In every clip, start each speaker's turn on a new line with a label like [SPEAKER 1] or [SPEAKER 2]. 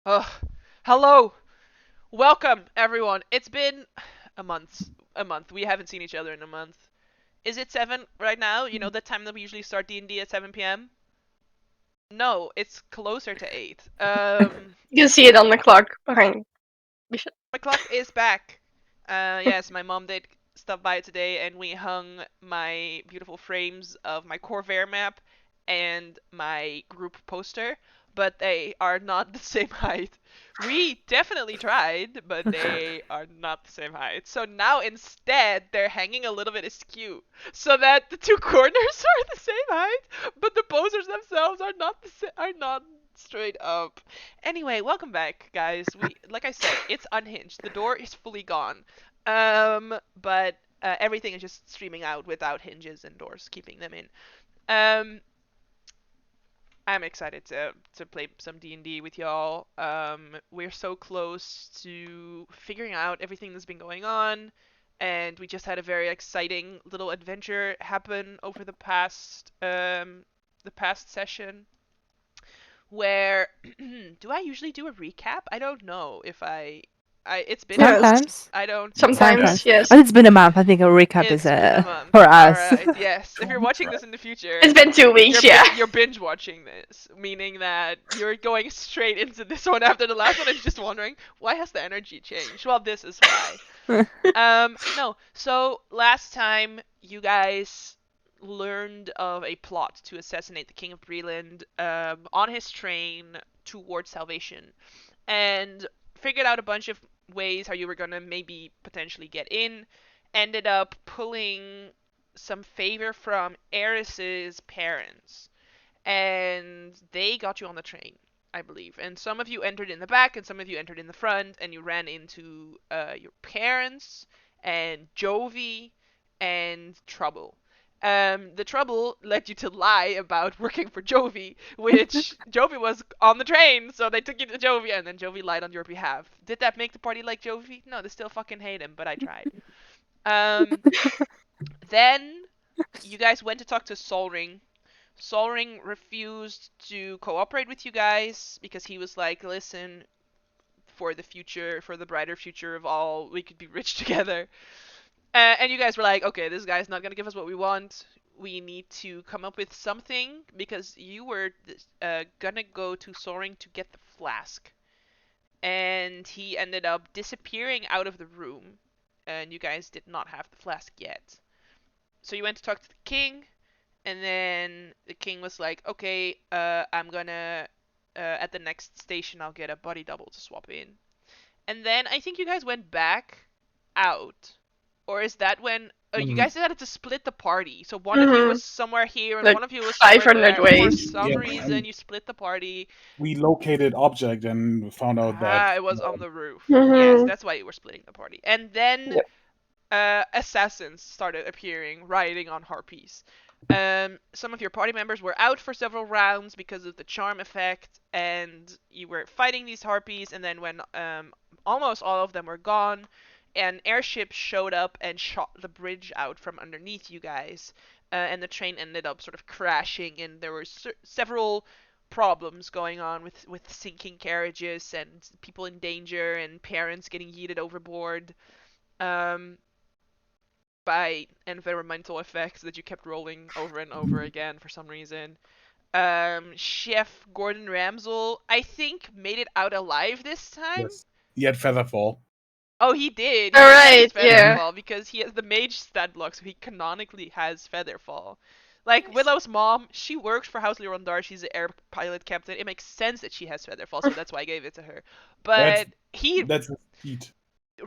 [SPEAKER 1] Ugh. Hello. Welcome, everyone. It's been a month. A month. We haven't seen each other in a month. Is it 7 right now? You know the time that we usually start D&D at 7 p.m.? No, it's closer to 8.
[SPEAKER 2] You can see it on the clock behind Bishop.
[SPEAKER 1] My clock is back. Yes, my mom did stop by today and we hung my beautiful frames of my Corvair map and my group poster, but they are not the same height. We definitely tried, but they are not the same height. So now instead they're hanging a little bit askew, so that the two corners are the same height, but the posters themselves are not straight up. Anyway, welcome back, guys. Like I said, it's unhinged. The door is fully gone. But everything is just streaming out without hinges and doors keeping them in. Um, I'm excited to play some D&D with y'all. We're so close to figuring out everything that's been going on, and we just had a very exciting little adventure happen over the past session where do I usually do a recap? I don't know if I it's been a
[SPEAKER 2] Yes.
[SPEAKER 1] month.
[SPEAKER 3] Sometimes.
[SPEAKER 1] I don't
[SPEAKER 2] Sometimes, yes.
[SPEAKER 3] But it's been a month. I think a recap is
[SPEAKER 1] It's been a month.
[SPEAKER 3] for
[SPEAKER 1] All
[SPEAKER 3] us.
[SPEAKER 1] right. Yes. If you're watching this in the future,
[SPEAKER 2] It's been 2 weeks, yeah.
[SPEAKER 1] you're binge watching this, meaning that you're going straight into this one after the last one and just wondering why has the energy changed? Well, this is why. No. So last time you guys learned of a plot to assassinate the King of Breland on his train towards salvation, and figured out a bunch of ways how you were gonna maybe potentially get in. Ended up pulling some favor from Eris's parents, and they got you on the train, I believe. And some of you entered in the back, and some of you entered in the front, and you ran into your parents and Jovi and Trouble. The Trouble led you to lie about working for Jovi, which Jovi was on the train, so they took you to Jovi, and then Jovi lied on your behalf. Did that make the party like Jovi? No, they still fucking hate him, but I tried. Um, then you guys went to talk to Solring. Solring refused to cooperate with you guys because he was like, listen, for the future, for the brighter future of all, we could be rich together. And you guys were like, okay, this guy's not gonna give us what we want. We need to come up with something because you were gonna go to Soaring to get the flask. And he ended up disappearing out of the room, and you guys did not have the flask yet. So you went to talk to the king, and then the king was like, okay, I'm gonna, at the next station, I'll get a body double to swap in. And then I think you guys went back out. Or is that when you guys decided to split the party? So one of you was somewhere here and
[SPEAKER 2] Like
[SPEAKER 1] one of you was somewhere
[SPEAKER 2] 500
[SPEAKER 1] there. For
[SPEAKER 2] ways.
[SPEAKER 1] some
[SPEAKER 4] Yeah,
[SPEAKER 1] reason,
[SPEAKER 4] and
[SPEAKER 1] you split the party.
[SPEAKER 4] we located object and found out that
[SPEAKER 1] It was on the roof. Yes,
[SPEAKER 2] Mhm.
[SPEAKER 1] that's why you were splitting the party. And then
[SPEAKER 2] Yep.
[SPEAKER 1] assassins started appearing, riding on harpies. Some of your party members were out for several rounds because of the charm effect, and you were fighting these harpies. And then when almost all of them were gone, an airship showed up and shot the bridge out from underneath you guys, and the train ended up sort of crashing. And there were several problems going on with sinking carriages and people in danger and parents getting yeeted overboard. Um, by environmental effects that you kept rolling over and over again for some reason. Chef Gordon Ramsel, I think, made it out alive this time.
[SPEAKER 4] yes, he had Featherfall.
[SPEAKER 1] Oh, he did. He
[SPEAKER 2] All
[SPEAKER 1] did have his
[SPEAKER 2] right, yeah.
[SPEAKER 1] Featherfall because he has the mage stat block, so he canonically has Featherfall. Like Willow's mom, she works for House Lirondar. She's an air pilot captain. It makes sense that she has Featherfall, so that's why I gave it to her.
[SPEAKER 4] That's
[SPEAKER 1] But he
[SPEAKER 4] that's a cheat.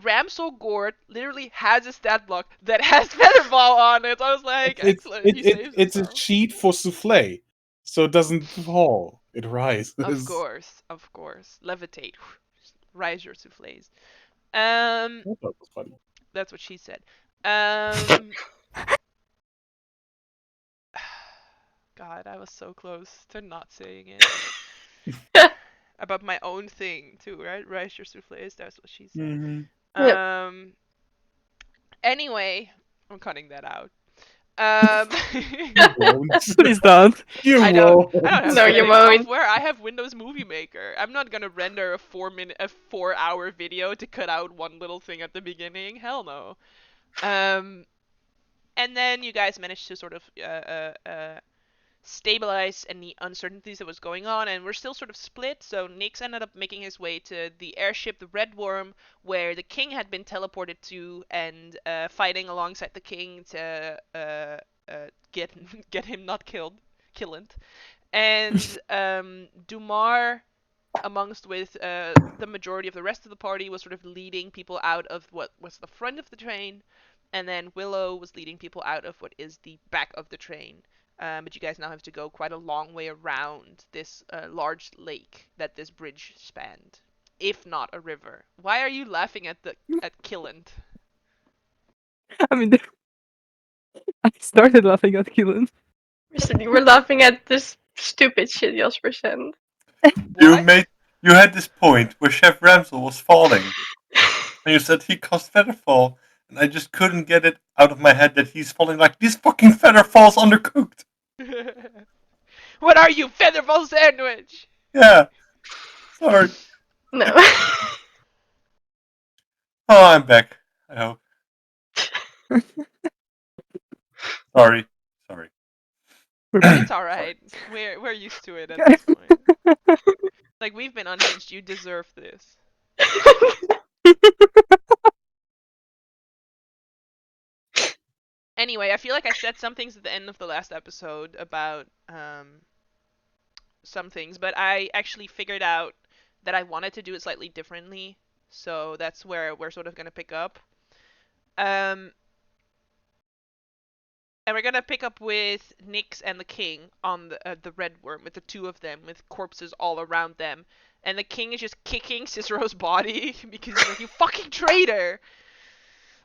[SPEAKER 1] Ramsel Gord literally has a stat block that has Featherball on it. I was like, excellent, he saves
[SPEAKER 4] It's a
[SPEAKER 1] himself.
[SPEAKER 4] cheat for souffle, so it doesn't fall. It rises.
[SPEAKER 1] Of course. Levitate. Rise your souffles. Um,
[SPEAKER 4] I thought it was funny.
[SPEAKER 1] that's what she said. Um, God, I was so close to not saying it. About my own thing too, right? Rise your souffles. That's what she said.
[SPEAKER 4] Mm-hmm.
[SPEAKER 2] Yep.
[SPEAKER 1] Um. Anyway, I'm cutting that out.
[SPEAKER 4] You won't.
[SPEAKER 3] Please don't.
[SPEAKER 4] You
[SPEAKER 1] I don't.
[SPEAKER 4] won't.
[SPEAKER 1] I don't have
[SPEAKER 2] No, you
[SPEAKER 1] editing
[SPEAKER 2] won't.
[SPEAKER 1] software. I have Windows Movie Maker. I'm not gonna render a 4-hour video to cut out one little thing at the beginning. Hell no. Um, and then you guys managed to sort of stabilize any uncertainties that was going on, and we're still sort of split. So Nix ended up making his way to the airship, the Red Worm, where the king had been teleported to, and fighting alongside the king to get get him not killed. And Dumar, amongst with the majority of the rest of the party, was sort of leading people out of what was the front of the train, and then Willow was leading people out of what is the back of the train. But you guys now have to go quite a long way around this large lake that this bridge spanned, if not a river. Why are you laughing at Killand?
[SPEAKER 3] I mean, I started laughing at Keelan.
[SPEAKER 2] We're laughing at this stupid shit Jasper said.
[SPEAKER 1] What?
[SPEAKER 5] You had this point where Chef Ramsel was falling, and you said he caused featherfall, and I just couldn't get it out of my head that he's falling like this fucking featherfall's undercooked.
[SPEAKER 1] What are you, featherfall sandwich?
[SPEAKER 5] Yeah. Sorry.
[SPEAKER 2] No.
[SPEAKER 5] Oh, I'm back. I hope. Sorry.
[SPEAKER 3] We're back.
[SPEAKER 1] It's alright. We're used to it at this point. Like, we've been unhinged. You deserve this. Anyway, I feel like I said some things at the end of the last episode about some things, but I actually figured out that I wanted to do it slightly differently. So that's where we're sort of gonna pick up. And we're gonna pick up with Nyx and the king on the Red Worm, with the two of them, with corpses all around them. And the king is just kicking Cicero's body because he's like, you fucking traitor!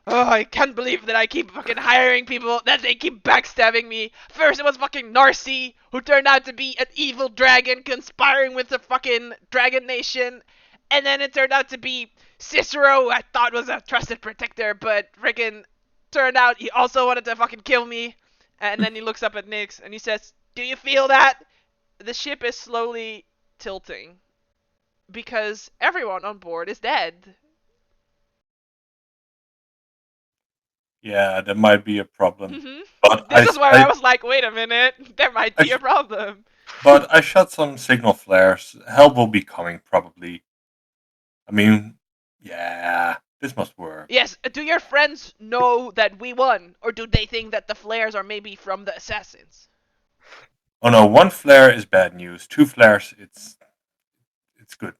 [SPEAKER 1] Oh, I can't believe that I keep fucking hiring people, that they keep backstabbing me. First it was fucking Narcy, who turned out to be an evil dragon conspiring with the fucking Dragon Nation. And then it turned out to be Cicero, who I thought was a trusted protector, but freaking turned out he also wanted to fucking kill me. And then he looks up at Nyx and he says, do you feel that? The ship is slowly tilting. Because everyone on board is dead.
[SPEAKER 5] Yeah, that might be a problem.
[SPEAKER 1] Mm-hmm.
[SPEAKER 5] But
[SPEAKER 1] This is where I was like, wait a minute, there might be a problem.
[SPEAKER 5] But I shot some signal flares. Help will be coming, probably. I mean, yeah, this must work.
[SPEAKER 1] Yes, do your friends know that we won? Or do they think that the flares are maybe from the assassins?
[SPEAKER 5] Oh no, one flare is bad news. Two flares, it's good.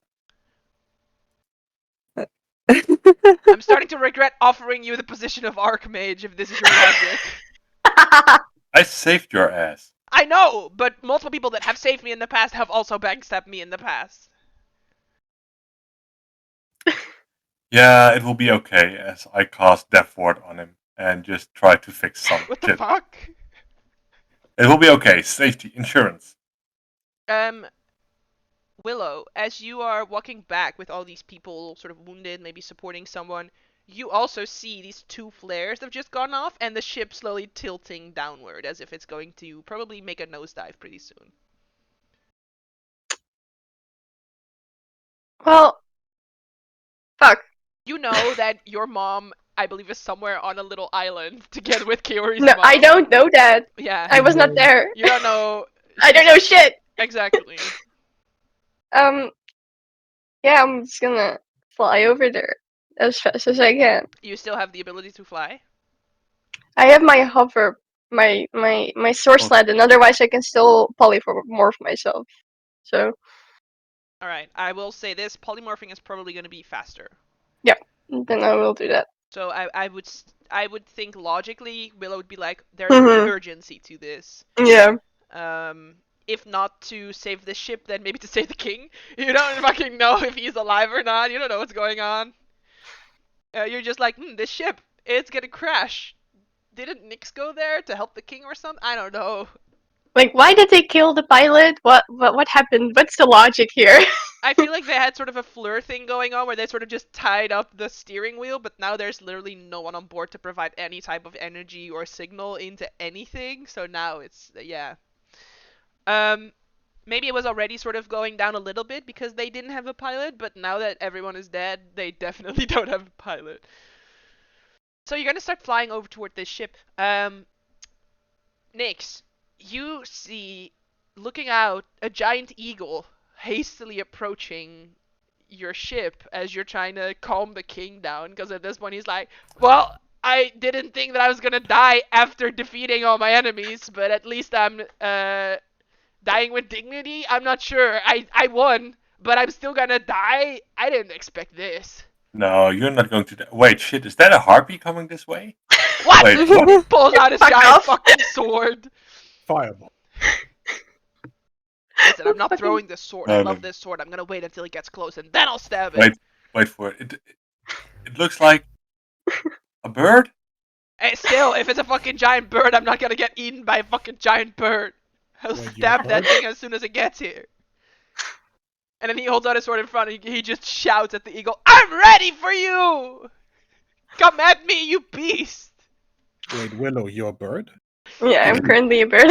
[SPEAKER 1] I'm starting to regret offering you the position of Archmage if this is your logic.
[SPEAKER 5] I saved your ass.
[SPEAKER 1] I know, but multiple people that have saved me in the past have also backstabbed me in the past.
[SPEAKER 5] Yeah, it will be okay as I cast Death Ward on him and just try to fix some
[SPEAKER 1] What the
[SPEAKER 5] shit.
[SPEAKER 1] fuck?
[SPEAKER 5] It will be okay. Safety, insurance.
[SPEAKER 1] Willow, as you are walking back with all these people sort of wounded, maybe supporting someone, you also see these two flares that have just gone off and the ship slowly tilting downward as if it's going to probably make a nosedive pretty soon.
[SPEAKER 2] Well, fuck.
[SPEAKER 1] You know that your mom, I believe, is somewhere on a little island together with Kaori's
[SPEAKER 2] No,
[SPEAKER 1] mom.
[SPEAKER 2] I don't know that.
[SPEAKER 1] Yeah.
[SPEAKER 2] I was not there.
[SPEAKER 1] You don't know.
[SPEAKER 2] I don't know shit.
[SPEAKER 1] Exactly.
[SPEAKER 2] Yeah, I'm just gonna fly over there as fast as I can.
[SPEAKER 1] You still have the ability to fly?
[SPEAKER 2] I have my hover, my sword sled, and otherwise I can still polymorph myself. So.
[SPEAKER 1] Alright, I will say this, polymorphing is probably going to be faster.
[SPEAKER 2] Yeah, then I will do that.
[SPEAKER 1] So I would think logically, Willow would be like, there's an urgency to this.
[SPEAKER 2] Yeah.
[SPEAKER 1] If not to save the ship, then maybe to save the king. You don't fucking know if he's alive or not. You don't know what's going on. You're just like, this ship, it's gonna crash. Didn't Nyx go there to help the king or something? I don't know.
[SPEAKER 2] Like, why did they kill the pilot? What happened? What's the logic here?
[SPEAKER 1] I feel like they had sort of a Fleur thing going on where they sort of just tied up the steering wheel, but now there's literally no one on board to provide any type of energy or signal into anything. So now it's yeah. Maybe it was already sort of going down a little bit because they didn't have a pilot, but now that everyone is dead, they definitely don't have a pilot. So you're gonna start flying over toward this ship. Nyx, you see, looking out, a giant eagle hastily approaching your ship as you're trying to calm the king down. Because at this point he's like, well, I didn't think that I was gonna die after defeating all my enemies, but at least I'm dying with dignity. I'm not sure. I won, but I'm still gonna die. I didn't expect this.
[SPEAKER 5] No, you're not going to. Wait, shit! Is that a harpy coming this way?
[SPEAKER 1] What?
[SPEAKER 5] Wait,
[SPEAKER 1] He
[SPEAKER 5] what?
[SPEAKER 1] pulls out his
[SPEAKER 2] Fuck
[SPEAKER 1] giant
[SPEAKER 2] off.
[SPEAKER 1] fucking sword.
[SPEAKER 4] Fireball.
[SPEAKER 1] Listen, I'm not throwing this sword. I love this sword. I'm gonna wait until it gets close and then I'll stab it.
[SPEAKER 5] Wait for it. It looks like a bird.
[SPEAKER 1] Hey, still, if it's a fucking giant bird, I'm not gonna get eaten by a fucking giant bird. I'll
[SPEAKER 4] Wait,
[SPEAKER 1] stab
[SPEAKER 4] you're a
[SPEAKER 1] that
[SPEAKER 4] bird?
[SPEAKER 1] thing as soon as it gets here. And then he holds out his sword in front and he just shouts at the eagle, I'm ready for you! Come at me, you beast!
[SPEAKER 4] Wait, Willow, you're a bird?
[SPEAKER 2] Yeah, I'm currently a bird.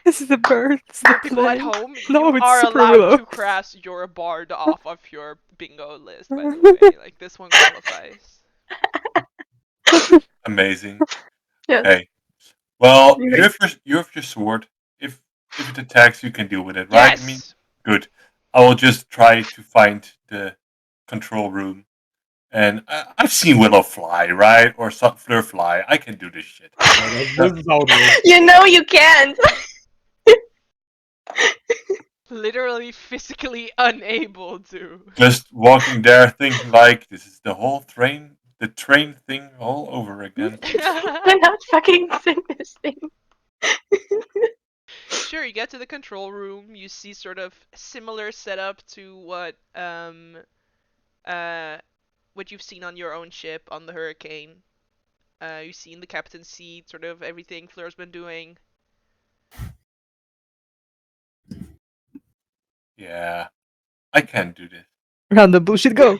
[SPEAKER 3] This is a bird. This is
[SPEAKER 1] For
[SPEAKER 3] a
[SPEAKER 1] people at
[SPEAKER 3] plane.
[SPEAKER 1] home,
[SPEAKER 3] No,
[SPEAKER 1] you
[SPEAKER 3] it's
[SPEAKER 1] are
[SPEAKER 3] Super
[SPEAKER 1] allowed
[SPEAKER 3] Willow.
[SPEAKER 1] to cross your bard off of your bingo list, by the way. Like, this one qualifies.
[SPEAKER 5] Amazing.
[SPEAKER 2] Yes.
[SPEAKER 5] Hey, well,
[SPEAKER 2] You
[SPEAKER 5] you have your sword. If it attacks, you can deal with it, right?
[SPEAKER 1] Yes!
[SPEAKER 5] I mean, good. I will just try to find the control room. And I've seen Willow fly, right? Or Fleur fly. I can do this shit.
[SPEAKER 4] This is how it works.
[SPEAKER 2] You know you can't.
[SPEAKER 1] Literally physically unable to.
[SPEAKER 5] Just walking there thinking like, this is the train thing all over again.
[SPEAKER 2] I'm not fucking doing this thing.
[SPEAKER 1] Sure, you get to the control room, you see sort of similar setup to what you've seen on your own ship on the Hurricane. You've seen the captain's seat, sort of everything Fleur's been doing.
[SPEAKER 5] Yeah, I can do this.
[SPEAKER 3] Random bullshit, go.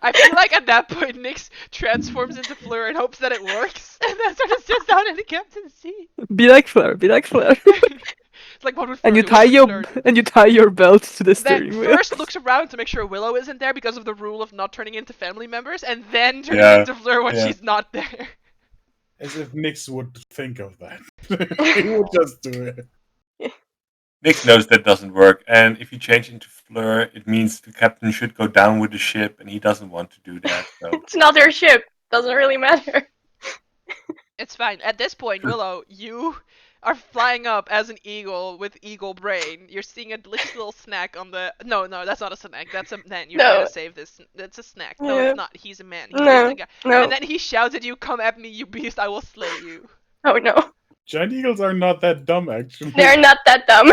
[SPEAKER 1] I feel like at that point Nyx transforms into Fleur and hopes that it works, and then sort of sits down in the captain's seat.
[SPEAKER 3] Be like Fleur. Be like Fleur.
[SPEAKER 1] It's like, what would Fleur
[SPEAKER 3] And you
[SPEAKER 1] do?
[SPEAKER 3] tie
[SPEAKER 1] What would Fleur do?
[SPEAKER 3] your belt to the
[SPEAKER 1] Then
[SPEAKER 3] steering wheel.
[SPEAKER 1] first looks around to make sure Willow isn't there because of the rule of not turning into family members, and then turning
[SPEAKER 5] Yeah,
[SPEAKER 1] into Fleur when
[SPEAKER 5] yeah.
[SPEAKER 1] she's not there.
[SPEAKER 4] As if Nyx would think of that. He would just do it.
[SPEAKER 5] Nick knows that doesn't work, and if you change into Fleur, it means the captain should go down with the ship, and he doesn't want to do that. So
[SPEAKER 2] It's not their ship. Doesn't really matter.
[SPEAKER 1] It's fine. At this point, Willow, you are flying up as an eagle with eagle brain. You're seeing a delicious little snack on the. No, that's not a snack. That's a man. You
[SPEAKER 2] No.
[SPEAKER 1] gotta save this. That's a snack. No,
[SPEAKER 2] Yeah.
[SPEAKER 1] it's not. He's a man. He's
[SPEAKER 2] No.
[SPEAKER 1] a guy.
[SPEAKER 2] No.
[SPEAKER 1] And then he shouts at you, "Come at me, you beast! I will slay you."
[SPEAKER 2] Oh no.
[SPEAKER 4] Giant eagles are not that dumb, actually.
[SPEAKER 2] They're not that dumb.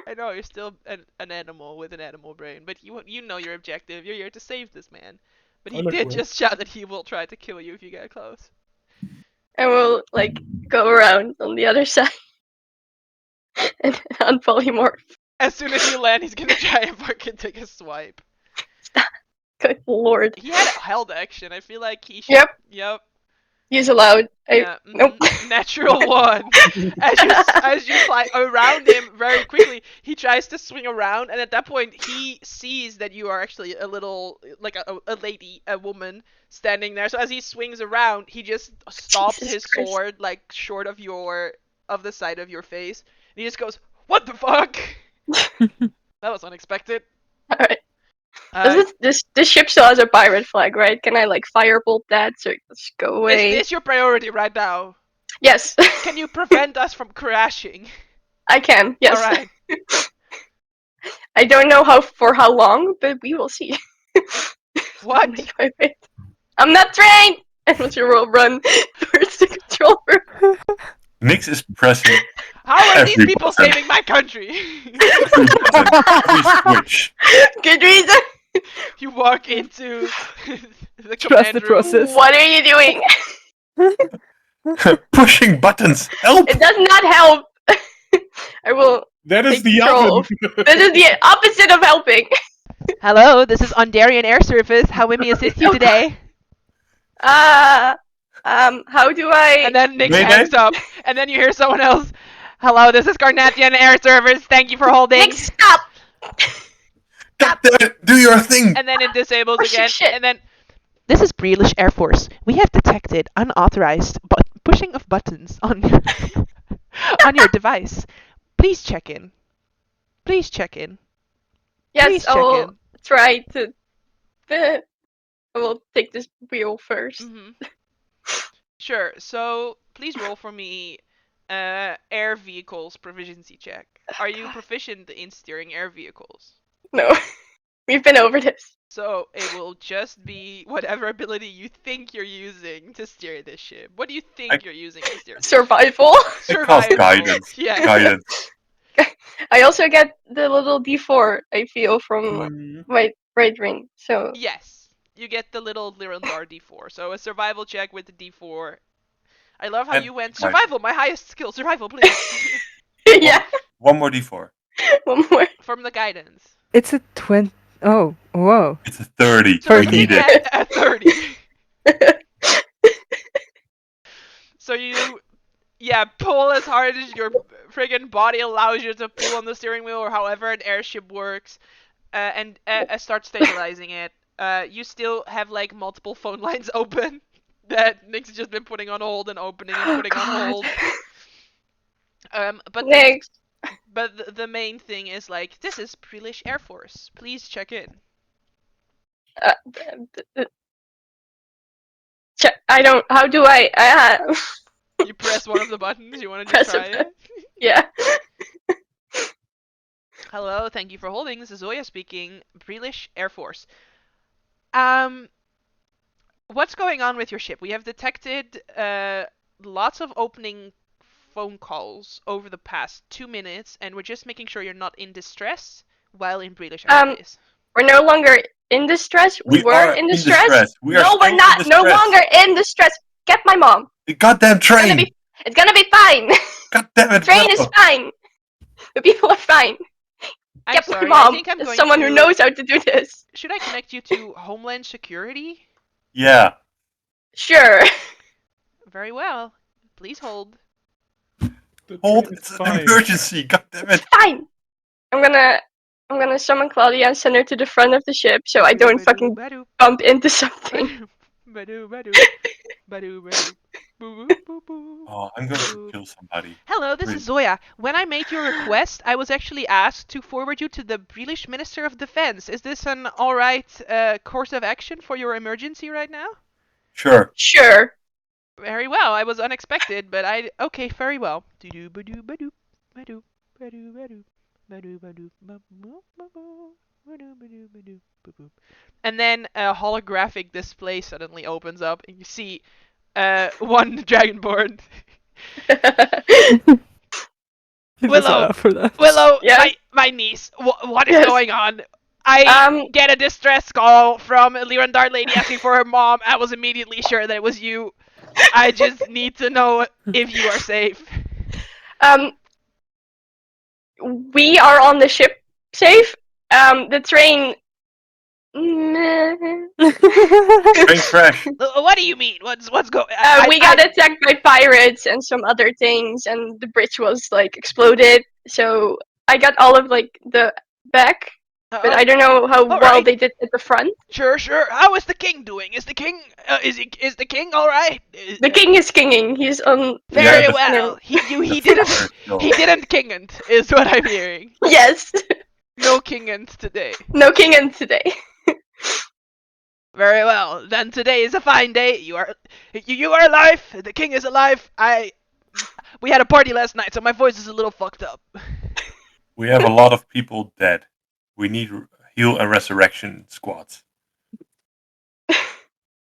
[SPEAKER 1] I know you're still an animal with an animal brain, but you know your objective. You're here to save this man. But he
[SPEAKER 4] I look
[SPEAKER 1] did
[SPEAKER 4] cool.
[SPEAKER 1] just shout that he will try to kill you if you get close.
[SPEAKER 2] I will, like, go around on the other side. And unpolymorph.
[SPEAKER 1] As soon as you land, he's gonna try and fucking take a swipe.
[SPEAKER 2] Good lord.
[SPEAKER 1] He had held action. I feel like he should.
[SPEAKER 2] Yep.
[SPEAKER 1] Yep.
[SPEAKER 2] He's allowed.
[SPEAKER 1] Yeah.
[SPEAKER 2] Nope.
[SPEAKER 1] Natural one. As you fly around him very quickly, he tries to swing around, and at that point, he sees that you are actually a little like a lady, a woman standing there. So as he swings around, he just stops
[SPEAKER 2] Jesus
[SPEAKER 1] his
[SPEAKER 2] Christ.
[SPEAKER 1] sword like short of the side of your face. And he just goes, "What the fuck?" That was unexpected.
[SPEAKER 2] Alright. This ship still has a pirate flag, right? Can I, like, firebolt that so it just go away?
[SPEAKER 1] Is this your priority right now?
[SPEAKER 2] Yes.
[SPEAKER 1] Can you prevent us from crashing?
[SPEAKER 2] I can. Yes.
[SPEAKER 1] All right.
[SPEAKER 2] I don't know for how long, but we will see.
[SPEAKER 1] What?
[SPEAKER 2] Wait. I'm not trained! And we will run towards the control room.
[SPEAKER 5] Nix is pressing
[SPEAKER 1] How are these
[SPEAKER 5] Every
[SPEAKER 1] people
[SPEAKER 5] button.
[SPEAKER 1] saving my country?
[SPEAKER 5] every switch.
[SPEAKER 2] Good reason!
[SPEAKER 1] You walk into the
[SPEAKER 3] Trust
[SPEAKER 1] command
[SPEAKER 3] the
[SPEAKER 1] room.
[SPEAKER 3] process.
[SPEAKER 2] What are you doing?
[SPEAKER 5] Pushing buttons. Help!
[SPEAKER 2] It does not help. I will.
[SPEAKER 4] That is
[SPEAKER 2] Take
[SPEAKER 4] the
[SPEAKER 2] control
[SPEAKER 4] oven.
[SPEAKER 2] This is the opposite of helping.
[SPEAKER 1] Hello, this is Ondarian Air Service. How may we assist you today?
[SPEAKER 2] How do I?
[SPEAKER 1] And then Nick
[SPEAKER 5] Mayday?
[SPEAKER 1] hangs up, and then you hear someone else. Hello, this is Garnathian Air Service. Thank you for holding.
[SPEAKER 2] Nick, stop!
[SPEAKER 5] God damn it! Do your thing!
[SPEAKER 1] And then it disables
[SPEAKER 2] Oh,
[SPEAKER 1] again,
[SPEAKER 2] shit.
[SPEAKER 1] and then. This is Breelish Air Force. We have detected unauthorized pushing of buttons on on your device. Please check in. Please check in.
[SPEAKER 2] Yes,
[SPEAKER 1] Please
[SPEAKER 2] I
[SPEAKER 1] check
[SPEAKER 2] will
[SPEAKER 1] in.
[SPEAKER 2] try to. I will take this wheel first.
[SPEAKER 1] Sure. So please roll for me air vehicles proficiency check. Are you proficient in steering air vehicles?
[SPEAKER 2] No, we've been over this.
[SPEAKER 1] So it will just be whatever ability you think you're using to steer this ship. What do you think you're using to steer this
[SPEAKER 2] Survival.
[SPEAKER 1] ship?
[SPEAKER 5] It costs
[SPEAKER 1] Survival.
[SPEAKER 5] guidance.
[SPEAKER 1] Yeah.
[SPEAKER 5] Guidance.
[SPEAKER 2] I also get the little D4 I feel from
[SPEAKER 4] Mm.
[SPEAKER 2] right ring. So
[SPEAKER 1] Yes. You get the little Lirandar D4. So a survival check with the D4. I love how
[SPEAKER 5] And
[SPEAKER 1] you went
[SPEAKER 5] guidance.
[SPEAKER 1] survival, my highest skill. Survival, please.
[SPEAKER 2] yeah,
[SPEAKER 5] One more D4.
[SPEAKER 2] one more.
[SPEAKER 1] From the guidance.
[SPEAKER 3] It's a 20. Oh, whoa.
[SPEAKER 5] It's a 30.
[SPEAKER 1] So we're
[SPEAKER 5] We
[SPEAKER 3] Thirty.
[SPEAKER 5] need
[SPEAKER 1] looking
[SPEAKER 5] it.
[SPEAKER 1] at 30. So you, yeah, pull as hard as your friggin' body allows you to pull on the steering wheel, or however an airship works, and start stabilizing it. You still have like multiple phone lines open that Nick's just been putting on hold and opening and
[SPEAKER 2] Oh,
[SPEAKER 1] putting on
[SPEAKER 2] God.
[SPEAKER 1] hold. But
[SPEAKER 2] Next.
[SPEAKER 1] the main thing is like, this is Prelish Air Force. Please check in.
[SPEAKER 2] I don't. How do I?
[SPEAKER 1] You press one of the buttons. You want to
[SPEAKER 2] Press
[SPEAKER 1] just try
[SPEAKER 2] a
[SPEAKER 1] it?
[SPEAKER 2] yeah.
[SPEAKER 1] Hello, thank you for holding. This is Zoya speaking. Prelish Air Force. What's going on with your ship? We have detected lots of opening phone calls over the past 2 minutes, and we're just making sure you're not in distress while in British airspace.
[SPEAKER 2] We're no longer in distress. We were
[SPEAKER 5] are
[SPEAKER 2] in distress.
[SPEAKER 5] We are
[SPEAKER 2] No, we're
[SPEAKER 5] still
[SPEAKER 2] not.
[SPEAKER 5] in
[SPEAKER 2] No
[SPEAKER 5] distress.
[SPEAKER 2] longer in distress. Get my mom.
[SPEAKER 5] The goddamn
[SPEAKER 2] It's gonna
[SPEAKER 5] train!
[SPEAKER 2] be. It's gonna be fine.
[SPEAKER 5] God damn it,
[SPEAKER 2] Train is
[SPEAKER 5] Willow.
[SPEAKER 2] fine. The people are fine.
[SPEAKER 1] I'm
[SPEAKER 2] Get
[SPEAKER 1] sorry,
[SPEAKER 2] my
[SPEAKER 1] I
[SPEAKER 2] mom.
[SPEAKER 1] think I'm
[SPEAKER 2] There's
[SPEAKER 1] going
[SPEAKER 2] someone
[SPEAKER 1] to...
[SPEAKER 2] who knows how to do this.
[SPEAKER 1] Should I connect you to Homeland Security?
[SPEAKER 5] Yeah.
[SPEAKER 2] Sure.
[SPEAKER 1] Very well. Please hold.
[SPEAKER 4] The
[SPEAKER 5] Hold,
[SPEAKER 4] train is
[SPEAKER 5] it's an
[SPEAKER 4] fine.
[SPEAKER 5] emergency, god damn it.
[SPEAKER 2] Fine. I'm gonna summon Claudia and send her to the front of the ship so I don't fucking
[SPEAKER 1] Badoo,
[SPEAKER 2] bump into something.
[SPEAKER 1] badoo, badoo, badoo, badoo, boo, boo, boo.
[SPEAKER 5] Oh, I'm going to kill somebody.
[SPEAKER 1] Hello, this is Zoya. When I made your request, I was actually asked to forward you to the British Minister of Defense. Is this an alright course of action for your emergency right now?
[SPEAKER 5] Sure.
[SPEAKER 2] Sure.
[SPEAKER 1] Very well. I was unexpected, but okay, very well. Doo badoo badoo badoo badoo badoo badoo badoo badoo badoo badoo badoo badoo. And then a holographic display suddenly opens up, and you see one dragonborn. Willow,
[SPEAKER 3] For that.
[SPEAKER 1] Willow,
[SPEAKER 2] Yes?
[SPEAKER 1] my niece. What is
[SPEAKER 2] Yes.
[SPEAKER 1] going on? I
[SPEAKER 2] Um,
[SPEAKER 1] get a distress call from a Lirandar lady asking for her mom. I was immediately sure that it was you. I just need to know if you are safe.
[SPEAKER 2] We are on the ship safe. The train.
[SPEAKER 5] Train crash.
[SPEAKER 1] What do you mean? What's going?
[SPEAKER 2] We got attacked by pirates and some other things, and the bridge was like exploded. So I got all of like the back, but I don't know how well
[SPEAKER 1] right.
[SPEAKER 2] they did at the front.
[SPEAKER 1] Sure. How is the king doing? Is the king? Is the king all right?
[SPEAKER 2] The king is kinging. He's on.
[SPEAKER 1] Very
[SPEAKER 5] Yeah,
[SPEAKER 1] well. He
[SPEAKER 5] The
[SPEAKER 1] didn't.
[SPEAKER 5] fire still-
[SPEAKER 1] He didn't kingant, is what I'm hearing.
[SPEAKER 2] Yes.
[SPEAKER 1] No kingant today.
[SPEAKER 2] No kinging today.
[SPEAKER 1] Very well. Then today is a fine day. You are alive. The king is alive. We had a party last night, so my voice is a little fucked up.
[SPEAKER 5] We have a lot of people dead. We need heal and resurrection squads.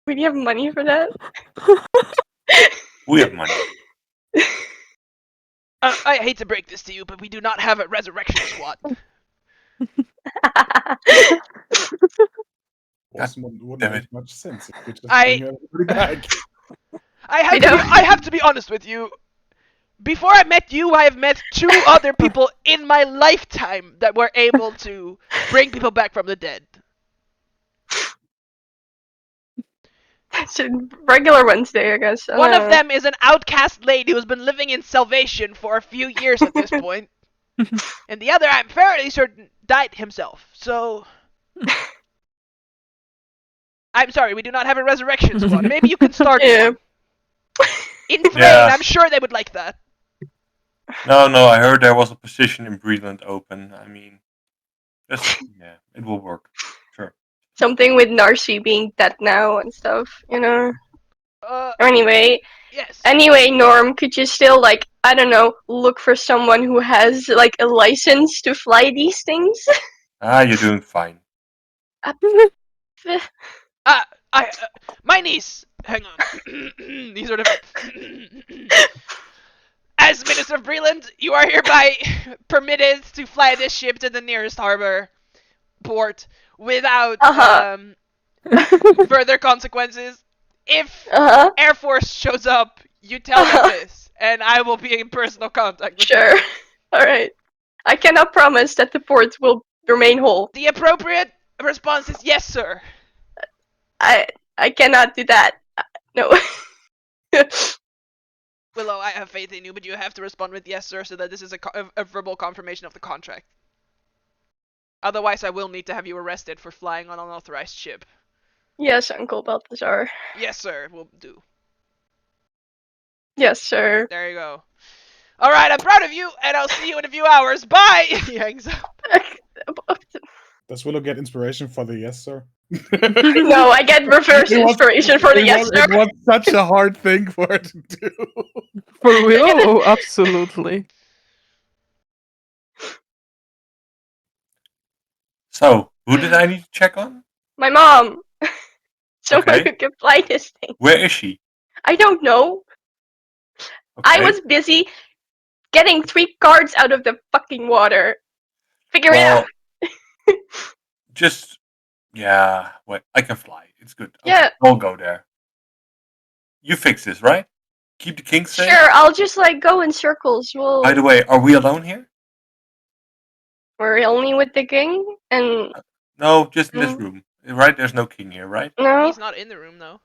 [SPEAKER 2] We have money for that.
[SPEAKER 5] We have money.
[SPEAKER 1] I hate to break this to you, but we do not have a resurrection squad.
[SPEAKER 4] Wouldn't
[SPEAKER 5] damn
[SPEAKER 4] make much sense if we just
[SPEAKER 1] I-
[SPEAKER 4] bring everybody back.
[SPEAKER 1] I have
[SPEAKER 2] We
[SPEAKER 1] to be,
[SPEAKER 2] don't-
[SPEAKER 1] I have to be honest with you. Before I met you, I have met 2 other people in my lifetime that were able to bring people back from the dead.
[SPEAKER 2] It's a regular Wednesday, I guess.
[SPEAKER 1] One of them is an outcast lady who's been living in Salvation for a few years at this point. And the other, I'm fairly certain, died himself. So... I'm sorry, we do not have a resurrection squad. Maybe you can start
[SPEAKER 2] Yeah.
[SPEAKER 1] one. In Thrain,
[SPEAKER 5] Yeah.
[SPEAKER 1] I'm sure they would like that.
[SPEAKER 5] No, I heard there was a position in Breland open. I mean, just yeah, it will work. Sure.
[SPEAKER 2] Something with Narcy being dead now and stuff, you know.
[SPEAKER 1] Uh,
[SPEAKER 2] Anyway,
[SPEAKER 1] yes.
[SPEAKER 2] Norm, could you still like, I don't know, look for someone who has like a license to fly these things?
[SPEAKER 5] You're doing fine.
[SPEAKER 1] My niece. Hang on. He sort of. As Minister of Breland, you are hereby permitted to fly this ship to the nearest harbor port without
[SPEAKER 2] Uh-huh.
[SPEAKER 1] further consequences. If
[SPEAKER 2] Uh-huh.
[SPEAKER 1] Air Force shows up, you tell them this, and I will be in personal contact with
[SPEAKER 2] Sure.
[SPEAKER 1] you.
[SPEAKER 2] Alright. I cannot promise that the port will remain whole.
[SPEAKER 1] The appropriate response is yes, sir.
[SPEAKER 2] I cannot do that. No.
[SPEAKER 1] Willow, I have faith in you, but you have to respond with yes, sir, so that this is a verbal confirmation of the contract. Otherwise, I will need to have you arrested for flying on an unauthorized ship.
[SPEAKER 2] Yes, Uncle Balthazar.
[SPEAKER 1] Yes, sir, will do.
[SPEAKER 2] Yes, sir.
[SPEAKER 1] There you go. Alright, I'm proud of you, and I'll see you in a few hours. Bye! He hangs up.
[SPEAKER 4] Does Willow get inspiration for the yes, sir?
[SPEAKER 2] No, I get reverse
[SPEAKER 4] It was-
[SPEAKER 2] inspiration for the
[SPEAKER 4] it
[SPEAKER 2] yes,
[SPEAKER 4] was,
[SPEAKER 2] sir.
[SPEAKER 4] It was such a hard thing for her to do.
[SPEAKER 3] For Willow? Oh, absolutely.
[SPEAKER 5] So, who did I need to check on?
[SPEAKER 2] My mom. Someone
[SPEAKER 5] Okay.
[SPEAKER 2] who can fly this thing.
[SPEAKER 5] Where is she?
[SPEAKER 2] I don't know.
[SPEAKER 5] Okay.
[SPEAKER 2] I was busy getting 3 cards out of the fucking water. Figure it
[SPEAKER 5] Well,
[SPEAKER 2] out.
[SPEAKER 5] just yeah. Wait, I can fly. It's good. Okay,
[SPEAKER 2] Yeah.
[SPEAKER 5] I'll go there. You fix this, right? Keep the king safe.
[SPEAKER 2] Sure, I'll just like go in circles.
[SPEAKER 5] By the way, are we alone here?
[SPEAKER 2] We're only with the king and
[SPEAKER 5] No, just in this
[SPEAKER 2] Mm.
[SPEAKER 5] room. Right? There's no king here, right?
[SPEAKER 2] no.
[SPEAKER 1] He's not in the room, though.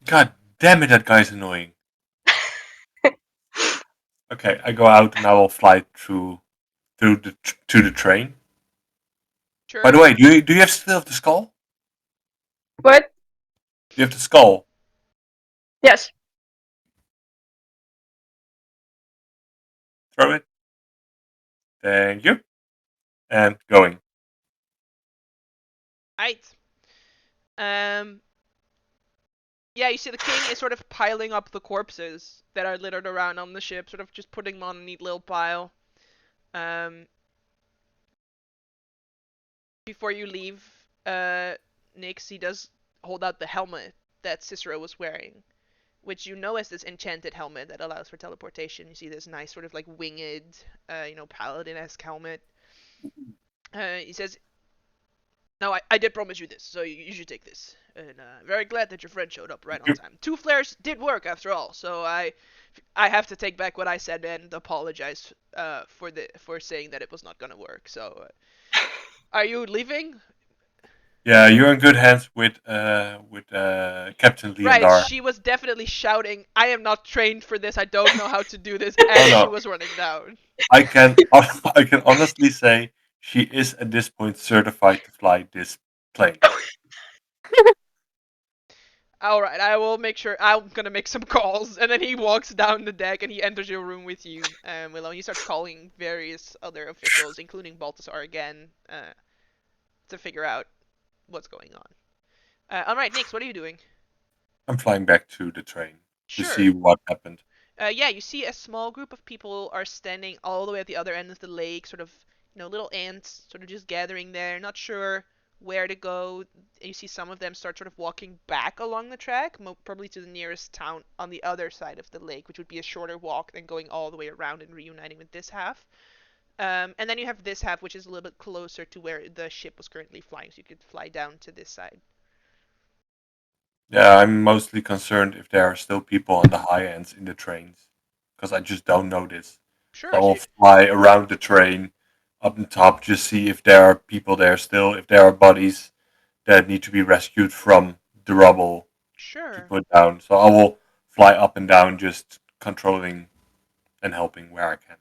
[SPEAKER 5] God damn it, that guy's annoying. Okay, I go out and I will fly to the train.
[SPEAKER 1] Sure.
[SPEAKER 5] By the way, do you still have the skull?
[SPEAKER 2] What?
[SPEAKER 5] Do you have the skull?
[SPEAKER 2] Yes.
[SPEAKER 5] Throw it. Thank you. And going.
[SPEAKER 1] Right. Yeah, you see the king is sort of piling up the corpses that are littered around on the ship, sort of just putting them on a neat little pile. Before you leave, Nyx, he does hold out the helmet that Cicero was wearing, which you know is this enchanted helmet that allows for teleportation. You see this nice sort of like winged, paladin-esque helmet. He says, "No, I did promise you this, so you should take this. And very glad that your friend showed up right on time. 2 flares did work after all, so I have to take back what I said and apologize for saying that it was not gonna work. So, are you leaving?"
[SPEAKER 5] Yeah, you're in good hands with Captain Leondar.
[SPEAKER 1] Right, she was definitely shouting, "I am not trained for this. I don't know how to do this," as
[SPEAKER 5] no.
[SPEAKER 1] she was running down.
[SPEAKER 5] I can honestly say she is at this point certified to fly this plane.
[SPEAKER 1] Alright, I will make sure. I'm gonna make some calls. And then he walks down the deck and he enters your room with you, Willow. He starts calling various other officials, including Balthazar again, to figure out what's going on. Alright, Nyx, what are you doing?
[SPEAKER 5] I'm flying back to the train to
[SPEAKER 1] Sure.
[SPEAKER 5] see what happened.
[SPEAKER 1] Yeah, you see a small group of people are standing all the way at the other end of the lake, sort of, little ants, sort of just gathering there, not sure where to go. You see some of them start sort of walking back along the track, probably to the nearest town on the other side of the lake, which would be a shorter walk than going all the way around and reuniting with this half. And then you have this half, which is a little bit closer to where the ship was currently flying, so you could fly down to this side.
[SPEAKER 5] Yeah, I'm mostly concerned if there are still people on the high ends in the trains, because I just don't know this. So
[SPEAKER 1] Sure.
[SPEAKER 5] I'll fly around the train up on top, just see if there are people there still, if there are bodies that need to be rescued from the rubble to
[SPEAKER 1] Sure.
[SPEAKER 5] put down. So I will fly up and down, just controlling and helping where I can.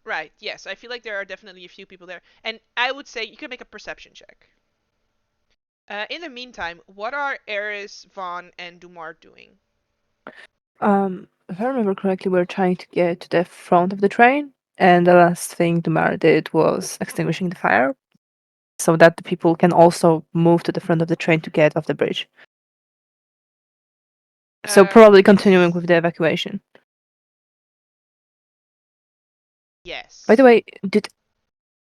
[SPEAKER 1] Right. Yes, I feel like there are definitely a few people there, and I would say you could make a perception check. In the meantime, what are Eris, Vaughn, and Dumar doing?
[SPEAKER 3] If I remember correctly, we were trying to get to the front of the train, and the last thing Dumar did was extinguishing the fire, so that the people can also move to the front of the train to get off the bridge. So probably continuing
[SPEAKER 1] Yes.
[SPEAKER 3] with the evacuation.
[SPEAKER 1] Yes.
[SPEAKER 3] By the way, did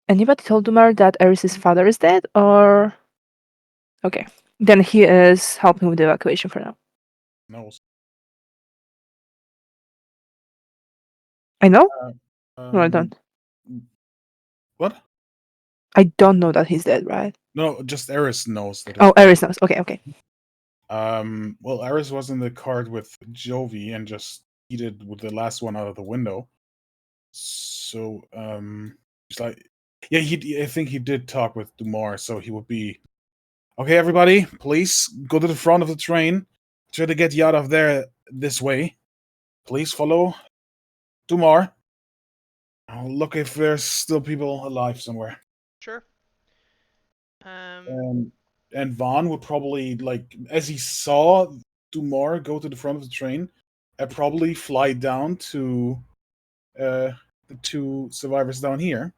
[SPEAKER 3] anybody tell Dumar that Eris's father is dead, or? Okay, then he is helping with the evacuation for now.
[SPEAKER 4] No.
[SPEAKER 3] I know? No, I
[SPEAKER 4] Um,
[SPEAKER 3] don't.
[SPEAKER 4] what?
[SPEAKER 3] I don't know that he's dead, right?
[SPEAKER 4] No, just Eris knows that.
[SPEAKER 3] Oh, Eris knows. Okay, okay.
[SPEAKER 4] Well, Eris was in the cart with Jovi and just eated with the last one out of the window. So, it's like, yeah, I think he did talk with Dumar, so he would be. Okay, everybody, please go to the front of the train. Try to get you out of there this way. Please follow Dumar. I'll look if there's still people alive somewhere.
[SPEAKER 1] Sure.
[SPEAKER 4] Um, and Vaughn would probably, like, as he saw Dumar go to the front of the train, probably fly down to the two survivors down here.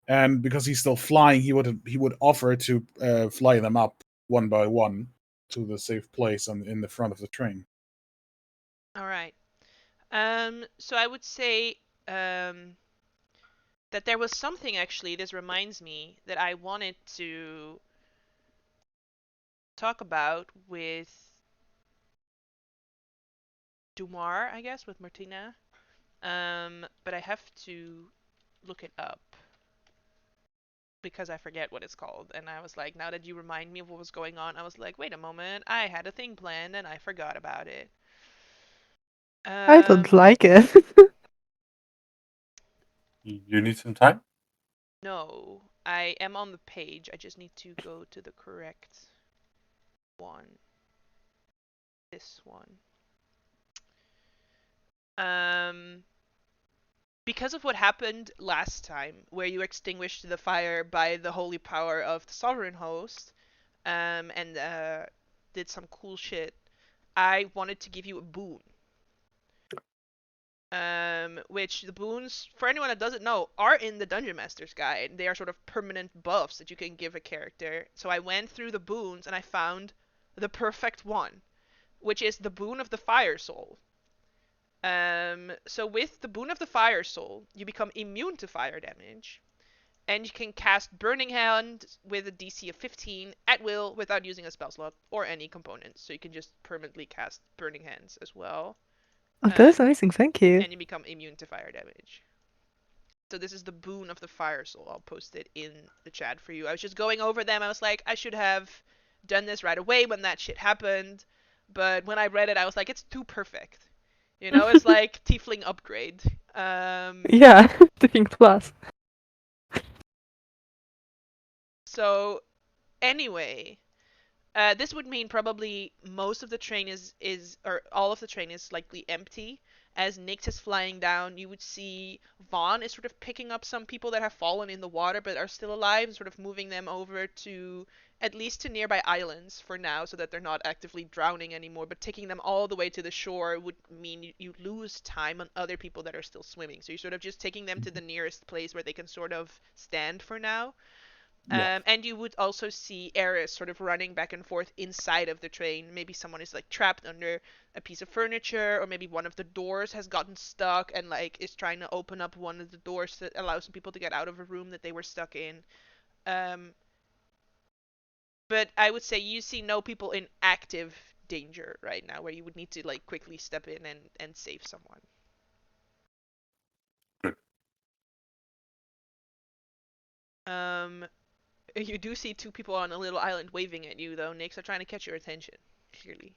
[SPEAKER 4] And because he's still flying, he would offer to fly them up one by one to the safe place in the front of the train.
[SPEAKER 1] All right. So I would say that there was something actually. This reminds me that I wanted to talk about with Dumar, I guess, with Martina. But I have to look it up because I forget what it's called. And I was like, now that you remind me of what was going on, I was like, wait a moment, I had a thing planned and I forgot about it.
[SPEAKER 3] I don't
[SPEAKER 1] Um,
[SPEAKER 3] like it.
[SPEAKER 5] You need some time?
[SPEAKER 1] no, I am on the page. I just need to go to the correct one. This one. Um, because of what happened last time, where you extinguished the fire by the holy power of the sovereign host, and did some cool shit, I wanted to give you a boon. Which the boons, for anyone that doesn't know, are in the Dungeon Master's Guide. They are sort of permanent buffs that you can give a character. So I went through the boons and I found the perfect one, which is the boon of the Fire Soul. So with the boon of the Fire Soul, you become immune to fire damage, and you can cast Burning Hand with a DC of 15 at will without using a spell slot or any components. So you can just permanently cast Burning Hands as well.
[SPEAKER 3] Oh, that is amazing, thank you.
[SPEAKER 1] And you become immune to fire damage. So this is the boon of the Fire Soul. I'll post it in the chat for you. I was just going over them. I was like, I should have done this right away when that shit happened. But when I read it, I was like, it's too perfect. You know, it's like Tiefling upgrade.
[SPEAKER 3] Yeah, the Pink Plus.
[SPEAKER 1] So anyway, this would mean probably most of the train is or all of the train is likely empty. As Nyx is flying down, you would see Vaughn is sort of picking up some people that have fallen in the water but are still alive and sort of moving them over to at least to nearby islands for now so that they're not actively drowning anymore. But taking them all the way to the shore would mean you lose time on other people that are still swimming. So you're sort of just taking them to the nearest place where they can sort of stand for now.
[SPEAKER 4] Yeah.
[SPEAKER 1] And you would also see Eris sort of running back and forth inside of the train. Maybe someone is like trapped under a piece of furniture, or maybe one of the doors has gotten stuck and like is trying to open up one of the doors that allows some people to get out of a room that they were stuck in. Um, but I would say you see no people in active danger right now, where you would need to like quickly step in and save someone.
[SPEAKER 5] Good.
[SPEAKER 1] Um, You do see two people on a little island waving at you, though. Nyx are trying to catch your attention. Clearly.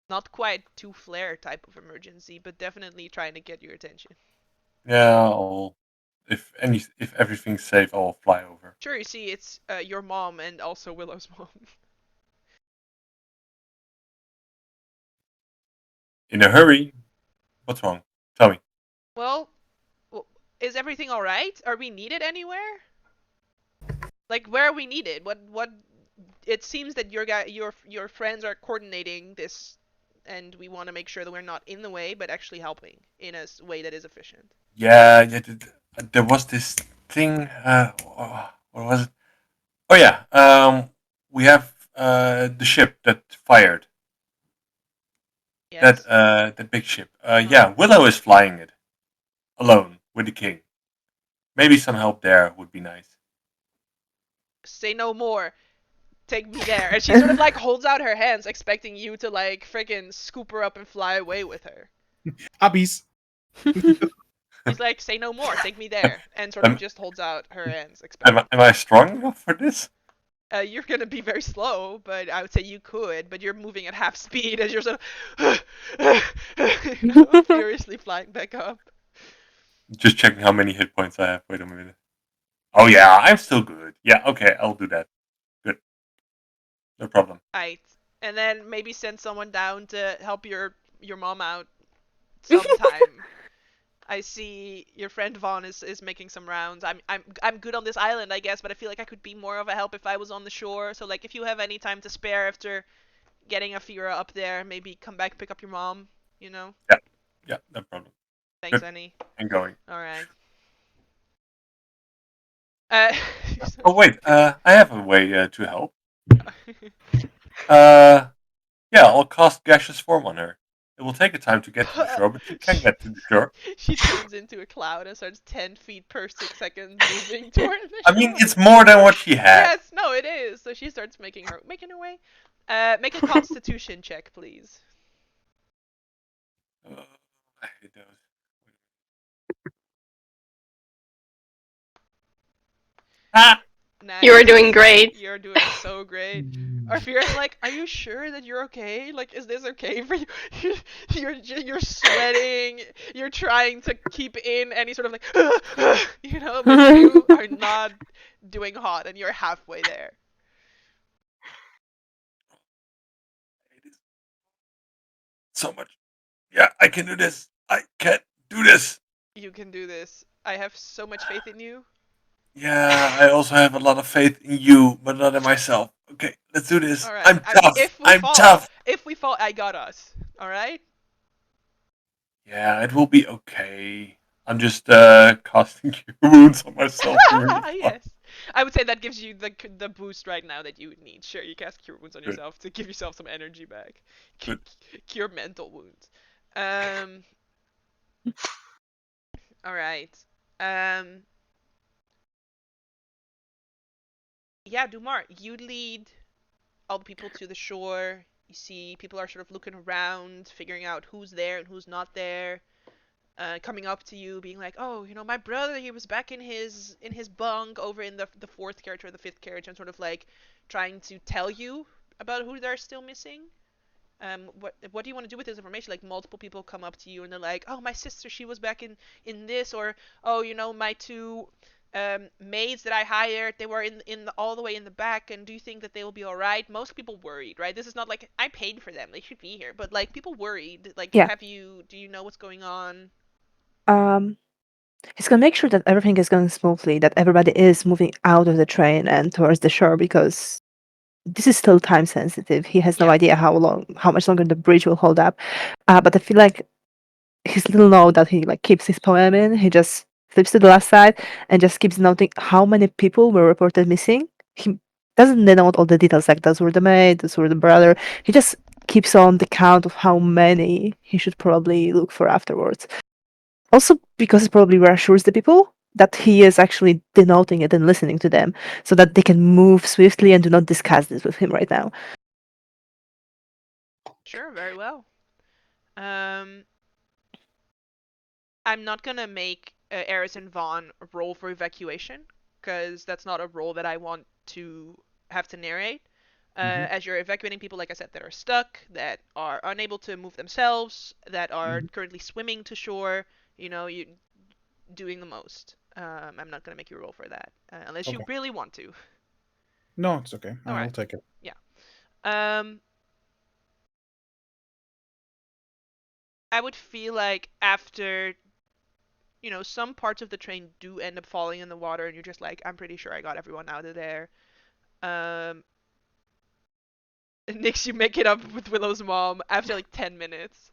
[SPEAKER 1] Not quite two flare type of emergency, but definitely trying to get your attention.
[SPEAKER 5] Yeah, if everything's safe, I'll fly over.
[SPEAKER 1] Sure, you see, it's your mom and also Willow's mom.
[SPEAKER 5] In a hurry. What's wrong? Tell me.
[SPEAKER 1] Well, is everything all right? Are we needed anywhere? Like, where are we needed? What? It seems that your friends are coordinating this, and we want to make sure that we're not in the way, but actually helping in a way that is efficient.
[SPEAKER 5] Yeah, there was this thing. What was it? Oh yeah. We have the ship that fired.
[SPEAKER 1] Yes.
[SPEAKER 5] That big ship. Yeah, Willow is flying it alone with the king. Maybe some help there would be nice.
[SPEAKER 1] Say no more. Take me there. And she sort of like holds out her hands, expecting you to like freaking scoop her up and fly away with her.
[SPEAKER 4] Hobbies.
[SPEAKER 1] He's like, say no more, take me there, and sort of
[SPEAKER 5] Am,
[SPEAKER 1] just holds out her hands, expecting.
[SPEAKER 5] am I strong enough for this?
[SPEAKER 1] You're gonna be very slow, but I would say you could. But you're moving at half speed as you're sort of furiously flying back up.
[SPEAKER 5] Just checking how many hit points I have. Wait a minute. Oh yeah, I'm still good. Yeah, okay, I'll do that. Good. No problem.
[SPEAKER 1] Right. And then maybe send someone down to help your mom out sometime. I see your friend Vaughn is making some rounds. I'm good on this island, I guess, but I feel like I could be more of a help if I was on the shore. So like, if you have any time to spare after getting Afira up there, maybe come back, pick up your mom. You know.
[SPEAKER 5] Yeah, no problem.
[SPEAKER 1] Thanks,
[SPEAKER 5] Good.
[SPEAKER 1] Annie.
[SPEAKER 5] I'm going.
[SPEAKER 1] All right.
[SPEAKER 5] Oh wait, I have a way to help. Yeah, I'll cast gaseous form on her. It will take a time to get to the shore, but she can get to the shore.
[SPEAKER 1] She turns into a cloud and starts 10 feet per 6 seconds moving toward the shore.
[SPEAKER 5] I mean, it's more than what she had.
[SPEAKER 1] Yes, no, it is. So she starts making her way. Make a Constitution check, please.
[SPEAKER 5] I hate those. Ah!
[SPEAKER 1] Nice.
[SPEAKER 2] You are doing great.
[SPEAKER 1] You're doing so great. Arfira's like, are you sure that you're okay? Like, is this okay for you? You're sweating. You're trying to keep in any sort of like, you know, but you are not doing hot, and you're halfway there.
[SPEAKER 5] So much. Yeah, I can do this. I can do this.
[SPEAKER 1] You can do this. I have so much faith in you.
[SPEAKER 5] Yeah, I also have a lot of faith in you, but not in myself. Okay, let's do this.
[SPEAKER 1] All right.
[SPEAKER 5] I'm tough. I'm tough.
[SPEAKER 1] If we fall, I got us. All right.
[SPEAKER 5] Yeah, it will be okay. I'm just casting cure wounds on myself.
[SPEAKER 1] Yes. I would say that gives you the boost right now that you would need. Sure, you cast cure wounds on
[SPEAKER 5] Good.
[SPEAKER 1] yourself to give yourself some energy back.
[SPEAKER 5] Good.
[SPEAKER 1] Cure mental wounds. All right. Yeah, Dumar, you lead all the people to the shore. You see people are sort of looking around, figuring out who's there and who's not there. Coming up to you, being like, "Oh, you know, my brother, he was back in his bunk over in the fourth carriage or the fifth carriage," and sort of like trying to tell you about who they're still missing. What do you want to do with this information? Like, multiple people come up to you and they're like, "Oh, my sister, she was back in this," or, "Oh, you know, my two maids that I hired, they were all the way in the back, and do you think that they will be all right?" Most people worried, right? This is not like I paid for them; they should be here, but like people worried. Like,
[SPEAKER 3] Yeah.
[SPEAKER 1] do you know what's going on?
[SPEAKER 3] He's gonna make sure that everything is going smoothly, that everybody is moving out of the train and towards the shore because this is still time sensitive. He has no
[SPEAKER 1] Yeah.
[SPEAKER 3] idea how much longer the bridge will hold up. But I feel like his little note that he like keeps his poem in, he just flips to the left side and just keeps noting how many people were reported missing. He doesn't denote all the details like those were the maid, those were the brother. He just keeps on the count of how many he should probably look for afterwards. Also, because it probably reassures the people that he is actually denoting it and listening to them so that they can move swiftly and do not discuss this with him right now.
[SPEAKER 1] Sure, very well. I'm not gonna make Eris and Vaughn roll for evacuation because that's not a role that I want to have to narrate.
[SPEAKER 4] Mhm.
[SPEAKER 1] As you're evacuating people, like I said, that are stuck, that are unable to move themselves, that are
[SPEAKER 4] Mhm.
[SPEAKER 1] currently swimming to shore, you doing the most. I'm not gonna make you roll for that, unless you
[SPEAKER 4] Okay.
[SPEAKER 1] really want to.
[SPEAKER 4] No, it's okay.
[SPEAKER 1] All
[SPEAKER 4] I'll
[SPEAKER 1] right.
[SPEAKER 4] take it.
[SPEAKER 1] Yeah. Um, I would feel like after, some parts of the train do end up falling in the water, and you're just like, I'm pretty sure I got everyone out of there. Um, Nix, you make it up with Willow's mom after like 10 minutes.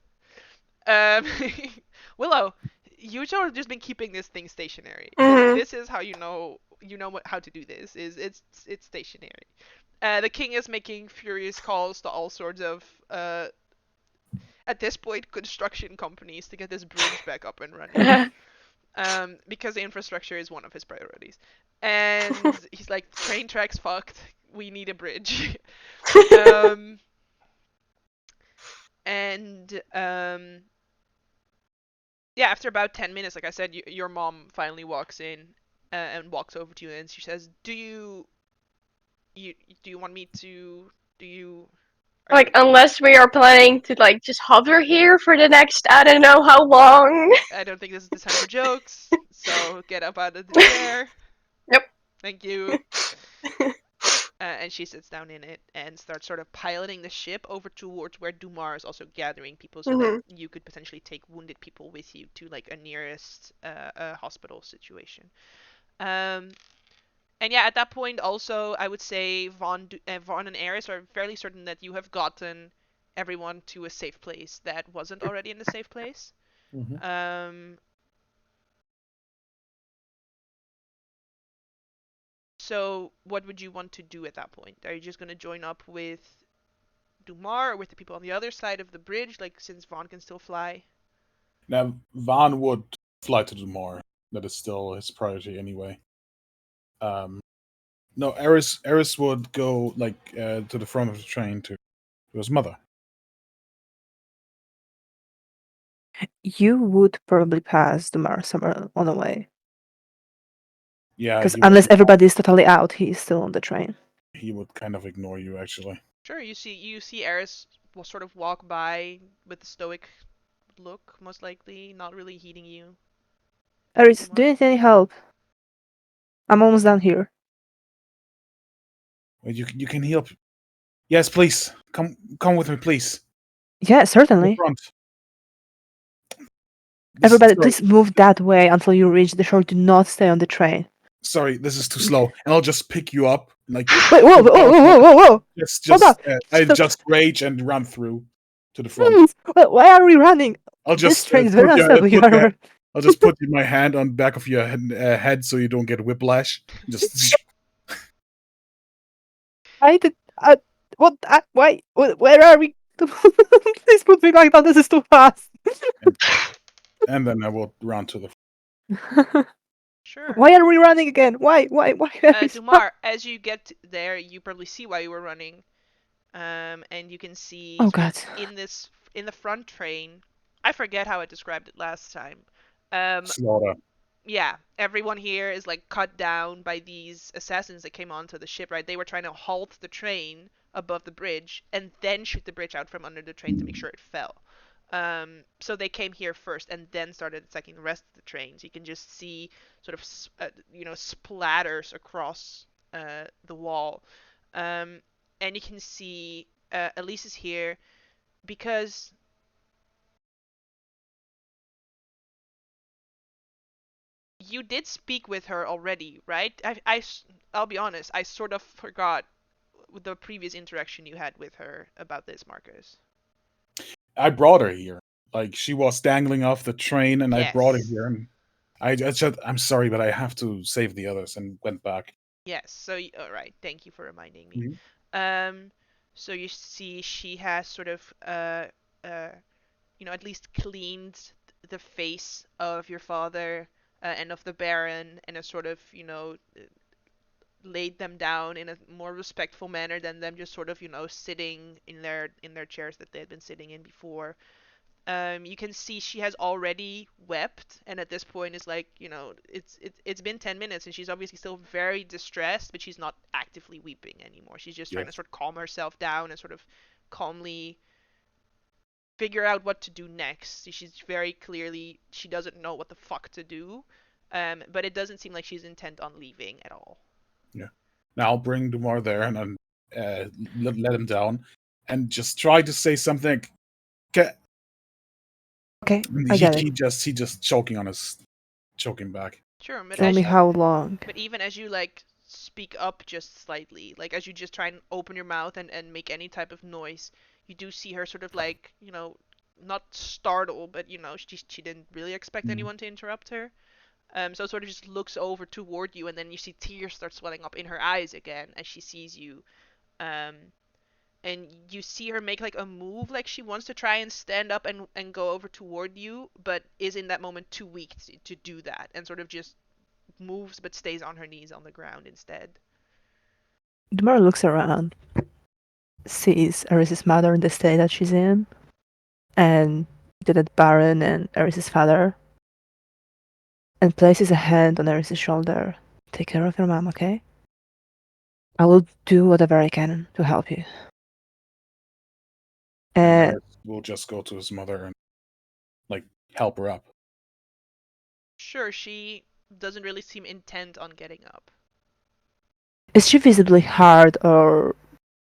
[SPEAKER 1] Um, Willow, you sort of just been keeping this thing stationary.
[SPEAKER 2] Mhm.
[SPEAKER 1] This is how how to do this. It's stationary. The king is making furious calls to all sorts of at this point construction companies to get this bridge back up and running. Because the infrastructure is one of his priorities. And he's like, train tracks fucked. We need a bridge. um, and yeah, after about 10 minutes, like I said, your mom finally walks in and walks over to you, and she says, you do you want me to do you are
[SPEAKER 2] Like,
[SPEAKER 1] you
[SPEAKER 2] unless we are planning to like just hover here for the next I don't know how long.
[SPEAKER 1] I don't think this is the time for jokes, so get up out of the chair.
[SPEAKER 2] Yep.
[SPEAKER 1] Thank you. And she sits down in it and starts sort of piloting the ship over towards where Dumar is also gathering people, so that
[SPEAKER 2] Mhm.
[SPEAKER 1] you could potentially take wounded people with you to like a nearest hospital situation. Um, and yeah, at that point, also I would say Vaughn and Eris are fairly certain that you have gotten everyone to a safe place that wasn't already in the safe place.
[SPEAKER 4] Mhm.
[SPEAKER 1] Um, so what would you want to do at that point? Are you just gonna join up with Dumar or with the people on the other side of the bridge, like since Vaughn can still fly?
[SPEAKER 4] Now, Van would fly to Dumar. That is still his priority anyway. Um, no, Eris would go like to the front of the train to his mother.
[SPEAKER 3] You would probably pass the Mars somewhere on the way.
[SPEAKER 4] Yeah,
[SPEAKER 3] Because unless everybody is totally out, he is still on the train.
[SPEAKER 4] he would kind of ignore you actually.
[SPEAKER 1] Sure, you see Eris will sort of walk by with a stoic look, most likely, not really heeding you too
[SPEAKER 3] Eris, do you
[SPEAKER 1] much.
[SPEAKER 3] need any help? I'm almost done here.
[SPEAKER 4] Wait, you can help. Yes, please come with me, please.
[SPEAKER 3] Yeah,
[SPEAKER 4] To the
[SPEAKER 3] certainly.
[SPEAKER 4] front.
[SPEAKER 3] Everybody,
[SPEAKER 4] Sorry,
[SPEAKER 3] please move that way until you reach the shore. Do not stay on the train.
[SPEAKER 4] sorry, this is too slow, and I'll just pick you up. Like
[SPEAKER 3] Wait, whoa,
[SPEAKER 4] put
[SPEAKER 3] whoa,
[SPEAKER 4] you
[SPEAKER 3] whoa,
[SPEAKER 4] up,
[SPEAKER 3] whoa, whoa, whoa! Hold on!
[SPEAKER 4] I
[SPEAKER 3] Stop.
[SPEAKER 4] just rage and run through to the front.
[SPEAKER 3] Please! Why are we running?
[SPEAKER 4] I'll
[SPEAKER 3] This
[SPEAKER 4] just
[SPEAKER 3] train is very unstable. You are.
[SPEAKER 4] I'll just put my hand on the back of your head so you don't get whiplash. Just
[SPEAKER 3] I did. What? Why? Where are we? Please put me back down. This is too fast.
[SPEAKER 4] and, and then I will run to the.
[SPEAKER 1] Sure.
[SPEAKER 3] Why are we running again? Why? Why are we stop?
[SPEAKER 1] Dumar, as you get there, you probably see why you were running. And you can see
[SPEAKER 3] Oh
[SPEAKER 1] sort of
[SPEAKER 3] God.
[SPEAKER 1] in the front train. I forget how I described it last time. Um,
[SPEAKER 4] Slaughter.
[SPEAKER 1] yeah, everyone here is like cut down by these assassins that came onto the ship, right? They were trying to halt the train above the bridge and then shoot the bridge out from under the train to make sure it fell. So they came here first and then started attacking the rest of the trains. You can just see sort of splatters across the wall, um, and you can see Elise is here because you did speak with her already, right? I'll be honest, I sort of forgot the previous interaction you had with her about this, Marcus.
[SPEAKER 4] I brought her here. Like she was dangling off the train, and I brought her
[SPEAKER 1] Yes.
[SPEAKER 4] here. And I just, I'm sorry, but I have to save the others, and went back.
[SPEAKER 1] Yes. So, all right. Thank you for reminding me.
[SPEAKER 4] Mhm.
[SPEAKER 1] Um, so you see, she has sort of, uh, at least cleaned the face of your father and of the Baron, and has sort of, laid them down in a more respectful manner than them just sort of, sitting in their chairs that they had been sitting in before. You can see she has already wept, and at this point is like, it's been 10 minutes, and she's obviously still very distressed, but she's not actively weeping anymore. She's just trying to
[SPEAKER 4] Yes.
[SPEAKER 1] sort of calm herself down and sort of calmly figure out what to do next. She's very clearly, she doesn't know what the fuck to do, but it doesn't seem like she's intent on leaving at all.
[SPEAKER 4] Yeah. Now I'll bring Dumar there and then let him down, and just try to say something.
[SPEAKER 3] Okay,
[SPEAKER 4] And
[SPEAKER 3] I get it.
[SPEAKER 4] he just choking back.
[SPEAKER 1] Sure, but
[SPEAKER 3] Tell me how long.
[SPEAKER 1] but even as you like speak up just slightly, like as you just try and open your mouth and make any type of noise, you do see her sort of like, not startle, but she didn't really expect
[SPEAKER 4] Mm.
[SPEAKER 1] anyone to interrupt her. So sort of just looks over toward you, and then you see tears start swelling up in her eyes again as she sees you. Um, and you see her make like a move, like she wants to try and stand up and go over toward you, but is in that moment too weak to do that, and sort of just moves but stays on her knees on the ground instead.
[SPEAKER 3] Dumar looks around, sees Eris's mother in the state that she's in, and that Baron and Eris's father, and places a hand on Eris's shoulder. Take care of your mom, okay? I will do whatever I can to help you. And
[SPEAKER 4] We'll just go to his mother and like help her up.
[SPEAKER 1] Sure, she doesn't really seem intent on getting up.
[SPEAKER 3] is she visibly hard, or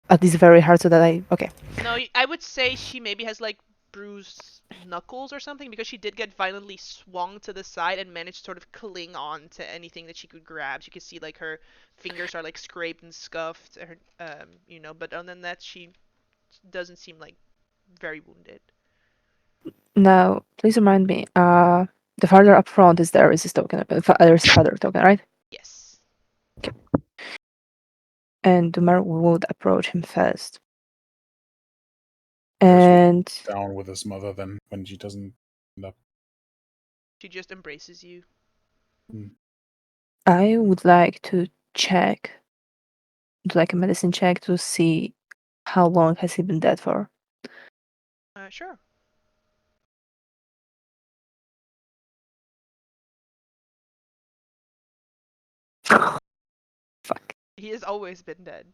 [SPEAKER 3] at least very hard, so that okay.
[SPEAKER 1] No, I would say she maybe has like bruised knuckles or something, because she did get violently swung to the side and managed to sort of cling on to anything that she could grab. You can see like her fingers are like scraped and scuffed, but other than that, she doesn't seem like very wounded.
[SPEAKER 3] Now, please remind me, the farther up front is the Eris's token, Eris's father token, right?
[SPEAKER 1] Yes.
[SPEAKER 3] And Dumar would approach him first.
[SPEAKER 4] Eris will
[SPEAKER 3] And
[SPEAKER 4] down with his mother then when she doesn't end up.
[SPEAKER 1] She just embraces you.
[SPEAKER 3] I would like to check, do like a medicine check to see how long has he been dead for.
[SPEAKER 1] Sure.
[SPEAKER 3] Fuck.
[SPEAKER 1] He has always been dead.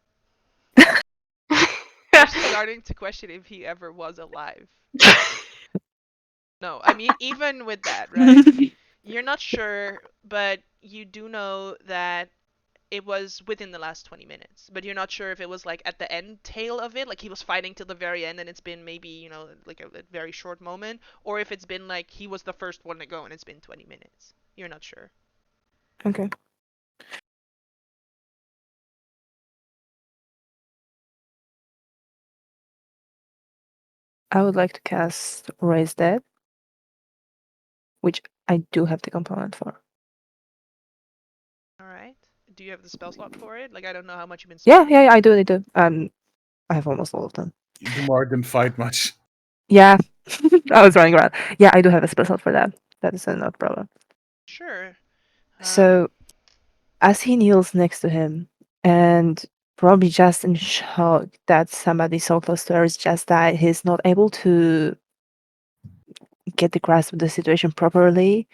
[SPEAKER 1] You're starting to question if he ever was alive. No, I mean, even with that, right? You're not sure, but you do know that it was within the last 20 minutes. But you're not sure if it was like at the end tail of it, like he was fighting till the very end and it's been maybe, like a very short moment, or if it's been like he was the first one to go and it's been 20 minutes. You're not sure.
[SPEAKER 3] Okay. I would like to cast Raise Dead, which I do have the component for.
[SPEAKER 1] Alright. Do you have the spell slot for it? Like, I don't know how much you've been
[SPEAKER 3] Yeah,
[SPEAKER 1] spending.
[SPEAKER 3] I do. I have almost all of them.
[SPEAKER 4] Dumar didn't fight much.
[SPEAKER 3] Yeah, I was running around. Yeah, I do have a spell slot for that. That is not a problem.
[SPEAKER 1] Sure.
[SPEAKER 3] So, as he kneels next to him, and probably just in shock that somebody so close to Eris just died, he's not able to get the grasp of the situation properly.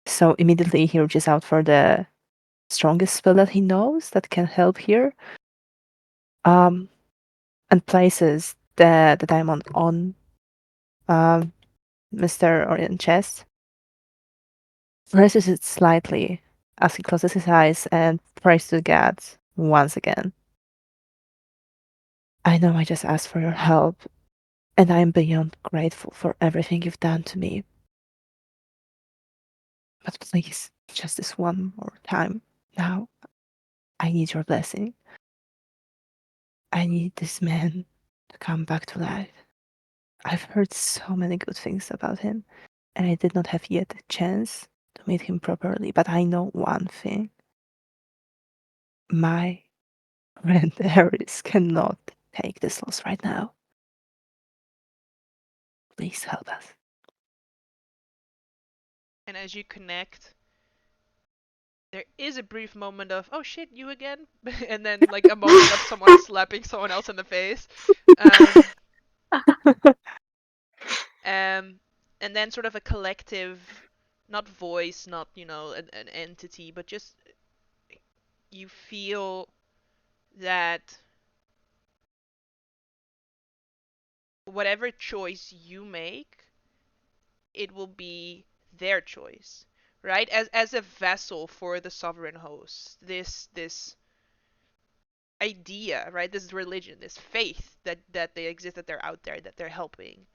[SPEAKER 3] So immediately he reaches out for the strongest spell that he knows that can help here. And places the diamond on Mr. Orion's chest. Raises it slightly as he closes his eyes and prays to God once again. I know I just asked for your help, and I am beyond grateful for everything you've done to me. But please, just this one more time. Now, I need your blessing. I need this man to come back to life. I've heard so many good things about him, and I did not have yet a chance to meet him properly. But I know one thing. My friend Harris cannot take this loss right now. Please help us.
[SPEAKER 1] And as you connect, there is a brief moment of, oh shit, you again? And then like a moment of someone slapping someone else in the face. Um, and then sort of a collective, not voice, not, an entity, but just you feel that whatever choice you make, it will be their choice, right? As a vessel for the sovereign host, this idea, right? This religion, this faith that they exist, that they're out there, that they're helping.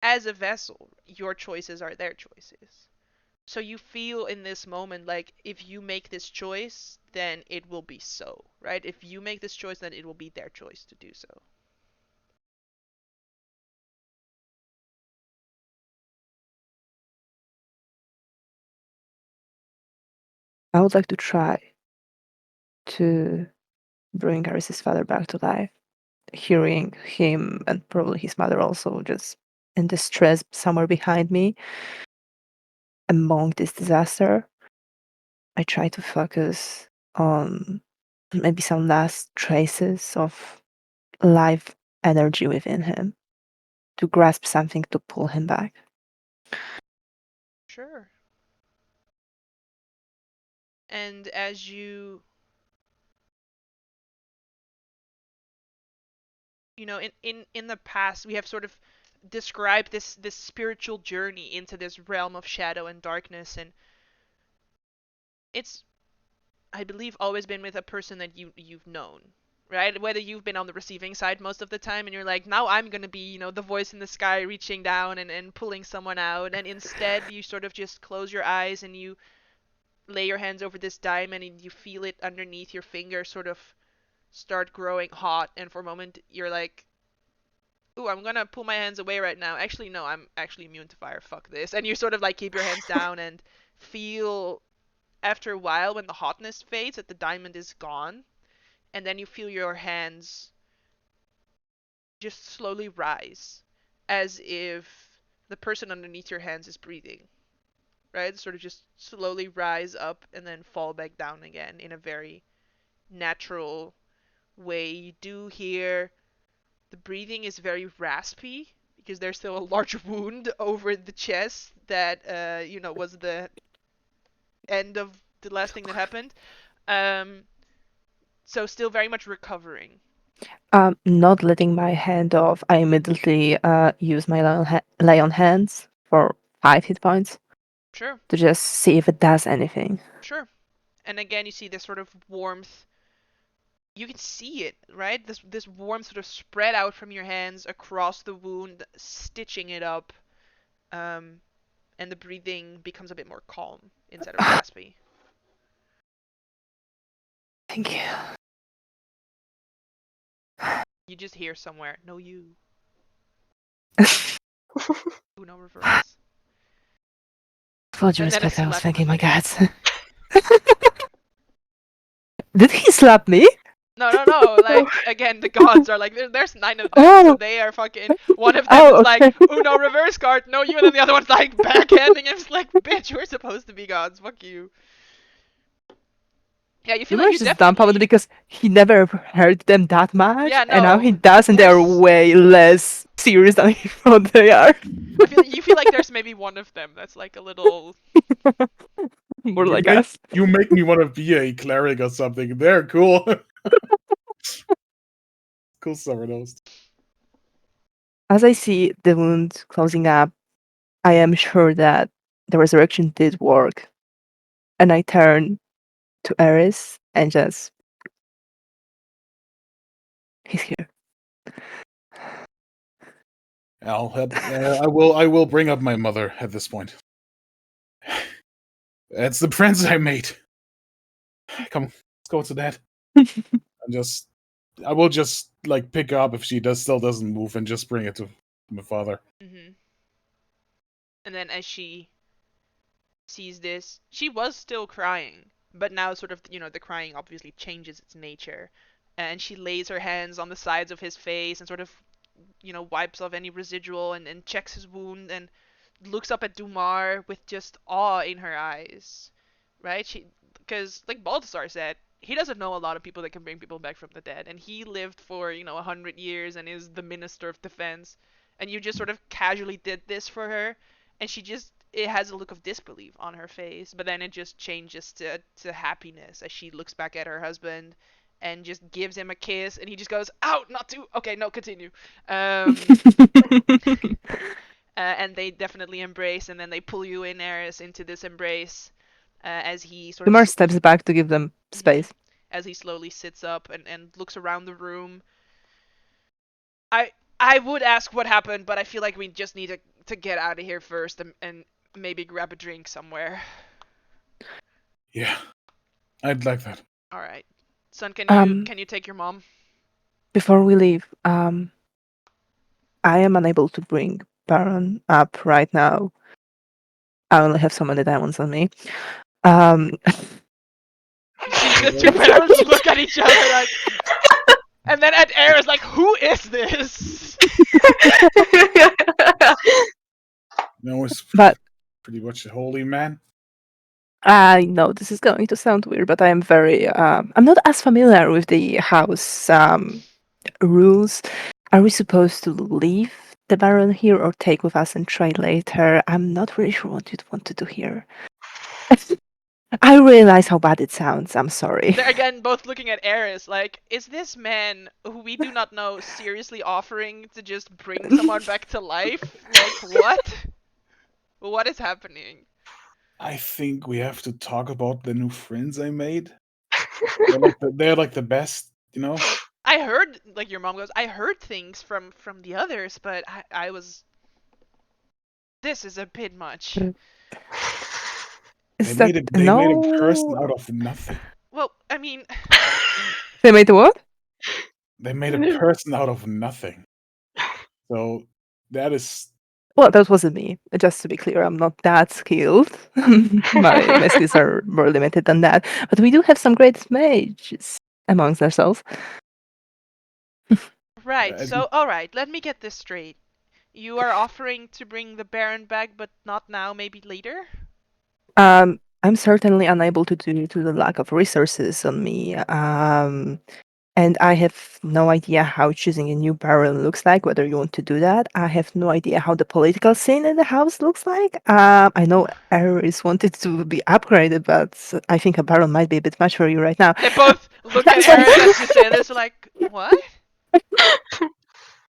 [SPEAKER 1] As a vessel, your choices are their choices. So you feel in this moment like if you make this choice, then it will be so, right? If you make this choice, then it will be their choice to do so.
[SPEAKER 3] I would like to try to bring Harris's father back to life, hearing him and probably his mother also just in distress somewhere behind me among this disaster. I try to focus on maybe some last traces of life energy within him to grasp something to pull him back.
[SPEAKER 1] Sure. And as in the past, we have sort of described this spiritual journey into this realm of shadow and darkness, and it's, I believe, always been with a person that you've known, right? Whether you've been on the receiving side most of the time and you're like, now I'm gonna be, the voice in the sky reaching down and pulling someone out, and instead you sort of just close your eyes and you lay your hands over this diamond and you feel it underneath your finger sort of start growing hot, and for a moment you're like, ooh, I'm gonna pull my hands away right now. Actually, no, I'm actually immune to fire. Fuck this. And you sort of like keep your hands down and feel, after a while, when the hotness fades, that the diamond is gone. And then you feel your hands just slowly rise, as if the person underneath your hands is breathing, right? Sort of just slowly rise up and then fall back down again in a very natural way. You do hear the breathing is very raspy because there's still a large wound over the chest that was the end of the last thing that happened. Um, so still very much recovering.
[SPEAKER 3] Not letting my hand off, I immediately use my lay on hands for 5 hit points
[SPEAKER 1] Sure,
[SPEAKER 3] to just see if it does anything.
[SPEAKER 1] sure. And again, you see this sort of warmth. You can see it, right? This warmth sort of spread out from your hands across the wound, stitching it up. Um, and the breathing becomes a bit more calm instead of raspy.
[SPEAKER 3] Thank you.
[SPEAKER 1] You just hear somewhere, no you. Uno reverse.
[SPEAKER 3] Full due
[SPEAKER 1] And then a
[SPEAKER 3] respect, I was
[SPEAKER 1] slap in the
[SPEAKER 3] thinking, my
[SPEAKER 1] face.
[SPEAKER 3] god. Did he slap me?
[SPEAKER 1] No, no, no. Like, again, the gods are like, there's 9 of them, so
[SPEAKER 3] Oh,
[SPEAKER 1] they are fucking. One of them is
[SPEAKER 3] oh,
[SPEAKER 1] like,
[SPEAKER 3] okay.
[SPEAKER 1] Uno reverse card, no you, and then the other one's like, backhanding him. It's like, bitch, we're supposed to be gods, fuck you. Yeah, you feel like you
[SPEAKER 3] Umer's just dumbfounded
[SPEAKER 1] definitely.
[SPEAKER 3] because he never hurt them that much,
[SPEAKER 1] Yeah,
[SPEAKER 3] and now
[SPEAKER 1] no.
[SPEAKER 3] he does, and they are
[SPEAKER 1] There's.
[SPEAKER 3] way less serious than he thought they are.
[SPEAKER 1] You feel like there's maybe one of them that's like a little.
[SPEAKER 3] More
[SPEAKER 4] You
[SPEAKER 3] like
[SPEAKER 4] make,
[SPEAKER 3] us.
[SPEAKER 4] you make me want to be a cleric or something. They're cool. Cool summer those.
[SPEAKER 3] As I see the wound closing up, I am sure that the resurrection did work. And I turn to Eris and just, he's here.
[SPEAKER 4] I will bring up my mother at this point. That's the friends I made. Come on, let's go to that. I will just like pick her up if she still doesn't move and just bring it to my father.
[SPEAKER 1] Mm-hmm. And then as she sees this, she was still crying, but now sort of, the crying obviously changes its nature. And she lays her hands on the sides of his face and sort of, wipes off any residual and checks his wound and looks up at Dumar with just awe in her eyes, right? Because like Balthasar said, he doesn't know a lot of people that can bring people back from the dead, and he lived for 100 years and is the minister of defense, and you just sort of casually did this for her, and it has a look of disbelief on her face, but then it just changes to happiness as she looks back at her husband and just gives him a kiss, and he just goes, "Out, not to." Okay, no, continue. And they definitely embrace, and then they pull you in, Eris, into this embrace as he sort of
[SPEAKER 3] Kumar steps back to give them space.
[SPEAKER 1] as he slowly sits up and looks around the room. I would ask what happened, but I feel like we just need to get out of here first and maybe grab a drink somewhere.
[SPEAKER 4] Yeah, I'd like that.
[SPEAKER 1] All right, son,
[SPEAKER 3] Um,
[SPEAKER 1] can you take your mom?
[SPEAKER 3] Before we leave, I am unable to bring Baron up right now. I only have so many diamonds on me.
[SPEAKER 1] You see the two parents look at each other like, and then at Eris like, who is this?
[SPEAKER 4] No, it's
[SPEAKER 3] But
[SPEAKER 4] pretty much a holy man.
[SPEAKER 3] I know this is going to sound weird, but I am very. I'm not as familiar with the house rules. Are we supposed to leave the Baron here or take with us and try later? I'm not really sure what you'd want to do here. I realize how bad it sounds. I'm sorry.
[SPEAKER 1] They're again both looking at Eris like, is this man who we do not know seriously offering to just bring someone back to life? Like, what? What is happening?
[SPEAKER 4] I think we have to talk about the new friends I made. They're like the best, you know.
[SPEAKER 1] I heard, like your mom goes, I heard things from the others, but I was. This is a bit much.
[SPEAKER 3] Is
[SPEAKER 4] They
[SPEAKER 3] that
[SPEAKER 4] made a person
[SPEAKER 3] no?
[SPEAKER 4] out of nothing.
[SPEAKER 1] Well, I mean,
[SPEAKER 3] They made what?
[SPEAKER 4] They made a person out of nothing. So that is
[SPEAKER 3] Well, that wasn't me. Just to be clear, I'm not that skilled. My skills are more limited than that. But we do have some great mages amongst ourselves.
[SPEAKER 1] right.
[SPEAKER 4] I
[SPEAKER 1] So, all right. Let me get this straight. You are offering to bring the Baron back, but not now, maybe later?
[SPEAKER 3] I'm certainly unable to due to the lack of resources on me. And I have no idea how choosing a new baron looks like, whether you want to do that. I have no idea how the political scene in the house looks like. I know Ares wanted to be upgraded, but I think a baron might be a bit much for you right now.
[SPEAKER 1] They both look at
[SPEAKER 3] That's why-
[SPEAKER 1] Eris as you say this, like, what?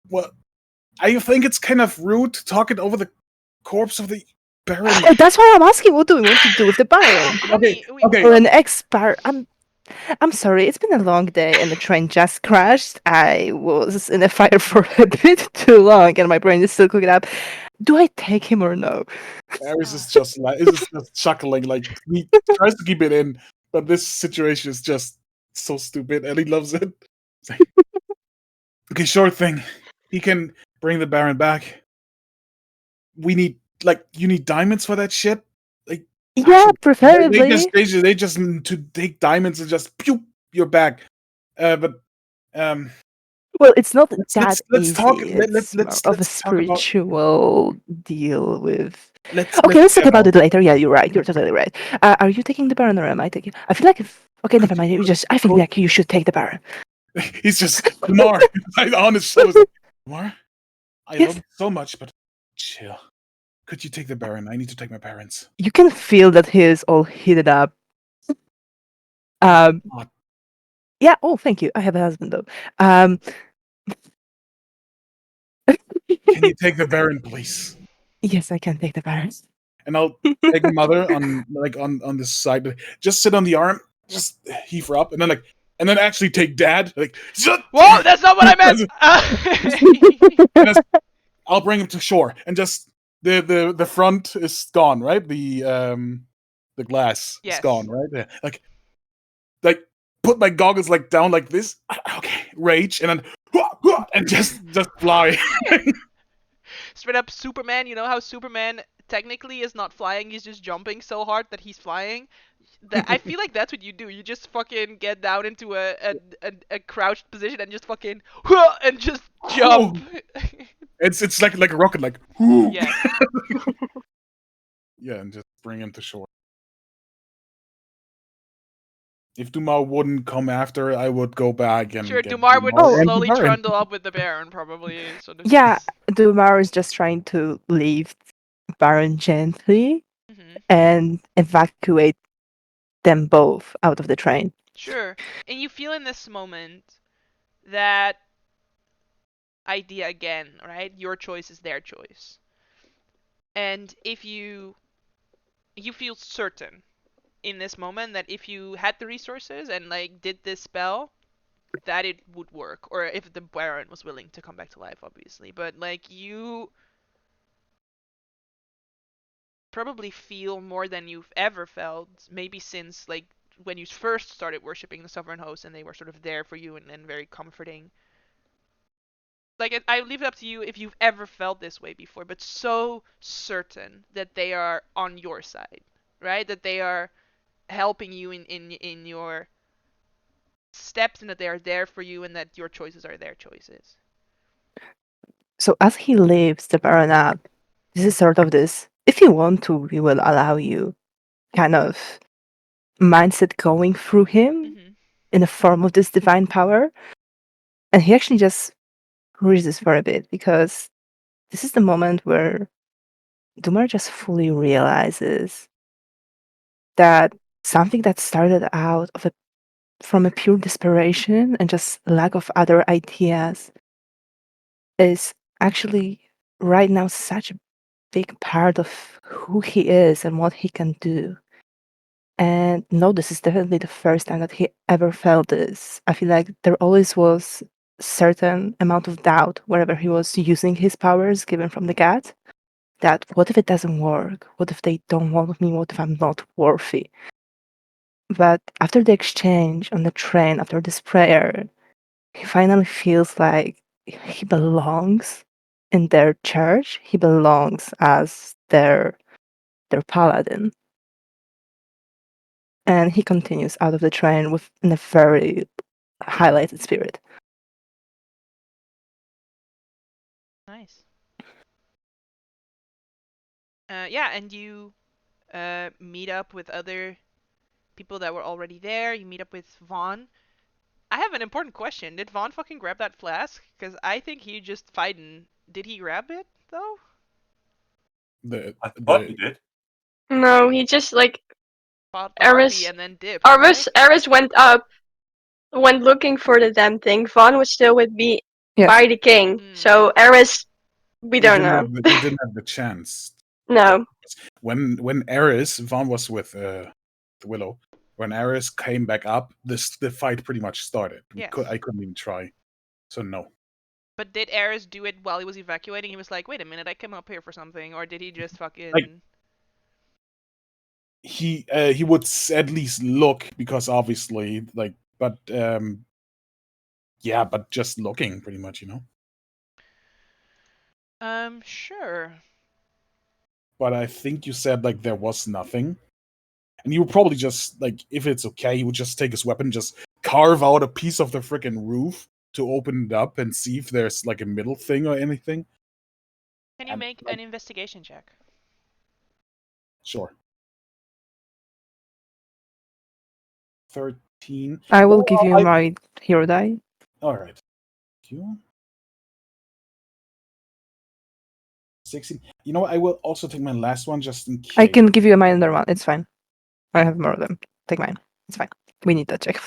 [SPEAKER 4] well. I think it's kind of rude to talk it over the corpse of the Baron.
[SPEAKER 3] That's why I'm asking, what do we want to do with the baron?
[SPEAKER 4] Okay, okay.
[SPEAKER 3] Or an ex-baron? I'm sorry, it's been a long day and the train just crashed. I was in a fire for a bit too long and my brain is still cooking up. Do I take him or no?
[SPEAKER 4] Ares is just chuckling, like he tries to keep it in, but this situation is just so stupid and he loves it. It's like, okay, sure thing. He can bring the Baron back. We need you need diamonds for that shit? Like
[SPEAKER 3] Yeah, preferably.
[SPEAKER 4] They just to take diamonds and just pew, you're back. But
[SPEAKER 3] Well, it's not
[SPEAKER 4] let's
[SPEAKER 3] easy.
[SPEAKER 4] talk.
[SPEAKER 3] It's more of a
[SPEAKER 4] Let's talk about.
[SPEAKER 3] spiritual deal with.
[SPEAKER 4] Let's
[SPEAKER 3] Talk about it later. Yeah, you're right. You're totally right. Are you taking the Baron or am I taking? I feel like if. Okay, never mind. I think like you should take the Baron.
[SPEAKER 4] He's just Kumar on his shoulders. Kumar, I love you so much, but chill. Could you take the Baron? I need to take my parents.
[SPEAKER 3] You can feel that he is all heated up. Yeah. Oh, thank you. I have a husband though.
[SPEAKER 4] Can you take the Baron, please?
[SPEAKER 3] Yes, I can take the Baron.
[SPEAKER 4] And I'll take mother on on this side. Just sit on the arm, just heave her up, and then actually take dad. Like,
[SPEAKER 1] whoa, that's not what I
[SPEAKER 4] meant. I'll bring him to shore, and just the front is gone, right? The glass is gone, right? Yeah. Like put my goggles down like this. Okay, rage, and then just fly.
[SPEAKER 1] Straight up Superman. You know how Superman technically is not flying, he's just jumping so hard that he's flying. I feel like that's what you do. You just fucking get down into a crouched position and just fucking and just jump.
[SPEAKER 4] It's like a rocket, like
[SPEAKER 1] yeah.
[SPEAKER 4] Yeah, and just bring him to shore. if Dumar wouldn't come after, I would go back and
[SPEAKER 1] Sure,
[SPEAKER 4] get
[SPEAKER 1] Dumar would
[SPEAKER 3] Oh,
[SPEAKER 4] and
[SPEAKER 1] slowly
[SPEAKER 4] Baron.
[SPEAKER 1] trundle up with the Baron, probably. Sort of
[SPEAKER 3] yeah, Dumar is just trying to leave Baron gently
[SPEAKER 1] Mm-hmm.
[SPEAKER 3] and evacuate them both out of the train.
[SPEAKER 1] Sure. And you feel in this moment that idea again, right? Your choice is their choice. And if you feel certain in this moment that if you had the resources and like did this spell, that it would work. Or if the Baron was willing to come back to life, obviously. But like you probably feel more than you've ever felt, maybe since like when you first started worshipping the Sovereign Host and they were sort of there for you and very comforting. Like I leave it up to you if you've ever felt this way before, but so certain that they are on your side, right? That they are helping you in your steps and that they are there for you and that your choices are their choices.
[SPEAKER 3] So as he leaves the Baron up, this is sort of this, if you want to, we will allow you kind of mindset going through him
[SPEAKER 1] Mm-hmm.
[SPEAKER 3] in the form of this divine power. And he actually just freezes for a bit because this is the moment where Dumar just fully realizes that something that started out from a pure desperation and just lack of other ideas is actually right now such a big part of who he is and what he can do. And no, this is definitely the first time that he ever felt this. I feel like there always was certain amount of doubt wherever he was using his powers given from the god. That what if it doesn't work? What if they don't want me? What if I'm not worthy? But after the exchange on the train, after this prayer, he finally feels like he belongs in their church. He belongs as their paladin. And he continues out of the train with in a very highlighted spirit.
[SPEAKER 1] Nice. Yeah, and you meet up with other people that were already there. You meet up with Vaughn. I have an important question. Did Vaughn fucking grab that flask? Because I think he just fighting. Did he grab it though?
[SPEAKER 5] I thought he did.
[SPEAKER 2] No, he just like
[SPEAKER 1] Fought the harpy
[SPEAKER 2] Eris.
[SPEAKER 1] and then dipped, right?
[SPEAKER 2] Eris went up, went looking for the damn thing. Vaughn was still with me
[SPEAKER 3] Yes.
[SPEAKER 2] by the king.
[SPEAKER 1] Mm.
[SPEAKER 2] So Eris, we
[SPEAKER 4] He
[SPEAKER 2] don't
[SPEAKER 4] didn't
[SPEAKER 2] know.
[SPEAKER 4] have he didn't have the chance.
[SPEAKER 2] No.
[SPEAKER 4] When Eris Vaughn was with Willow, when Eris came back up, the fight pretty much started.
[SPEAKER 1] Yes.
[SPEAKER 4] I couldn't even try. So no.
[SPEAKER 1] But did Eris do it while he was evacuating? He was like, wait a minute, I came up here for something. Or did he just fucking...
[SPEAKER 4] Like- He would at least look, because obviously but yeah, but just looking pretty much,
[SPEAKER 1] Sure.
[SPEAKER 4] But I think you said like there was nothing. And you would probably just like, if it's okay, he would just take his weapon, just carve out a piece of the freaking roof to open it up and see if there's like a middle thing or anything.
[SPEAKER 1] Can you
[SPEAKER 4] And,
[SPEAKER 1] make an investigation check?
[SPEAKER 4] Sure. 13.
[SPEAKER 3] I will
[SPEAKER 4] Well,
[SPEAKER 3] give you my hero die.
[SPEAKER 4] All right. Thank you. 16. You know what? I will also take my last one just in case.
[SPEAKER 3] I can give you a minor one. It's fine. I have more of them. Take mine. It's fine. We need that check.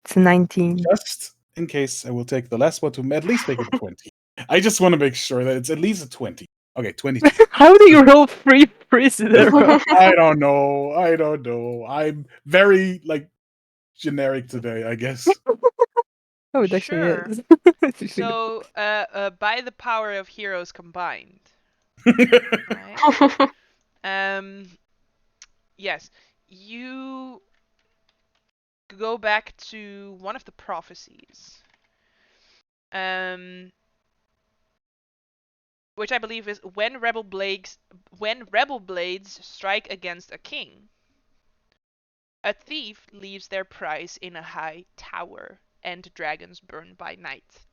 [SPEAKER 3] It's a 19.
[SPEAKER 4] Just in case, I will take the last one to at least make it 20. I just want to make sure that it's at least a 20. Okay, 22.
[SPEAKER 3] How do you roll three threes in a row?
[SPEAKER 4] I don't know. I'm very like generic today, I guess.
[SPEAKER 3] Oh, it actually
[SPEAKER 1] Sure.
[SPEAKER 3] is.
[SPEAKER 1] So, by the power of heroes combined, right? Yes, you go back to one of the prophecies, which I believe is when rebel blades strike against a king, a thief leaves their prize in a high tower, and dragons burn by night.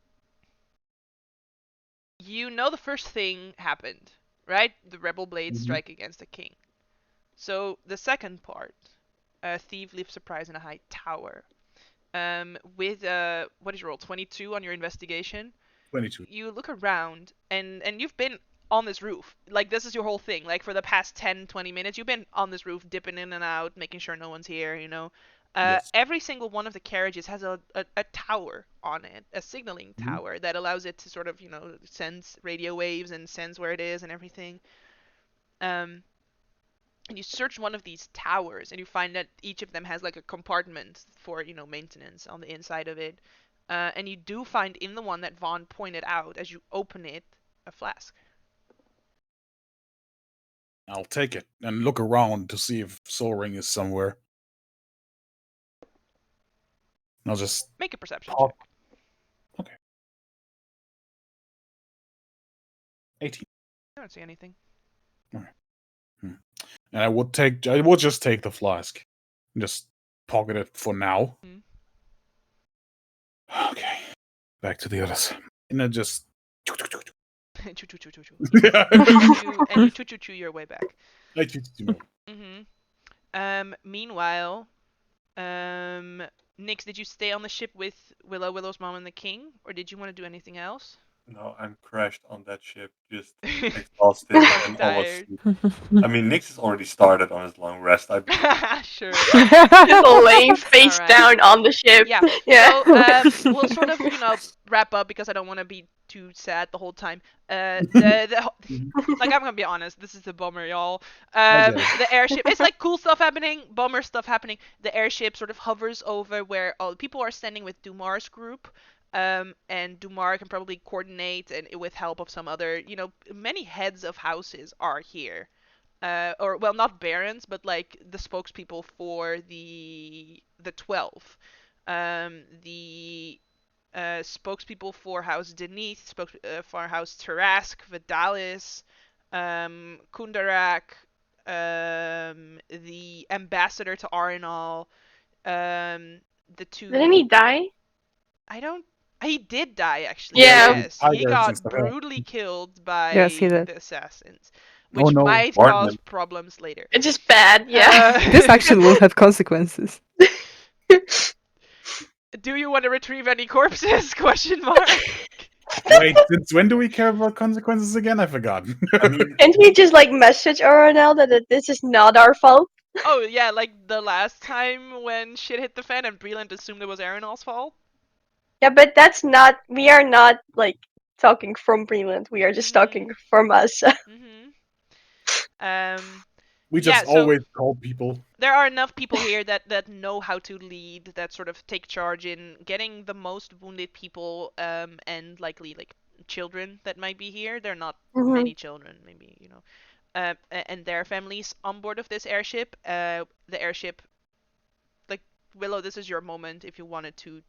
[SPEAKER 1] You know the first thing happened, right? The rebel blades
[SPEAKER 4] Mhm.
[SPEAKER 1] strike against a king. So the second part, a thief leaves surprise in a high tower. With what is your roll? 22 on your investigation.
[SPEAKER 4] 22.
[SPEAKER 1] You look around and you've been on this roof. Like this is your whole thing. Like for the past 10, 20 minutes, you've been on this roof, dipping in and out, making sure no one's here.
[SPEAKER 4] Yes.
[SPEAKER 1] Every single one of the carriages has a tower on it, a signaling
[SPEAKER 4] Mhm.
[SPEAKER 1] tower that allows it to sort of sense radio waves and sense where it is and everything. Um, and you search one of these towers and you find that each of them has like a compartment for maintenance on the inside of it. And you do find in the one that Vaughn pointed out as you open it a flask.
[SPEAKER 4] I'll take it and look around to see if Soul Ring is somewhere. I'll just
[SPEAKER 1] Make a perception
[SPEAKER 4] pop.
[SPEAKER 1] check.
[SPEAKER 4] Okay. 18.
[SPEAKER 1] I don't see anything.
[SPEAKER 4] And I would just take the flask. And just pocket it for now.
[SPEAKER 1] Mm.
[SPEAKER 4] Okay. Back to the others. And then just
[SPEAKER 1] Choo choo choo choo choo. And you choo choo choo your way back. Meanwhile, Nix, did you stay on the ship with Willow's mom and the king, or did you want to do anything else?
[SPEAKER 5] No, I'm crashed on that ship, just exhausted and
[SPEAKER 1] Tired.
[SPEAKER 5] almost. I mean, Nix has already started on his long rest. I
[SPEAKER 1] Sure.
[SPEAKER 2] Just laying face
[SPEAKER 1] Alright.
[SPEAKER 2] down on the ship.
[SPEAKER 1] Yeah.
[SPEAKER 2] Yeah.
[SPEAKER 1] So we'll sort of wrap up because I don't want to be too sad the whole time. Like I'm gonna be honest, this is the bummer, y'all.
[SPEAKER 4] I get it.
[SPEAKER 1] The airship, it's like cool stuff happening, bummer stuff happening. The airship sort of hovers over where all the people are standing with Dumar's group. And Dumar can probably coordinate and with help of some other, many heads of houses are here. Or well, not barons, but like the spokespeople for the 12. The spokespeople for House Denith, for House Tarask, Vidalis, Kundarak, the ambassador to Arenal, the two.
[SPEAKER 2] Didn't he die?
[SPEAKER 1] I don't. He did die actually.
[SPEAKER 2] Yeah.
[SPEAKER 1] Yes, he
[SPEAKER 4] Tigers and
[SPEAKER 1] got
[SPEAKER 4] stuff.
[SPEAKER 1] brutally killed by
[SPEAKER 3] Yes, he did.
[SPEAKER 1] the assassins,
[SPEAKER 4] Oh,
[SPEAKER 1] which
[SPEAKER 4] no.
[SPEAKER 1] might
[SPEAKER 5] Warn
[SPEAKER 1] cause
[SPEAKER 5] them.
[SPEAKER 1] problems later.
[SPEAKER 2] It's just bad, yeah.
[SPEAKER 3] This action will have consequences.
[SPEAKER 1] Do you want to retrieve any corpses? Question mark.
[SPEAKER 4] Wait, since when do we care about consequences again? I forgot.
[SPEAKER 5] I mean,
[SPEAKER 2] Can't we just message Aronel that this is not our fault?
[SPEAKER 1] Oh yeah, like the last time when shit hit the fan and Breland assumed it was Arenal's fault.
[SPEAKER 2] Yeah, but that's not. We are not talking from Breland. We are just talking from us.
[SPEAKER 1] Mm-hmm. Um,
[SPEAKER 4] We
[SPEAKER 1] Yeah,
[SPEAKER 4] just
[SPEAKER 1] so-
[SPEAKER 4] always call people.
[SPEAKER 1] there are enough people here that know how to lead, that sort of take charge in getting the most wounded people, and likely like children that might be here. There are not
[SPEAKER 2] Mhm.
[SPEAKER 1] many children, maybe and their families on board of this airship. The airship, like Willow, this is your moment if you wanted to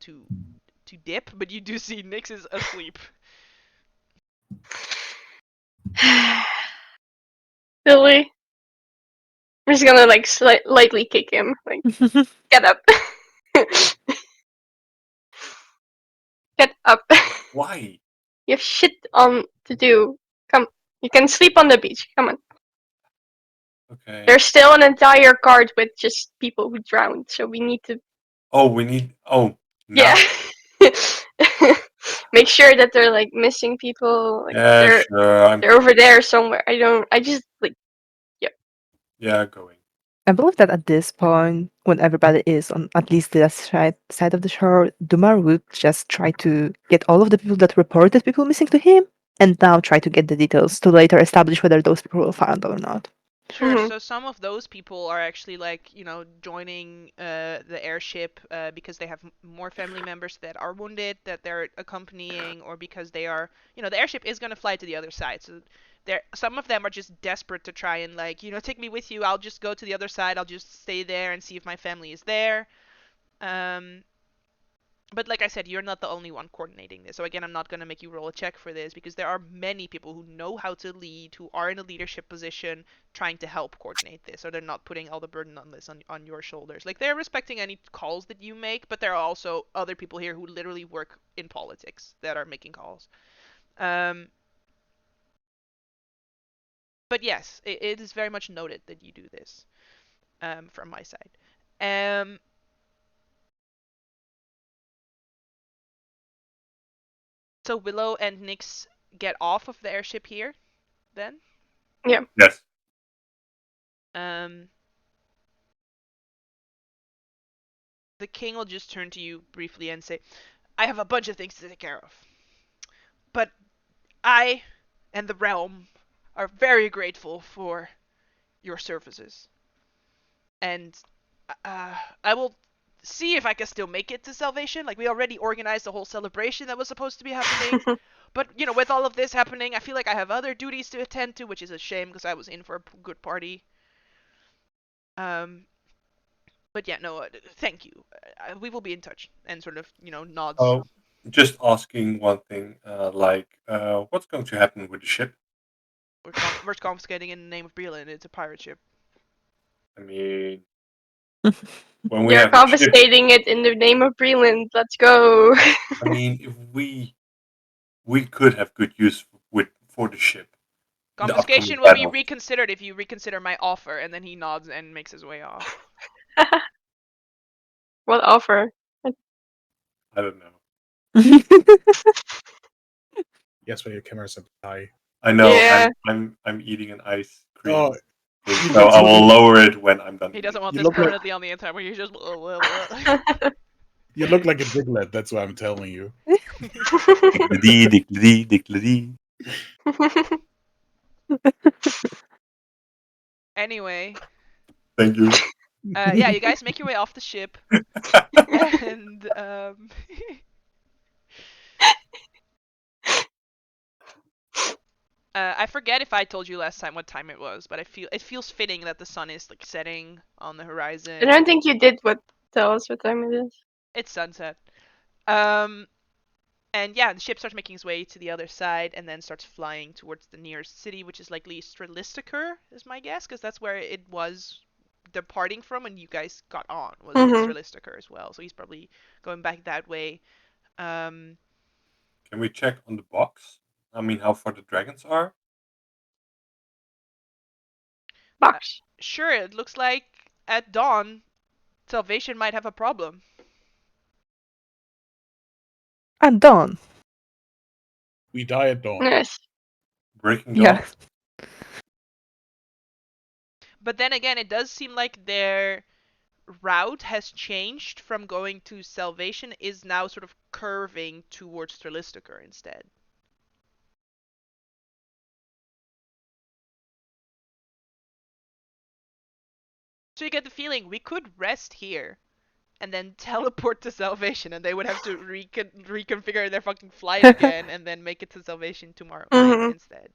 [SPEAKER 1] dip, but you do see Nyx is asleep.
[SPEAKER 2] Billy. I'm just gonna lightly kick him. Get up. Get up.
[SPEAKER 5] why?
[SPEAKER 2] You have shit on to do. Come. You can sleep on the beach. Come on.
[SPEAKER 5] Okay.
[SPEAKER 2] There's still an entire card with just people who drowned, so we need to.
[SPEAKER 5] Oh, we need. Oh, now.
[SPEAKER 2] Yeah. Make sure that they're missing people.
[SPEAKER 5] Yeah, sure.
[SPEAKER 2] They're over there somewhere. I just
[SPEAKER 5] Yeah, going.
[SPEAKER 3] I believe that at this point, when everybody is on at least the side of the shore, Dumar would just try to get all of the people that reported people missing to him, and now try to get the details to later establish whether those people were found or not.
[SPEAKER 1] Sure.
[SPEAKER 2] Mhm.
[SPEAKER 1] So some of those people are actually joining the airship because they have more family members that are wounded that they're accompanying, or because they are the airship is going to fly to the other side. So there some of them are just desperate to try and take me with you. I'll just go to the other side. I'll just stay there and see if my family is there. But like I said, you're not the only one coordinating this. So again, I'm not going to make you roll a check for this because there are many people who know how to lead, who are in a leadership position, trying to help coordinate this. So they're not putting all the burden on this on your shoulders. Like they're respecting any calls that you make, but there are also other people here who literally work in politics that are making calls. But yes, it is very much noted that you do this. from my side. Um, so Willow and Nyx get off of the airship here, then.
[SPEAKER 5] Yes.
[SPEAKER 1] Um, the king will just turn to you briefly and say, "I have a bunch of things to take care of, but I and the realm are very grateful for your services, and I will see if I can still make it to Salvation. Like, we already organized the whole celebration that was supposed to be happening." But, with all of this happening, I feel like I have other duties to attend to, which is a shame because I was in for a good party. Um, but yeah, no, thank you. We will be in touch. And sort of, nods.
[SPEAKER 5] Oh, just asking one thing, what's going to happen with the ship?
[SPEAKER 1] We're confiscating in the name of Breland. It's a pirate ship.
[SPEAKER 5] I mean, when we
[SPEAKER 2] You're
[SPEAKER 5] have a ship,
[SPEAKER 2] confiscating it in the name of Breland. Let's go.
[SPEAKER 5] I mean, if we could have good use for the ship. In the upcoming
[SPEAKER 1] Confiscation will be
[SPEAKER 5] battle.
[SPEAKER 1] reconsidered if you reconsider my offer. And then he nods and makes his way off.
[SPEAKER 2] What offer?
[SPEAKER 5] I don't know.
[SPEAKER 4] Yes, but your camera's up high.
[SPEAKER 5] I know.
[SPEAKER 2] Yeah.
[SPEAKER 5] I'm eating an ice cream.
[SPEAKER 4] Oh,
[SPEAKER 5] thing,
[SPEAKER 4] you
[SPEAKER 5] so
[SPEAKER 4] look-
[SPEAKER 5] I will lower it when I'm done.
[SPEAKER 1] He doesn't want
[SPEAKER 4] You
[SPEAKER 1] this
[SPEAKER 4] look like-
[SPEAKER 1] permanently on the internet where he's just.
[SPEAKER 4] you look like a Diglett. That's what I'm telling you.
[SPEAKER 5] Digledy.
[SPEAKER 1] Anyway,
[SPEAKER 5] Thank you.
[SPEAKER 1] yeah, you guys make your way off the ship, and I forget if I told you last time what time it was, but it feels fitting that the sun is like setting on the horizon.
[SPEAKER 2] I don't think you did tell us what time it is.
[SPEAKER 1] It's sunset. And yeah, the ship starts making its way to the other side and then starts flying towards the nearest city, which is likely Strelistiker, is my guess, because that's where it was departing from when you guys got on, was in Strelistiker as well. So he's probably going back that way.
[SPEAKER 5] Can we check on the box? I mean, how far the dragons are?
[SPEAKER 2] Box.
[SPEAKER 1] Sure, it looks like at dawn, Salvation might have a problem.
[SPEAKER 3] I'm done.
[SPEAKER 4] We die at dawn.
[SPEAKER 2] Yes.
[SPEAKER 5] Breaking dawn?
[SPEAKER 3] Yeah.
[SPEAKER 1] But then again, it does seem like their route has changed from going to Salvation, is now sort of curving towards Strelistiker instead. So you get the feeling we could rest here and then teleport to Salvation, and they would have to reconfigure their fucking flight again and then make it to Salvation tomorrow night instead.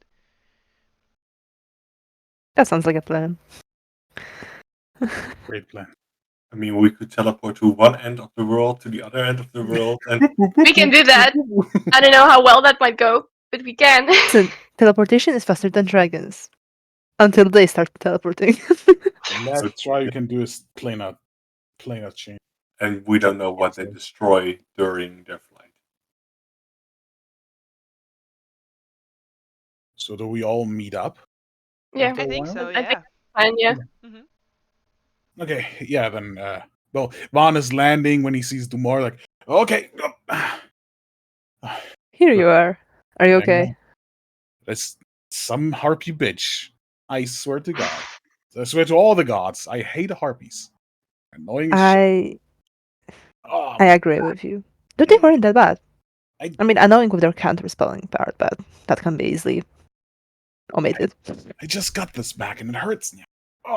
[SPEAKER 3] That sounds like a plan.
[SPEAKER 4] Great plan.
[SPEAKER 5] I mean, we could teleport to one end of the world to the other end of the world, and
[SPEAKER 2] We can do that. I don't know how well that might go, but we can.
[SPEAKER 3] Listen, teleportation is faster than dragons. Until they start teleporting.
[SPEAKER 4] Let's try. You can do is plain out change.
[SPEAKER 5] and we don't know what they destroy during their flight.
[SPEAKER 4] So do we all meet up?
[SPEAKER 2] Yeah.
[SPEAKER 4] after
[SPEAKER 1] I
[SPEAKER 4] a
[SPEAKER 1] think
[SPEAKER 4] while?
[SPEAKER 1] so,
[SPEAKER 2] I
[SPEAKER 1] yeah.
[SPEAKER 2] think fine, yeah.
[SPEAKER 4] Okay, yeah, then well, Vaughn is landing when he sees Dumar, like, okay.
[SPEAKER 3] Here you are. Are you okay?
[SPEAKER 4] That's some harpy bitch. I swear to God. I swear to all the gods, I hate harpies. Annoying as shit. Oh,
[SPEAKER 3] I agree with you. But they weren't that bad.
[SPEAKER 4] I-
[SPEAKER 3] I mean, annoying with their counterspelling part, but that can be easily omitted.
[SPEAKER 4] I just got this back and it hurts now. Oh.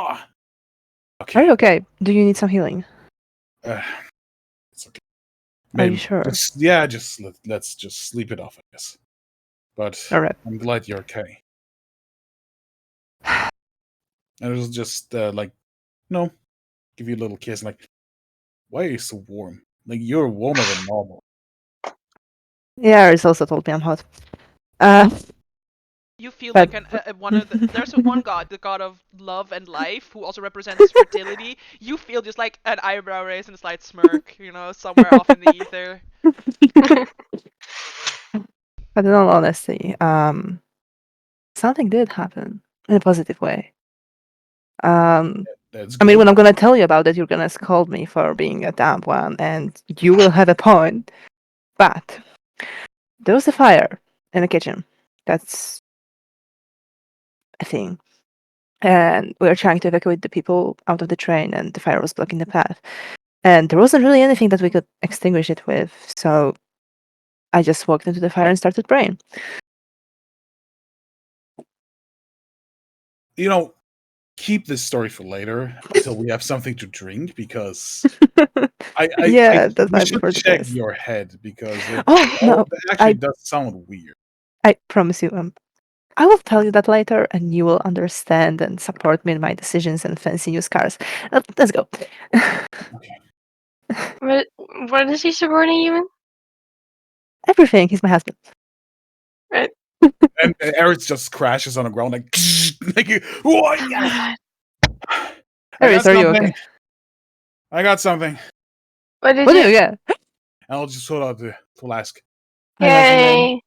[SPEAKER 3] Are
[SPEAKER 4] Okay.
[SPEAKER 3] you okay? Do you need some healing?
[SPEAKER 4] It's okay.
[SPEAKER 3] Are you sure?
[SPEAKER 4] Let's just sleep it off, I guess. But
[SPEAKER 3] Alright.
[SPEAKER 4] I'm glad you're okay. And it was just like, no, give you a little kiss, like, why are you so warm? Like you're warmer than normal.
[SPEAKER 3] Yeah, Aris also told me I'm hot.
[SPEAKER 1] You feel
[SPEAKER 3] But-
[SPEAKER 1] like one of the there's one god, the god of love and life, who also represents fertility. You feel just like an eyebrow raise and a slight smirk, somewhere off in the ether.
[SPEAKER 3] But in all honesty, something did happen in a positive way.
[SPEAKER 4] That's
[SPEAKER 3] I
[SPEAKER 4] good.
[SPEAKER 3] mean, when I'm gonna tell you about it, you're gonna scold me for being a damn one, and you will have a point. But there was a fire in the kitchen. That's a thing. And we were trying to evacuate the people out of the train, and the fire was blocking the path. And there wasn't really anything that we could extinguish it with, so I just walked into the fire and started praying.
[SPEAKER 4] Keep this story for later until we have something to drink, because
[SPEAKER 3] Yeah, that
[SPEAKER 4] we
[SPEAKER 3] might be
[SPEAKER 4] should
[SPEAKER 3] for the
[SPEAKER 4] check
[SPEAKER 3] best.
[SPEAKER 4] your head, because
[SPEAKER 3] Oh no,
[SPEAKER 4] that actually
[SPEAKER 3] I
[SPEAKER 4] does sound weird.
[SPEAKER 3] I promise you, I will tell you that later, and you will understand and support me in my decisions and fancy new scars. Let's go.
[SPEAKER 2] What is he supporting you in?
[SPEAKER 3] Everything. He's my husband.
[SPEAKER 2] Right.
[SPEAKER 4] And Eric just crashes on the ground like, like what?
[SPEAKER 2] Oh my
[SPEAKER 4] Yeah.
[SPEAKER 2] god.
[SPEAKER 4] I got
[SPEAKER 3] Aris, are you
[SPEAKER 4] something.
[SPEAKER 3] okay?
[SPEAKER 4] I got something.
[SPEAKER 2] What is
[SPEAKER 3] What do you
[SPEAKER 2] it?
[SPEAKER 3] get?
[SPEAKER 4] And I'll just hold out the flask.
[SPEAKER 2] Yay.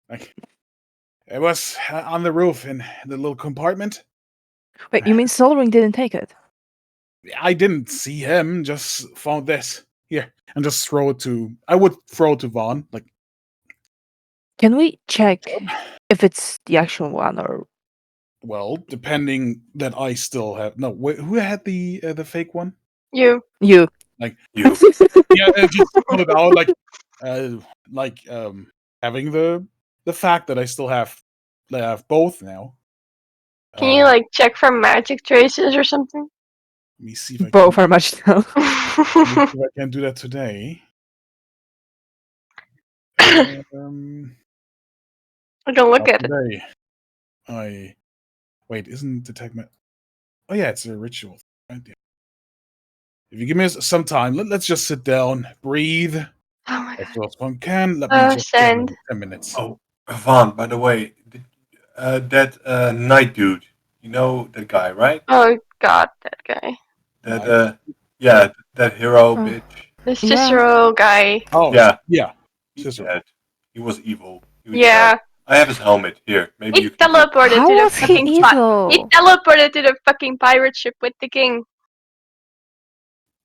[SPEAKER 4] Like, it was on the roof in the little compartment.
[SPEAKER 3] Wait, you mean Solring didn't take it?
[SPEAKER 4] I didn't see him, just found this. Here. And just throw it to I would throw it to Vaughn. Like,
[SPEAKER 3] Can we check if it's the actual one or
[SPEAKER 4] well, depending that I still have who had the fake one?
[SPEAKER 2] You.
[SPEAKER 3] you?
[SPEAKER 4] Like,
[SPEAKER 5] You.
[SPEAKER 4] yeah, just pull it out having the fact that I still have both now.
[SPEAKER 2] Can you like check for magic traces or something?
[SPEAKER 4] Let me see if I
[SPEAKER 3] Both
[SPEAKER 4] can,
[SPEAKER 3] are much now.
[SPEAKER 4] let me see if I can do that today. Um,
[SPEAKER 2] I can look
[SPEAKER 4] not
[SPEAKER 2] at it.
[SPEAKER 4] today. Wait, isn't detect Oh yeah, it's a ritual. Right? Yeah. If you give me some time, let's just sit down, breathe
[SPEAKER 2] Oh my
[SPEAKER 4] as
[SPEAKER 2] god.
[SPEAKER 4] well as one can. Let me just get
[SPEAKER 2] Send.
[SPEAKER 4] 10 minutes.
[SPEAKER 5] Oh, Vaughn, by the way, that night dude, you know that guy, right?
[SPEAKER 2] Oh god, that guy.
[SPEAKER 5] That,
[SPEAKER 4] Night.
[SPEAKER 5] yeah, that hero
[SPEAKER 3] Oh.
[SPEAKER 5] bitch.
[SPEAKER 2] The
[SPEAKER 3] Yeah.
[SPEAKER 2] Cicero guy.
[SPEAKER 4] Oh,
[SPEAKER 5] Yeah.
[SPEAKER 4] yeah.
[SPEAKER 5] He's
[SPEAKER 4] Cicero.
[SPEAKER 5] dead. He was evil. He was
[SPEAKER 2] Yeah.
[SPEAKER 5] bad. I have his helmet here. Maybe
[SPEAKER 2] He
[SPEAKER 5] you can use it.
[SPEAKER 2] teleported
[SPEAKER 3] How
[SPEAKER 2] to the
[SPEAKER 3] was he
[SPEAKER 2] fucking He
[SPEAKER 3] evil?
[SPEAKER 2] teleported to the fucking pirate ship with the king.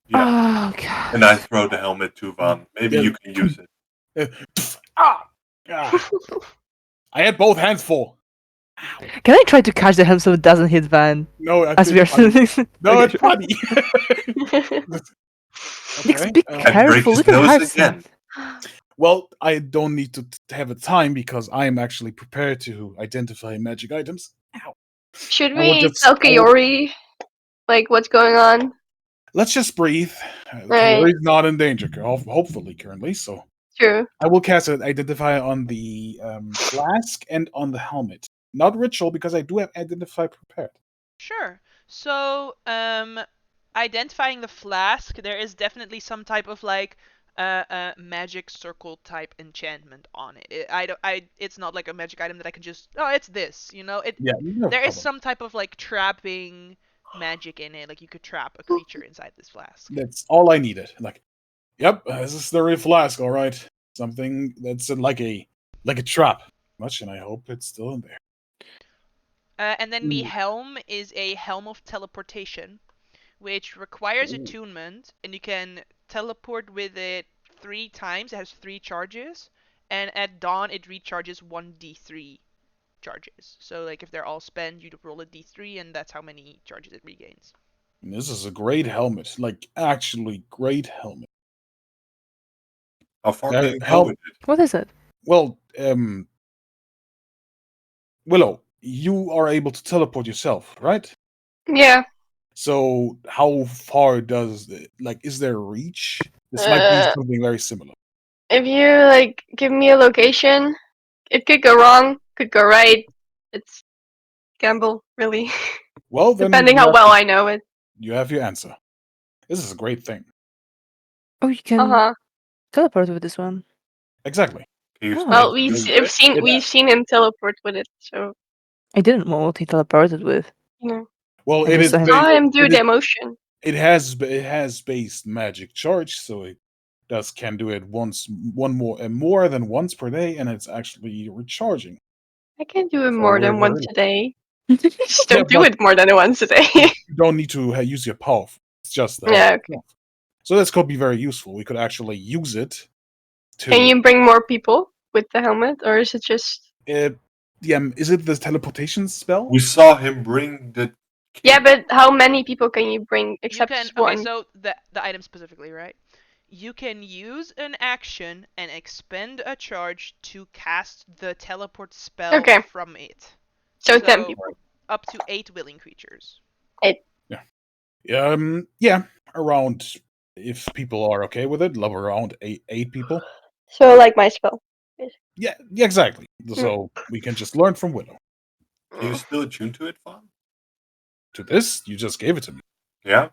[SPEAKER 5] Yeah.
[SPEAKER 3] Oh god.
[SPEAKER 5] And I throw the helmet to Vaughn. Maybe
[SPEAKER 4] Yeah.
[SPEAKER 5] you can use it.
[SPEAKER 4] Ah! Ah! I had both hands full.
[SPEAKER 3] Can I try to catch the helm so it doesn't hit Van
[SPEAKER 4] No, I
[SPEAKER 3] as we are
[SPEAKER 4] think no,
[SPEAKER 3] Okay,
[SPEAKER 4] it's
[SPEAKER 3] sure.
[SPEAKER 4] funny.
[SPEAKER 3] Nix,
[SPEAKER 4] Okay.
[SPEAKER 3] be
[SPEAKER 5] And break
[SPEAKER 3] careful.
[SPEAKER 5] his
[SPEAKER 3] Little
[SPEAKER 5] nose
[SPEAKER 3] hearts.
[SPEAKER 5] again.
[SPEAKER 4] Well, I don't need to have a time because I am actually prepared to identify magic items. Ow.
[SPEAKER 2] Should
[SPEAKER 4] I will
[SPEAKER 2] we
[SPEAKER 4] just-
[SPEAKER 2] tell
[SPEAKER 4] I will-
[SPEAKER 2] Kiori like what's going on?
[SPEAKER 4] Let's just breathe.
[SPEAKER 2] Right.
[SPEAKER 4] Kiori's not in danger, hopefully, currently. So
[SPEAKER 2] True.
[SPEAKER 4] I will cast an identify on the flask and on the helmet. Not ritual because I do have identify prepared.
[SPEAKER 1] Sure. So, identifying the flask, there is definitely some type of like magic circle type enchantment on it. It's not like a magic item that I can just, oh, it's this, you know?
[SPEAKER 4] Yeah, no
[SPEAKER 1] There is
[SPEAKER 4] problem.
[SPEAKER 1] some type of like trapping magic in it. Like you could trap a creature inside this flask.
[SPEAKER 4] That's all I needed. Like, yep, this is the real flask. All right, something that's like a trap. Much, and I hope it's still in there.
[SPEAKER 1] And then the
[SPEAKER 4] Ooh.
[SPEAKER 1] helm is a helm of teleportation, which requires
[SPEAKER 4] Ooh.
[SPEAKER 1] attunement, and you can teleport with it 3 times. It has 3 charges, and at dawn it recharges 1d3 charges. So like if they're all spent, you roll a d3, and that's how many charges it regains.
[SPEAKER 4] And this is a great helmet, like actually great helmet.
[SPEAKER 5] How far can you go
[SPEAKER 4] Help.
[SPEAKER 5] with it?
[SPEAKER 3] What is it?
[SPEAKER 4] Well, Willow, you are able to teleport yourself, right?
[SPEAKER 2] Yeah.
[SPEAKER 4] So how far does is there reach? This might be something very similar.
[SPEAKER 2] If you like give me a location, it could go wrong, could go right. It's gamble, really.
[SPEAKER 4] Well, then
[SPEAKER 2] Depending how well I know it.
[SPEAKER 4] you have your answer. This is a great thing.
[SPEAKER 3] Oh, you can
[SPEAKER 2] Uh-huh.
[SPEAKER 3] teleport with this one.
[SPEAKER 4] Exactly.
[SPEAKER 5] Can you
[SPEAKER 3] Oh.
[SPEAKER 5] still
[SPEAKER 2] Well,
[SPEAKER 5] use
[SPEAKER 2] we've
[SPEAKER 5] it?
[SPEAKER 2] seen
[SPEAKER 4] Yeah.
[SPEAKER 2] we've seen him teleport with it, so
[SPEAKER 3] I didn't know what he teleported with.
[SPEAKER 2] you know.
[SPEAKER 4] Well,
[SPEAKER 3] I
[SPEAKER 4] it
[SPEAKER 3] just
[SPEAKER 4] is.
[SPEAKER 3] saw him-
[SPEAKER 2] Saw him do
[SPEAKER 4] it
[SPEAKER 2] the
[SPEAKER 4] is-
[SPEAKER 2] emotion.
[SPEAKER 4] It has based magic charge, so it can do it more than once per day, and it's actually recharging.
[SPEAKER 2] I can do it
[SPEAKER 4] So
[SPEAKER 2] more
[SPEAKER 4] we're
[SPEAKER 2] than once
[SPEAKER 4] very-
[SPEAKER 2] a day. Just don't do
[SPEAKER 4] but
[SPEAKER 2] it more than once a day.
[SPEAKER 4] you don't need to use your paw. It's just the
[SPEAKER 2] Yeah,
[SPEAKER 4] helmet.
[SPEAKER 2] okay.
[SPEAKER 4] So this could be very useful. We could actually use it to.
[SPEAKER 2] Can you bring more people with the helmet, or is it just?
[SPEAKER 4] Is it the teleportation spell?
[SPEAKER 5] We saw him bring the.
[SPEAKER 2] Yeah, but how many people can you bring
[SPEAKER 1] You
[SPEAKER 2] except
[SPEAKER 1] can.
[SPEAKER 2] just
[SPEAKER 1] Okay,
[SPEAKER 2] one?
[SPEAKER 1] so the item specifically, right? You can use an action and expend a charge to cast the teleport spell
[SPEAKER 2] Okay.
[SPEAKER 1] from it.
[SPEAKER 2] So 10 people.
[SPEAKER 1] Up to 8 willing creatures.
[SPEAKER 4] Yeah, around. If people are okay with it, love around eight people.
[SPEAKER 2] So like my spell.
[SPEAKER 4] Yeah, exactly. So we can just learn from Widow.
[SPEAKER 5] Can you still attune to it, Fawn?
[SPEAKER 4] To this, you just gave it to me.
[SPEAKER 5] Yeah.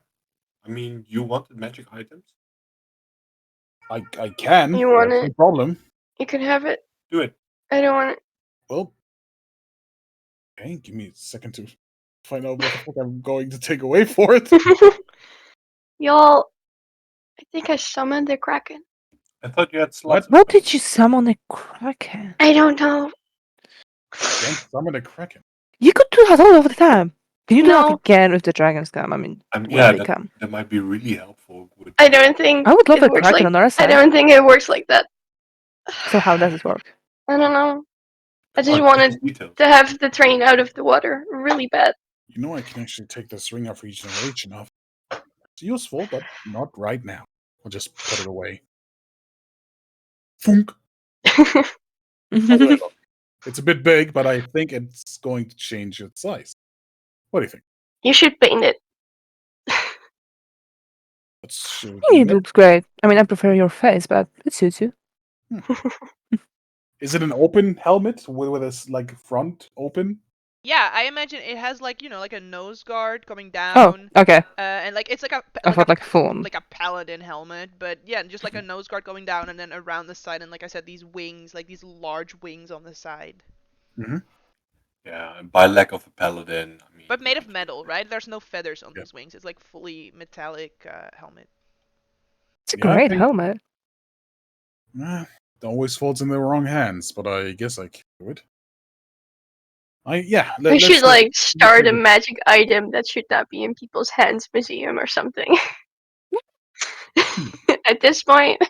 [SPEAKER 5] I mean, you wanted magic items?
[SPEAKER 4] I can.
[SPEAKER 2] You want
[SPEAKER 4] That's
[SPEAKER 2] it?
[SPEAKER 4] no problem.
[SPEAKER 2] You can have it.
[SPEAKER 5] Do it.
[SPEAKER 2] I don't want
[SPEAKER 4] Well, okay, give me a second to find out what the fuck I'm going to take away for it.
[SPEAKER 2] it. Y'all, I think I summoned the Kraken.
[SPEAKER 5] I thought you had slots.
[SPEAKER 3] How did you summon a kraken?
[SPEAKER 2] I don't know.
[SPEAKER 4] Don't summon a kraken.
[SPEAKER 3] You could do that all of the time. Can you do that
[SPEAKER 2] No.
[SPEAKER 3] again if the dragons come? I mean, when
[SPEAKER 5] Yeah,
[SPEAKER 3] they come.
[SPEAKER 5] that might be really helpful. With
[SPEAKER 2] I don't think
[SPEAKER 3] I would love
[SPEAKER 2] it
[SPEAKER 3] a
[SPEAKER 2] works
[SPEAKER 3] kraken
[SPEAKER 2] like.
[SPEAKER 3] on our
[SPEAKER 2] I
[SPEAKER 3] side.
[SPEAKER 2] don't think it works like that.
[SPEAKER 3] So how does it work?
[SPEAKER 2] I don't know. I
[SPEAKER 5] Come
[SPEAKER 2] just
[SPEAKER 5] on,
[SPEAKER 2] wanted
[SPEAKER 5] give us details.
[SPEAKER 2] to have the train out of the water really bad.
[SPEAKER 4] You know I can actually take this ring of regeneration off. It's useful, but not right now. I'll just put it away. Funk. How do I look? It's a bit big, but I think it's going to change its size. What do you think?
[SPEAKER 2] You should paint it.
[SPEAKER 4] Let's shoot
[SPEAKER 3] It looks great. I mean, I prefer your face, but it suits you.
[SPEAKER 4] Is it an open helmet with a like front open?
[SPEAKER 1] Yeah, I imagine it has like like a nose guard coming
[SPEAKER 3] Oh,
[SPEAKER 1] down.
[SPEAKER 3] okay.
[SPEAKER 1] And like it's like a
[SPEAKER 3] I thought like full on.
[SPEAKER 1] like a paladin helmet, but yeah, just like a nose guard going down and then around the side, and like I said, these wings, like these large wings on the side.
[SPEAKER 4] Mm-hmm.
[SPEAKER 5] Yeah, and by lack of a paladin, I mean.
[SPEAKER 1] But made of metal, right? There's no feathers on
[SPEAKER 4] Yeah.
[SPEAKER 1] these wings. It's like fully metallic helmet.
[SPEAKER 3] It's a
[SPEAKER 4] Yeah, I
[SPEAKER 3] great
[SPEAKER 4] think-
[SPEAKER 3] helmet.
[SPEAKER 4] It always falls in the wrong hands, but I guess I can do it.
[SPEAKER 2] We should like start a magic item that should not be in people's hands museum or something. At this point.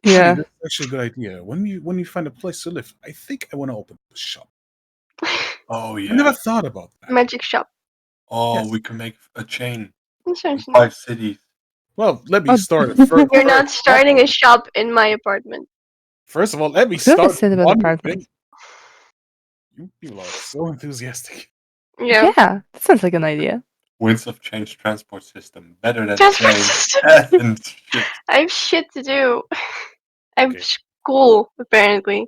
[SPEAKER 3] Yeah.
[SPEAKER 4] That's actually a good idea. When you find a place to live, I think I want to open a shop.
[SPEAKER 5] Oh yeah.
[SPEAKER 4] I never thought about that.
[SPEAKER 2] Magic shop.
[SPEAKER 5] Oh,
[SPEAKER 4] Yes.
[SPEAKER 5] we can make a chain
[SPEAKER 2] That
[SPEAKER 5] in
[SPEAKER 2] sounds nice.
[SPEAKER 5] 5 cities.
[SPEAKER 4] Well, let me
[SPEAKER 3] Oh.
[SPEAKER 4] start first.
[SPEAKER 2] You're not starting a shop in my apartment.
[SPEAKER 4] First of all, let me
[SPEAKER 3] Whoever
[SPEAKER 4] start
[SPEAKER 3] said about
[SPEAKER 4] one
[SPEAKER 3] apartments?
[SPEAKER 4] thing. You people are so enthusiastic.
[SPEAKER 2] Yeah.
[SPEAKER 3] Yeah, that sounds like an idea.
[SPEAKER 5] Winds of change transport system. Better than
[SPEAKER 2] Transport
[SPEAKER 5] train
[SPEAKER 2] system.
[SPEAKER 5] and shit.
[SPEAKER 2] I have shit to do. I have
[SPEAKER 4] Okay.
[SPEAKER 2] school, apparently.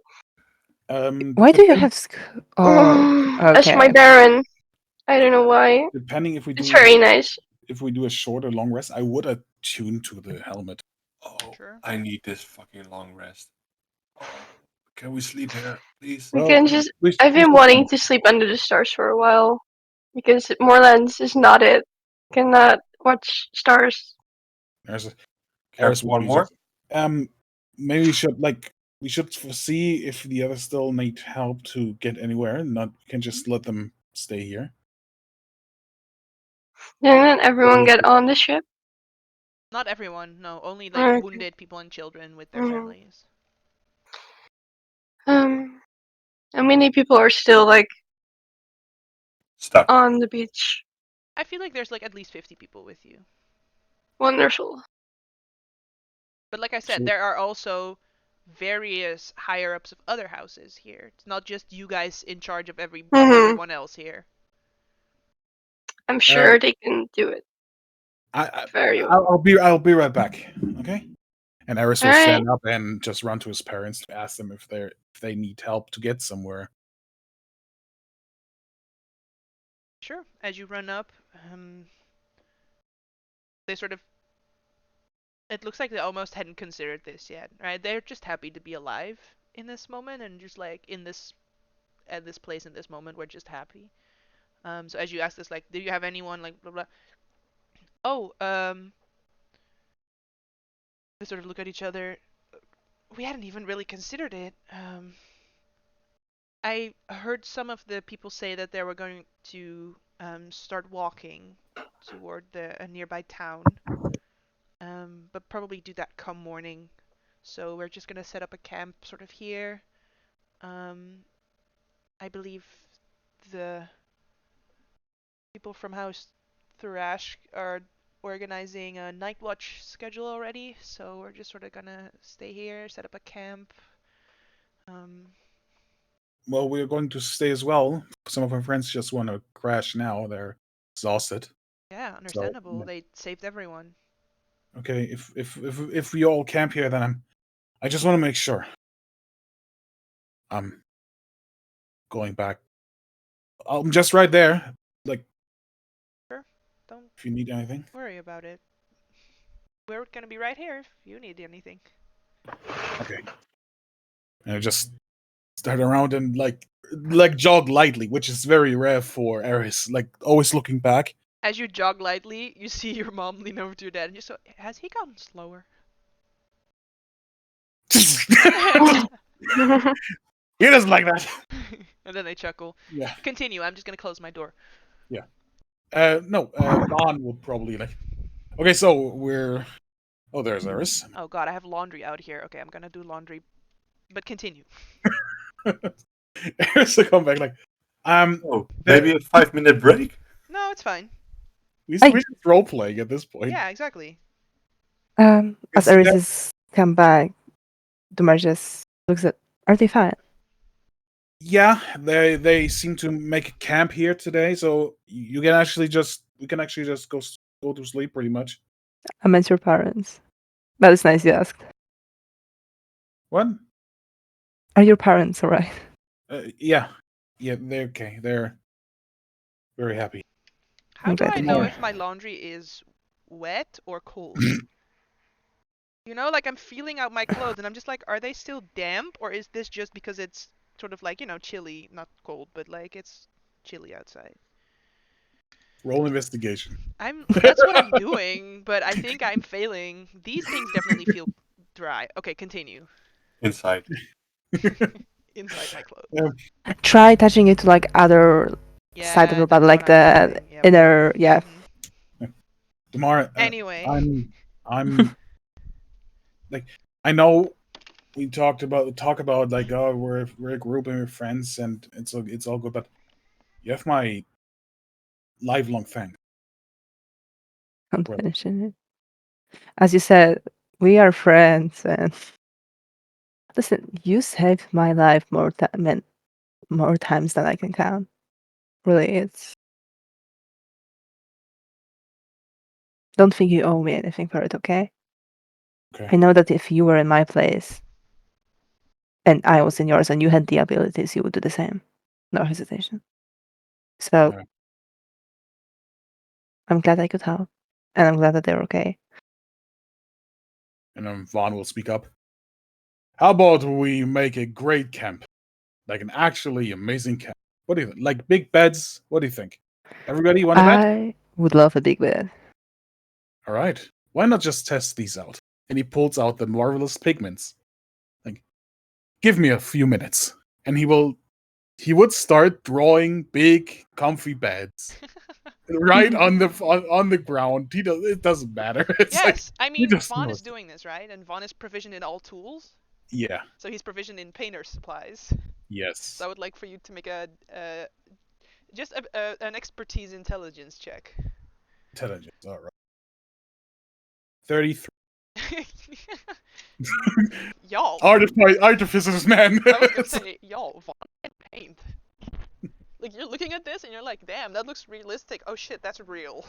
[SPEAKER 3] Why do you have Oh,
[SPEAKER 2] That's
[SPEAKER 3] okay.
[SPEAKER 2] my Baron. I don't know why.
[SPEAKER 4] Depending if we do
[SPEAKER 2] It's very nice.
[SPEAKER 4] if we do a short or long rest, I would attune to the helmet.
[SPEAKER 5] Oh,
[SPEAKER 1] Sure.
[SPEAKER 5] I need this fucking long rest. Oh, can we sleep here, please?
[SPEAKER 2] We
[SPEAKER 4] Well,
[SPEAKER 2] can just.
[SPEAKER 4] we-
[SPEAKER 2] I've
[SPEAKER 4] we
[SPEAKER 2] been
[SPEAKER 4] should-
[SPEAKER 2] wanting to sleep under the stars for a while. Because Moorlands is not it. Cannot watch stars.
[SPEAKER 4] There's a
[SPEAKER 5] Have
[SPEAKER 4] Karis
[SPEAKER 5] one
[SPEAKER 4] would be
[SPEAKER 5] more?
[SPEAKER 4] just- maybe we should see if the others still need help to get anywhere. Not we can just let them stay here.
[SPEAKER 2] Didn't everyone get on the ship?
[SPEAKER 1] Not everyone, no. Only like
[SPEAKER 2] Okay.
[SPEAKER 1] wounded people and children with their
[SPEAKER 2] Mhm.
[SPEAKER 1] families.
[SPEAKER 2] How many people are still like
[SPEAKER 5] Stuck.
[SPEAKER 2] on the beach?
[SPEAKER 1] I feel like there's like at least 50 people with you.
[SPEAKER 2] Wonderful.
[SPEAKER 1] But like I said,
[SPEAKER 4] So-
[SPEAKER 1] there are also various higher ups of other houses here. It's not just you guys in charge of everyone else here.
[SPEAKER 2] I'm sure they can do it very well.
[SPEAKER 4] I'll be right back. Okay. And Eris will
[SPEAKER 2] Alright.
[SPEAKER 4] stand up and just run to his parents to ask them if they need help to get somewhere.
[SPEAKER 1] Sure. As you run up, they sort of. It looks like they almost hadn't considered this yet, right? They're just happy to be alive in this moment, and just like at this place in this moment, we're just happy. So as you ask this, like, do you have anyone like blah blah? Oh, they sort of look at each other. We hadn't even really considered it. I heard some of the people say that they were going to start walking toward a nearby town, but probably do that come morning. So we're just gonna set up a camp sort of here. Um, I believe the people from House Thrash are organizing a night watch schedule already, so we're just sort of gonna stay here, set up a camp. Um,
[SPEAKER 4] Well, we're going to stay as well. Some of our friends just want to crash now. They're exhausted.
[SPEAKER 1] yeah,
[SPEAKER 4] So
[SPEAKER 1] understandable. They saved everyone.
[SPEAKER 4] okay, if we all camp here, then I just want to make sure I'm going back. I'm just right there. Like,
[SPEAKER 1] Sure, don't
[SPEAKER 4] if you need anything.
[SPEAKER 1] worry about it. We're gonna be right here if you need anything.
[SPEAKER 4] Okay. And I just start around and like jog lightly, which is very rare for Eris. Like always looking back.
[SPEAKER 1] As you jog lightly, you see your mom lean over to your dad and just go, "Has he gotten slower?"
[SPEAKER 4] He doesn't like that.
[SPEAKER 1] And then they chuckle.
[SPEAKER 4] Yeah.
[SPEAKER 1] Continue. I'm just gonna close my door.
[SPEAKER 4] Yeah. No. Vaughn will probably like. Okay, so we're. Oh, there's Eris.
[SPEAKER 1] Oh god, I have laundry out here. Okay, I'm gonna do laundry. But continue.
[SPEAKER 4] Eris will come back like.
[SPEAKER 5] Oh, maybe a 5-minute break?
[SPEAKER 1] No, it's fine.
[SPEAKER 4] We're
[SPEAKER 3] Hey.
[SPEAKER 4] just role playing at this point.
[SPEAKER 1] Yeah, exactly.
[SPEAKER 3] As
[SPEAKER 4] It's-
[SPEAKER 3] Aris is come back, Dumar just looks at. Are they fine?
[SPEAKER 4] Yeah, they seem to make a camp here today, so you can actually just we can actually just go to sleep pretty much.
[SPEAKER 3] I meant your parents. That is nice you asked.
[SPEAKER 4] What?
[SPEAKER 3] Are your parents alright?
[SPEAKER 4] Yeah, they're okay. They're very happy.
[SPEAKER 1] How
[SPEAKER 3] I'm
[SPEAKER 1] do
[SPEAKER 3] glad
[SPEAKER 1] I
[SPEAKER 3] to
[SPEAKER 1] know
[SPEAKER 3] hear.
[SPEAKER 1] if my laundry is wet or cold? You know, like I'm feeling out my clothes and I'm just like, are they still damp or is this just because it's sort of like, chilly, not cold, but like it's chilly outside?
[SPEAKER 4] Roll investigation.
[SPEAKER 1] That's what I'm doing, but I think I'm failing. These things definitely feel dry. Okay, continue.
[SPEAKER 5] Inside.
[SPEAKER 1] Inside my clothes.
[SPEAKER 4] Yeah.
[SPEAKER 3] Try touching it to like other side of your body,
[SPEAKER 1] that's
[SPEAKER 3] like
[SPEAKER 1] what I'm
[SPEAKER 3] the
[SPEAKER 1] doing. Yep.
[SPEAKER 3] inner. Yeah.
[SPEAKER 1] Mhm.
[SPEAKER 4] Tomorrow,
[SPEAKER 1] Anyway.
[SPEAKER 4] I'm like I know we talk about like oh we're a group and we're friends and it's all good, but you have my lifelong thanks.
[SPEAKER 3] I'm
[SPEAKER 4] Well-
[SPEAKER 3] finishing it. As you said, we are friends, and listen, you saved my life more times than I can count. Really, it's. Don't think you owe me anything for it, okay?
[SPEAKER 4] Okay.
[SPEAKER 3] I know that if you were in my place and I was in yours and you had the abilities, you would do the same. No hesitation. So
[SPEAKER 4] Yeah.
[SPEAKER 3] I'm glad I could help. And I'm glad that they're okay.
[SPEAKER 4] And then Vaughn will speak up. How about we make a great camp? Like an actually amazing camp. What do you think? Like big beds? What do you think? Everybody want a bed?
[SPEAKER 3] I would love a big bed.
[SPEAKER 4] All right. Why not just test these out? And he pulls out the marvelous pigments. Like, give me a few minutes. And he would start drawing big, comfy beds. Right on the ground. It doesn't matter. It's like
[SPEAKER 1] Yes, I
[SPEAKER 4] he
[SPEAKER 1] mean,
[SPEAKER 4] just
[SPEAKER 1] Vaughn
[SPEAKER 4] knows.
[SPEAKER 1] is doing this, right? And Vaughn is provisioned in all tools.
[SPEAKER 4] Yeah.
[SPEAKER 1] So he's provisioned in painter supplies.
[SPEAKER 4] Yes.
[SPEAKER 1] So I would like for you to make just an expertise intelligence check.
[SPEAKER 4] Intelligence. All right. 33.
[SPEAKER 1] Y'all.
[SPEAKER 4] Artificers, man.
[SPEAKER 1] I was gonna say, y'all, Vaughn can paint. Like you're looking at this and you're like, damn, that looks realistic. Oh shit, that's real.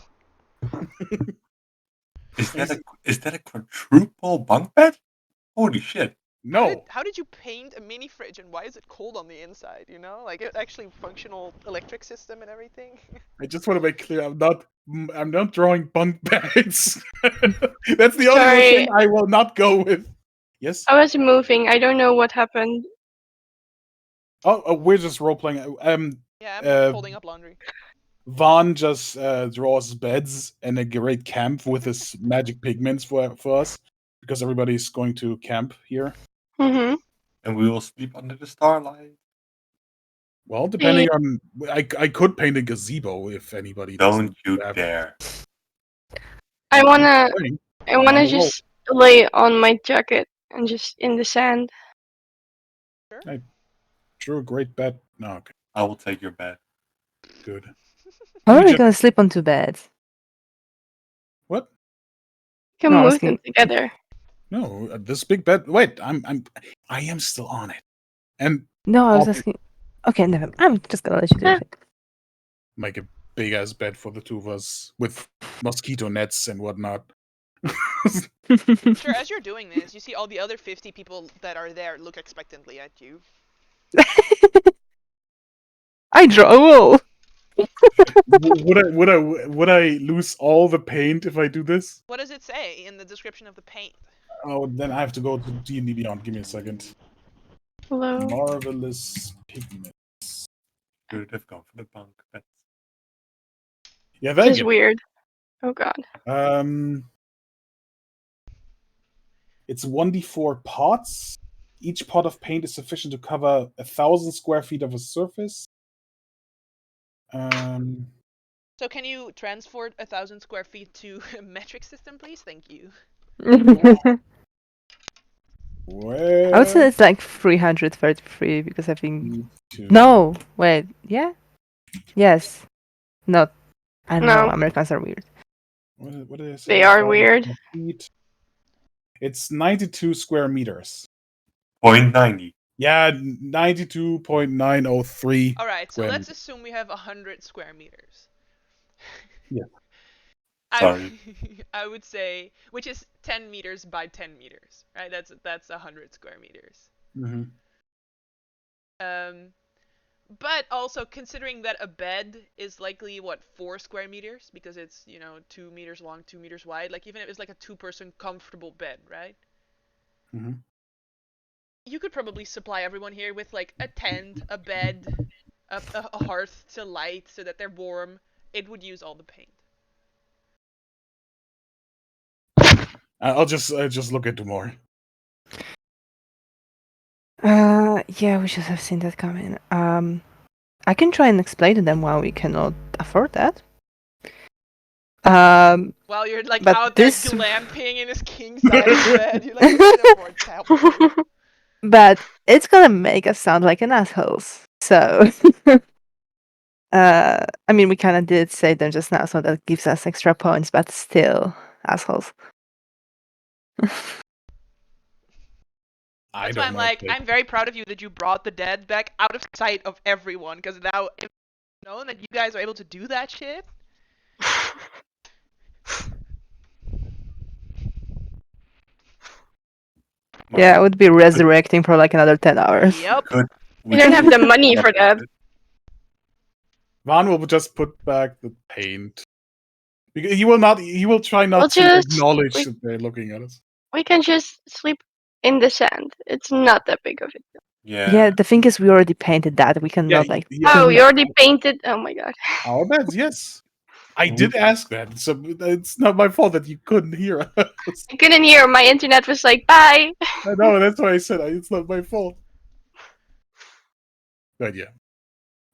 [SPEAKER 5] Is that a quadruple bunk bed? Holy shit.
[SPEAKER 4] No.
[SPEAKER 1] How did you paint a mini fridge and why is it cold on the inside? Like it's actually functional electric system and everything.
[SPEAKER 4] I just want to make clear I'm not drawing bunk beds. That's the only
[SPEAKER 2] Sorry.
[SPEAKER 4] thing I will not go with. Yes?
[SPEAKER 2] I was moving. I don't know what happened.
[SPEAKER 4] Oh, we're just role playing.
[SPEAKER 1] Yeah, I'm folding up laundry.
[SPEAKER 4] Vaughn just draws beds and a great camp with his magic pigments for us because everybody's going to camp here.
[SPEAKER 2] Mm-hmm.
[SPEAKER 5] And we will sleep under the starlight.
[SPEAKER 4] Well, depending on, I could paint a gazebo if anybody
[SPEAKER 5] Don't
[SPEAKER 4] doesn't
[SPEAKER 5] you
[SPEAKER 4] have.
[SPEAKER 5] dare.
[SPEAKER 2] I wanna
[SPEAKER 4] Fine.
[SPEAKER 2] I wanna
[SPEAKER 4] on the roll.
[SPEAKER 2] just lay on my jacket and just in the sand.
[SPEAKER 4] Drew a great bet. No, okay,
[SPEAKER 5] I will take your bet.
[SPEAKER 4] good.
[SPEAKER 3] How
[SPEAKER 4] We
[SPEAKER 3] are we
[SPEAKER 4] just-
[SPEAKER 3] gonna sleep on two beds?
[SPEAKER 4] What?
[SPEAKER 2] Can
[SPEAKER 3] No, I was
[SPEAKER 2] move them
[SPEAKER 3] thinking-
[SPEAKER 2] together.
[SPEAKER 4] No, this big bet. Wait, I am still on it, and
[SPEAKER 3] No, I was
[SPEAKER 4] Obvi-
[SPEAKER 3] asking. Okay, never. I'm just gonna let you do
[SPEAKER 2] Huh.
[SPEAKER 3] it.
[SPEAKER 4] make a big ass bed for the two of us with mosquito nets and whatnot.
[SPEAKER 1] Sure, as you're doing this, you see all the other 50 people that are there look expectantly at you.
[SPEAKER 3] I draw a wall.
[SPEAKER 4] Would I lose all the paint if I do this?
[SPEAKER 1] What does it say in the description of the paint?
[SPEAKER 4] Oh, then I have to go to D&D Beyond. Give me a second.
[SPEAKER 2] Hello.
[SPEAKER 4] Marvelous pigment.
[SPEAKER 5] Should have gone for the bunk beds.
[SPEAKER 4] Yeah,
[SPEAKER 2] This
[SPEAKER 4] thank
[SPEAKER 2] is
[SPEAKER 4] you.
[SPEAKER 2] weird. Oh god.
[SPEAKER 4] It's 1d4 pots. Each pot of paint is sufficient to cover 1,000 square feet of a surface.
[SPEAKER 1] So can you transport 1,000 square feet to a metric system, please? Thank you.
[SPEAKER 4] Where?
[SPEAKER 3] I would say it's like 333 because I think.
[SPEAKER 4] Two.
[SPEAKER 3] No, wait. Yeah. Yes. No. I don't know.
[SPEAKER 2] No.
[SPEAKER 3] Americans are weird.
[SPEAKER 4] What did I say?
[SPEAKER 2] They are
[SPEAKER 4] 1,000
[SPEAKER 2] weird.
[SPEAKER 4] feet. It's 92 square meters.
[SPEAKER 5] 0.90.
[SPEAKER 4] Yeah, 92.903.
[SPEAKER 1] All right, so
[SPEAKER 4] square
[SPEAKER 1] let's
[SPEAKER 4] meters.
[SPEAKER 1] assume we have 100 square meters.
[SPEAKER 4] Yeah.
[SPEAKER 5] Sorry.
[SPEAKER 1] I would say, which is 10 meters by 10 meters, right? That's 100 square meters.
[SPEAKER 4] Mhm.
[SPEAKER 1] But also considering that a bed is likely what 4 square meters because it's 2 meters long, 2 meters wide. Like even if it's like a 2-person comfortable bed, right?
[SPEAKER 4] Mhm.
[SPEAKER 1] You could probably supply everyone here with like a tent, a bed, a hearth to light so that they're warm. It would use all the paint.
[SPEAKER 4] I'll just look into more.
[SPEAKER 3] Yeah, we should have seen that coming. I can try and explain to them why we cannot afford that.
[SPEAKER 1] While you're like
[SPEAKER 3] But
[SPEAKER 1] out there
[SPEAKER 3] this-
[SPEAKER 1] glamping in his king size bed, you're like, we can afford to help you.
[SPEAKER 3] But it's gonna make us sound like an assholes. So, I mean, we kind of did say them just now, so that gives us extra points. But still, assholes.
[SPEAKER 4] I
[SPEAKER 1] That's
[SPEAKER 4] don't
[SPEAKER 1] why I'm
[SPEAKER 4] know.
[SPEAKER 1] like, I'm very proud of you that you brought the dead back out of sight of everyone, because now if known that you guys are able to do that shit.
[SPEAKER 3] Yeah, I would be resurrecting for like another 10 hours.
[SPEAKER 1] Yep.
[SPEAKER 2] We don't have the money for that.
[SPEAKER 4] Van will just put back the paint. Because he will not. He will try not
[SPEAKER 2] We'll
[SPEAKER 4] to
[SPEAKER 2] just-
[SPEAKER 4] acknowledge
[SPEAKER 2] we-
[SPEAKER 4] that they're looking at us.
[SPEAKER 2] We can just sleep in the sand. It's not that big of a deal.
[SPEAKER 3] Yeah, the thing is, we already painted that. We cannot like.
[SPEAKER 2] Oh,
[SPEAKER 3] paint-
[SPEAKER 2] you already painted. Oh my god.
[SPEAKER 4] Our beds, yes. I did ask that, so it's not my fault that you couldn't hear us.
[SPEAKER 2] I couldn't hear. My internet was like, bye.
[SPEAKER 4] I know, that's why I said it's not my fault. But yeah,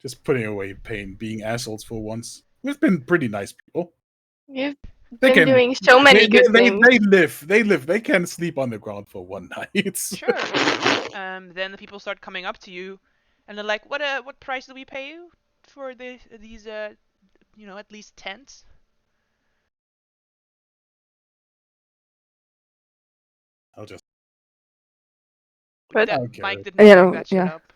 [SPEAKER 4] just putting away pain, being assholes for once. We've been pretty nice people.
[SPEAKER 2] You've
[SPEAKER 4] They
[SPEAKER 2] been
[SPEAKER 4] can
[SPEAKER 2] doing so many good things.
[SPEAKER 4] They live. They can sleep on the ground for one night.
[SPEAKER 1] Sure. Then the people start coming up to you, and they're like, "What price do we pay you for these at least tents?"
[SPEAKER 4] I'll just.
[SPEAKER 2] But
[SPEAKER 1] That
[SPEAKER 4] Okay.
[SPEAKER 1] mic did not
[SPEAKER 3] Yeah,
[SPEAKER 1] pick that shit
[SPEAKER 3] yeah.
[SPEAKER 1] up.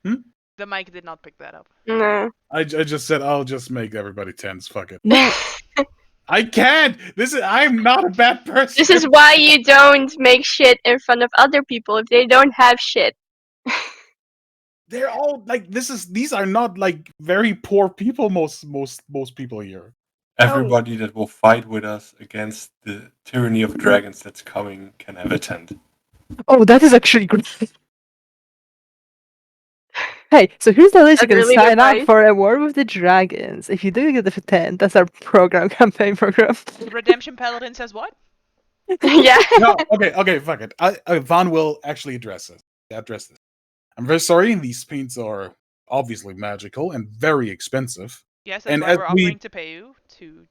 [SPEAKER 4] Hmm?
[SPEAKER 1] The mic did not pick that up.
[SPEAKER 2] no.
[SPEAKER 4] I just said I'll just make everybody tense. Fuck it.
[SPEAKER 3] No,
[SPEAKER 4] I can't. I'm not a bad person.
[SPEAKER 2] This is why you don't make shit in front of other people if they don't have shit.
[SPEAKER 4] They're all like these are not like very poor people. Most people here.
[SPEAKER 5] Everybody that will fight with us against the tyranny of dragons that's coming can have a tent.
[SPEAKER 3] oh, that is actually great. Hey, so here's the list. You
[SPEAKER 2] That's
[SPEAKER 3] can
[SPEAKER 2] really good
[SPEAKER 3] sign up
[SPEAKER 2] advice.
[SPEAKER 3] for a War with the Dragons. If you do get the 10, that's our campaign program.
[SPEAKER 1] Redemption Paladin says what?
[SPEAKER 2] Yeah.
[SPEAKER 4] No, okay, fuck it. Van will actually address this. I'm very sorry. These paints are obviously magical and very expensive.
[SPEAKER 1] Yes, that's
[SPEAKER 4] And
[SPEAKER 1] why
[SPEAKER 4] as
[SPEAKER 1] we're
[SPEAKER 4] we,
[SPEAKER 1] offering to pay you to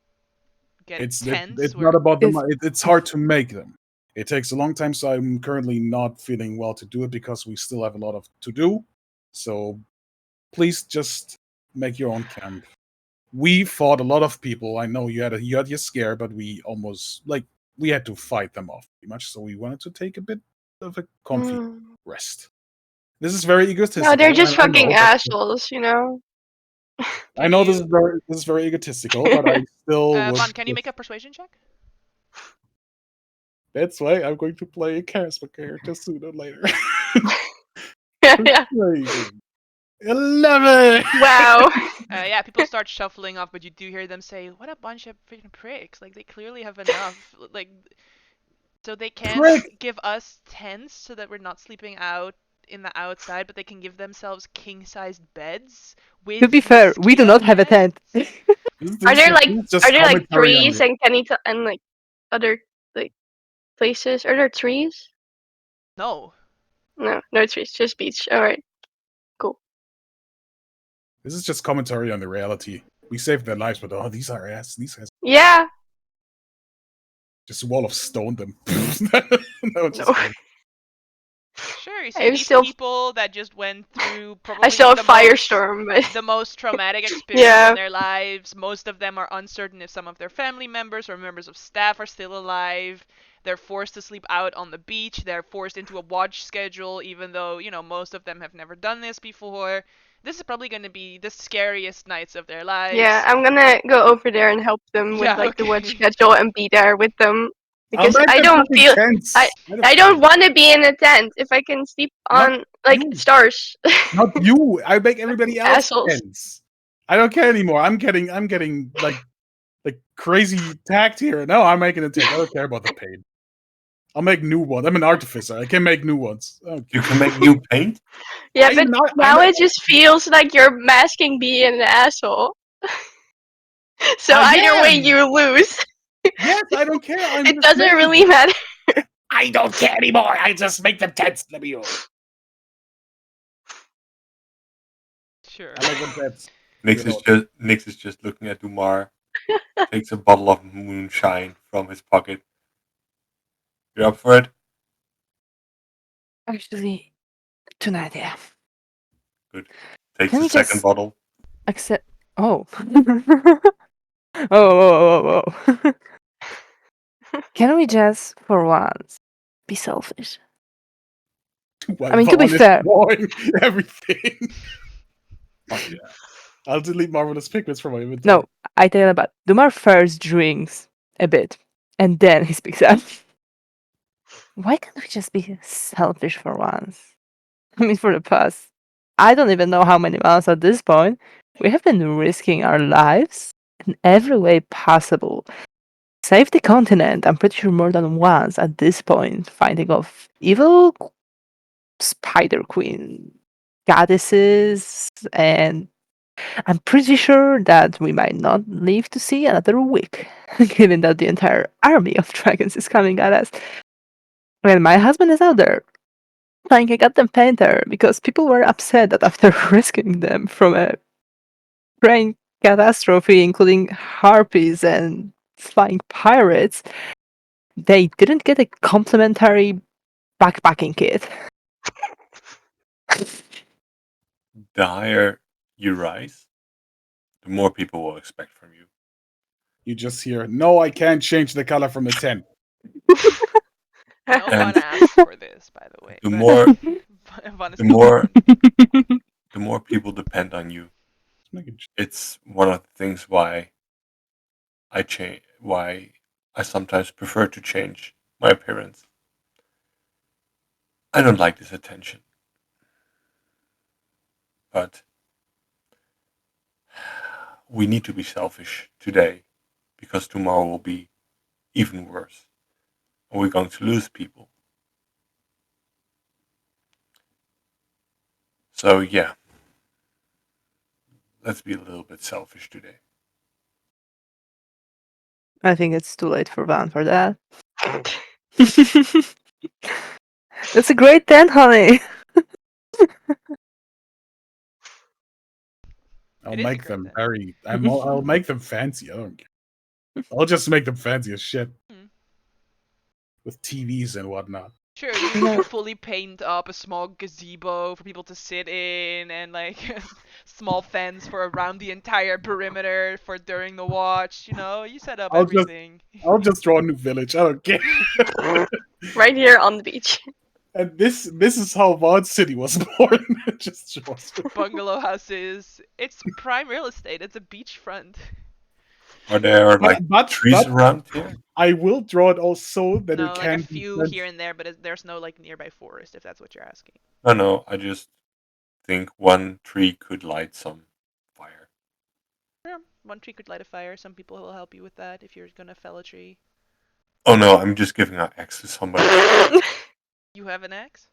[SPEAKER 1] get tents.
[SPEAKER 4] it's not about the
[SPEAKER 3] It's-
[SPEAKER 4] money. It's hard to make them. It takes a long time, so I'm currently not feeling well to do it because we still have a lot of to do. So please just make your own camp. We fought a lot of people. I know you had your scare, but we almost we had to fight them off pretty much. So we wanted to take a bit of a comfy rest. This is very egotistical.
[SPEAKER 2] No, they're just
[SPEAKER 4] I know,
[SPEAKER 2] fucking
[SPEAKER 4] but
[SPEAKER 2] assholes, you know.
[SPEAKER 4] I know this is very egotistical, but I still would.
[SPEAKER 1] Vaughn, can you make a persuasion check?
[SPEAKER 4] That's why I'm going to play a charisma character sooner or later.
[SPEAKER 2] Yeah.
[SPEAKER 4] Persuasion. 11.
[SPEAKER 2] Wow.
[SPEAKER 1] Yeah, people start shuffling off, but you do hear them say, "What a bunch of freaking pricks! Like they clearly have enough. Like, so they can't
[SPEAKER 4] Prick!
[SPEAKER 1] give us tents so that we're not sleeping out in the outside, but they can give themselves king-sized beds with
[SPEAKER 3] To be fair, we do not have a
[SPEAKER 1] mosquito
[SPEAKER 3] tent.
[SPEAKER 2] Are there like
[SPEAKER 4] This is just
[SPEAKER 2] are there like
[SPEAKER 4] commentary on
[SPEAKER 2] trees
[SPEAKER 4] it.
[SPEAKER 2] and and like other like places? Are there trees?
[SPEAKER 1] No.
[SPEAKER 2] No, no trees, just beach. All right, cool.
[SPEAKER 4] This is just commentary on the reality. We saved their lives, but oh, these are ass. These guys
[SPEAKER 2] Yeah.
[SPEAKER 4] just a wall of stone them. No, it's just
[SPEAKER 2] No.
[SPEAKER 4] kidding.
[SPEAKER 1] Sure, you see
[SPEAKER 2] I'm
[SPEAKER 1] these
[SPEAKER 2] still
[SPEAKER 1] people that just went through
[SPEAKER 2] I
[SPEAKER 1] probably
[SPEAKER 2] still have
[SPEAKER 1] the most
[SPEAKER 2] firestorm, but
[SPEAKER 1] the most traumatic experience
[SPEAKER 2] Yeah.
[SPEAKER 1] in their lives. Most of them are uncertain if some of their family members or members of staff are still alive. They're forced to sleep out on the beach. They're forced into a watch schedule, even though, most of them have never done this before. This is probably going to be the scariest nights of their lives.
[SPEAKER 2] yeah, I'm gonna go over there and help them with
[SPEAKER 1] Yeah,
[SPEAKER 2] like the watch
[SPEAKER 1] okay.
[SPEAKER 2] schedule and be there with them
[SPEAKER 4] I'll
[SPEAKER 2] because
[SPEAKER 4] make
[SPEAKER 2] I
[SPEAKER 4] them
[SPEAKER 2] don't
[SPEAKER 4] fucking
[SPEAKER 2] feel
[SPEAKER 4] tents.
[SPEAKER 2] I don't want to be in a tent if I can sleep
[SPEAKER 4] Not
[SPEAKER 2] on like
[SPEAKER 4] you.
[SPEAKER 2] stars.
[SPEAKER 4] Not you. I make everybody else
[SPEAKER 2] Assholes.
[SPEAKER 4] tents. I don't care anymore. I'm getting like crazy tacked here. No, I'm making a tent. I don't care about the paint. I'll make new ones. I'm an artificer. I can make new ones. Okay.
[SPEAKER 5] You can make new paint.
[SPEAKER 2] Yeah,
[SPEAKER 4] I'm
[SPEAKER 2] but
[SPEAKER 4] not-
[SPEAKER 2] now
[SPEAKER 4] I'm-
[SPEAKER 2] it just feels like you're masking being an asshole. So
[SPEAKER 4] I
[SPEAKER 2] either way,
[SPEAKER 4] am.
[SPEAKER 2] you lose.
[SPEAKER 4] Yes, I don't care. I'm
[SPEAKER 2] It
[SPEAKER 4] just
[SPEAKER 2] doesn't
[SPEAKER 4] making
[SPEAKER 2] really
[SPEAKER 4] them.
[SPEAKER 2] matter.
[SPEAKER 4] I don't care anymore. I just make them tents. Let me go.
[SPEAKER 1] Sure.
[SPEAKER 4] I like when tents.
[SPEAKER 5] Nix is just looking at Dumar. Takes a bottle of moonshine from his pocket. You're up for it?
[SPEAKER 3] Actually, tonight, yeah.
[SPEAKER 5] Good. Takes
[SPEAKER 3] Can
[SPEAKER 5] the
[SPEAKER 3] we
[SPEAKER 5] second
[SPEAKER 3] just
[SPEAKER 5] bottle.
[SPEAKER 3] accept? Oh. Oh. Can we just, for once, be selfish?
[SPEAKER 4] While
[SPEAKER 3] I mean, to be
[SPEAKER 4] Vaughn is
[SPEAKER 3] fair-
[SPEAKER 4] drawing everything. Fuck yeah. I'll delete Marvelous Pigments from my inventory.
[SPEAKER 3] No, I tell you about Dumar first drinks a bit, and then he speaks up. Why can't we just be selfish for once? I mean, for the past, I don't even know how many months at this point, we have been risking our lives in every way possible. Save the continent, I'm pretty sure more than once at this point, fighting off evil spider queen goddesses, and I'm pretty sure that we might not live to see another week, given that the entire army of dragons is coming at us. Well, my husband is out there playing a goddamn painter because people were upset that after rescuing them from a train catastrophe, including harpies and flying pirates, they didn't get a complimentary backpacking kit.
[SPEAKER 5] The higher you rise, the more people will expect from you.
[SPEAKER 4] You just hear, no, I can't change the color from the tent.
[SPEAKER 1] No
[SPEAKER 5] And-
[SPEAKER 1] one asked for this, by the way.
[SPEAKER 5] The
[SPEAKER 1] but
[SPEAKER 5] more
[SPEAKER 1] Vaughn is
[SPEAKER 5] the more people depend on you. It's one of the things why I sometimes prefer to change my appearance. I don't like this attention. But we need to be selfish today because tomorrow will be even worse. And we're going to lose people. So yeah, let's be a little bit selfish today.
[SPEAKER 3] I think it's too late for Van for that. That's a great tent, honey.
[SPEAKER 4] I'll
[SPEAKER 1] It is a
[SPEAKER 4] make
[SPEAKER 1] great
[SPEAKER 4] them
[SPEAKER 1] tent.
[SPEAKER 4] very. I'll make them fancy. I don't care. I'll just make them fancy as shit
[SPEAKER 1] Hmm.
[SPEAKER 4] with TVs and whatnot.
[SPEAKER 1] Sure, you fully paint up a small gazebo for people to sit in, and like small fence for around the entire perimeter for during the watch. You know, you set up
[SPEAKER 4] I'll just
[SPEAKER 1] everything.
[SPEAKER 4] I'll just draw a new village. I don't care.
[SPEAKER 2] Right here on the beach.
[SPEAKER 4] And this is how Vaughn City was born. Just draws.
[SPEAKER 1] Bungalow houses. It's prime real estate. It's a beachfront.
[SPEAKER 5] Are there like
[SPEAKER 4] But
[SPEAKER 5] trees around here?
[SPEAKER 4] I will draw it also that
[SPEAKER 1] No,
[SPEAKER 4] it
[SPEAKER 1] like a
[SPEAKER 4] can be
[SPEAKER 1] few
[SPEAKER 4] fenced.
[SPEAKER 1] here and there, but there's no like nearby forest, if that's what you're asking.
[SPEAKER 5] No, I just think one tree could light some fire.
[SPEAKER 1] Yeah, one tree could light a fire. Some people will help you with that if you're gonna fell a tree.
[SPEAKER 5] Oh no, I'm just giving an axe to somebody.
[SPEAKER 1] You have an axe?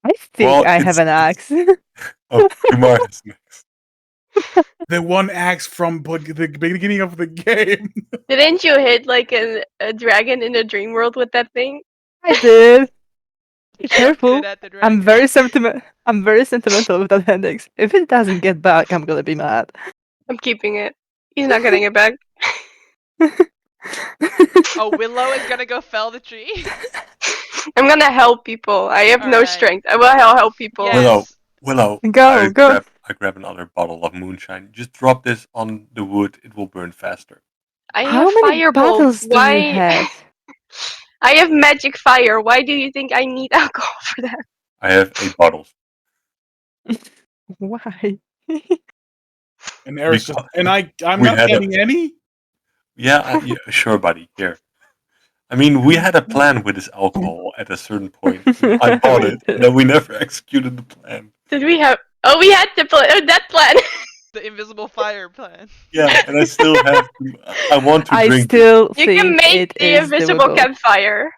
[SPEAKER 3] I think
[SPEAKER 5] Well,
[SPEAKER 3] I have an axe.
[SPEAKER 5] Oh, Kumar has an axe.
[SPEAKER 4] The one axe from the beginning of the game.
[SPEAKER 2] Didn't you hit like a dragon in the dream world with that thing?
[SPEAKER 3] I did.
[SPEAKER 1] You
[SPEAKER 3] Careful.
[SPEAKER 1] chucked it at the dragon.
[SPEAKER 3] I'm very sentimental with that appendix. If it doesn't get back, I'm gonna be mad.
[SPEAKER 2] I'm keeping it. He's not getting it back.
[SPEAKER 1] Oh, Willow is gonna go fell the tree?
[SPEAKER 2] I'm gonna help people. I have no
[SPEAKER 1] Alright.
[SPEAKER 2] strength. I will help people.
[SPEAKER 1] Yes.
[SPEAKER 5] Willow,
[SPEAKER 3] Go, go.
[SPEAKER 5] I grab another bottle of moonshine. Just drop this on the wood. It will burn faster.
[SPEAKER 2] I
[SPEAKER 3] How
[SPEAKER 2] have
[SPEAKER 3] many
[SPEAKER 2] firebolt.
[SPEAKER 3] bottles do
[SPEAKER 2] Why?
[SPEAKER 3] you have?
[SPEAKER 2] I have magic fire. Why do you think I need alcohol for that?
[SPEAKER 5] I have 8 bottles.
[SPEAKER 3] Why?
[SPEAKER 4] And Eris just
[SPEAKER 5] Because
[SPEAKER 4] and I'm
[SPEAKER 5] we
[SPEAKER 4] not
[SPEAKER 5] had a-
[SPEAKER 4] getting any.
[SPEAKER 5] Yeah, sure, buddy. Here. I mean, we had a plan with this alcohol at a certain point. I bought it, and then we never executed the plan.
[SPEAKER 2] Did we have? Oh, we had the that plan.
[SPEAKER 1] The invisible fire plan.
[SPEAKER 5] Yeah, and I still have. I want to
[SPEAKER 3] I
[SPEAKER 5] drink.
[SPEAKER 3] still
[SPEAKER 2] You
[SPEAKER 3] think
[SPEAKER 2] can make
[SPEAKER 3] it
[SPEAKER 2] the
[SPEAKER 3] is
[SPEAKER 2] invisible
[SPEAKER 3] doable.
[SPEAKER 2] campfire.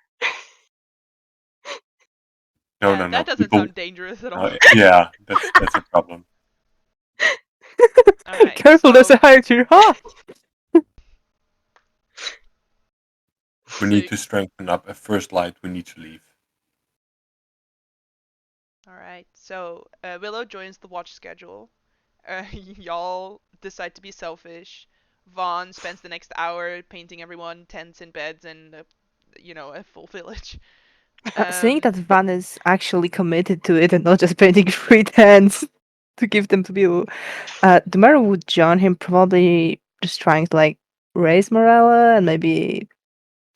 [SPEAKER 5] No,
[SPEAKER 1] Yeah,
[SPEAKER 5] no, no.
[SPEAKER 1] that doesn't
[SPEAKER 5] People,
[SPEAKER 1] sound dangerous at all.
[SPEAKER 5] yeah, that's a problem.
[SPEAKER 1] Alright,
[SPEAKER 3] Careful, there's
[SPEAKER 1] so-
[SPEAKER 3] a higher tier. Ah!
[SPEAKER 5] We
[SPEAKER 1] So
[SPEAKER 5] need
[SPEAKER 1] you-
[SPEAKER 5] to strengthen up. At first light, we need to leave.
[SPEAKER 1] Alright, so Willow joins the watch schedule. Y'all decide to be selfish. Vaughn spends the next hour painting everyone tents and beds and, a full village.
[SPEAKER 3] Seeing
[SPEAKER 1] Um,
[SPEAKER 3] that Van is actually committed to it and not just painting free tents to give them to people, Dumara would join him, probably just trying to like raise morale and maybe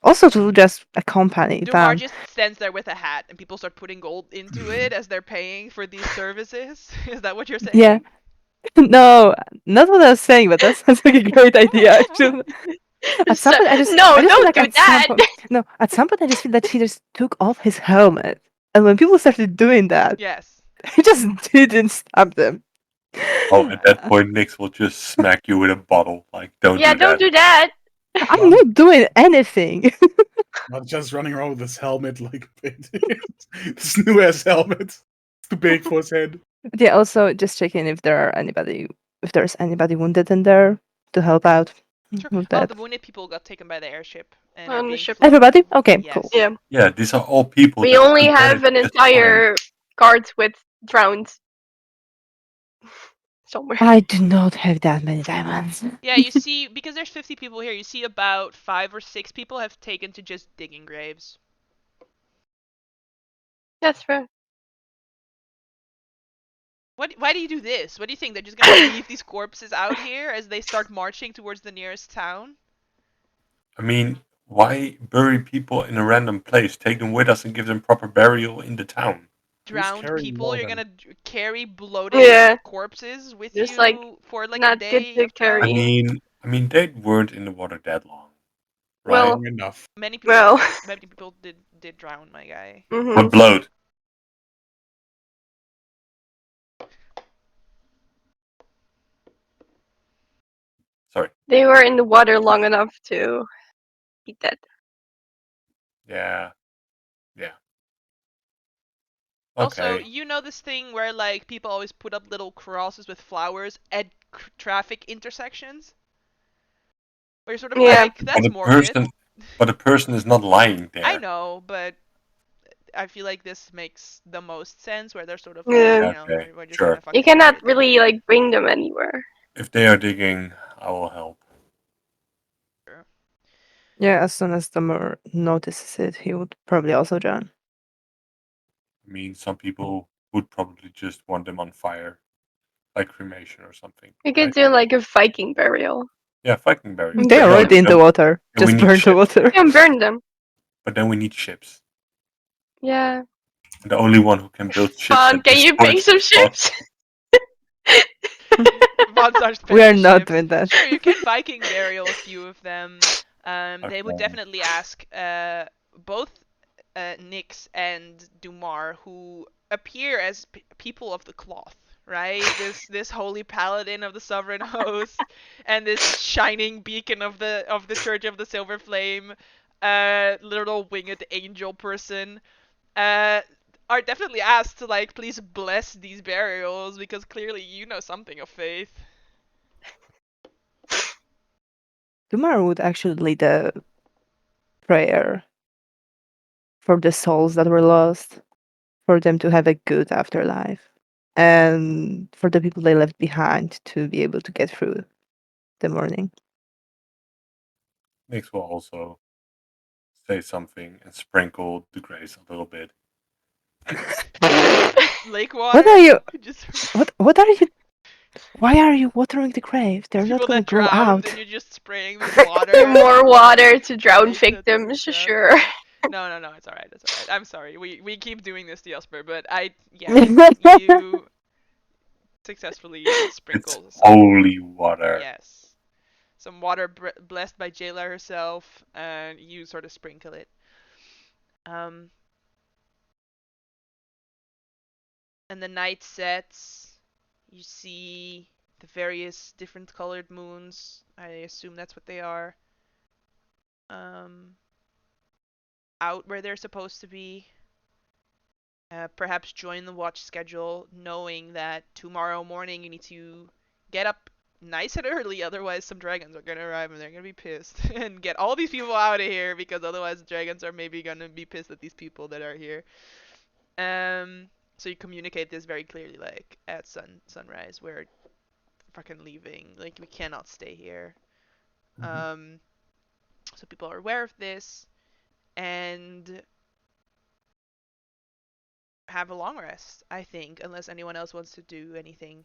[SPEAKER 3] also to just accompany
[SPEAKER 1] Dumar
[SPEAKER 3] Van.
[SPEAKER 1] just stands there with a hat and people start putting gold into it as they're paying for these services. Is that what you're saying?
[SPEAKER 3] Yeah. No, not what I was saying, but that sounds like a great idea actually. At some point, I just
[SPEAKER 2] no,
[SPEAKER 3] feel
[SPEAKER 2] don't
[SPEAKER 3] like
[SPEAKER 2] do
[SPEAKER 3] at
[SPEAKER 2] that.
[SPEAKER 3] some point, no, at some point I just feel that he just took off his helmet, and when people started doing that,
[SPEAKER 1] Yes.
[SPEAKER 3] he just didn't stab them.
[SPEAKER 5] Oh, at that point, Nix will just smack you with a bottle. Like, don't
[SPEAKER 2] Yeah,
[SPEAKER 5] do
[SPEAKER 2] don't
[SPEAKER 5] that.
[SPEAKER 2] do that.
[SPEAKER 3] I'm not doing anything.
[SPEAKER 4] Not just running around with this helmet like this new ass helmet. It's too big for his head.
[SPEAKER 3] Yeah, also just checking if there's anybody wounded in there to help out
[SPEAKER 1] Sure.
[SPEAKER 3] with
[SPEAKER 1] Oh,
[SPEAKER 3] that.
[SPEAKER 1] the wounded people got taken by the airship and
[SPEAKER 2] On
[SPEAKER 1] are
[SPEAKER 2] the
[SPEAKER 1] being
[SPEAKER 2] ship.
[SPEAKER 1] flown.
[SPEAKER 3] Everybody? Okay,
[SPEAKER 1] Yes.
[SPEAKER 3] cool.
[SPEAKER 2] Yeah.
[SPEAKER 5] Yeah, these are all people.
[SPEAKER 2] We
[SPEAKER 5] that
[SPEAKER 2] only
[SPEAKER 5] could
[SPEAKER 2] have an
[SPEAKER 5] manage just fine.
[SPEAKER 2] entire cart with drowned somewhere.
[SPEAKER 3] I do not have that many diamonds.
[SPEAKER 1] Yeah, you see, because there's 50 people here, you see about 5 or 6 people have taken to just digging graves.
[SPEAKER 2] That's fair.
[SPEAKER 1] Why do you do this? What do you think? They're just gonna leave these corpses out here as they start marching towards the nearest town?
[SPEAKER 5] I mean, why bury people in a random place? Take them with us and give them proper burial in the town.
[SPEAKER 1] Drowned
[SPEAKER 4] carrying
[SPEAKER 1] people, you're
[SPEAKER 4] Morgan?
[SPEAKER 1] gonna carry bloated
[SPEAKER 2] Yeah.
[SPEAKER 1] corpses with
[SPEAKER 2] Just,
[SPEAKER 1] you
[SPEAKER 2] like,
[SPEAKER 1] for like
[SPEAKER 2] not
[SPEAKER 1] a
[SPEAKER 2] good
[SPEAKER 1] day
[SPEAKER 2] to
[SPEAKER 1] of travel?
[SPEAKER 2] carry.
[SPEAKER 5] I mean, they weren't in the water that long, right?
[SPEAKER 2] Well,
[SPEAKER 4] Long enough.
[SPEAKER 1] Many people,
[SPEAKER 2] Well.
[SPEAKER 1] many people did drown, my guy.
[SPEAKER 2] Mhm.
[SPEAKER 5] But bloat. Sorry.
[SPEAKER 2] They were in the water long enough to be dead.
[SPEAKER 5] Yeah. Yeah.
[SPEAKER 1] Also,
[SPEAKER 5] Okay.
[SPEAKER 1] you know this thing where like people always put up little crosses with flowers at traffic intersections? Where you're sort of
[SPEAKER 2] Yeah.
[SPEAKER 1] like, that's
[SPEAKER 5] But
[SPEAKER 1] morbid.
[SPEAKER 5] the person is not lying there.
[SPEAKER 1] I know, but I feel like this makes the most sense, where they're sort of like,
[SPEAKER 2] Yeah.
[SPEAKER 5] Okay,
[SPEAKER 1] we're just
[SPEAKER 5] sure.
[SPEAKER 1] gonna fucking
[SPEAKER 2] You cannot
[SPEAKER 1] bury them.
[SPEAKER 2] really like bring them anywhere.
[SPEAKER 5] If they are digging, I will help.
[SPEAKER 1] Sure.
[SPEAKER 3] Yeah, as soon as Dummer notices it, he would probably also join.
[SPEAKER 5] I mean, some people would probably just want them on fire, like cremation or something.
[SPEAKER 2] We could
[SPEAKER 5] Right?
[SPEAKER 2] do like a Viking burial.
[SPEAKER 5] Yeah, Viking burial.
[SPEAKER 3] They
[SPEAKER 5] But
[SPEAKER 3] are
[SPEAKER 5] no,
[SPEAKER 3] already in the
[SPEAKER 5] then-
[SPEAKER 3] water.
[SPEAKER 5] then we
[SPEAKER 3] Just
[SPEAKER 5] need
[SPEAKER 3] burn the
[SPEAKER 5] ships.
[SPEAKER 3] water.
[SPEAKER 2] You can burn them.
[SPEAKER 5] But then we need ships.
[SPEAKER 2] Yeah.
[SPEAKER 5] And the only one who can build ships.
[SPEAKER 2] Can
[SPEAKER 5] that
[SPEAKER 2] you
[SPEAKER 5] destroy
[SPEAKER 2] paint some
[SPEAKER 5] spots-
[SPEAKER 2] ships?
[SPEAKER 1] Von starts
[SPEAKER 3] We are
[SPEAKER 1] painting
[SPEAKER 3] not
[SPEAKER 1] ships.
[SPEAKER 3] doing that.
[SPEAKER 1] Sure, you can Viking burial a few of them. They would
[SPEAKER 5] Okay.
[SPEAKER 1] definitely ask both Nyx and Dumar, who appear as people of the cloth, right? This holy paladin of the sovereign host, and this shining beacon of the Church of the Silver Flame, little winged angel person. Are definitely asked to like please bless these burials, because clearly you know something of faith.
[SPEAKER 3] Dumar would actually lead a prayer for the souls that were lost, for them to have a good afterlife, and for the people they left behind to be able to get through the morning.
[SPEAKER 5] Nyx will also say something and sprinkle the graves a little bit.
[SPEAKER 1] Just lake water.
[SPEAKER 3] What are you?
[SPEAKER 1] Just
[SPEAKER 3] What are you? Why are you watering the grave? They're not
[SPEAKER 1] people
[SPEAKER 3] gonna
[SPEAKER 1] that
[SPEAKER 3] grow
[SPEAKER 1] drowned,
[SPEAKER 3] out.
[SPEAKER 1] and you're just spraying with water.
[SPEAKER 2] More water to drown
[SPEAKER 1] Make the
[SPEAKER 2] victims,
[SPEAKER 1] drown
[SPEAKER 2] sure.
[SPEAKER 1] victims. No, it's alright, it's alright. I'm sorry. We keep doing this to Jasper, but you successfully
[SPEAKER 5] It's
[SPEAKER 1] sprinkle some.
[SPEAKER 5] holy water.
[SPEAKER 1] Yes. Some water blessed by Jayla herself, and you sort of sprinkle it. Um, and the night sets. You see the various different colored moons. I assume that's what they are. Um, out where they're supposed to be. Perhaps join the watch schedule, knowing that tomorrow morning you need to get up nice and early, otherwise some dragons are gonna arrive and they're gonna be pissed. And get all these people out of here, because otherwise the dragons are maybe gonna be pissed at these people that are here. So you communicate this very clearly, like at sunrise, we're fucking leaving. Like we cannot stay here.
[SPEAKER 5] Mhm.
[SPEAKER 1] So people are aware of this, and have a long rest, I think, unless anyone else wants to do anything.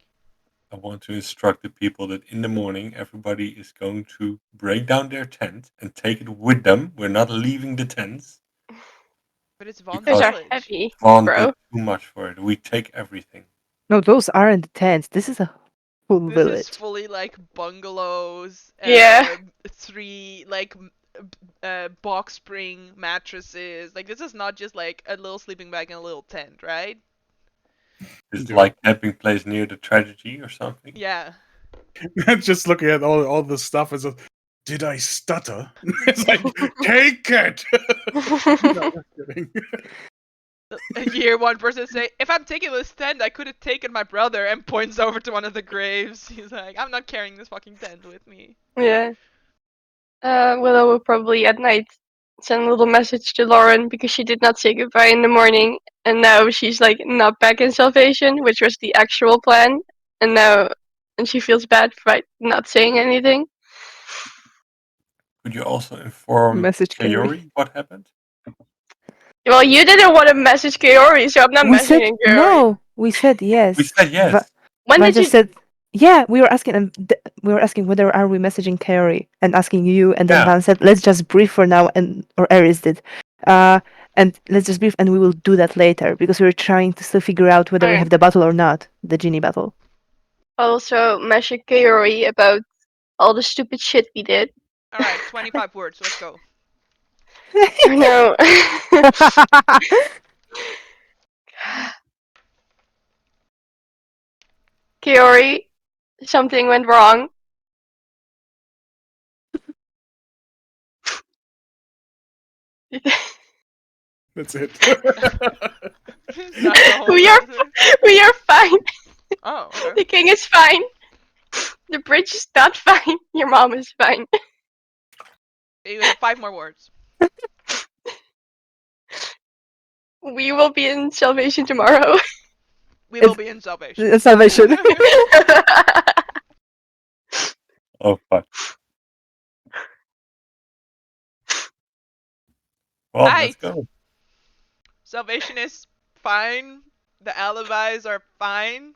[SPEAKER 5] I want to instruct the people that in the morning everybody is going to break down their tent and take it with them. We're not leaving the tents.
[SPEAKER 1] But it's Vaughn's
[SPEAKER 2] Those are
[SPEAKER 1] village.
[SPEAKER 2] heavy,
[SPEAKER 5] Vaughn
[SPEAKER 2] bro.
[SPEAKER 5] did too much for it. We take everything.
[SPEAKER 3] No, those aren't the tents. This is a full
[SPEAKER 1] This is
[SPEAKER 3] village.
[SPEAKER 1] fully like bungalows,
[SPEAKER 2] Yeah.
[SPEAKER 1] 3 like box spring mattresses. Like this is not just like a little sleeping bag and a little tent, right?
[SPEAKER 5] It's
[SPEAKER 4] Yeah.
[SPEAKER 5] like camping place near the tragedy or something.
[SPEAKER 1] Yeah.
[SPEAKER 4] Just looking at all the stuff as a, did I stutter? It's like, take it. No, just kidding.
[SPEAKER 1] You hear one person say, "If I'm taking this tent, I could have taken my brother," and points over to one of the graves. He's like, "I'm not carrying this fucking tent with me."
[SPEAKER 2] Yeah. Willow will probably at night send a little message to Lauren because she did not say goodbye in the morning, and now she's like not back in Salvation, which was the actual plan, and she feels bad for not saying anything.
[SPEAKER 5] Could you also inform
[SPEAKER 3] Message Carrie.
[SPEAKER 5] Kaori what happened?
[SPEAKER 2] Well, you didn't want to message Kaori, so I'm not
[SPEAKER 3] We said
[SPEAKER 2] messaging Kaori.
[SPEAKER 3] no. We said yes.
[SPEAKER 5] We said yes.
[SPEAKER 2] When
[SPEAKER 3] Van
[SPEAKER 2] did you?
[SPEAKER 3] just said, yeah, we were asking, and we were asking whether are we messaging Carrie and asking you, and then
[SPEAKER 5] Yeah.
[SPEAKER 3] Van said, let's just brief for now, and or Aries did, and let's just brief, and we will do that later because we were trying to still figure out whether we
[SPEAKER 2] Okay.
[SPEAKER 3] have the battle or not, the genie battle.
[SPEAKER 2] Also message Kaori about all the stupid shit we did.
[SPEAKER 1] All right, 25 words. Let's go.
[SPEAKER 2] No. Kaori, something went wrong.
[SPEAKER 4] That's it.
[SPEAKER 1] Is that the whole
[SPEAKER 2] We are
[SPEAKER 1] message?
[SPEAKER 2] we are fine.
[SPEAKER 1] Oh, okay.
[SPEAKER 2] The king is fine. The bridge is not fine. Your mom is fine.
[SPEAKER 1] You have 5 more words.
[SPEAKER 2] We will be in Salvation tomorrow.
[SPEAKER 1] We will
[SPEAKER 3] It's-
[SPEAKER 1] be in salvation.
[SPEAKER 3] Salvation.
[SPEAKER 5] Oh fuck. Well, let's
[SPEAKER 1] Aight.
[SPEAKER 5] go.
[SPEAKER 1] Salvation is fine. The alibis are fine.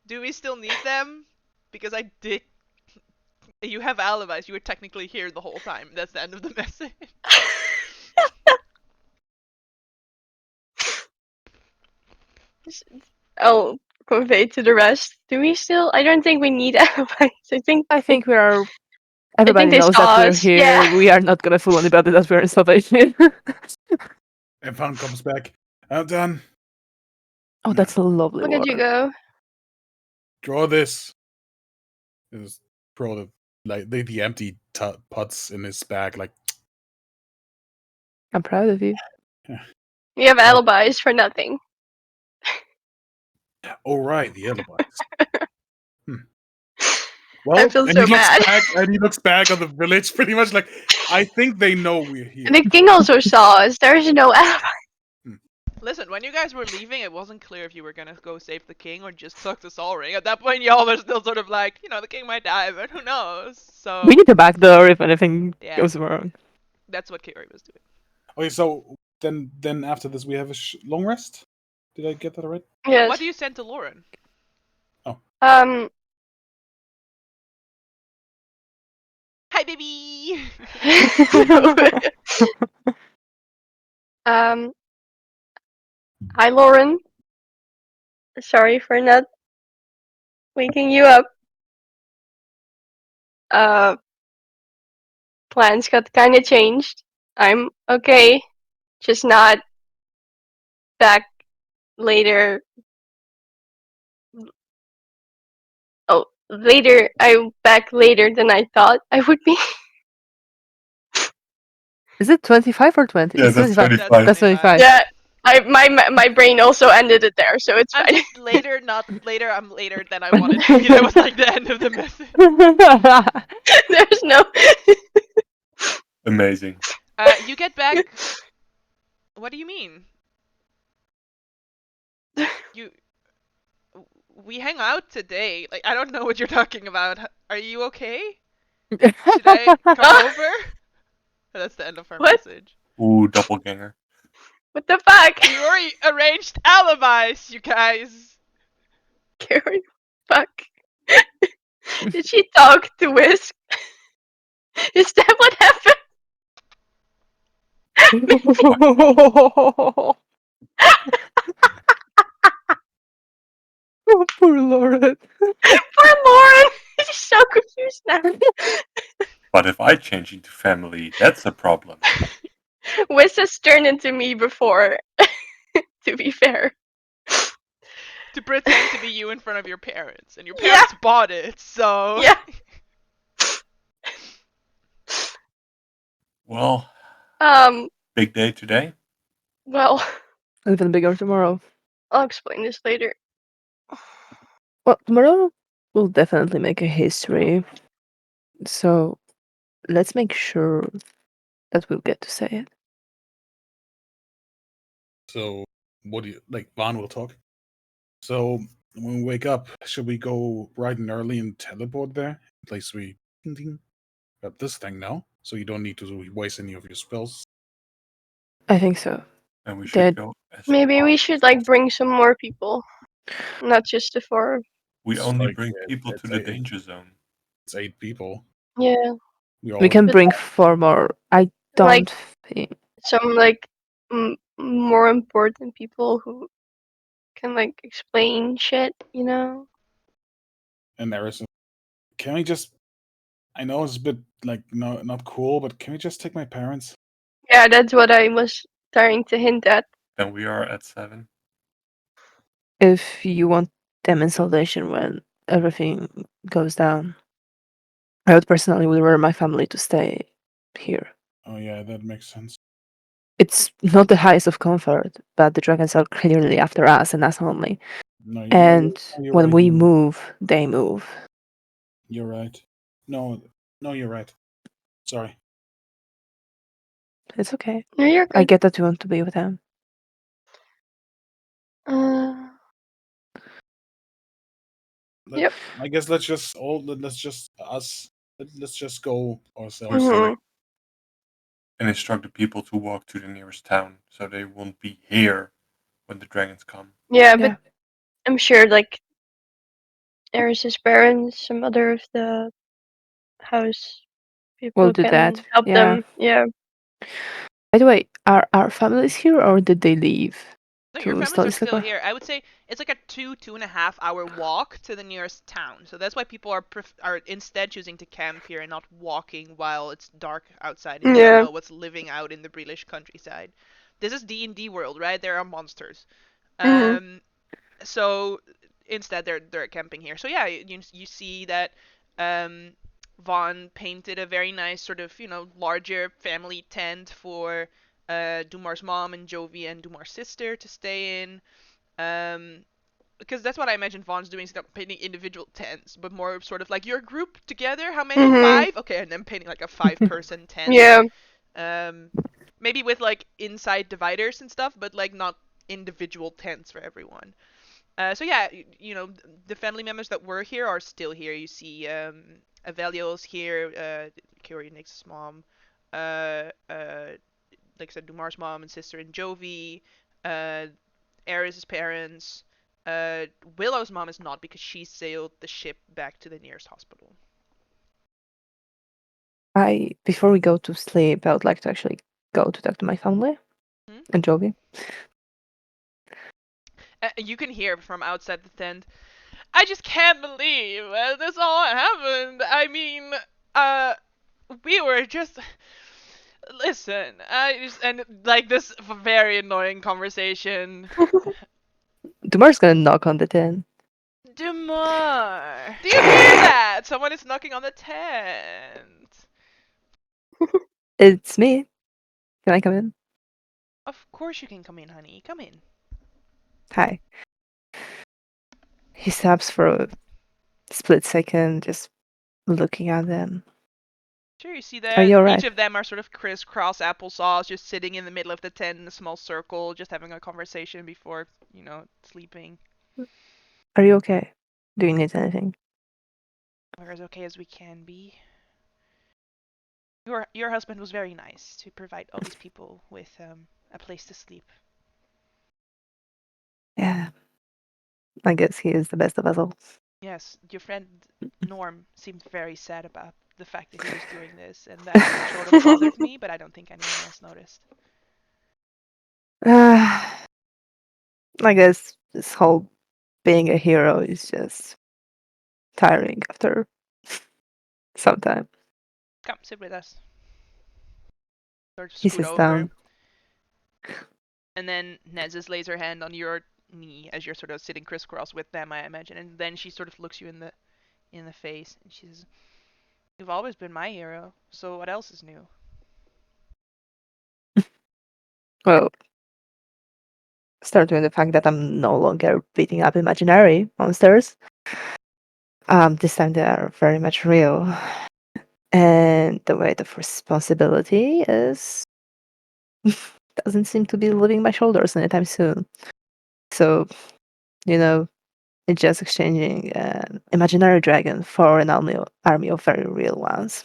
[SPEAKER 1] Do we still need them? Because I did. You have alibis. You were technically here the whole time. That's the end of the message.
[SPEAKER 2] I'll convey to the rest. Do we still? I don't think we need alibis.
[SPEAKER 3] I think we are. Everybody
[SPEAKER 2] they
[SPEAKER 3] knows that
[SPEAKER 2] saw
[SPEAKER 3] we're
[SPEAKER 2] us,
[SPEAKER 3] here.
[SPEAKER 2] yeah.
[SPEAKER 3] We are not gonna fool anybody that we're in salvation.
[SPEAKER 4] And Fawn comes back. I'm done.
[SPEAKER 3] Oh, that's a lovely
[SPEAKER 2] Look at you
[SPEAKER 3] word.
[SPEAKER 2] go.
[SPEAKER 4] Draw this. Just throw the empty pots in his bag. Like,
[SPEAKER 3] I'm proud of you.
[SPEAKER 2] We have alibis for nothing.
[SPEAKER 4] oh right, the alibis. Well,
[SPEAKER 2] I feel
[SPEAKER 4] and
[SPEAKER 2] so
[SPEAKER 4] he looks
[SPEAKER 2] bad.
[SPEAKER 4] back, and he looks back on the village, pretty much like, I think they know we're here.
[SPEAKER 2] And the king also saw us. There's no alibi.
[SPEAKER 1] Listen, when you guys were leaving, it wasn't clear if you were gonna go save the king or just took the Sol Ring. At that point, y'all were still sort of like, the king might die, but who knows? So
[SPEAKER 3] We need a back door if anything
[SPEAKER 1] Yeah.
[SPEAKER 3] goes wrong.
[SPEAKER 1] that's what Kiri was doing.
[SPEAKER 4] Okay, so then after this we have a long rest. Did I get that right?
[SPEAKER 2] Yes.
[SPEAKER 1] What do you send to Lauren?
[SPEAKER 2] Um.
[SPEAKER 1] Hi, baby.
[SPEAKER 2] um. Hi, Lauren. Sorry for not waking you up. Plans got kind of changed. I'm okay. Just not back later. Oh, later. I'm back later than I thought I would be.
[SPEAKER 3] Is it 25 or 20?
[SPEAKER 5] Yeah,
[SPEAKER 3] It's
[SPEAKER 5] that's
[SPEAKER 3] 25.
[SPEAKER 5] 25.
[SPEAKER 3] That's 25.
[SPEAKER 2] Yeah. My brain also ended it there, so it's
[SPEAKER 1] I'm
[SPEAKER 2] fine.
[SPEAKER 1] just later, not later. I'm later than I wanted to be. That was like the end of the message.
[SPEAKER 2] There's no.
[SPEAKER 5] Amazing.
[SPEAKER 1] You get back. What do you mean? You. We hang out today. Like, I don't know what you're talking about. Are you okay? Should I come over? That's the end of our
[SPEAKER 2] What?
[SPEAKER 1] message.
[SPEAKER 5] Ooh, doppelganger.
[SPEAKER 2] What the fuck?
[SPEAKER 1] We already arranged alibis, you guys.
[SPEAKER 2] Karen, fuck. Did she talk to Whisk? Is that what happened?
[SPEAKER 3] Oh, poor Lauren.
[SPEAKER 2] Poor Lauren. She's so confused now.
[SPEAKER 5] But if I change into family, that's a problem.
[SPEAKER 2] Whisk has turned into me before, to be fair.
[SPEAKER 1] To pretend to be you in front of your parents, and your
[SPEAKER 2] Yeah.
[SPEAKER 1] parents bought it, so.
[SPEAKER 2] Yeah.
[SPEAKER 5] Well,
[SPEAKER 2] Big
[SPEAKER 5] day today.
[SPEAKER 2] Well,
[SPEAKER 3] Even bigger tomorrow.
[SPEAKER 2] I'll explain this later.
[SPEAKER 3] Well, tomorrow we'll definitely make a history. So let's make sure that we'll get to say it.
[SPEAKER 4] So, what do you like? Vaughn will talk. So, when we wake up, should we go bright and early and teleport there? In place we ding, ding, grab this thing now, so you don't need to waste any of your spells.
[SPEAKER 3] I think so.
[SPEAKER 5] And we
[SPEAKER 3] That-
[SPEAKER 5] should go as
[SPEAKER 2] Maybe we
[SPEAKER 5] fast
[SPEAKER 2] should
[SPEAKER 5] as
[SPEAKER 2] like
[SPEAKER 5] possible.
[SPEAKER 2] bring some more people, not just the four.
[SPEAKER 5] We
[SPEAKER 4] It's
[SPEAKER 5] only
[SPEAKER 4] like,
[SPEAKER 5] bring people
[SPEAKER 4] it's
[SPEAKER 5] to the
[SPEAKER 4] a-
[SPEAKER 5] danger zone.
[SPEAKER 4] It's 8 people.
[SPEAKER 2] Yeah,
[SPEAKER 3] We can
[SPEAKER 2] But
[SPEAKER 3] bring 4 more. I don't
[SPEAKER 2] like-
[SPEAKER 3] think.
[SPEAKER 2] some like more important people who can like explain shit. You know.
[SPEAKER 4] And Eris, can we just? I know it's a bit like not cool, but can we just take my parents?
[SPEAKER 2] Yeah, that's what I was trying to hint at.
[SPEAKER 5] Then we are at 7.
[SPEAKER 3] If you want them in salvation when everything goes down, I would personally prefer my family to stay here.
[SPEAKER 4] Oh yeah, that makes sense.
[SPEAKER 3] It's not the highest of comfort, but the dragons are clearly after us and us only.
[SPEAKER 4] No,
[SPEAKER 3] And
[SPEAKER 4] you're
[SPEAKER 3] when
[SPEAKER 4] right.
[SPEAKER 3] we move, they move.
[SPEAKER 4] You're right. No, you're right. Sorry.
[SPEAKER 3] It's okay.
[SPEAKER 2] No, you're
[SPEAKER 3] I
[SPEAKER 2] good.
[SPEAKER 3] get that you want to be with them.
[SPEAKER 2] Yep.
[SPEAKER 4] I guess let's just go ourselves.
[SPEAKER 2] Mhm.
[SPEAKER 5] And instruct the people to walk to the nearest town, so they won't be here when the dragons come.
[SPEAKER 2] Yeah,
[SPEAKER 3] Yeah.
[SPEAKER 2] but I'm sure like Eris's parents, some other of the house
[SPEAKER 3] We'll
[SPEAKER 2] people
[SPEAKER 3] do
[SPEAKER 2] can
[SPEAKER 3] that.
[SPEAKER 2] help
[SPEAKER 3] Yeah.
[SPEAKER 2] them. Yeah.
[SPEAKER 3] By the way, are our families here or did they leave
[SPEAKER 1] No, your
[SPEAKER 3] to
[SPEAKER 1] families
[SPEAKER 3] study
[SPEAKER 1] are still
[SPEAKER 3] Slipper?
[SPEAKER 1] here. I would say it's like a 2.5 hour walk to the nearest town. So that's why people are instead choosing to camp here and not walking while it's dark outside and you don't
[SPEAKER 2] Yeah.
[SPEAKER 1] know what's living out in the British countryside. This is D&D world, right? There are monsters.
[SPEAKER 2] Mhm.
[SPEAKER 1] Um, so instead they're camping here. So yeah, you see that um, Vaughn painted a very nice sort of larger family tent for Dumar's mom and Jovi and Dumar's sister to stay in. Um, because that's what I imagine Vaughn's doing, is not painting individual tents, but more sort of like your group together. How many?
[SPEAKER 2] Mhm.
[SPEAKER 1] 5? Okay, and then painting like a 5-person tent.
[SPEAKER 2] Yeah.
[SPEAKER 1] Um, maybe with like inside dividers and stuff, but like not individual tents for everyone. So yeah, the family members that were here are still here. You see, Avelio's here, Kyori Nix's mom, like I said, Dumar's mom and sister, and Jovi, uh, Ares' parents. Uh, Willow's mom is not because she sailed the ship back to the nearest hospital.
[SPEAKER 3] Before we go to sleep, I would like to actually go to talk to my family
[SPEAKER 1] Hmm?
[SPEAKER 3] and Jovi.
[SPEAKER 1] You can hear from outside the tent. I just can't believe this all happened. I mean, uh, we were just. Listen, and like this very annoying conversation.
[SPEAKER 3] Dumar's gonna knock on the tent.
[SPEAKER 1] Demar. Do you hear that? Someone is knocking on the tent.
[SPEAKER 3] It's me. Can I come in?
[SPEAKER 1] Of course you can come in, honey. Come in.
[SPEAKER 3] Hi. He stops for a split second, just looking at them.
[SPEAKER 1] Sure, you see
[SPEAKER 3] Are
[SPEAKER 1] there,
[SPEAKER 3] you
[SPEAKER 1] each
[SPEAKER 3] alright?
[SPEAKER 1] of them are sort of crisscross applesauce, just sitting in the middle of the tent in a small circle, just having a conversation before, sleeping.
[SPEAKER 3] Are you okay? Do you need anything?
[SPEAKER 1] We're as okay as we can be. Your husband was very nice to provide all these people with a place to sleep.
[SPEAKER 3] Yeah, I guess he is the best of us all.
[SPEAKER 1] Yes, your friend Norm seemed very sad about the fact that he was doing this, and that sort of bothered me, but I don't think anyone else noticed.
[SPEAKER 3] I guess this whole being a hero is just tiring after some time.
[SPEAKER 1] Come, sit with us. Sort of
[SPEAKER 3] He
[SPEAKER 1] scoot
[SPEAKER 3] sits
[SPEAKER 1] over,
[SPEAKER 3] down.
[SPEAKER 1] and then Nezis lays her hand on your knee as you're sort of sitting crisscross with them, I imagine, and then she sort of looks you in the face, and she says, "You've always been my hero, so what else is new?"
[SPEAKER 3] Well, start with the fact that I'm no longer beating up imaginary monsters. This time they are very much real. And the weight of responsibility is doesn't seem to be leaving my shoulders anytime soon. So, you know, it's just exchanging an imaginary dragon for an army of very real ones.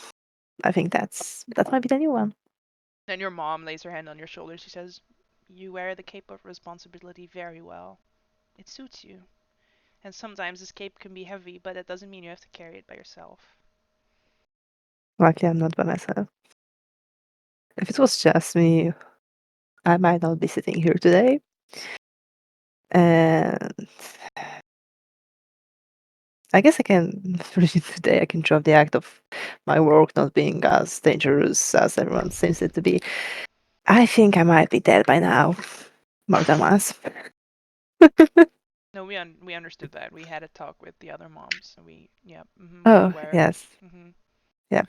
[SPEAKER 3] I think that might be the new one.
[SPEAKER 1] Then your mom lays her hand on your shoulder. She says, "You wear the cape of responsibility very well. It suits you. And sometimes this cape can be heavy, but that doesn't mean you have to carry it by yourself."
[SPEAKER 3] Luckily, I'm not by myself. If it was just me, I might not be sitting here today. And I guess I can, today, I can drop the act of my work not being as dangerous as everyone seems it to be. I think I might be dead by now. More than once.
[SPEAKER 1] No, we understood that. We had a talk with the other moms. And we're
[SPEAKER 3] Oh,
[SPEAKER 1] aware.
[SPEAKER 3] yes.
[SPEAKER 1] Hmm.
[SPEAKER 3] Yeah.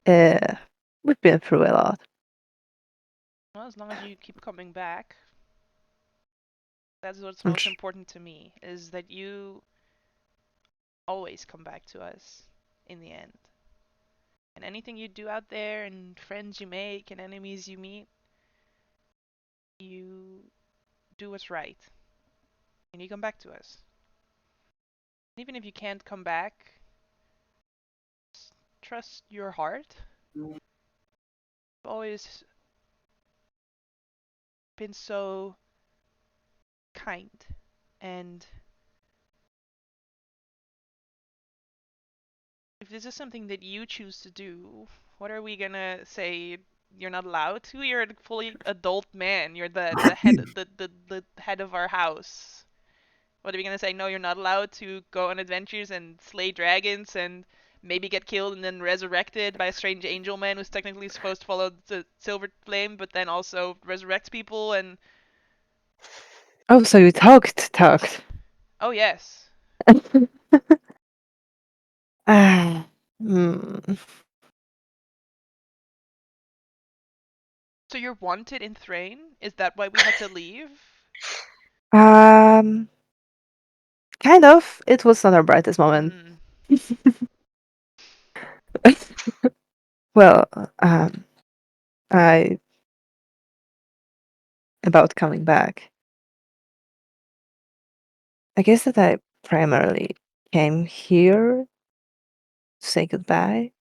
[SPEAKER 3] Uh, we've been through a lot.
[SPEAKER 1] Well, as long as you keep coming back, that's what's
[SPEAKER 3] I'm
[SPEAKER 1] most
[SPEAKER 3] sh-
[SPEAKER 1] important to me, is that you always come back to us in the end. And anything you do out there, and friends you make, and enemies you meet, you do what's right. And you come back to us. Even if you can't come back, trust your heart. You've always been so kind. And if this is something that you choose to do, what are we gonna say you're not allowed to? You're a fully adult man. You're the head the head of our house. What are we gonna say? No, you're not allowed to go on adventures and slay dragons and maybe get killed and then resurrected by a strange angel man who's technically supposed to follow the silver flame, but then also resurrects people and
[SPEAKER 3] Oh, so you talked.
[SPEAKER 1] oh yes.
[SPEAKER 3] Ah, hmm.
[SPEAKER 1] So you're wanted in Thrain? Is that why we had to leave?
[SPEAKER 3] Um, kind of. It was not our brightest moment.
[SPEAKER 1] Hmm.
[SPEAKER 3] Well, I about coming back. I guess that I primarily came here to say goodbye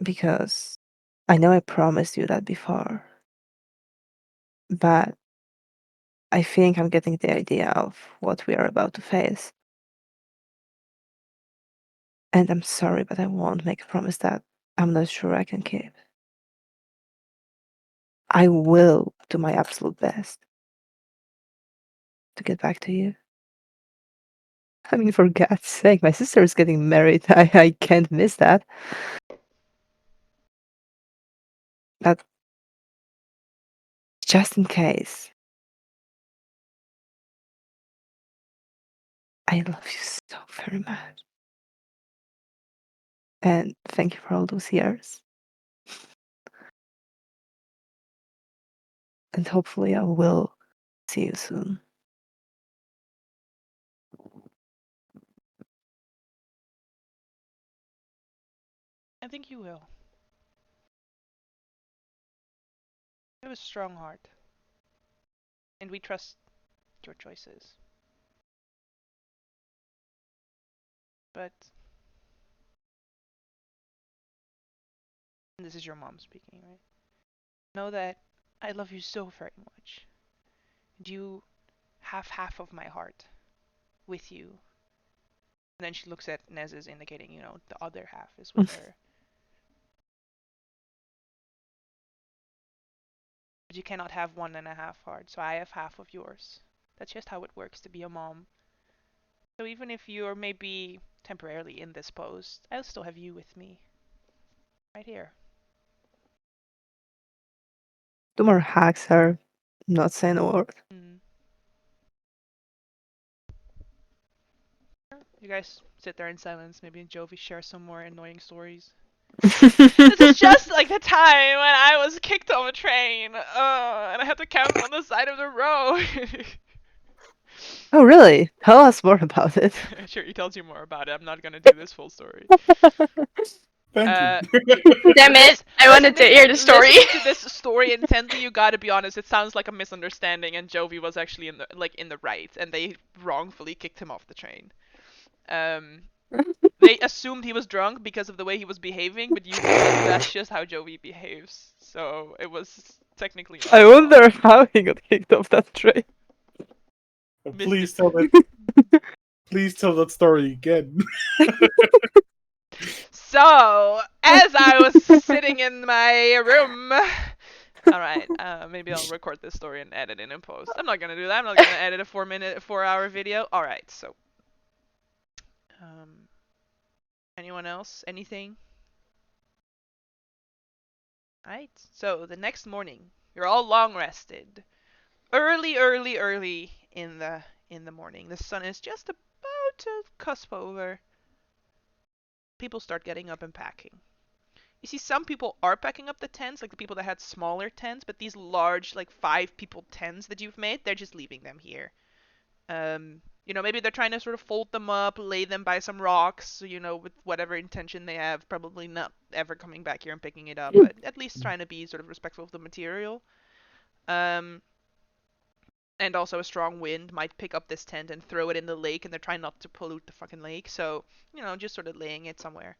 [SPEAKER 3] because I know I promised you that before, but I think I'm getting the idea of what we are about to face. And I'm sorry, but I won't make a promise that I'm not sure I can keep. I will do my absolute best to get back to you. I mean, for God's sake, my sister is getting married. I can't miss that. But just in case, I love you so very much. And thank you for all those years. And hopefully, I will see you soon.
[SPEAKER 1] I think you will. You have a strong heart, and we trust your choices. But and this is your mom speaking, right? Know that I love you so very much. And you have half of my heart with you. And then she looks at Nez's, indicating, the other half is with her. But you cannot have one and a half heart, so I have half of yours. That's just how it works to be a mom. So even if you're maybe temporarily indisposed, I'll still have you with me. Right here.
[SPEAKER 3] Two more hugs her, not saying a word.
[SPEAKER 1] Mm. You guys sit there in silence. Maybe Jovi shares some more annoying stories. This is just like the time when I was kicked off a train, and I had to count on the side of the road.
[SPEAKER 3] Oh, really? Tell us more about it.
[SPEAKER 1] Sure, he tells you more about it. I'm not gonna do this full story.
[SPEAKER 4] Thank you.
[SPEAKER 2] Damn it! I wanted to hear the story.
[SPEAKER 1] Listening to this story intently, you gotta be honest. It sounds like a misunderstanding, and Jovi was actually in the right, and they wrongfully kicked him off the train. Um, they assumed he was drunk because of the way he was behaving, but that's just how Jovi behaves. So it was technically not
[SPEAKER 3] I
[SPEAKER 1] his fault.
[SPEAKER 3] wonder how he got kicked off that train.
[SPEAKER 4] Please
[SPEAKER 1] Missed
[SPEAKER 4] tell
[SPEAKER 1] it.
[SPEAKER 4] that. Please tell that story again.
[SPEAKER 1] So, as I was sitting in my room, all right, maybe I'll record this story and edit it in post. I'm not gonna do that. I'm not gonna edit a 4-hour video. All right, so, um, anyone else? Anything? All right. So the next morning, you're all long rested. Early in the morning. The sun is just about to cusp over. People start getting up and packing. You see, some people are packing up the tents, like the people that had smaller tents, but these large, like 5 people tents that you've made, they're just leaving them here. Maybe they're trying to sort of fold them up, lay them by some rocks, with whatever intention they have, probably not ever coming back here and picking it up, but at least trying to be sort of respectful of the material. Um, and also a strong wind might pick up this tent and throw it in the lake, and they're trying not to pollute the fucking lake. So, just sort of laying it somewhere.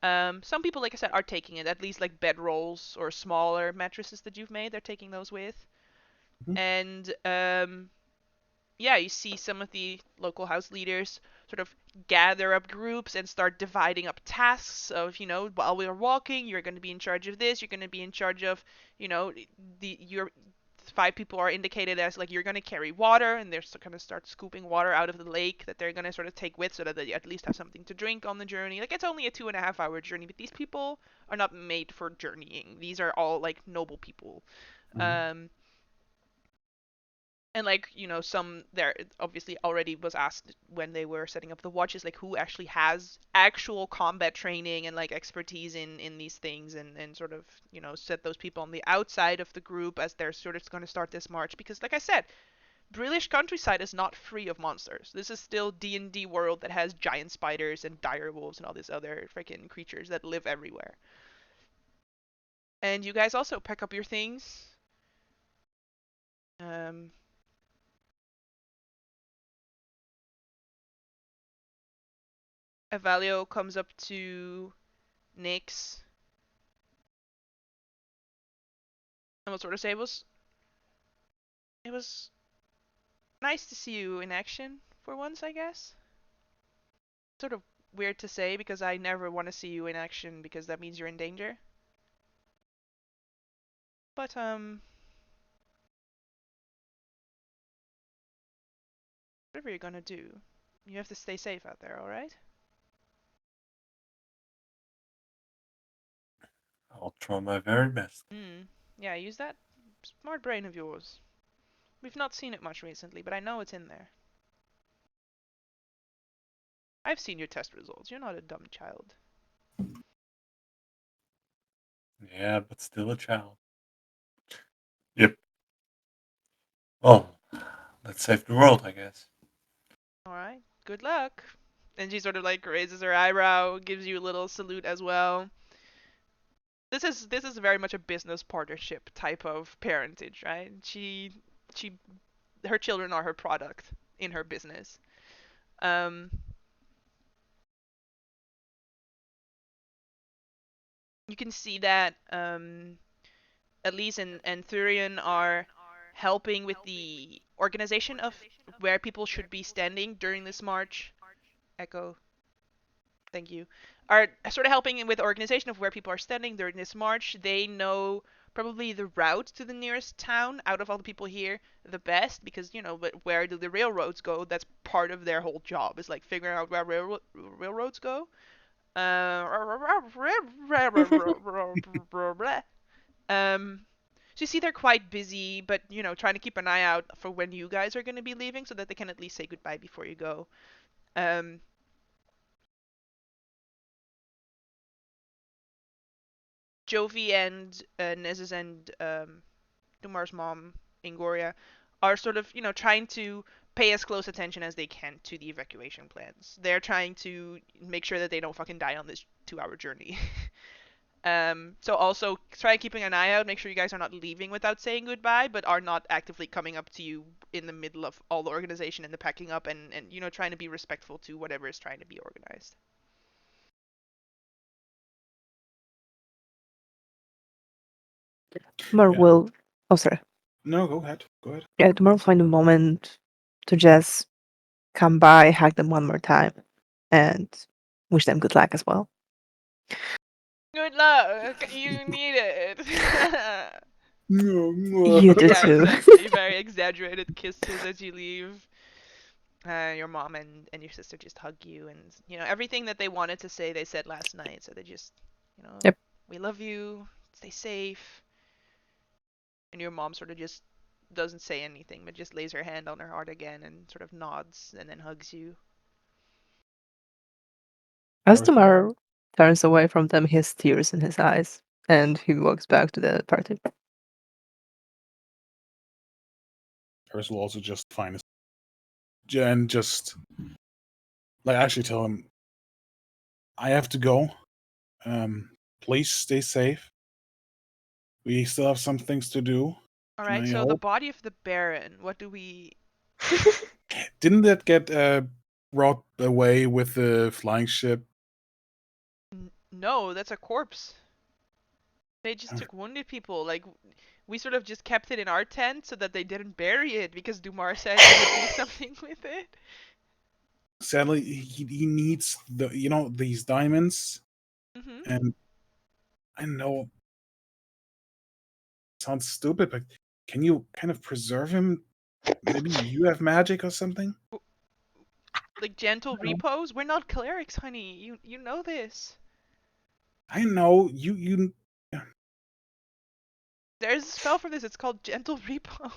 [SPEAKER 1] Some people, like I said, are taking it, at least like bedrolls or smaller mattresses that you've made, they're taking those with.
[SPEAKER 4] Mhm.
[SPEAKER 1] And yeah, you see some of the local house leaders sort of gather up groups and start dividing up tasks of, while we're walking, you're going to be in charge of this, you're going to be in charge of, your 5 people are indicated as like you're going to carry water, and they're going to start scooping water out of the lake that they're going to sort of take with so that they at least have something to drink on the journey. Like, it's only a 2.5 hour journey, but these people are not made for journeying. These are all like noble people. Um, and like, some there obviously already was asked when they were setting up the watches, like who actually has actual combat training and like expertise in these things, and sort of, set those people on the outside of the group as they're sort of going to start this march, because like I said, British countryside is not free of monsters. This is still D&D world that has giant spiders and dire wolves and all these other freaking creatures that live everywhere. And you guys also pack up your things. um Avalio comes up to Nyx and will sort of say it was nice to see you in action for once, I guess. Sort of weird to say because I never want to see you in action because that means you're in danger. But whatever you're gonna do, you have to stay safe out there, all right?
[SPEAKER 5] I'll try my very best.
[SPEAKER 1] Yeah, use that smart brain of yours. We've not seen it much recently, but I know it's in there. I've seen your test results. You're not a dumb child.
[SPEAKER 5] Yeah, but still a child. Yep. Well, let's save the world, I guess.
[SPEAKER 1] All right. Good luck. And she sort of like raises her eyebrow, gives you a little salute as well. This is very much a business partnership type of parentage, right? She her children are her product in her business. Um, you can see that Elise and Thurian are helping with the organization of where people should be standing during this march. Echo, thank you. Are sort of helping with the organization of where people are standing during this march. They know probably the route to the nearest town out of all the people here the best, because but where do the railroads go? That's part of their whole job, is like figuring out where railroads go. Um, so you see they're quite busy, but trying to keep an eye out for when you guys are going to be leaving so that they can at least say goodbye before you go. Um, Jovi and Nez's and Dumar's mom, Ingoria, are sort of, trying to pay as close attention as they can to the evacuation plans. They're trying to make sure that they don't fucking die on this 2-hour journey. So also try keeping an eye out, make sure you guys are not leaving without saying goodbye, but are not actively coming up to you in the middle of all the organization and the packing up, and trying to be respectful to whatever is trying to be organized.
[SPEAKER 3] Tomorrow
[SPEAKER 4] Yeah.
[SPEAKER 3] will. Oh, sorry.
[SPEAKER 4] No, go ahead. Go ahead.
[SPEAKER 3] Yeah, tomorrow find a moment to just come by, hug them one more time, and wish them good luck as well.
[SPEAKER 1] Good luck. You need it.
[SPEAKER 3] You do
[SPEAKER 1] Yeah,
[SPEAKER 3] too.
[SPEAKER 1] exactly. Very exaggerated kisses as you leave. Your mom and your sister just hug you, and everything that they wanted to say they said last night. So they just,
[SPEAKER 3] Yep.
[SPEAKER 1] we love you, stay safe. And your mom sort of just doesn't say anything, but just lays her hand on her heart again and sort of nods and then hugs you.
[SPEAKER 3] As tomorrow turns away from them, he has tears in his eyes, and he walks back to the party.
[SPEAKER 4] Paris will also just find his and just like actually tell him, I have to go. Please stay safe. We still have some things to do.
[SPEAKER 1] All
[SPEAKER 4] Can
[SPEAKER 1] right.
[SPEAKER 4] I
[SPEAKER 1] So the
[SPEAKER 4] hope?
[SPEAKER 1] body of the Baron. What do we?
[SPEAKER 4] Didn't that get brought away with the flying ship?
[SPEAKER 1] No, that's a corpse. They just took wounded people. Like we sort of just kept it in our tent so that they didn't bury it because Dumar said he would do something with it.
[SPEAKER 4] Sadly, he needs these diamonds,
[SPEAKER 1] Mhm.
[SPEAKER 4] and I know it sounds stupid, but can you kind of preserve him? Maybe you have magic or something.
[SPEAKER 1] Like gentle
[SPEAKER 4] No.
[SPEAKER 1] repose. We're not clerics, honey. You know this.
[SPEAKER 4] I know you.
[SPEAKER 1] There's a spell for this. It's called gentle repose.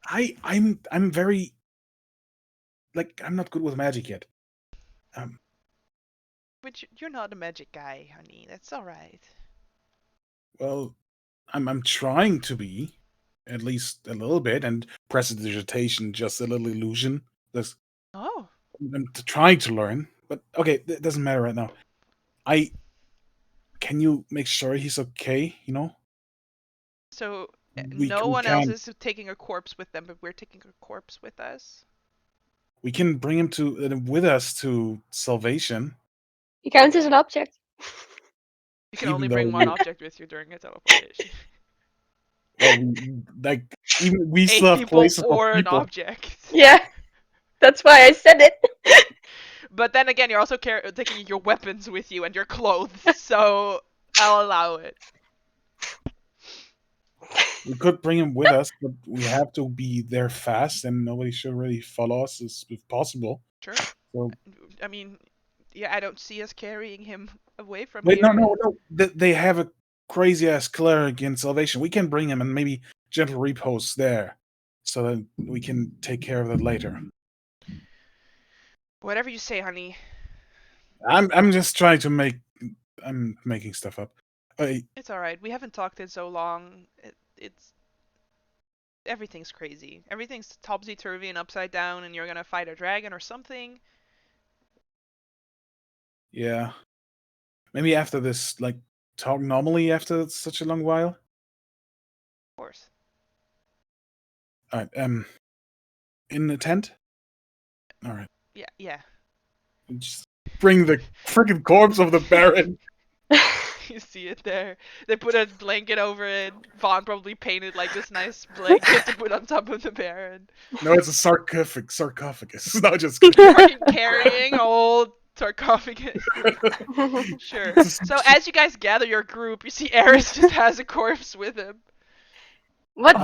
[SPEAKER 4] I'm very like I'm not good with magic yet. Um,
[SPEAKER 1] But you're not a magic guy, honey. That's all right.
[SPEAKER 4] well, I'm trying to be, at least a little bit, and prestidigitation just a little illusion. This
[SPEAKER 1] Oh.
[SPEAKER 4] I'm trying to learn, but okay, it doesn't matter right now. I Can you make sure he's okay?
[SPEAKER 1] So
[SPEAKER 4] We
[SPEAKER 1] no
[SPEAKER 4] we
[SPEAKER 1] one else
[SPEAKER 4] can
[SPEAKER 1] is taking a corpse with them, but we're taking a corpse with us.
[SPEAKER 4] we can bring him to with us to salvation,
[SPEAKER 2] He counts as an object.
[SPEAKER 1] You can
[SPEAKER 4] even
[SPEAKER 1] only
[SPEAKER 4] though
[SPEAKER 1] bring one object with you during a teleportation.
[SPEAKER 4] well, like even we
[SPEAKER 1] A
[SPEAKER 4] still have
[SPEAKER 1] people
[SPEAKER 4] places of
[SPEAKER 1] or an
[SPEAKER 4] people.
[SPEAKER 1] object.
[SPEAKER 2] Yeah, that's why I said it.
[SPEAKER 1] But then again, you're also taking your weapons with you and your clothes, so I'll allow it.
[SPEAKER 4] We could bring him with us, but we have to be there fast, and nobody should really follow us if possible.
[SPEAKER 1] Sure.
[SPEAKER 4] So
[SPEAKER 1] I mean, yeah, I don't see us carrying him away from
[SPEAKER 4] wait, no,
[SPEAKER 1] here.
[SPEAKER 4] no, no. They have a crazy ass cleric in salvation. We can bring him and maybe gentle repose there, so that we can take care of that later.
[SPEAKER 1] Whatever you say, honey.
[SPEAKER 4] I'm just trying to make. I'm making stuff up.
[SPEAKER 1] It's all right. We haven't talked in so long. It's everything's crazy. Everything's topsy turvy and upside down, and you're gonna fight a dragon or something.
[SPEAKER 4] Yeah, maybe after this, like talk normally after such a long while.
[SPEAKER 1] Of course.
[SPEAKER 4] All right. In the tent. All right.
[SPEAKER 1] Yeah, yeah.
[SPEAKER 4] Just bring the freaking corpse of the Baron.
[SPEAKER 1] You see it there. They put a blanket over it. Vaughn probably painted like this nice blanket to put on top of the Baron.
[SPEAKER 4] No, it's a sarcophagus. No, just kidding.
[SPEAKER 1] Fucking carrying old sarcophagus. Sure. So as you guys gather your group, you see Eris just has a corpse with him.
[SPEAKER 2] What?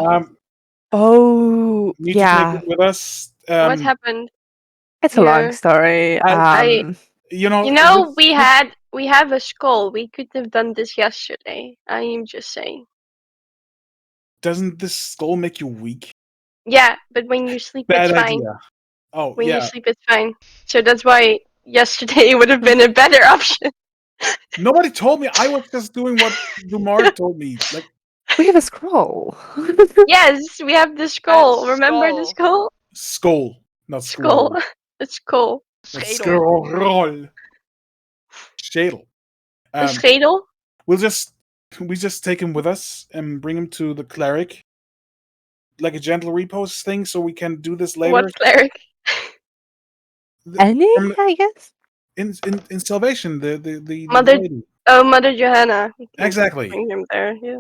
[SPEAKER 3] Oh,
[SPEAKER 4] Need to take
[SPEAKER 3] yeah.
[SPEAKER 4] it with us.
[SPEAKER 2] What happened?
[SPEAKER 3] It's a long
[SPEAKER 2] here?
[SPEAKER 3] story.
[SPEAKER 2] You know, we have a skull. We could have done this yesterday. I am just saying.
[SPEAKER 4] Doesn't this skull make you weak?
[SPEAKER 2] Yeah, but when you sleep,
[SPEAKER 4] Bad
[SPEAKER 2] it's fine.
[SPEAKER 4] idea. Oh,
[SPEAKER 2] When you
[SPEAKER 4] yeah.
[SPEAKER 2] sleep, it's fine. So that's why yesterday would have been a better option.
[SPEAKER 4] Nobody told me. I was just doing what Dumar told me. Like,
[SPEAKER 3] we have a scroll.
[SPEAKER 2] Yes, we have the skull. Remember the skull?
[SPEAKER 4] skull, not
[SPEAKER 2] Skull.
[SPEAKER 4] scroll.
[SPEAKER 2] The skull.
[SPEAKER 4] It's
[SPEAKER 1] Schedel.
[SPEAKER 4] scroll. Schädel.
[SPEAKER 2] The schedel?
[SPEAKER 4] We just take him with us and bring him to the cleric, like a gentle repose thing, so we can do this later.
[SPEAKER 2] What cleric?
[SPEAKER 3] Any, I guess.
[SPEAKER 4] In salvation, the
[SPEAKER 2] Mother.
[SPEAKER 4] lady.
[SPEAKER 2] Oh, Mother Johanna. We can
[SPEAKER 4] Exactly.
[SPEAKER 2] Bring him there. Yeah.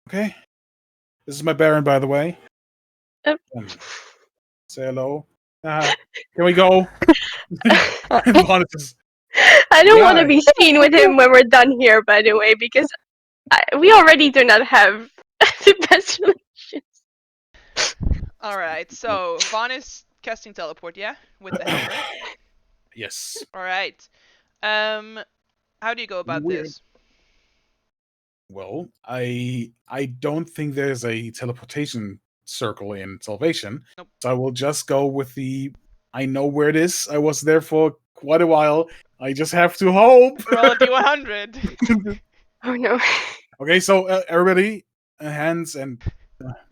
[SPEAKER 4] Okay. This is my Baron, by the way.
[SPEAKER 2] Yep.
[SPEAKER 4] Say hello. Can we go? Honest.
[SPEAKER 2] I don't want to be seen with him when we're done here, by the way, because we already do not have the best relations.
[SPEAKER 1] Alright, so Vaughn is casting teleport, yeah? With the helmet.
[SPEAKER 4] Yes.
[SPEAKER 1] Alright. How do you go about
[SPEAKER 4] Weird.
[SPEAKER 1] this?
[SPEAKER 4] Well, I don't think there's a teleportation circle in Salvation.
[SPEAKER 1] Nope.
[SPEAKER 4] So I will just go with I know where it is. I was there for quite a while. I just have to hope.
[SPEAKER 1] Roll a d100.
[SPEAKER 2] Oh no.
[SPEAKER 4] Okay, so everybody, hands and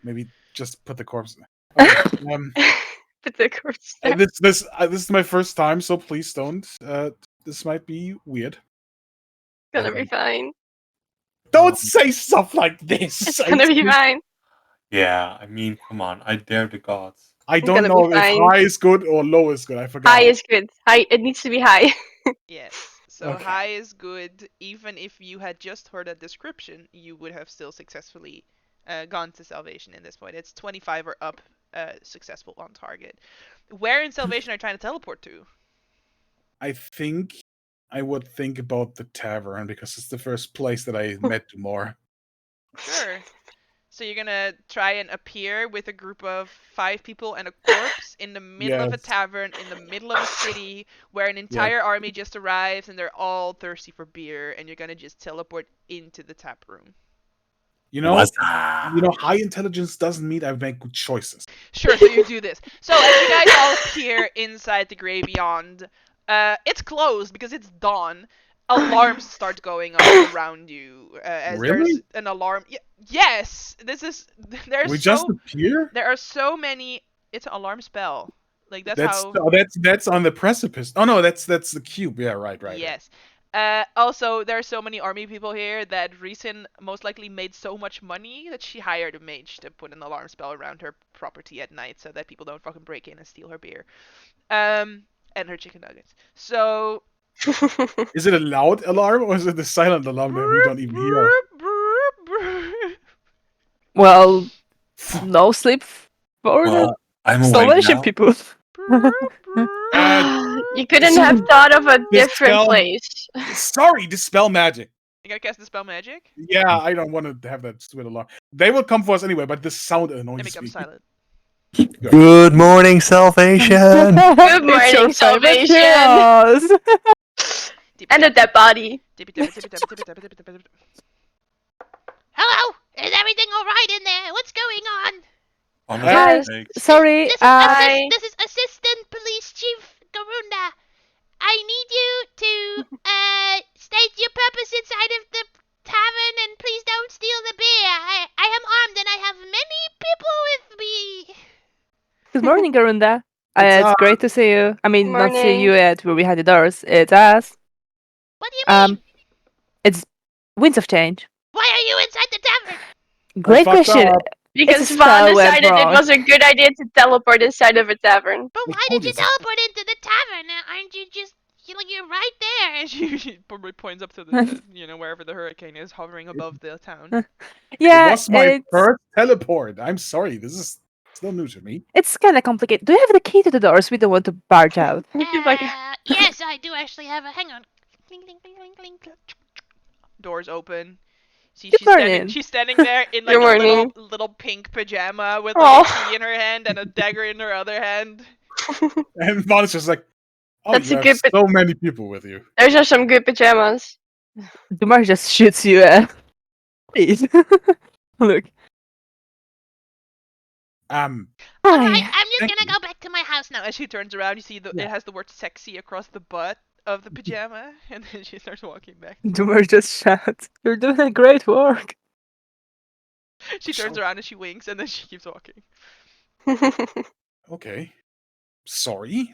[SPEAKER 4] maybe just put the corpse. Okay.
[SPEAKER 2] Put the corpse there.
[SPEAKER 4] This is my first time, so please don't. This might be weird.
[SPEAKER 2] It's gonna be fine.
[SPEAKER 4] Don't say stuff like this.
[SPEAKER 2] It's gonna be fine.
[SPEAKER 5] Yeah, I mean, come on, I dare the gods.
[SPEAKER 4] I
[SPEAKER 2] It's
[SPEAKER 4] don't
[SPEAKER 2] gonna be
[SPEAKER 4] know if
[SPEAKER 2] fine.
[SPEAKER 4] high is good or low is good. I forgot.
[SPEAKER 2] High is good. High. It needs to be high.
[SPEAKER 1] Yes. So
[SPEAKER 4] Okay.
[SPEAKER 1] high is good. Even if you had just heard a description, you would have still successfully gone to salvation in this point. It's 25 or up successful on target. Where in salvation are you trying to teleport to?
[SPEAKER 4] I think I would think about the tavern because it's the first place that I met more.
[SPEAKER 1] Sure. So you're gonna try and appear with a group of 5 people and a corpse in the middle of a
[SPEAKER 4] Yes.
[SPEAKER 1] tavern in the middle of a city where an
[SPEAKER 4] Yes.
[SPEAKER 1] entire army just arrives and they're all thirsty for beer, and you're gonna just teleport into the tap room.
[SPEAKER 4] You know,
[SPEAKER 5] What's
[SPEAKER 4] high intelligence doesn't mean I make good choices.
[SPEAKER 1] Sure, so you do this. So as you guys all appear inside the Grey Beyond, it's closed because it's dawn. Alarms start going off around you as there's
[SPEAKER 4] Really?
[SPEAKER 1] an alarm. Yes, this is there's
[SPEAKER 4] We just
[SPEAKER 1] so
[SPEAKER 4] appear?
[SPEAKER 1] there are so many. It's an alarm spell. Like that's
[SPEAKER 4] That's
[SPEAKER 1] how.
[SPEAKER 4] that's on the precipice. Oh no, that's the cube. Yeah, right.
[SPEAKER 1] Yes. Also, there are so many army people here that Reesin most likely made so much money that she hired a mage to put an alarm spell around her property at night so that people don't fucking break in and steal her beer. And her chicken nuggets. So.
[SPEAKER 4] Is it a loud alarm or is it the silent alarm that we don't even hear?
[SPEAKER 3] Well, no sleep for the
[SPEAKER 5] Well, I'm awake
[SPEAKER 3] salvation
[SPEAKER 5] now.
[SPEAKER 3] people.
[SPEAKER 2] You couldn't have thought of a different
[SPEAKER 4] Dispel-
[SPEAKER 2] place.
[SPEAKER 4] Sorry, dispel magic.
[SPEAKER 1] You gotta cast the spell magic?
[SPEAKER 4] Yeah, I don't want to have that stupid alarm. They will come for us anyway, but the sound
[SPEAKER 1] Let me
[SPEAKER 4] annoys
[SPEAKER 1] become
[SPEAKER 4] me.
[SPEAKER 1] silent.
[SPEAKER 5] Good morning, salvation.
[SPEAKER 2] Good morning, salvation. And a dead body.
[SPEAKER 6] Hello? Is everything alright in there? What's going on?
[SPEAKER 5] Honest
[SPEAKER 2] Hi.
[SPEAKER 5] sakes.
[SPEAKER 3] Sorry,
[SPEAKER 6] This is Assistant Police Chief Garunda. I need you to state your purpose inside of the tavern and please don't steal the beer. I am armed and I have many people with me.
[SPEAKER 3] good morning, Garunda.
[SPEAKER 4] It's
[SPEAKER 3] It's great to see you. I mean, not see
[SPEAKER 2] Morning.
[SPEAKER 3] you at where we had the doors. It's us.
[SPEAKER 6] What do you mean?
[SPEAKER 3] It's Winds of Change.
[SPEAKER 6] Why are you inside the tavern?
[SPEAKER 3] Great
[SPEAKER 4] fucked
[SPEAKER 3] question.
[SPEAKER 4] up.
[SPEAKER 2] Because
[SPEAKER 3] It's a
[SPEAKER 2] Vaughn
[SPEAKER 3] spell went
[SPEAKER 2] decided it
[SPEAKER 3] wrong.
[SPEAKER 2] was a good idea to teleport inside of a tavern.
[SPEAKER 6] But
[SPEAKER 4] I
[SPEAKER 6] why
[SPEAKER 4] told
[SPEAKER 6] did you
[SPEAKER 4] you so.
[SPEAKER 6] teleport into the tavern? Aren't you just you're right there?
[SPEAKER 1] And she probably points up to the, wherever the hurricane is hovering above the town.
[SPEAKER 3] Yeah,
[SPEAKER 4] It was my first teleport. I'm sorry, this is still new to me.
[SPEAKER 3] it's kind of complicated. Do you have the key to the doors? We don't want to barge out.
[SPEAKER 2] He's like,
[SPEAKER 6] Yes, I do actually have a. Hang on. Cling, cling, cling, cling, cling, cling.
[SPEAKER 1] Doors open. See,
[SPEAKER 3] Good
[SPEAKER 1] she's standing.
[SPEAKER 3] morning.
[SPEAKER 1] She's standing there in like
[SPEAKER 2] Good
[SPEAKER 1] a
[SPEAKER 2] morning.
[SPEAKER 1] little pink pajama with like a
[SPEAKER 2] Aw.
[SPEAKER 1] key in her hand and a dagger in her other hand.
[SPEAKER 4] And Vaughn is just like, oh,
[SPEAKER 2] That's
[SPEAKER 4] you
[SPEAKER 2] a
[SPEAKER 4] have
[SPEAKER 2] good
[SPEAKER 4] so many people with you.
[SPEAKER 2] Those are some good pajamas.
[SPEAKER 3] Dumar just shoots you. Please. Look.
[SPEAKER 6] Alright,
[SPEAKER 3] Hi.
[SPEAKER 6] I'm just
[SPEAKER 4] Thank
[SPEAKER 6] gonna
[SPEAKER 4] you.
[SPEAKER 6] go back to my house now.
[SPEAKER 1] As she turns around, you see
[SPEAKER 4] Yeah.
[SPEAKER 1] it has the word "sexy" across the butt of the pajama, and then she starts walking back.
[SPEAKER 3] Dumar just shouts, "You're doing a great work."
[SPEAKER 1] She turns
[SPEAKER 4] So-
[SPEAKER 1] around and she winks, and then she keeps walking.
[SPEAKER 4] Okay. Sorry.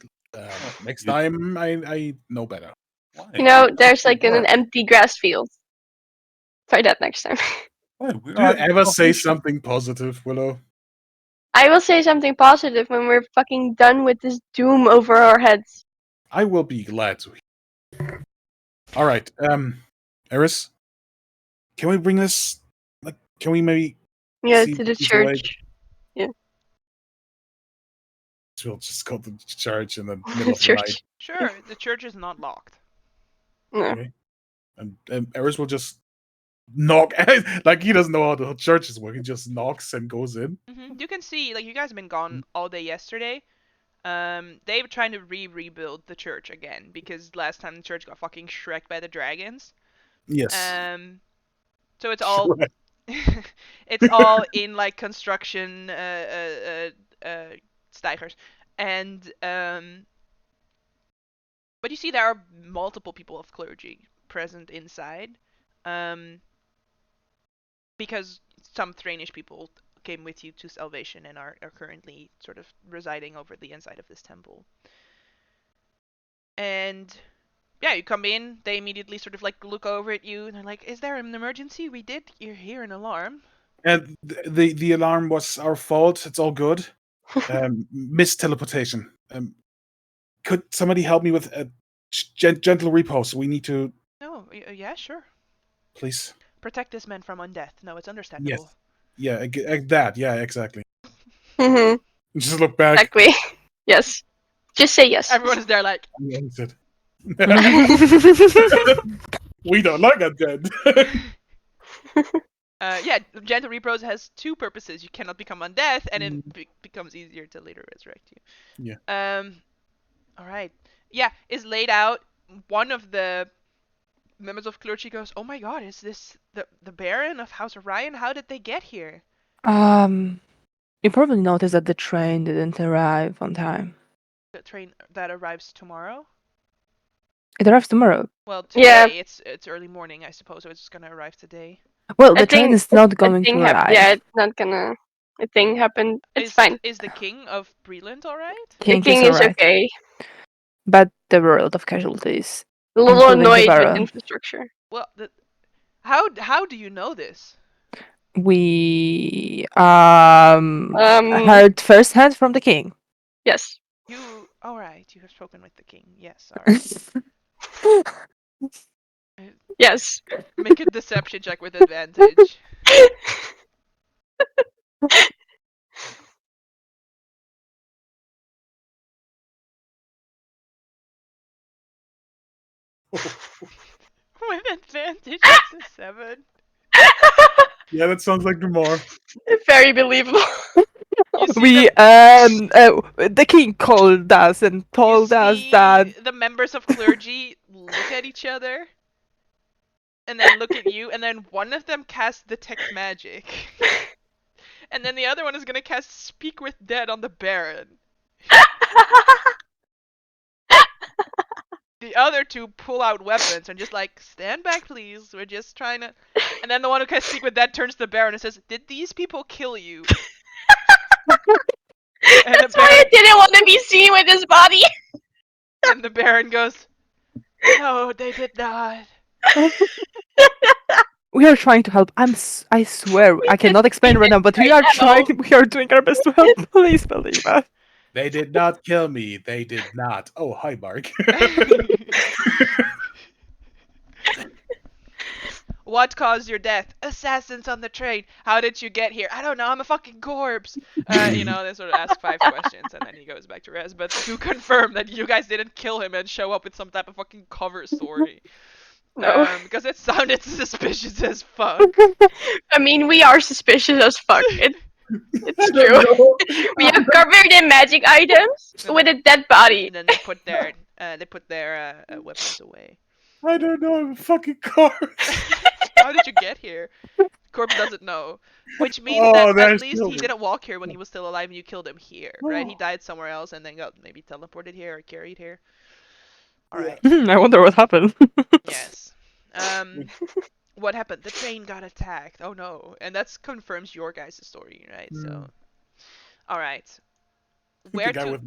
[SPEAKER 4] Next
[SPEAKER 5] You-
[SPEAKER 4] time I know better.
[SPEAKER 5] Why?
[SPEAKER 2] You know, there's
[SPEAKER 5] Good
[SPEAKER 2] like an
[SPEAKER 5] work.
[SPEAKER 2] empty grass field. Try that next time.
[SPEAKER 5] Why, we
[SPEAKER 4] Do you
[SPEAKER 5] are the
[SPEAKER 4] ever say
[SPEAKER 5] salvation.
[SPEAKER 4] something positive, Willow?
[SPEAKER 2] I will say something positive when we're fucking done with this doom over our heads.
[SPEAKER 4] I will be glad to hear. All right. Eris, can we bring this? Like, can we maybe
[SPEAKER 2] Yeah,
[SPEAKER 4] see
[SPEAKER 2] to the
[SPEAKER 4] if he's awake?
[SPEAKER 2] church.
[SPEAKER 4] We'll just go to the church in the middle of the
[SPEAKER 2] Church.
[SPEAKER 4] night.
[SPEAKER 1] Sure, the church is not locked.
[SPEAKER 2] No.
[SPEAKER 4] Okay. And Eris will just knock. Like, he doesn't know how the church is working. He just knocks and goes in.
[SPEAKER 1] You can see, like, you guys have been gone all day yesterday. They were trying to rebuild the church again because last time the church got fucking shreked by the dragons.
[SPEAKER 4] Yes.
[SPEAKER 1] So it's all
[SPEAKER 4] Shrek.
[SPEAKER 1] it's all in like construction steigers, and but you see there are multiple people of clergy present inside, because some Thrainish people came with you to salvation and are currently sort of residing over the inside of this temple. And yeah, you come in, they immediately sort of like look over at you and they're like, "Is there an emergency? We did hear an alarm."
[SPEAKER 4] And the alarm was our fault. It's all good. Missed teleportation. Could somebody help me with a gentle repose? We need to,
[SPEAKER 1] No, yeah, sure.
[SPEAKER 4] please.
[SPEAKER 1] Protect this man from undeath. No, it's understandable.
[SPEAKER 4] Yes. Yeah, that. Yeah, exactly.
[SPEAKER 2] Mm-hmm.
[SPEAKER 4] Just look back.
[SPEAKER 2] Exactly. Yes. Just say yes.
[SPEAKER 1] Everyone is there like,
[SPEAKER 4] Yeah, he said. We don't like undead.
[SPEAKER 1] yeah, gentle repose has two purposes. You cannot become undead, and it becomes easier to later resurrect you.
[SPEAKER 4] Yeah.
[SPEAKER 1] All right. Yeah, is laid out. One of the members of clergy goes, "Oh my God, is this the Baron of House Orion? How did they get here?"
[SPEAKER 3] You probably noticed that the train didn't arrive on time.
[SPEAKER 1] The train that arrives tomorrow.
[SPEAKER 3] It arrives tomorrow.
[SPEAKER 1] Well, today it's early morning, I suppose. So it's just gonna arrive today.
[SPEAKER 3] Well, the train is not going to arrive.
[SPEAKER 2] Yeah, it's not gonna. A thing happened. It's fine.
[SPEAKER 1] Is the king of Breland all right?
[SPEAKER 2] The king is
[SPEAKER 3] alright.
[SPEAKER 2] okay.
[SPEAKER 3] But there were a lot of casualties.
[SPEAKER 2] A little
[SPEAKER 3] Including
[SPEAKER 2] annoyed with
[SPEAKER 3] Eberron.
[SPEAKER 2] infrastructure.
[SPEAKER 1] Well, how do you know this?
[SPEAKER 3] We heard firsthand from the king.
[SPEAKER 2] Yes.
[SPEAKER 1] You all right? You have spoken with the king. Yes. All right.
[SPEAKER 2] Yes.
[SPEAKER 1] Make a deception check with advantage. With advantage, it's a 7.
[SPEAKER 4] Yeah, that sounds like more.
[SPEAKER 2] Very believable.
[SPEAKER 1] You see
[SPEAKER 3] We the king called us and told us that
[SPEAKER 1] the members of clergy look at each other, and then look at you, and then one of them casts detect magic, and then the other one is gonna cast speak with dead on the Baron. The other two pull out weapons and just like, stand back please, we're just trying to... And then the one who can speak with that turns to the Baron and says, did these people kill you? And
[SPEAKER 2] That's why I didn't want to be seen with his body.
[SPEAKER 1] And the Baron goes, no, they did not.
[SPEAKER 3] we are trying to help. I swear, I cannot explain right now, but we are trying. We are doing our best to help. Please believe us.
[SPEAKER 4] They did not kill me. They did not. Oh, hi, Mark.
[SPEAKER 1] What caused your death? Assassins on the train. How did you get here? I don't know. I'm a fucking corpse. They sort of ask 5 questions, and then he goes back to rest. But to confirm that you guys didn't kill him and show up with some type of fucking cover story.
[SPEAKER 2] No.
[SPEAKER 1] Because it sounded suspicious as fuck.
[SPEAKER 2] I mean, we are suspicious as fuck. It's true. We are covered in magic items with a dead body.
[SPEAKER 1] And then they put their weapons away.
[SPEAKER 4] I don't know. I'm a fucking corpse.
[SPEAKER 1] How did you get here? Corpse doesn't know. Which means that at least he didn't walk here when he was still alive and you killed him here, right? He died somewhere else and then got maybe teleported here or carried here. Alright.
[SPEAKER 3] I wonder what happened.
[SPEAKER 1] Yes. What happened? The train got attacked. Oh no. And that confirms your guys' story, right? So, alright. Where to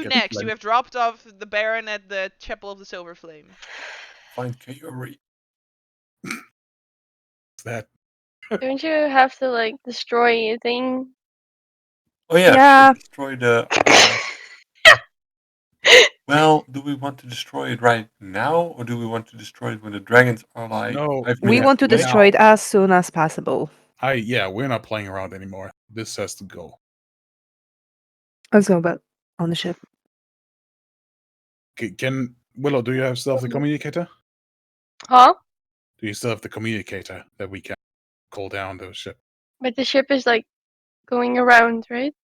[SPEAKER 1] next? You have dropped off the Baron at the Chapel of the Silver Flame.
[SPEAKER 5] Find Kaori.
[SPEAKER 4] That.
[SPEAKER 2] Don't you have to like destroy a thing?
[SPEAKER 5] Oh yeah.
[SPEAKER 3] Yeah.
[SPEAKER 5] Destroy the. Well, do we want to destroy it right now, or do we want to destroy it when the dragons are like?
[SPEAKER 4] No,
[SPEAKER 3] We want to destroy it as soon as possible.
[SPEAKER 4] We're not playing around anymore. This has to go.
[SPEAKER 3] Let's go back on the ship.
[SPEAKER 4] Can Willow? Do you have still have the communicator?
[SPEAKER 2] Huh?
[SPEAKER 4] Do you still have the communicator that we can call down the ship?
[SPEAKER 2] But the ship is like going around, right?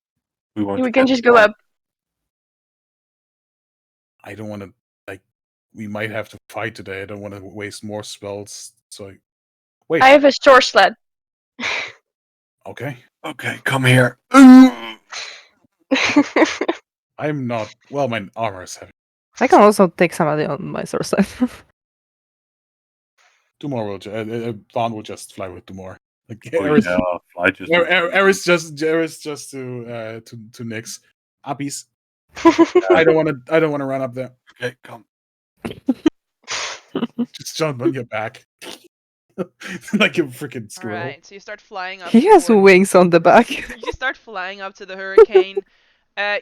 [SPEAKER 5] We
[SPEAKER 2] can just go up.
[SPEAKER 4] I don't want to, we might have to fight today. I don't want to waste more spells. So, wait.
[SPEAKER 2] I have a sword sled.
[SPEAKER 4] Okay.
[SPEAKER 5] Okay, come here.
[SPEAKER 4] I'm not. Well, my armor is heavy.
[SPEAKER 3] I can also take somebody on my sword sled.
[SPEAKER 4] Dumor will. Vaughn will just fly with Dumor.
[SPEAKER 5] Fly just.
[SPEAKER 4] Eris just to Nyx. Uppies. I don't want to run up there.
[SPEAKER 5] Okay, come.
[SPEAKER 4] Just jump on your back. like a freaking squirrel.
[SPEAKER 1] Alright, so you start flying up
[SPEAKER 3] He has
[SPEAKER 1] towards...
[SPEAKER 3] wings on the back.
[SPEAKER 1] You start flying up to the hurricane.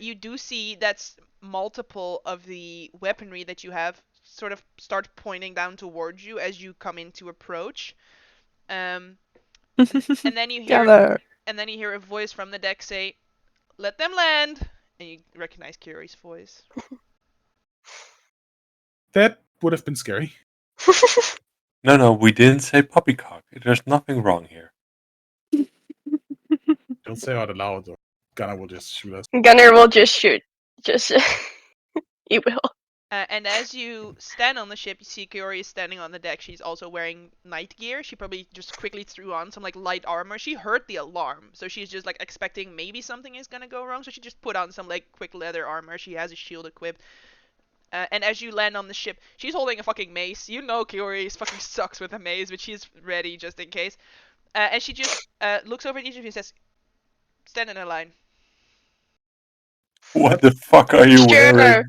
[SPEAKER 1] You do see that's multiple of the weaponry that you have sort of start pointing down towards you as you come into approach. And then you hear
[SPEAKER 3] Gunner.
[SPEAKER 1] a voice from the deck say, "Let them land," and you recognize Kiri's voice.
[SPEAKER 4] That would have been scary.
[SPEAKER 5] No, we didn't say poppycock. There's nothing wrong here.
[SPEAKER 4] Don't say out aloud, or Gunnar will just shoot us.
[SPEAKER 2] Gunner will just shoot. Just he will.
[SPEAKER 1] And as you stand on the ship, you see Kiori is standing on the deck. She's also wearing night gear. She probably just quickly threw on some like light armor. She heard the alarm, so she's just like expecting maybe something is gonna go wrong. So she just put on some like quick leather armor. She has a shield equipped. And as you land on the ship, she's holding a fucking mace. You know Kiori fucking sucks with a mace, but she's ready just in case. And she just looks over at each of you and says, "Stand in a line."
[SPEAKER 5] What the fuck are you wearing?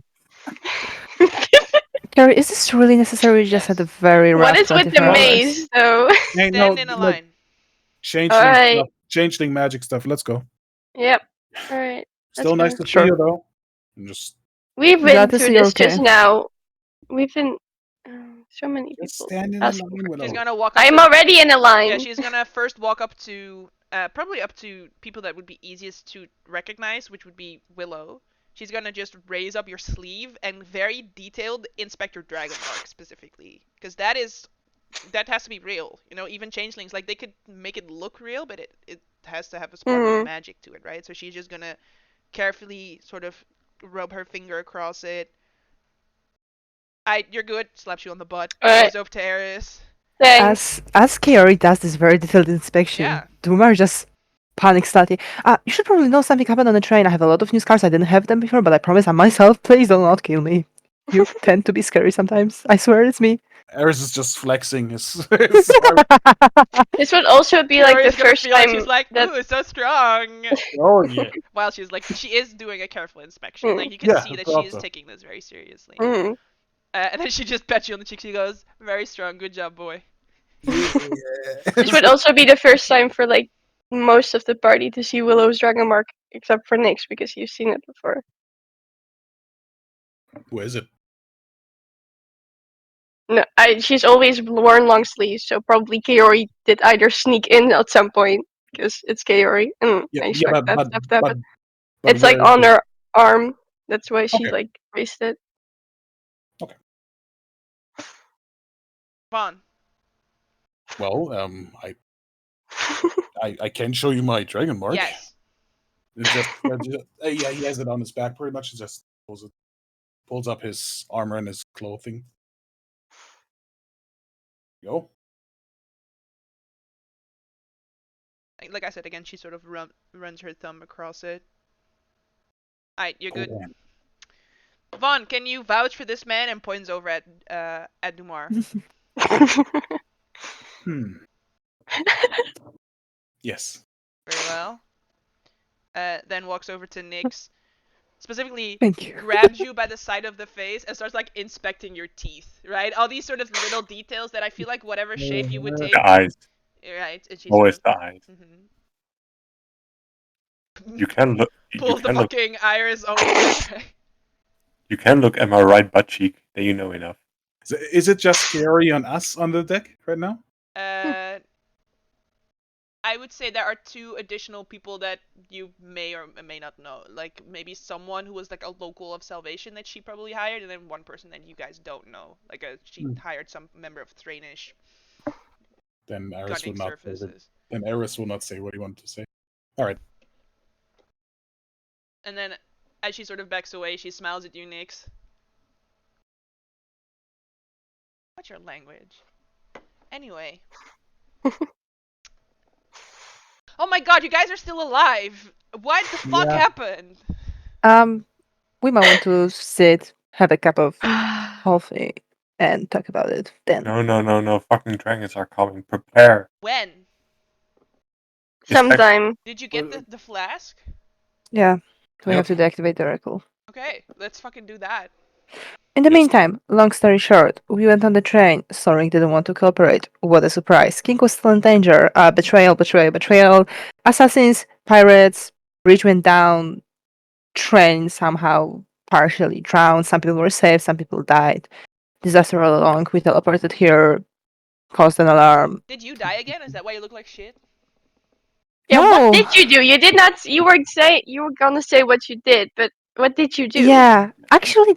[SPEAKER 3] Carrie, is this really necessary? You just had a very rough
[SPEAKER 2] What is with the
[SPEAKER 3] 24 hours.
[SPEAKER 2] maze, though?
[SPEAKER 4] Hey,
[SPEAKER 1] Stand in a
[SPEAKER 4] look,
[SPEAKER 1] line.
[SPEAKER 4] changeling
[SPEAKER 2] Alright.
[SPEAKER 4] stuff, changeling magic stuff. Let's go.
[SPEAKER 2] Yep. Alright.
[SPEAKER 4] Still nice to
[SPEAKER 3] Sure.
[SPEAKER 4] see you though. I'm just
[SPEAKER 2] We've
[SPEAKER 3] Glad
[SPEAKER 2] been
[SPEAKER 3] to
[SPEAKER 2] through
[SPEAKER 3] see you're
[SPEAKER 2] this just
[SPEAKER 3] okay.
[SPEAKER 2] now. We've been so many people.
[SPEAKER 4] stand in a
[SPEAKER 2] asking
[SPEAKER 4] line,
[SPEAKER 2] for-
[SPEAKER 4] Willow.
[SPEAKER 1] She's gonna walk up
[SPEAKER 2] I'm
[SPEAKER 1] to...
[SPEAKER 2] already in a line.
[SPEAKER 1] Yeah, she's gonna first walk up to... probably up to people that would be easiest to recognize, which would be Willow. She's gonna just raise up your sleeve and very detailed Inspector Dragon mark specifically. Because that has to be real. You know, even changelings, like, they could make it look real, but it has to have a spark of magic to it, right? So she's just gonna carefully sort of rub her finger across it. You're good. Slaps you on the butt.
[SPEAKER 2] Alright.
[SPEAKER 1] Goes over to Eris.
[SPEAKER 2] Thanks.
[SPEAKER 3] As Kiori does this very detailed inspection,
[SPEAKER 1] Yeah.
[SPEAKER 3] Dumar just panics slightly. You should probably know something happened on the train. I have a lot of new scars. I didn't have them before, but I promise I'm myself. Please do not kill me. You tend to be scary sometimes. I swear it's me.
[SPEAKER 4] Eris is just flexing his.
[SPEAKER 2] This would also be like the
[SPEAKER 1] Kiori's gonna
[SPEAKER 2] first
[SPEAKER 1] feel it.
[SPEAKER 2] time
[SPEAKER 1] She's like,
[SPEAKER 2] that
[SPEAKER 1] ooh, it's so strong.
[SPEAKER 4] Oh yeah.
[SPEAKER 1] While she's like, she is doing a careful inspection.
[SPEAKER 2] Mm.
[SPEAKER 1] Like, you can
[SPEAKER 4] Yeah,
[SPEAKER 1] see that
[SPEAKER 4] I
[SPEAKER 1] she
[SPEAKER 4] thought
[SPEAKER 1] is
[SPEAKER 4] so.
[SPEAKER 1] taking this very seriously.
[SPEAKER 2] Mm.
[SPEAKER 1] And then she just pets you on the cheek. She goes, very strong. Good job, boy.
[SPEAKER 2] This would also be the first time for like most of the party to see Willow's dragon mark, except for Nyx because you've seen it before.
[SPEAKER 4] Who is it?
[SPEAKER 2] No, she's always worn long sleeves, so probably Kaori did either sneak in at some point because it's Kaori.
[SPEAKER 4] Yeah,
[SPEAKER 2] Stab,
[SPEAKER 4] but
[SPEAKER 2] stab.
[SPEAKER 4] but
[SPEAKER 2] It's like
[SPEAKER 4] where is
[SPEAKER 2] on
[SPEAKER 4] it?
[SPEAKER 2] her arm. That's why she
[SPEAKER 4] Okay.
[SPEAKER 2] like raised it.
[SPEAKER 1] Vaughn.
[SPEAKER 4] Well, I can show you my dragon mark.
[SPEAKER 1] Yes.
[SPEAKER 4] It's just, yeah, he has it on his back pretty much. He just pulls up his armor and his clothing. Go.
[SPEAKER 1] Like I said again, she sort of runs her thumb across it. Alright, you're good.
[SPEAKER 4] Oh, man.
[SPEAKER 1] Vaughn, can you vouch for this man? And points over at Dumar.
[SPEAKER 4] Yes.
[SPEAKER 1] Very well. Then walks over to Nyx. Specifically,
[SPEAKER 3] Thank you.
[SPEAKER 1] grabs you by the side of the face and starts like inspecting your teeth, right? All these sort of little details that I feel like whatever shape you would take,
[SPEAKER 5] The eyes.
[SPEAKER 1] right? And she
[SPEAKER 5] Always
[SPEAKER 1] sort
[SPEAKER 5] the eyes.
[SPEAKER 1] of,
[SPEAKER 5] You can look. You
[SPEAKER 1] pulls the
[SPEAKER 5] can look.
[SPEAKER 1] fucking iris over. Right?
[SPEAKER 5] You can look at my right butt cheek. Then you know enough.
[SPEAKER 4] Is it just scary on us on the deck right now?
[SPEAKER 1] I would say there are two additional people that you may or may not know. Like maybe someone who was like a local of Salvation that she probably hired, and then one person that you guys don't know. Like she hired some member of Thrainish
[SPEAKER 4] Then Eris
[SPEAKER 1] gunning
[SPEAKER 4] will not.
[SPEAKER 1] surfaces.
[SPEAKER 4] Then Eris will not say what he wanted to say. All right.
[SPEAKER 1] And then as she sort of backs away, she smiles at you, Nyx. What's your language? Anyway. Oh my god, you guys are still alive! What the fuck
[SPEAKER 4] Yeah.
[SPEAKER 1] happened?
[SPEAKER 3] We might want to sit, have a cup of coffee, and talk about it then.
[SPEAKER 5] No. Fucking dragons are coming. Prepare.
[SPEAKER 1] When?
[SPEAKER 2] Sometime.
[SPEAKER 1] Did you get the flask?
[SPEAKER 3] Yeah, we
[SPEAKER 4] Yep.
[SPEAKER 3] have to deactivate the oracle.
[SPEAKER 1] Okay, let's fucking do that.
[SPEAKER 3] In the
[SPEAKER 5] Yes.
[SPEAKER 3] meantime, long story short, we went on the train. Soren didn't want to cooperate. What a surprise. King was still in danger. Betrayal, betrayal, betrayal. Assassins, pirates, bridge went down, train somehow partially drowned. Some people were saved, some people died. Disaster all along. We teleported here, caused an alarm.
[SPEAKER 1] Did you die again? Is that why you look like shit?
[SPEAKER 2] Yeah,
[SPEAKER 3] No.
[SPEAKER 2] what did you do? You did not. You were gonna say what you did, but what did you do?
[SPEAKER 3] Yeah, actually,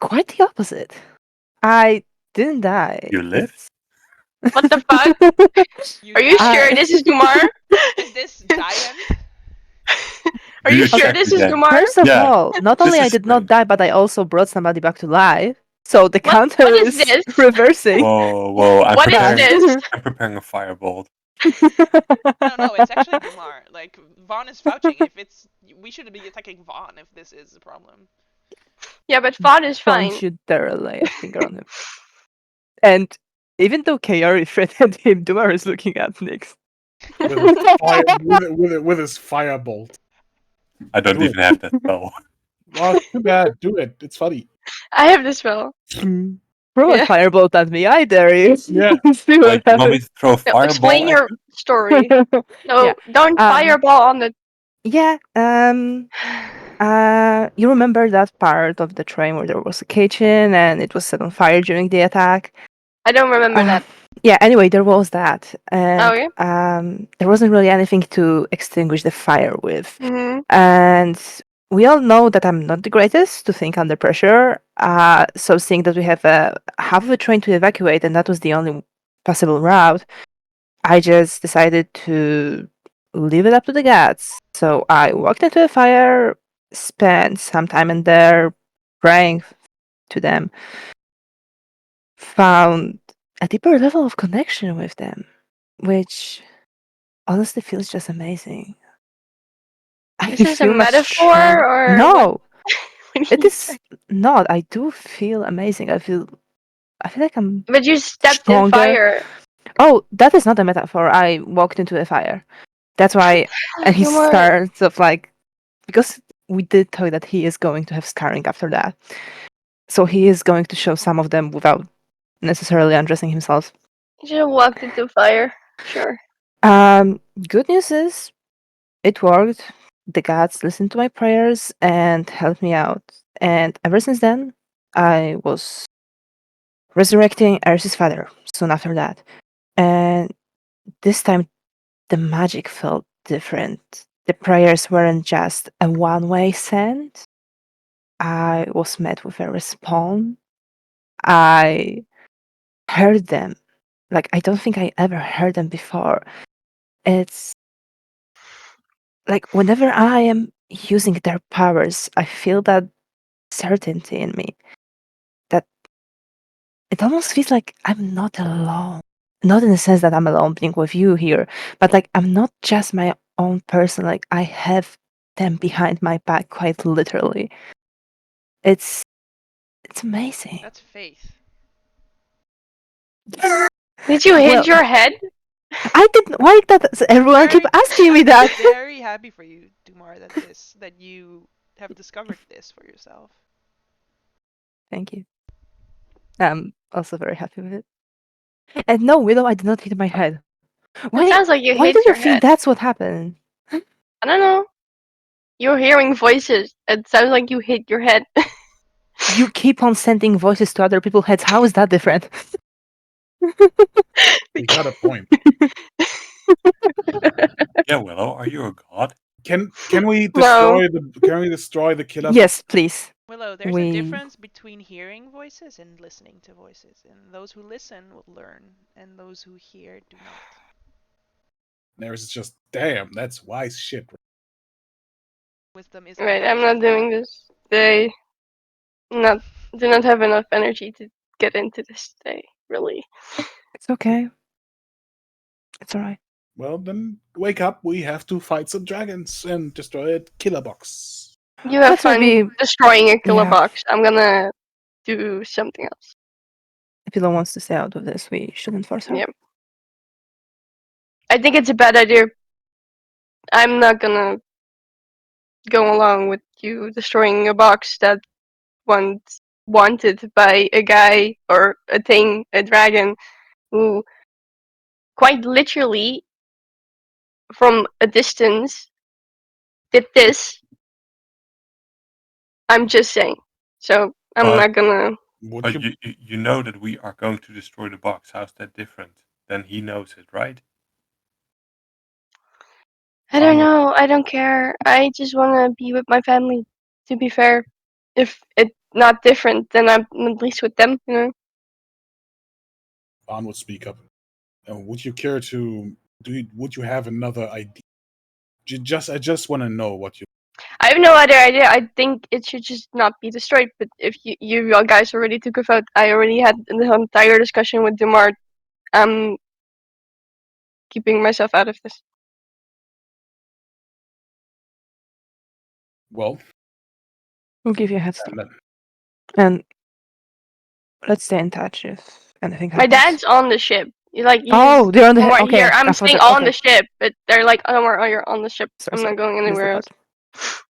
[SPEAKER 3] quite the opposite. I didn't die.
[SPEAKER 5] You lived?
[SPEAKER 2] What the fuck?
[SPEAKER 1] You
[SPEAKER 2] Are you
[SPEAKER 1] died.
[SPEAKER 2] sure this is Dumar?
[SPEAKER 1] Is this giant?
[SPEAKER 2] Are
[SPEAKER 5] Do
[SPEAKER 2] you
[SPEAKER 5] your
[SPEAKER 2] sure
[SPEAKER 5] check
[SPEAKER 2] this is
[SPEAKER 5] again.
[SPEAKER 2] Dumar?
[SPEAKER 3] First of
[SPEAKER 5] Yeah,
[SPEAKER 3] all, not
[SPEAKER 5] this
[SPEAKER 3] only I
[SPEAKER 5] is
[SPEAKER 3] did not
[SPEAKER 5] strange.
[SPEAKER 3] die, but I also brought somebody back to life. So the counter
[SPEAKER 2] what is this?
[SPEAKER 3] reversing.
[SPEAKER 5] Whoa!
[SPEAKER 2] What is this?
[SPEAKER 5] I'm preparing a firebolt.
[SPEAKER 1] No, it's actually Dumar. Like Vaughn is vouching. If it's, we should be attacking Vaughn if this is the problem.
[SPEAKER 2] Yeah, but Vaughn is fine.
[SPEAKER 3] Don't you dare lay a finger on him. And even though Kaori threatened him, Dumar is looking at Nyx.
[SPEAKER 4] With his, with his firebolt.
[SPEAKER 5] I don't
[SPEAKER 4] Do it.
[SPEAKER 5] even have that spell.
[SPEAKER 4] Well, too bad. Do it. It's funny.
[SPEAKER 2] I have this spell.
[SPEAKER 3] Throw a
[SPEAKER 2] Yeah.
[SPEAKER 3] firebolt at me, I dare you.
[SPEAKER 4] Yeah.
[SPEAKER 3] See what
[SPEAKER 5] Wait, you want me
[SPEAKER 3] happens.
[SPEAKER 5] to throw a
[SPEAKER 2] No,
[SPEAKER 5] fireball?
[SPEAKER 2] explain your story. No,
[SPEAKER 3] Yeah,
[SPEAKER 2] don't fireball on the.
[SPEAKER 3] Yeah, you remember that part of the train where there was a kitchen and it was set on fire during the attack?
[SPEAKER 2] I don't remember that.
[SPEAKER 3] Yeah, anyway, there was that. And
[SPEAKER 2] Oh yeah.
[SPEAKER 3] there wasn't really anything to extinguish the fire with.
[SPEAKER 2] Mm-hmm.
[SPEAKER 3] And we all know that I'm not the greatest to think under pressure. So seeing that we have half of a train to evacuate and that was the only possible route, I just decided to leave it up to the gods. So I walked into a fire, spent some time in there praying to them, found a deeper level of connection with them, which honestly feels just amazing. I
[SPEAKER 2] Is this a
[SPEAKER 3] feel much
[SPEAKER 2] metaphor
[SPEAKER 3] strong-
[SPEAKER 2] or
[SPEAKER 3] No,
[SPEAKER 2] what? What
[SPEAKER 3] it
[SPEAKER 2] you
[SPEAKER 3] is
[SPEAKER 2] say?
[SPEAKER 3] not. I do feel amazing. I feel like I'm
[SPEAKER 2] But you stepped in
[SPEAKER 3] stronger.
[SPEAKER 2] fire.
[SPEAKER 3] Oh, that is not a metaphor. I walked into a fire. That's why, and he
[SPEAKER 2] Dumar.
[SPEAKER 3] starts of like, because we did talk that he is going to have scarring after that. So he is going to show some of them without necessarily undressing himself.
[SPEAKER 2] You should have walked into fire. Sure.
[SPEAKER 3] Good news is it worked. The gods listened to my prayers and helped me out. And ever since then, I was resurrecting Eris's father soon after that. And this time the magic felt different. The prayers weren't just a one-way send. I was met with a response. I heard them. Like, I don't think I ever heard them before. It's like whenever I am using their powers, I feel that certainty in me that it almost feels like I'm not alone. Not in the sense that I'm alone being with you here, but like I'm not just my own person. Like I have them behind my back quite literally. It's amazing.
[SPEAKER 1] That's faith.
[SPEAKER 2] Did you hit
[SPEAKER 3] Well,
[SPEAKER 2] your head?
[SPEAKER 3] I didn't. Why that? Everyone keep asking me
[SPEAKER 1] I'm
[SPEAKER 3] that.
[SPEAKER 1] very happy for you, Dumar, that you have discovered this for yourself.
[SPEAKER 3] Thank you. I'm also very happy with it. And no, Willow, I did not hit my head.
[SPEAKER 2] It sounds like you
[SPEAKER 3] Why
[SPEAKER 2] hit
[SPEAKER 3] do you
[SPEAKER 2] your
[SPEAKER 3] think
[SPEAKER 2] head.
[SPEAKER 3] that's what happened?
[SPEAKER 2] I don't know. You're hearing voices. It sounds like you hit your head.
[SPEAKER 3] You keep on sending voices to other people's heads. How is that different?
[SPEAKER 4] You got a point.
[SPEAKER 5] Yeah, Willow, are you a god?
[SPEAKER 4] Can we
[SPEAKER 2] No.
[SPEAKER 4] destroy the killer?
[SPEAKER 3] Yes, please.
[SPEAKER 1] Willow, there's a difference between hearing voices and listening to voices, and those who listen will learn, and those who hear do not.
[SPEAKER 4] There's just damn. That's wise shit.
[SPEAKER 1] Wisdom is
[SPEAKER 2] Right, I'm not doing this. They do not have enough energy to get into this today, really.
[SPEAKER 3] It's okay. It's alright.
[SPEAKER 4] Well, then wake up. We have to fight some dragons and destroy a killer box.
[SPEAKER 2] You have
[SPEAKER 3] That would
[SPEAKER 2] fun
[SPEAKER 3] be
[SPEAKER 2] destroying a killer
[SPEAKER 3] yeah.
[SPEAKER 2] box. I'm gonna do something else.
[SPEAKER 3] If Willow wants to stay out of this, we shouldn't force her.
[SPEAKER 2] Yeah. I think it's a bad idea. I'm not gonna go along with you destroying a box that won't wanted by a guy or a thing, a dragon, who quite literally, from a distance, did this. I'm just saying. So I'm
[SPEAKER 5] But
[SPEAKER 2] not gonna.
[SPEAKER 4] Would
[SPEAKER 5] but
[SPEAKER 4] you?
[SPEAKER 5] you know that we are going to destroy the box. How's that different? Then he knows it, right?
[SPEAKER 2] I don't
[SPEAKER 4] Would,
[SPEAKER 2] know. I don't care. I just wanna be with my family. To be fair, if it's not different, then I'm at least with them. You know.
[SPEAKER 4] Vaughn would speak up. Would you care to? Would you have another idea? I just want to know what you.
[SPEAKER 2] I have no other idea. I think it should just not be destroyed. But if you all guys already took a vote, I already had the entire discussion with Dumart. I'm keeping myself out of this.
[SPEAKER 4] Well,
[SPEAKER 3] We'll give you a head start.
[SPEAKER 4] that-
[SPEAKER 3] And let's stay in touch if anything
[SPEAKER 2] My
[SPEAKER 3] happens.
[SPEAKER 2] dad's on the ship. Like he's
[SPEAKER 3] Oh, they're on the
[SPEAKER 2] somewhere
[SPEAKER 3] okay.
[SPEAKER 2] here. I'm
[SPEAKER 3] I thought
[SPEAKER 2] staying
[SPEAKER 3] that-
[SPEAKER 2] on
[SPEAKER 3] okay.
[SPEAKER 2] the ship, but they're like, oh, you're on the ship.
[SPEAKER 3] Sorry,
[SPEAKER 2] I'm
[SPEAKER 3] sorry.
[SPEAKER 2] not going
[SPEAKER 3] Missed
[SPEAKER 2] anywhere
[SPEAKER 3] that
[SPEAKER 2] else.
[SPEAKER 3] part.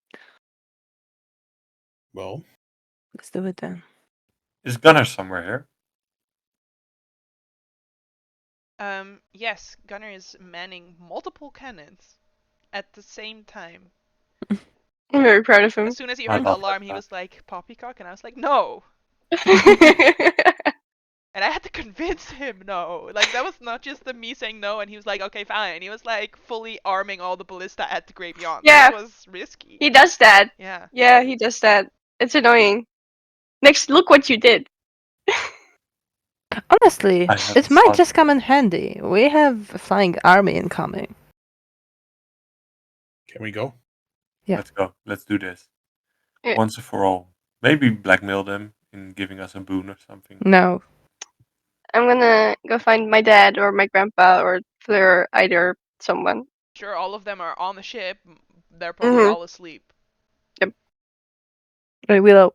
[SPEAKER 4] well,
[SPEAKER 3] Let's do it then.
[SPEAKER 5] Is Gunnar somewhere here?
[SPEAKER 1] Yes, Gunnar is manning multiple cannons at the same time.
[SPEAKER 2] I'm very proud of him.
[SPEAKER 1] As soon as he
[SPEAKER 5] I
[SPEAKER 1] heard the
[SPEAKER 5] love
[SPEAKER 1] alarm,
[SPEAKER 5] that
[SPEAKER 1] he
[SPEAKER 5] guy.
[SPEAKER 1] was like, "Poppycock," and I was like, "No." And I had to convince him no. Like, that was not just the me saying no, and he was like, "Okay, fine." He was like fully arming all the ballista at the Great Beyond.
[SPEAKER 2] Yeah.
[SPEAKER 1] This was risky.
[SPEAKER 2] He does that.
[SPEAKER 1] Yeah.
[SPEAKER 2] Yeah, he does that. It's annoying. Next, look what you did.
[SPEAKER 3] Honestly,
[SPEAKER 5] I have
[SPEAKER 3] it might
[SPEAKER 5] fun.
[SPEAKER 3] just come in handy. We have a flying army incoming.
[SPEAKER 4] can we go?
[SPEAKER 3] Yeah.
[SPEAKER 5] Let's go. Let's do this.
[SPEAKER 2] Yeah.
[SPEAKER 5] Once and for all. Maybe blackmail them in giving us a boon or something.
[SPEAKER 3] No.
[SPEAKER 2] I'm gonna go find my dad or my grandpa or Fleur, either someone.
[SPEAKER 1] Sure, all of them are on the ship. They're probably all asleep.
[SPEAKER 3] Right, Willow,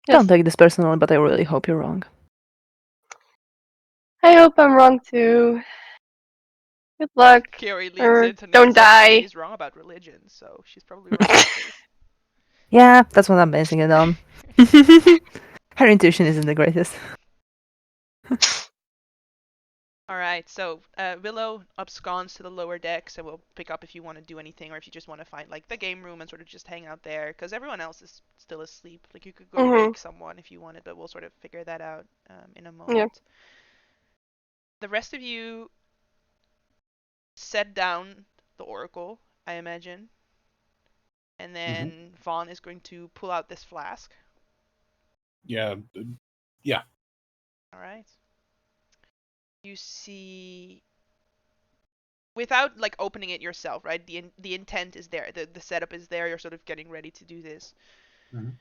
[SPEAKER 2] Yes.
[SPEAKER 3] don't take this personally, but I really hope you're wrong.
[SPEAKER 2] I hope I'm wrong too. Good luck.
[SPEAKER 1] Carrie leans
[SPEAKER 2] Or
[SPEAKER 1] into
[SPEAKER 2] don't
[SPEAKER 1] Nils like,
[SPEAKER 2] die.
[SPEAKER 1] she's wrong about religion, so she's probably wrong about this.
[SPEAKER 3] Yeah, that's what I'm basing it on. Her intuition isn't the greatest.
[SPEAKER 1] Alright, so Willow absconds to the lower decks, and we'll pick up if you want to do anything, or if you just want to find like the game room and sort of just hang out there, because everyone else is still asleep. Like, you could go wake someone if you wanted, but we'll sort of figure that out in a moment.
[SPEAKER 2] Yeah.
[SPEAKER 1] The rest of you set down the Oracle, I imagine, and then Vaughn is going to pull out this flask.
[SPEAKER 4] Yeah,
[SPEAKER 1] Alright. You see, without like opening it yourself, right? The intent is there. The setup is there. You're sort of getting ready to do this.
[SPEAKER 4] Mhm.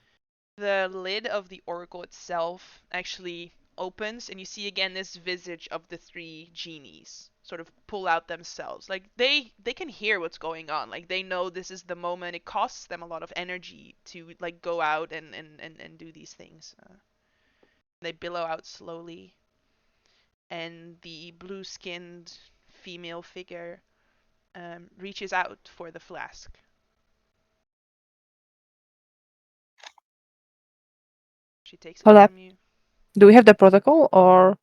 [SPEAKER 1] The lid of the oracle itself actually opens, and you see again this visage of the three genies sort of pull out themselves. Like, they can hear what's going on. Like, they know this is the moment. It costs them a lot of energy to like go out and do these things. They billow out slowly, and the blue-skinned female figure reaches out for the flask. She takes it
[SPEAKER 3] Hold up.
[SPEAKER 1] from you.
[SPEAKER 3] Do we have the protocol, or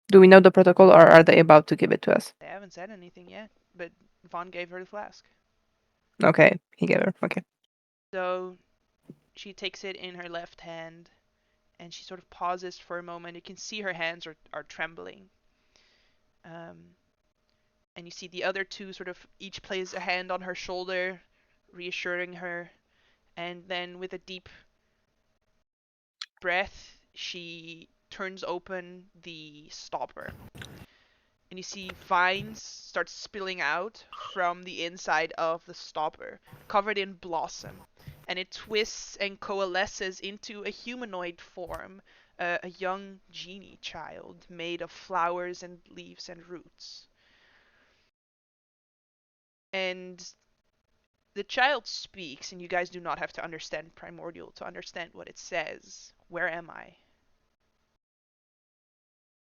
[SPEAKER 3] do we know the protocol, or are they about to give it to us?
[SPEAKER 1] They haven't said anything yet, but Vaughn gave her the flask.
[SPEAKER 3] Okay, he gave her. Okay.
[SPEAKER 1] So she takes it in her left hand, and she sort of pauses for a moment. You can see her hands are trembling. And you see the other two sort of each place a hand on her shoulder, reassuring her. And then with a deep breath, she turns open the stopper. And you see vines start spilling out from the inside of the stopper, covered in blossom. And it twists and coalesces into a humanoid form, a young genie child made of flowers and leaves and roots. And the child speaks, and you guys do not have to understand Primordial to understand what it says. Where am I?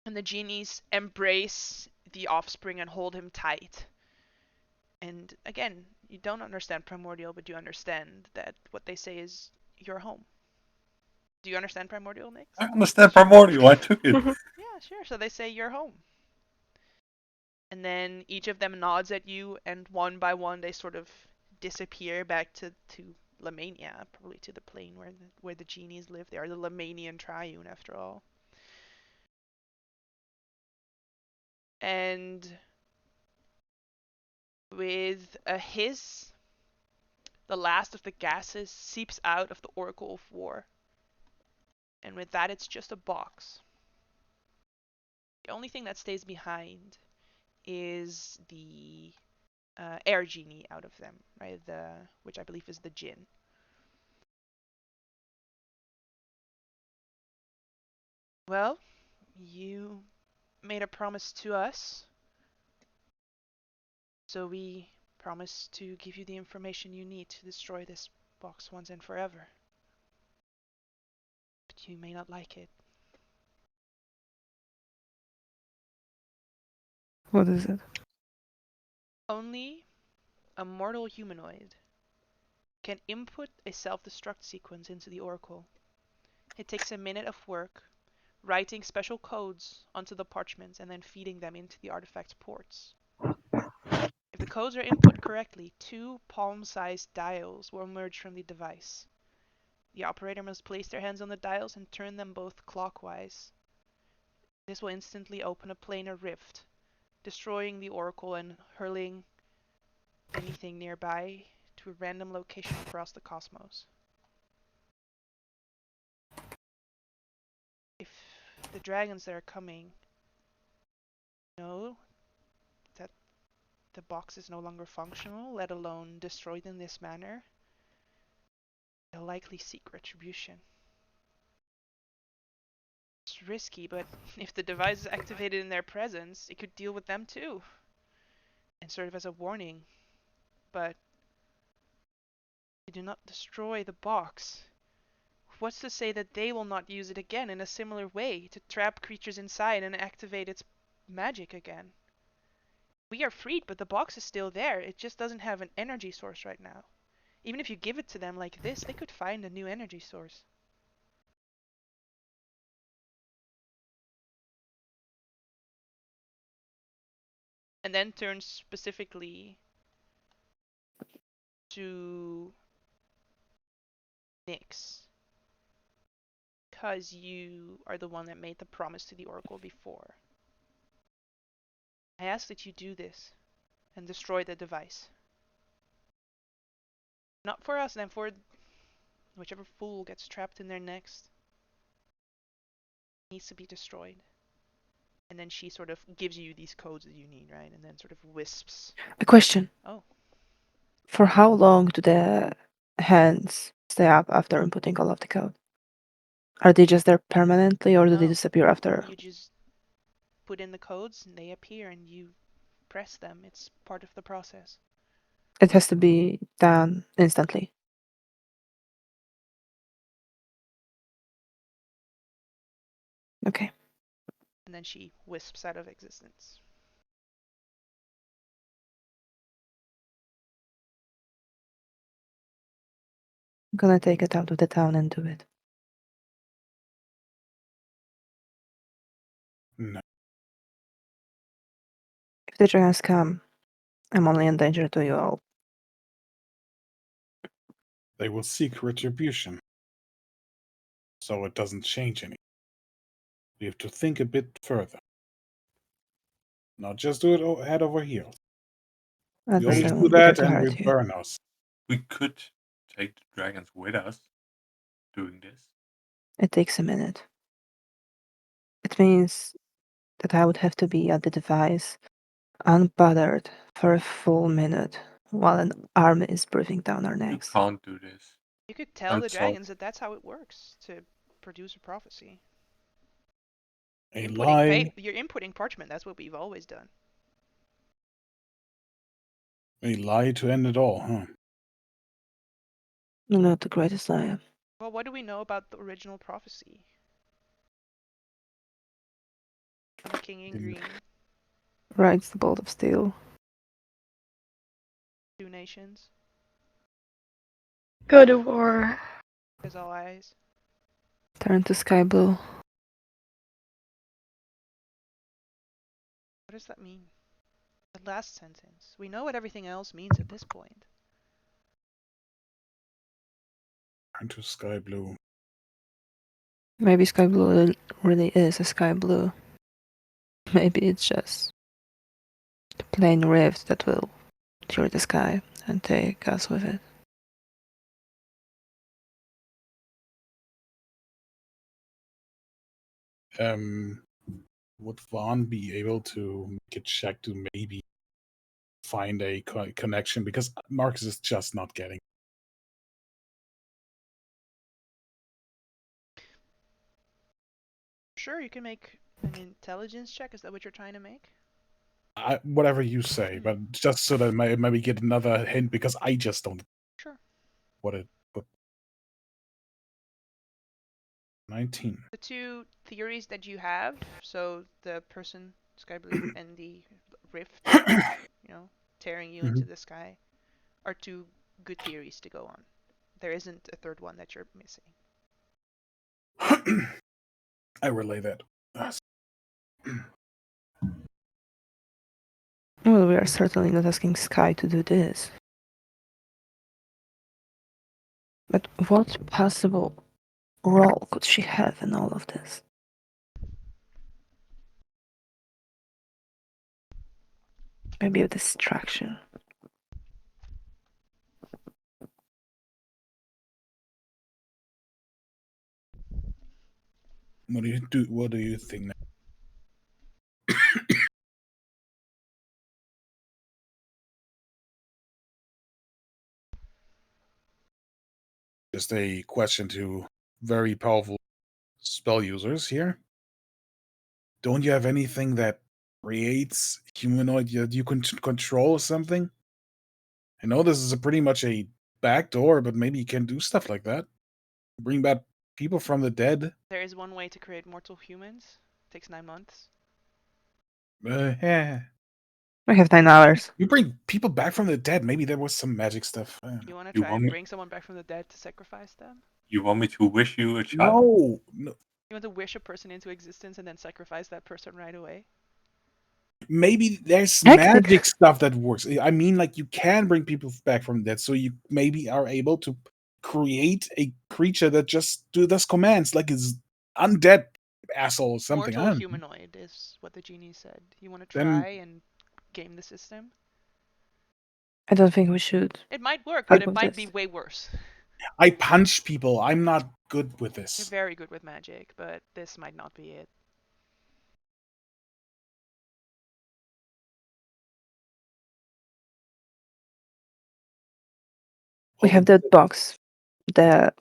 [SPEAKER 1] And the genies embrace the offspring and hold him tight. And again, you don't understand Primordial, but you understand that what they say is your home. Do you understand primordial, Nix?
[SPEAKER 5] I understand primordial. I took it.
[SPEAKER 1] Yeah, sure. So they say you're home. And then each of them nods at you, and one by one they sort of disappear back to Lamania, probably to the plane where the genies live. They are the Lamanian triune, after all. And with a hiss, the last of the gases seeps out of the Oracle of War. And with that, it's just a box. The only thing that stays behind is the air genie out of them, right? Which I believe is the Jinn. Well, you made a promise to us, so we promise to give you the information you need to destroy this box once and forever. But you may not like it.
[SPEAKER 3] What is it?
[SPEAKER 1] Only a mortal humanoid can input a self-destruct sequence into the Oracle. It takes a minute of work, writing special codes onto the parchments and then feeding them into the artifact's ports. If the codes are input correctly, 2 palm-sized dials will emerge from the device. The operator must place their hands on the dials and turn them both clockwise. This will instantly open a planar rift, destroying the Oracle and hurling anything nearby to a random location across the cosmos. If the dragons that are coming know that the box is no longer functional, let alone destroyed in this manner, they'll likely seek retribution. It's risky, but if the device is activated in their presence, it could deal with them too, and serve as a warning. But if you do not destroy the box, what's to say that they will not use it again in a similar way to trap creatures inside and activate its magic again? We are freed, but the box is still there. It just doesn't have an energy source right now. Even if you give it to them like this, they could find a new energy source. And then turns specifically to Nyx, because you are the one that made the promise to the Oracle before. I ask that you do this and destroy the device. Not for us, and for whichever fool gets trapped in there next. It needs to be destroyed. And then she sort of gives you these codes that you need, right? And then sort of wisps.
[SPEAKER 3] A question.
[SPEAKER 1] Oh.
[SPEAKER 3] For how long do the hands stay up after inputting all of the code? Are they just there permanently, or do they
[SPEAKER 1] No.
[SPEAKER 3] disappear after?
[SPEAKER 1] You just put in the codes and they appear and you press them. It's part of the process.
[SPEAKER 3] It has to be done instantly. Okay.
[SPEAKER 1] And then she wisps out of existence.
[SPEAKER 3] I'm gonna take it out of the town and do it.
[SPEAKER 4] No.
[SPEAKER 3] If the dragons come, I'm only in danger to you all.
[SPEAKER 4] They will seek retribution. So it doesn't change anything. We have to think a bit further. Not just do it head over heels.
[SPEAKER 3] That
[SPEAKER 4] We always
[SPEAKER 3] doesn't
[SPEAKER 4] do
[SPEAKER 3] mean bigger
[SPEAKER 4] that
[SPEAKER 3] to
[SPEAKER 4] and we
[SPEAKER 3] hurt you.
[SPEAKER 4] burn us.
[SPEAKER 5] We could take the dragons with us doing this.
[SPEAKER 3] It takes a minute. It means that I would have to be at the device, unbothered, for a full minute, while an army is breathing down our
[SPEAKER 5] You
[SPEAKER 3] necks.
[SPEAKER 5] can't do this.
[SPEAKER 1] You could tell
[SPEAKER 5] I'm
[SPEAKER 1] the
[SPEAKER 5] sorry.
[SPEAKER 1] dragons that that's how it works to produce a prophecy.
[SPEAKER 4] A
[SPEAKER 1] Inputting
[SPEAKER 4] lie,
[SPEAKER 1] you're inputting parchment. That's what we've always done.
[SPEAKER 4] a lie to end it all, huh?
[SPEAKER 3] I'm not the greatest liar.
[SPEAKER 1] Well, what do we know about the original prophecy? I'm a king in
[SPEAKER 4] Didn't-
[SPEAKER 1] green.
[SPEAKER 3] Rides the bolt of steel.
[SPEAKER 1] 2 nations.
[SPEAKER 2] Go to war.
[SPEAKER 1] As all eyes.
[SPEAKER 3] Turn to sky blue.
[SPEAKER 1] What does that mean? The last sentence. We know what everything else means at this point.
[SPEAKER 4] Turn to sky blue.
[SPEAKER 3] Maybe sky blue really is a sky blue. Maybe it's just a plain rift that will tear the sky and take us with it.
[SPEAKER 4] Would Vaughn be able to make a check to maybe find a connection? Because Marcus is just not getting.
[SPEAKER 1] Sure, you can make an intelligence check. Is that what you're trying to make?
[SPEAKER 4] Whatever you say, but just so that I maybe get another hint, because I just don't.
[SPEAKER 1] Sure.
[SPEAKER 4] What it. But 19.
[SPEAKER 1] The two theories that you have, so the person, sky blue, and the rift, tearing you into the sky, are two good theories to go on. There isn't a third one that you're missing.
[SPEAKER 4] I relay that.
[SPEAKER 3] Well, we are certainly not asking Sky to do this. But what possible role could she have in all of this? Maybe a distraction.
[SPEAKER 4] What do you do? What do you think? Just a question to very powerful spell users here. Don't you have anything that creates humanoid that you can control or something? I know this is pretty much a backdoor, but maybe you can do stuff like that. Bring back people from the dead.
[SPEAKER 1] There is one way to create mortal humans. It takes 9 months.
[SPEAKER 4] Yeah.
[SPEAKER 3] We have 9 hours.
[SPEAKER 4] You bring people back from the dead. Maybe there was some magic stuff.
[SPEAKER 1] You want to
[SPEAKER 5] You
[SPEAKER 1] try
[SPEAKER 5] want
[SPEAKER 1] and
[SPEAKER 5] me-
[SPEAKER 1] bring someone back from the dead to sacrifice them?
[SPEAKER 5] You want me to wish you a child?
[SPEAKER 4] No.
[SPEAKER 1] You want to wish a person into existence and then sacrifice that person right away?
[SPEAKER 4] Maybe there's
[SPEAKER 3] Hectic.
[SPEAKER 4] magic stuff that works. I mean, like, you can bring people back from the dead, so you maybe are able to create a creature that just does commands, like is undead asshole or something. I
[SPEAKER 1] Mortal
[SPEAKER 4] don't know.
[SPEAKER 1] humanoid is what the genie said. You want to
[SPEAKER 4] Then-
[SPEAKER 1] try and game the system?
[SPEAKER 3] I don't think we should.
[SPEAKER 1] It might work,
[SPEAKER 3] Fuck
[SPEAKER 1] but it
[SPEAKER 3] with
[SPEAKER 1] might
[SPEAKER 3] this.
[SPEAKER 1] be way worse.
[SPEAKER 4] I punch people. I'm not good with
[SPEAKER 1] You're
[SPEAKER 4] this.
[SPEAKER 1] very good with magic, but this might not be it.
[SPEAKER 3] We have that box. The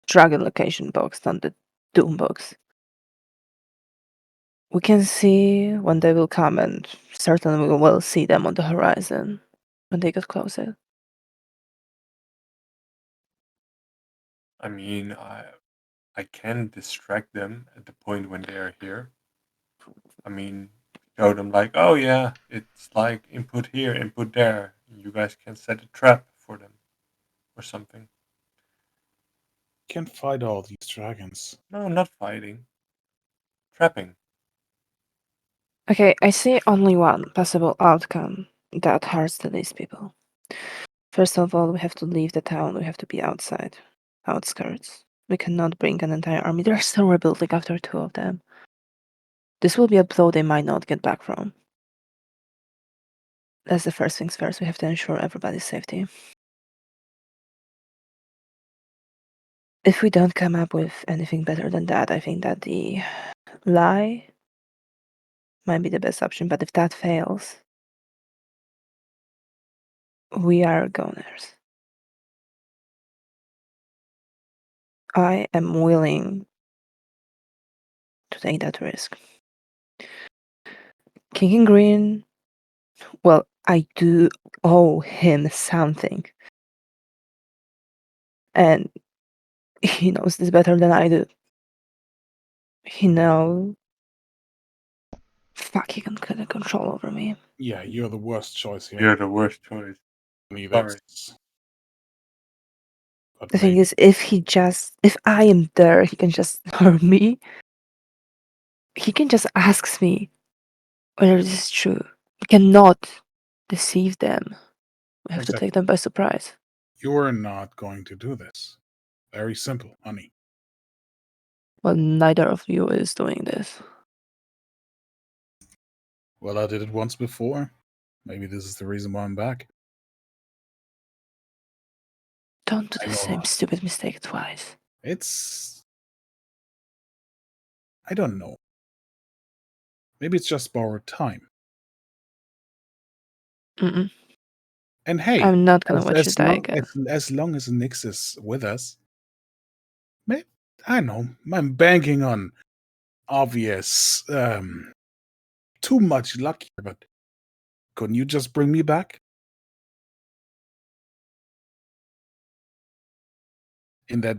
[SPEAKER 3] dragon location box, not the doom box. We can see when they will come, and certainly we will see them on the horizon when they get closer.
[SPEAKER 5] I mean, I can distract them at the point when they are here. I mean, show them like, oh yeah, it's like input here, input there. You guys can set a trap for them or something.
[SPEAKER 4] Can't fight all these dragons.
[SPEAKER 5] No, not fighting. Trapping.
[SPEAKER 3] Okay, I see only one possible outcome that hurts to these people. First of all, we have to leave the town. We have to be outside, outskirts. We cannot bring an entire army. They're still rebuilding after 2 of them. This will be a blow they might not get back from. That's the first things first. We have to ensure everybody's safety. If we don't come up with anything better than that, I think that the lie might be the best option. But if that fails, we are goners. I am willing to take that risk. King in Green, well, I do owe him something. And he knows this better than I do. He knows. Fuck, he can get control over me.
[SPEAKER 4] Yeah, you're the worst choice here.
[SPEAKER 5] You're the worst choice.
[SPEAKER 4] I mean,
[SPEAKER 5] Sorry.
[SPEAKER 4] that's But
[SPEAKER 3] The thing
[SPEAKER 4] maybe
[SPEAKER 3] is, if I am there, he can just harm me. He can just ask me whether this is true. He cannot deceive them. We have to
[SPEAKER 4] exactly,
[SPEAKER 3] take them by surprise.
[SPEAKER 4] you're not going to do this. Very simple, honey.
[SPEAKER 3] Well, neither of you is doing this.
[SPEAKER 4] Well, I did it once before. Maybe this is the reason why I'm back.
[SPEAKER 3] Don't do
[SPEAKER 4] I
[SPEAKER 3] the
[SPEAKER 4] know
[SPEAKER 3] same stupid mistake twice.
[SPEAKER 4] it's. I don't know. Maybe it's just borrowed time.
[SPEAKER 3] Mm-mm.
[SPEAKER 4] And hey,
[SPEAKER 3] I'm not gonna watch you
[SPEAKER 4] as
[SPEAKER 3] die
[SPEAKER 4] long
[SPEAKER 3] again.
[SPEAKER 4] as long as Nix is with us, may I know I'm banking on obvious, too much luck here. But couldn't you just bring me back?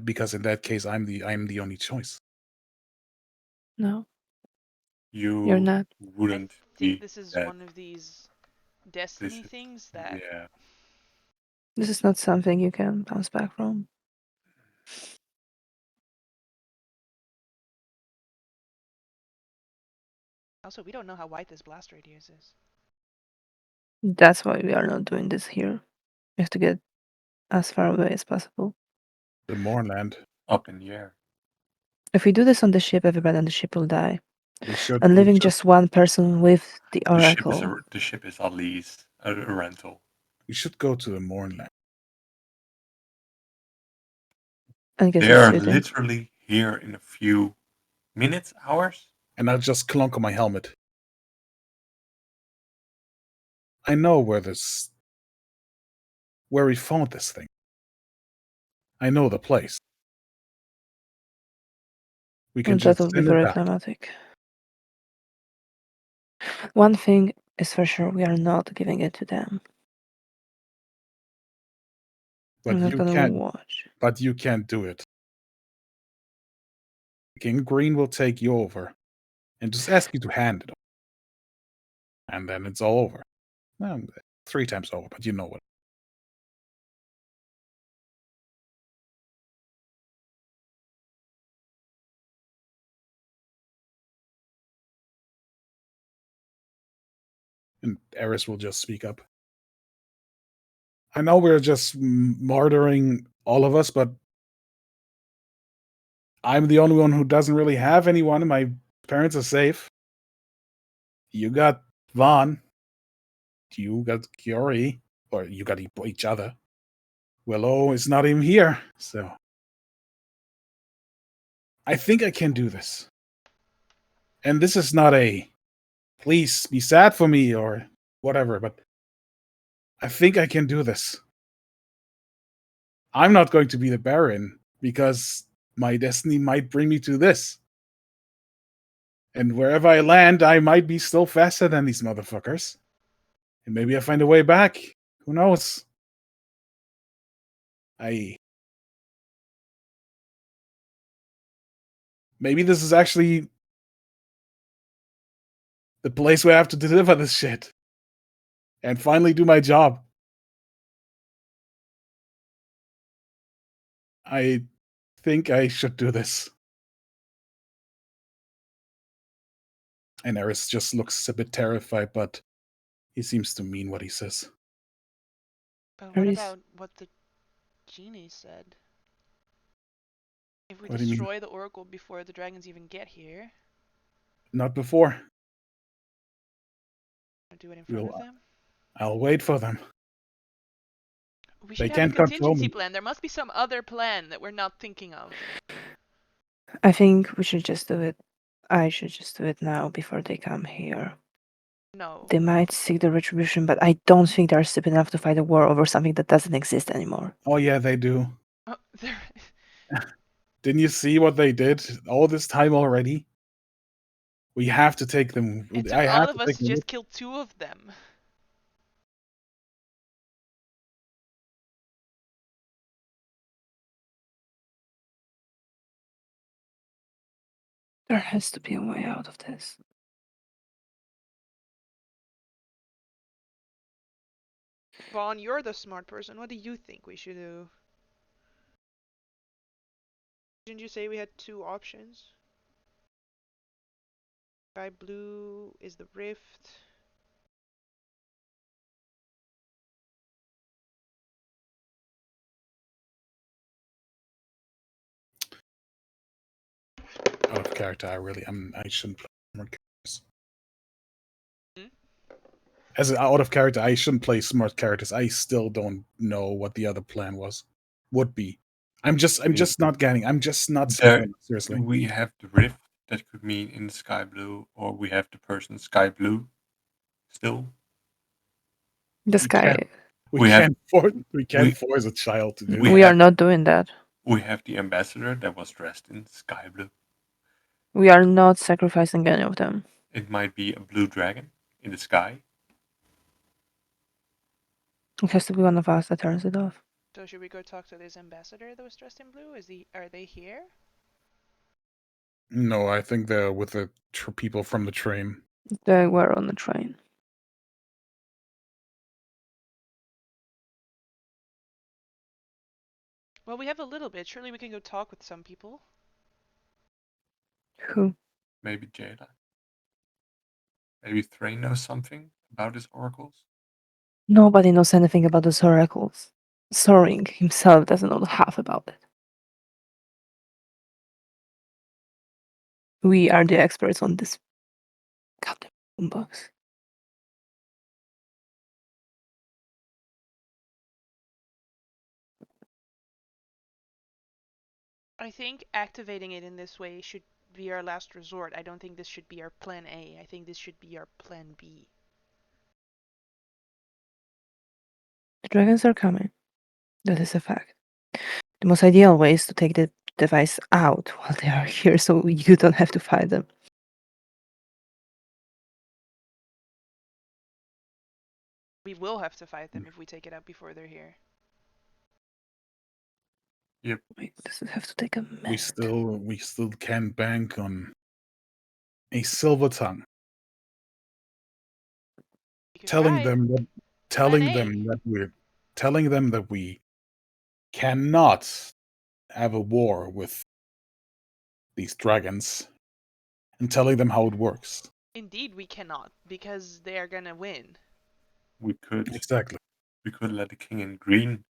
[SPEAKER 4] Because in that case, I'm the only choice.
[SPEAKER 3] No, you're
[SPEAKER 5] You
[SPEAKER 3] not.
[SPEAKER 1] I
[SPEAKER 5] wouldn't
[SPEAKER 1] think
[SPEAKER 5] be
[SPEAKER 1] this is
[SPEAKER 5] that.
[SPEAKER 1] one of these
[SPEAKER 5] This
[SPEAKER 1] destiny
[SPEAKER 5] is,
[SPEAKER 1] things that.
[SPEAKER 5] yeah.
[SPEAKER 3] This is not something you can bounce back from.
[SPEAKER 1] Also, we don't know how wide this blast radius is.
[SPEAKER 3] That's why we are not doing this here. We have to get as far away as possible.
[SPEAKER 4] The Moorland.
[SPEAKER 5] Up in the air.
[SPEAKER 3] If we do this on the ship, everybody on the ship will die.
[SPEAKER 4] We should.
[SPEAKER 3] And
[SPEAKER 4] We
[SPEAKER 3] leaving
[SPEAKER 4] should.
[SPEAKER 3] just one person with the
[SPEAKER 5] The ship is
[SPEAKER 3] oracle.
[SPEAKER 5] the ship is at least a rental.
[SPEAKER 4] We should go to the Moorland.
[SPEAKER 3] And get
[SPEAKER 5] They
[SPEAKER 3] some
[SPEAKER 5] are
[SPEAKER 3] shooting.
[SPEAKER 5] literally here in a few minutes, hours.
[SPEAKER 4] And I'll just clunk on my helmet. I know where we found this thing. I know the place. We can
[SPEAKER 3] And that
[SPEAKER 4] just
[SPEAKER 3] will be
[SPEAKER 4] send it
[SPEAKER 3] very
[SPEAKER 4] back.
[SPEAKER 3] dramatic. One thing is for sure, we are not giving it to them.
[SPEAKER 4] But
[SPEAKER 3] I'm not
[SPEAKER 4] you
[SPEAKER 3] gonna
[SPEAKER 4] can't.
[SPEAKER 3] watch.
[SPEAKER 4] But you can't do it. King Green will take you over and just ask you to hand it over. And then it's all over. Well, 3 times over, but you know what. And Eris will just speak up. I know we're just martyring all of us, but I'm the only one who doesn't really have anyone. My parents are safe. You got Vaughn. You got Kiori. Or you got each other. Willow is not even here. So I think I can do this. And this is not a please be sad for me or whatever, but I think I can do this. I'm not going to be the Baron because my destiny might bring me to this. And wherever I land, I might be still faster than these motherfuckers. And maybe I find a way back. Who knows? Maybe this is actually the place where I have to deliver this shit. And finally do my job. I think I should do this. And Eris just looks a bit terrified, but he seems to mean what he says.
[SPEAKER 1] But what
[SPEAKER 3] Aries.
[SPEAKER 1] about what the genie said? If we
[SPEAKER 4] What do you mean?
[SPEAKER 1] destroy the oracle before the dragons even get here,
[SPEAKER 4] Not before.
[SPEAKER 1] or do it in front of them?
[SPEAKER 4] I'll wait for them.
[SPEAKER 1] We
[SPEAKER 4] They
[SPEAKER 1] should have a
[SPEAKER 4] can't control
[SPEAKER 1] contingency
[SPEAKER 4] me.
[SPEAKER 1] plan. There must be some other plan that we're not thinking of.
[SPEAKER 3] I think we should just do it. I should just do it now before they come here.
[SPEAKER 1] No.
[SPEAKER 3] They might seek the retribution, but I don't think they're stupid enough to fight a war over something that doesn't exist anymore.
[SPEAKER 4] Oh yeah, they do.
[SPEAKER 1] Oh,
[SPEAKER 4] Didn't you see what they did all this time already? We have to take them.
[SPEAKER 1] it took
[SPEAKER 4] I
[SPEAKER 1] all
[SPEAKER 4] have
[SPEAKER 1] of
[SPEAKER 4] to
[SPEAKER 1] us
[SPEAKER 4] take
[SPEAKER 1] to
[SPEAKER 4] them.
[SPEAKER 1] just kill 2 of them.
[SPEAKER 3] There has to be a way out of this.
[SPEAKER 1] Vaughn, you're the smart person. What do you think we should do? Didn't you say we had two options? Sky blue is the rift.
[SPEAKER 4] Out of character, I shouldn't play smart characters.
[SPEAKER 1] Hmm?
[SPEAKER 4] As an out of character, I shouldn't play smart characters. I still don't know what the other plan would be. I'm just not getting. I'm just not seeing
[SPEAKER 5] There,
[SPEAKER 4] it, seriously.
[SPEAKER 5] we have the rift that could mean in the sky blue, or we have the person sky blue. Still,
[SPEAKER 3] This
[SPEAKER 4] We
[SPEAKER 3] guy.
[SPEAKER 4] can't. We
[SPEAKER 5] We have-
[SPEAKER 4] can't force. We can't
[SPEAKER 5] we-
[SPEAKER 4] force a child to do
[SPEAKER 5] we
[SPEAKER 3] We
[SPEAKER 4] that.
[SPEAKER 3] are not doing that.
[SPEAKER 5] we have the ambassador that was dressed in sky blue.
[SPEAKER 3] We are not sacrificing any of them.
[SPEAKER 5] It might be a blue dragon in the sky.
[SPEAKER 3] It has to be one of us that turns it off.
[SPEAKER 1] So should we go talk to this ambassador that was dressed in blue? Are they here?
[SPEAKER 4] No, I think they're with the people from the train.
[SPEAKER 3] They were on the train.
[SPEAKER 1] Well, we have a little bit. Surely we can go talk with some people.
[SPEAKER 3] Who?
[SPEAKER 5] Maybe Jada. Maybe Thrain knows something about his oracles.
[SPEAKER 3] Nobody knows anything about those oracles. Soaring himself doesn't know half about it. We are the experts on this goddamn box.
[SPEAKER 1] I think activating it in this way should be our last resort. I don't think this should be our plan A. I think this should be our plan B.
[SPEAKER 3] The dragons are coming. That is a fact. The most ideal way is to take the device out while they are here so you don't have to fight them.
[SPEAKER 1] We will have to fight them if we take it out before they're here.
[SPEAKER 3] Wait, does it have to take a minute?
[SPEAKER 4] We still can bank on a silver tongue
[SPEAKER 1] We could
[SPEAKER 4] telling
[SPEAKER 1] try.
[SPEAKER 4] them that
[SPEAKER 1] A.
[SPEAKER 4] telling them that we cannot have a war with these dragons and telling them how it works.
[SPEAKER 1] Indeed, we cannot, because they are gonna win.
[SPEAKER 5] We could
[SPEAKER 4] Exactly.
[SPEAKER 5] let the king in green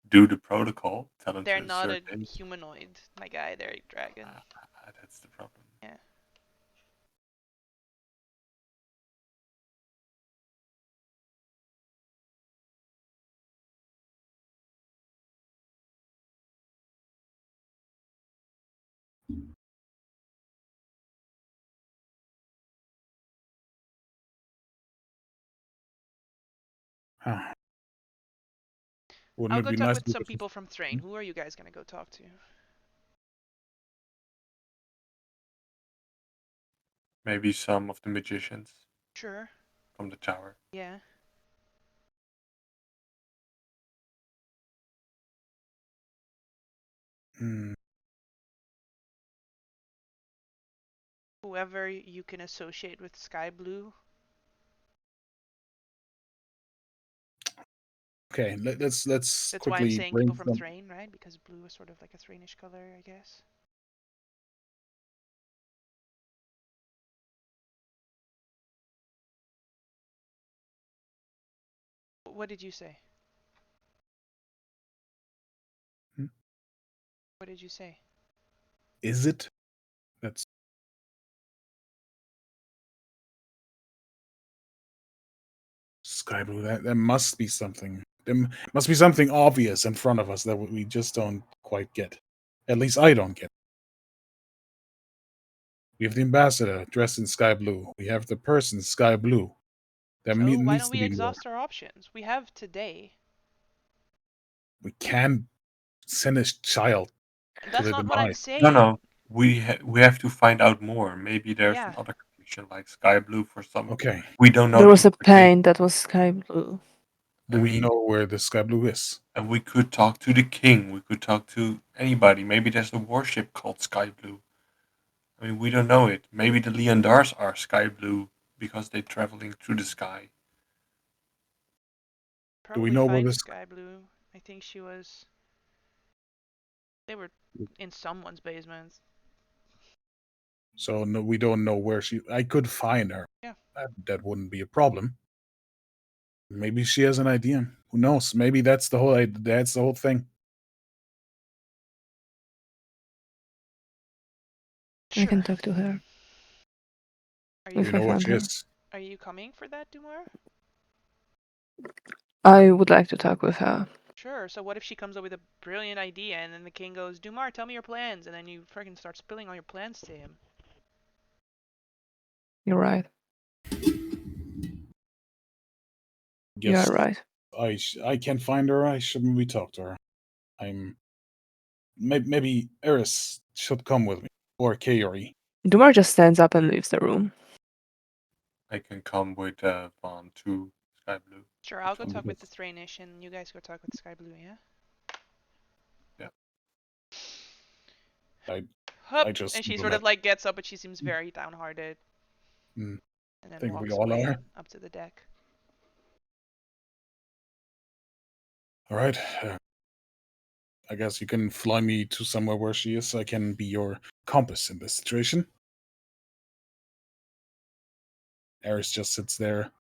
[SPEAKER 5] do the protocol. Tell him
[SPEAKER 1] They're
[SPEAKER 5] to
[SPEAKER 1] not a
[SPEAKER 5] insert in.
[SPEAKER 1] humanoid, my guy. They're a dragon.
[SPEAKER 5] That's the problem.
[SPEAKER 1] Yeah.
[SPEAKER 4] Huh. Wouldn't
[SPEAKER 1] I'll
[SPEAKER 4] it
[SPEAKER 1] go
[SPEAKER 4] be
[SPEAKER 1] talk
[SPEAKER 4] nice
[SPEAKER 1] with
[SPEAKER 4] to
[SPEAKER 1] some people from Thrain. Who are you guys gonna go talk to?
[SPEAKER 5] Maybe some of the magicians
[SPEAKER 1] Sure.
[SPEAKER 5] from the tower.
[SPEAKER 1] Yeah.
[SPEAKER 4] Hmm.
[SPEAKER 1] Whoever you can associate with Sky Blue.
[SPEAKER 4] Okay, let's
[SPEAKER 1] That's why I'm
[SPEAKER 4] quickly
[SPEAKER 1] saying
[SPEAKER 4] bring
[SPEAKER 1] people from
[SPEAKER 4] some.
[SPEAKER 1] Thrain, right? Because blue is sort of like a Thrainish color, I guess. What did you say?
[SPEAKER 4] Hmm?
[SPEAKER 1] What did you say?
[SPEAKER 4] Is it? That's sky blue. There must be something. Must be something obvious in front of us that we just don't quite get. At least I don't get. We have the ambassador dressed in sky blue. We have the person sky blue. There
[SPEAKER 1] So why
[SPEAKER 4] needs
[SPEAKER 1] don't
[SPEAKER 4] to
[SPEAKER 1] we
[SPEAKER 4] be more.
[SPEAKER 1] exhaust our options? We have today.
[SPEAKER 4] We can send a child to
[SPEAKER 1] That's
[SPEAKER 4] the
[SPEAKER 1] not what I'm
[SPEAKER 4] demise.
[SPEAKER 1] saying.
[SPEAKER 5] No. We have to find out more. Maybe there's
[SPEAKER 1] Yeah.
[SPEAKER 5] another connection like sky blue for some.
[SPEAKER 4] Okay.
[SPEAKER 5] We don't know.
[SPEAKER 3] There was
[SPEAKER 5] the
[SPEAKER 3] a
[SPEAKER 5] implication.
[SPEAKER 3] paint that was sky blue.
[SPEAKER 4] Do
[SPEAKER 5] I
[SPEAKER 4] we
[SPEAKER 5] mean-
[SPEAKER 4] know where the sky blue is?
[SPEAKER 5] And we could talk to the king. We could talk to anybody. Maybe there's a warship called Sky Blue. I mean, we don't know it. Maybe the Leondars are Sky Blue because they're traveling through the sky.
[SPEAKER 1] Probably
[SPEAKER 4] know where
[SPEAKER 1] find
[SPEAKER 4] this-
[SPEAKER 1] Sky Blue. I think she was They were in someone's basement.
[SPEAKER 4] So no, we don't know where she. I could find her.
[SPEAKER 1] Yeah.
[SPEAKER 4] That wouldn't be a problem. Maybe she has an idea. Who knows? Maybe that's the whole thing.
[SPEAKER 3] I can
[SPEAKER 1] Sure.
[SPEAKER 3] talk to her
[SPEAKER 1] Are
[SPEAKER 3] if
[SPEAKER 4] We
[SPEAKER 1] you
[SPEAKER 3] I
[SPEAKER 4] know where
[SPEAKER 3] found
[SPEAKER 4] she
[SPEAKER 3] her.
[SPEAKER 4] is.
[SPEAKER 1] are you coming for that, Dumar?
[SPEAKER 3] I would like to talk with her.
[SPEAKER 1] Sure. So what if she comes up with a brilliant idea and then the king goes, Dumar, tell me your plans, and then you freaking start spilling all your plans to him.
[SPEAKER 3] You're right. You are
[SPEAKER 4] Guess
[SPEAKER 3] right.
[SPEAKER 4] I can't find her. I should maybe talk to her. Maybe Eris should come with me, or Kaori.
[SPEAKER 3] Dumar just stands up and leaves the room.
[SPEAKER 5] I can come with Vaughn to Sky Blue.
[SPEAKER 1] Sure, I'll go
[SPEAKER 4] Fine
[SPEAKER 1] talk
[SPEAKER 4] with
[SPEAKER 1] with the Thranish and you guys go talk with Sky Blue, yeah?
[SPEAKER 5] Yeah.
[SPEAKER 4] I
[SPEAKER 1] Hup!
[SPEAKER 4] just
[SPEAKER 1] And she
[SPEAKER 4] feel
[SPEAKER 1] sort of
[SPEAKER 4] like
[SPEAKER 1] like gets up, but she seems very downhearted.
[SPEAKER 4] Mm,
[SPEAKER 1] And then
[SPEAKER 4] think we
[SPEAKER 1] walks
[SPEAKER 4] all
[SPEAKER 1] away
[SPEAKER 4] are.
[SPEAKER 1] up to the deck.
[SPEAKER 4] All right. I guess you can fly me to somewhere where she is. I can be your compass in this situation. Eris just sits there,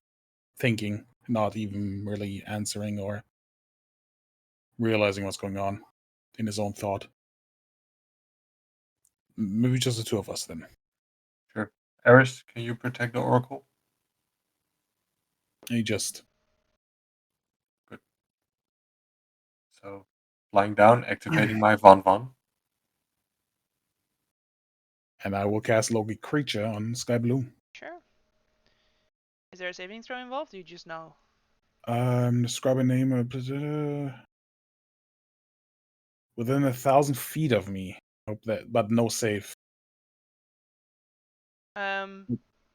[SPEAKER 4] thinking, not even really answering or realizing what's going on in his own thought. Maybe just the two of us then.
[SPEAKER 5] Sure. Eris, can you protect the Oracle?
[SPEAKER 4] He just
[SPEAKER 5] So, flying down, activating my Von.
[SPEAKER 4] and I will cast Loki Creature on Sky Blue.
[SPEAKER 1] Sure. Is there a saving throw involved? Or you just know?
[SPEAKER 4] Describe a name within 1,000 feet of me. Hope that, but no save. I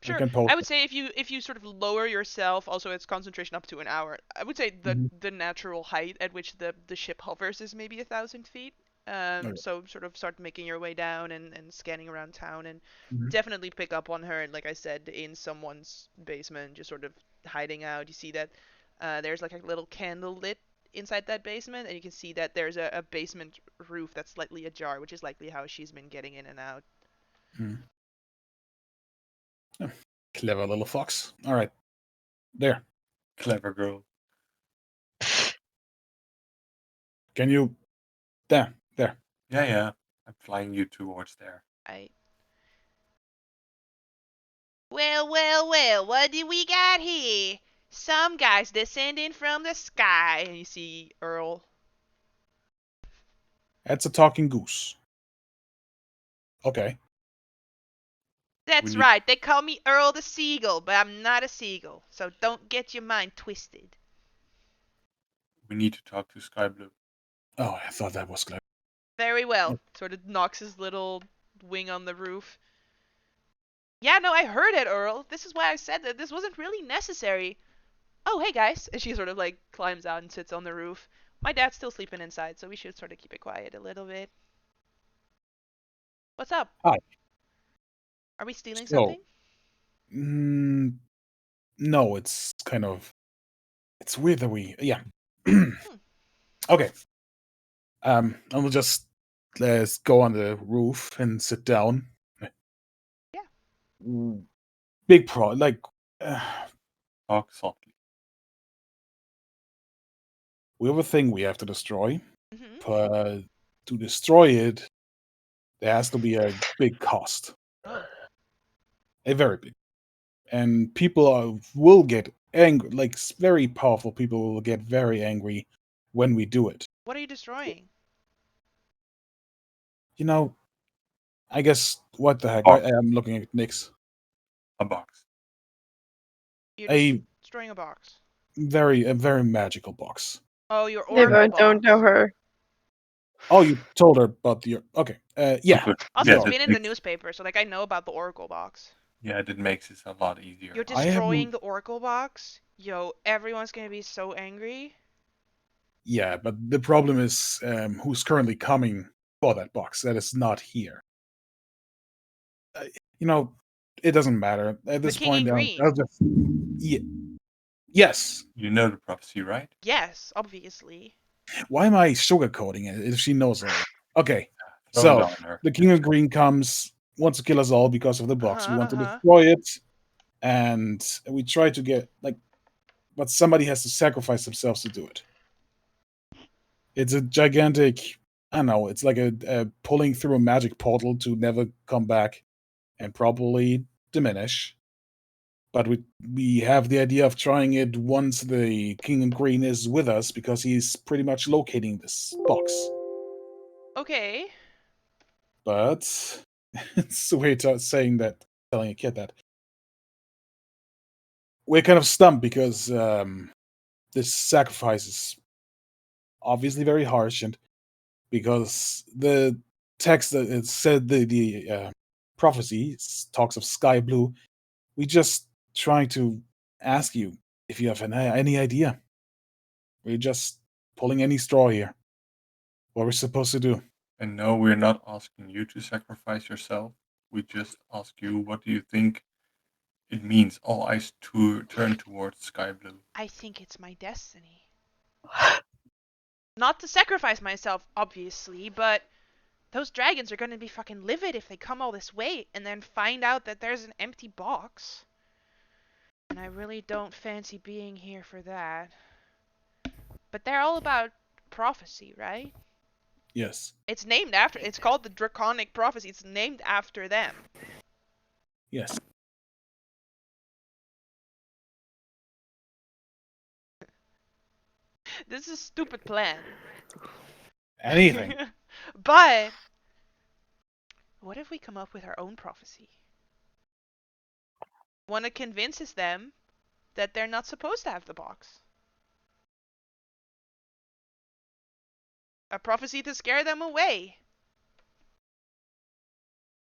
[SPEAKER 1] Sure.
[SPEAKER 4] can post.
[SPEAKER 1] I would say if you sort of lower yourself, also its concentration up to an hour. I would say the natural height at which the ship hovers is maybe 1,000 feet.
[SPEAKER 4] Okay.
[SPEAKER 1] So sort of start making your way down and scanning around town and
[SPEAKER 4] Mhm.
[SPEAKER 1] definitely pick up on her. Like I said, in someone's basement, just sort of hiding out. You see that there's like a little candle lit inside that basement, and you can see that there's a basement roof that's slightly ajar, which is likely how she's been getting in and out.
[SPEAKER 4] Mhm. Oh, clever little fox. All right, there.
[SPEAKER 5] Clever girl.
[SPEAKER 4] Can you? There.
[SPEAKER 5] Yeah. I'm flying you towards there.
[SPEAKER 1] I
[SPEAKER 6] Well, what do we got here?
[SPEAKER 1] Some guys descending from the sky. And you see Earl.
[SPEAKER 4] That's a talking goose. Okay.
[SPEAKER 1] That's
[SPEAKER 5] need-
[SPEAKER 1] right. They call me Earl the Seagull, but I'm not a seagull. So don't get your mind twisted.
[SPEAKER 5] We need to talk to Sky Blue.
[SPEAKER 4] Oh, I thought that was clever.
[SPEAKER 1] Very well. Sort of knocks his little wing on the roof. Yeah, no, I heard it, Earl. This is why I said that this wasn't really necessary. Oh, hey guys. And she sort of like climbs out and sits on the roof. My dad's still sleeping inside, so we should sort of keep it quiet a little bit. What's up?
[SPEAKER 4] Hi.
[SPEAKER 1] Are we stealing
[SPEAKER 4] So-
[SPEAKER 1] something?
[SPEAKER 4] No, it's kind of. It's weird that we. Yeah. Okay. I'll just let's go on the roof and sit down.
[SPEAKER 1] Yeah.
[SPEAKER 4] Big pro, like.
[SPEAKER 5] Talk softly.
[SPEAKER 4] We have a thing we have to destroy.
[SPEAKER 1] Mm-hmm.
[SPEAKER 4] But to destroy it, there has to be a big cost.
[SPEAKER 1] Oh.
[SPEAKER 4] A very big. And people will get angry. Like, very powerful people will get very angry when we do it.
[SPEAKER 1] What are you destroying?
[SPEAKER 4] You know, I guess, what the heck?
[SPEAKER 5] Oh.
[SPEAKER 4] I'm looking at Nyx.
[SPEAKER 5] A box.
[SPEAKER 1] You're
[SPEAKER 4] A
[SPEAKER 1] destroying a box.
[SPEAKER 4] very magical box.
[SPEAKER 1] Oh, your
[SPEAKER 2] They
[SPEAKER 1] oracle
[SPEAKER 2] don't know
[SPEAKER 1] box.
[SPEAKER 2] her.
[SPEAKER 4] Oh, you told her about the. Okay. Yeah.
[SPEAKER 5] Good.
[SPEAKER 1] Also,
[SPEAKER 5] Yeah,
[SPEAKER 1] it's
[SPEAKER 5] that
[SPEAKER 1] been in the
[SPEAKER 5] makes-
[SPEAKER 1] newspaper, so like I know about the oracle box.
[SPEAKER 5] Yeah, that makes it a lot easier.
[SPEAKER 1] You're
[SPEAKER 4] I haven't-
[SPEAKER 1] destroying the oracle box? Yo, everyone's gonna be so angry.
[SPEAKER 4] Yeah, but the problem is who's currently coming for that box. That is not here. You know, it doesn't matter at this
[SPEAKER 1] king in
[SPEAKER 4] point.
[SPEAKER 1] green.
[SPEAKER 4] I'll just. Yeah. Yes.
[SPEAKER 5] You know the prophecy, right?
[SPEAKER 1] Yes, obviously.
[SPEAKER 4] Why am I sugarcoating it if she knows already? Okay,
[SPEAKER 5] Throw
[SPEAKER 4] so
[SPEAKER 5] it on her.
[SPEAKER 4] the King of Green comes, wants to kill us all because of the box. We want to
[SPEAKER 1] Uh-huh.
[SPEAKER 4] destroy it, and we try to get but somebody has to sacrifice themselves to do it. It's a gigantic. I don't know. It's like a pulling through a magic portal to never come back and probably diminish. But we have the idea of trying it once the King of Green is with us because he's pretty much locating this box.
[SPEAKER 1] Okay.
[SPEAKER 4] But it's a way to saying that, telling a kid that we're kind of stumped because this sacrifice is obviously very harsh, and because the text that it said the prophecy talks of sky blue, we just trying to ask you if you have any idea. We're just pulling any straw here. What we're supposed to do.
[SPEAKER 5] And no, we're not asking you to sacrifice yourself. We just ask you, what do you think it means? All eyes to turn towards sky blue.
[SPEAKER 1] I think it's my destiny. Not to sacrifice myself, obviously, but those dragons are gonna be fucking livid if they come all this way and then find out that there's an empty box. And I really don't fancy being here for that. But they're all about prophecy, right?
[SPEAKER 4] Yes.
[SPEAKER 1] It's called the Draconic Prophecy. It's named after them.
[SPEAKER 4] Yes.
[SPEAKER 1] This is a stupid plan.
[SPEAKER 4] Anything.
[SPEAKER 1] But what if we come up with our own prophecy? One that convinces them that they're not supposed to have the box. A prophecy to scare them away.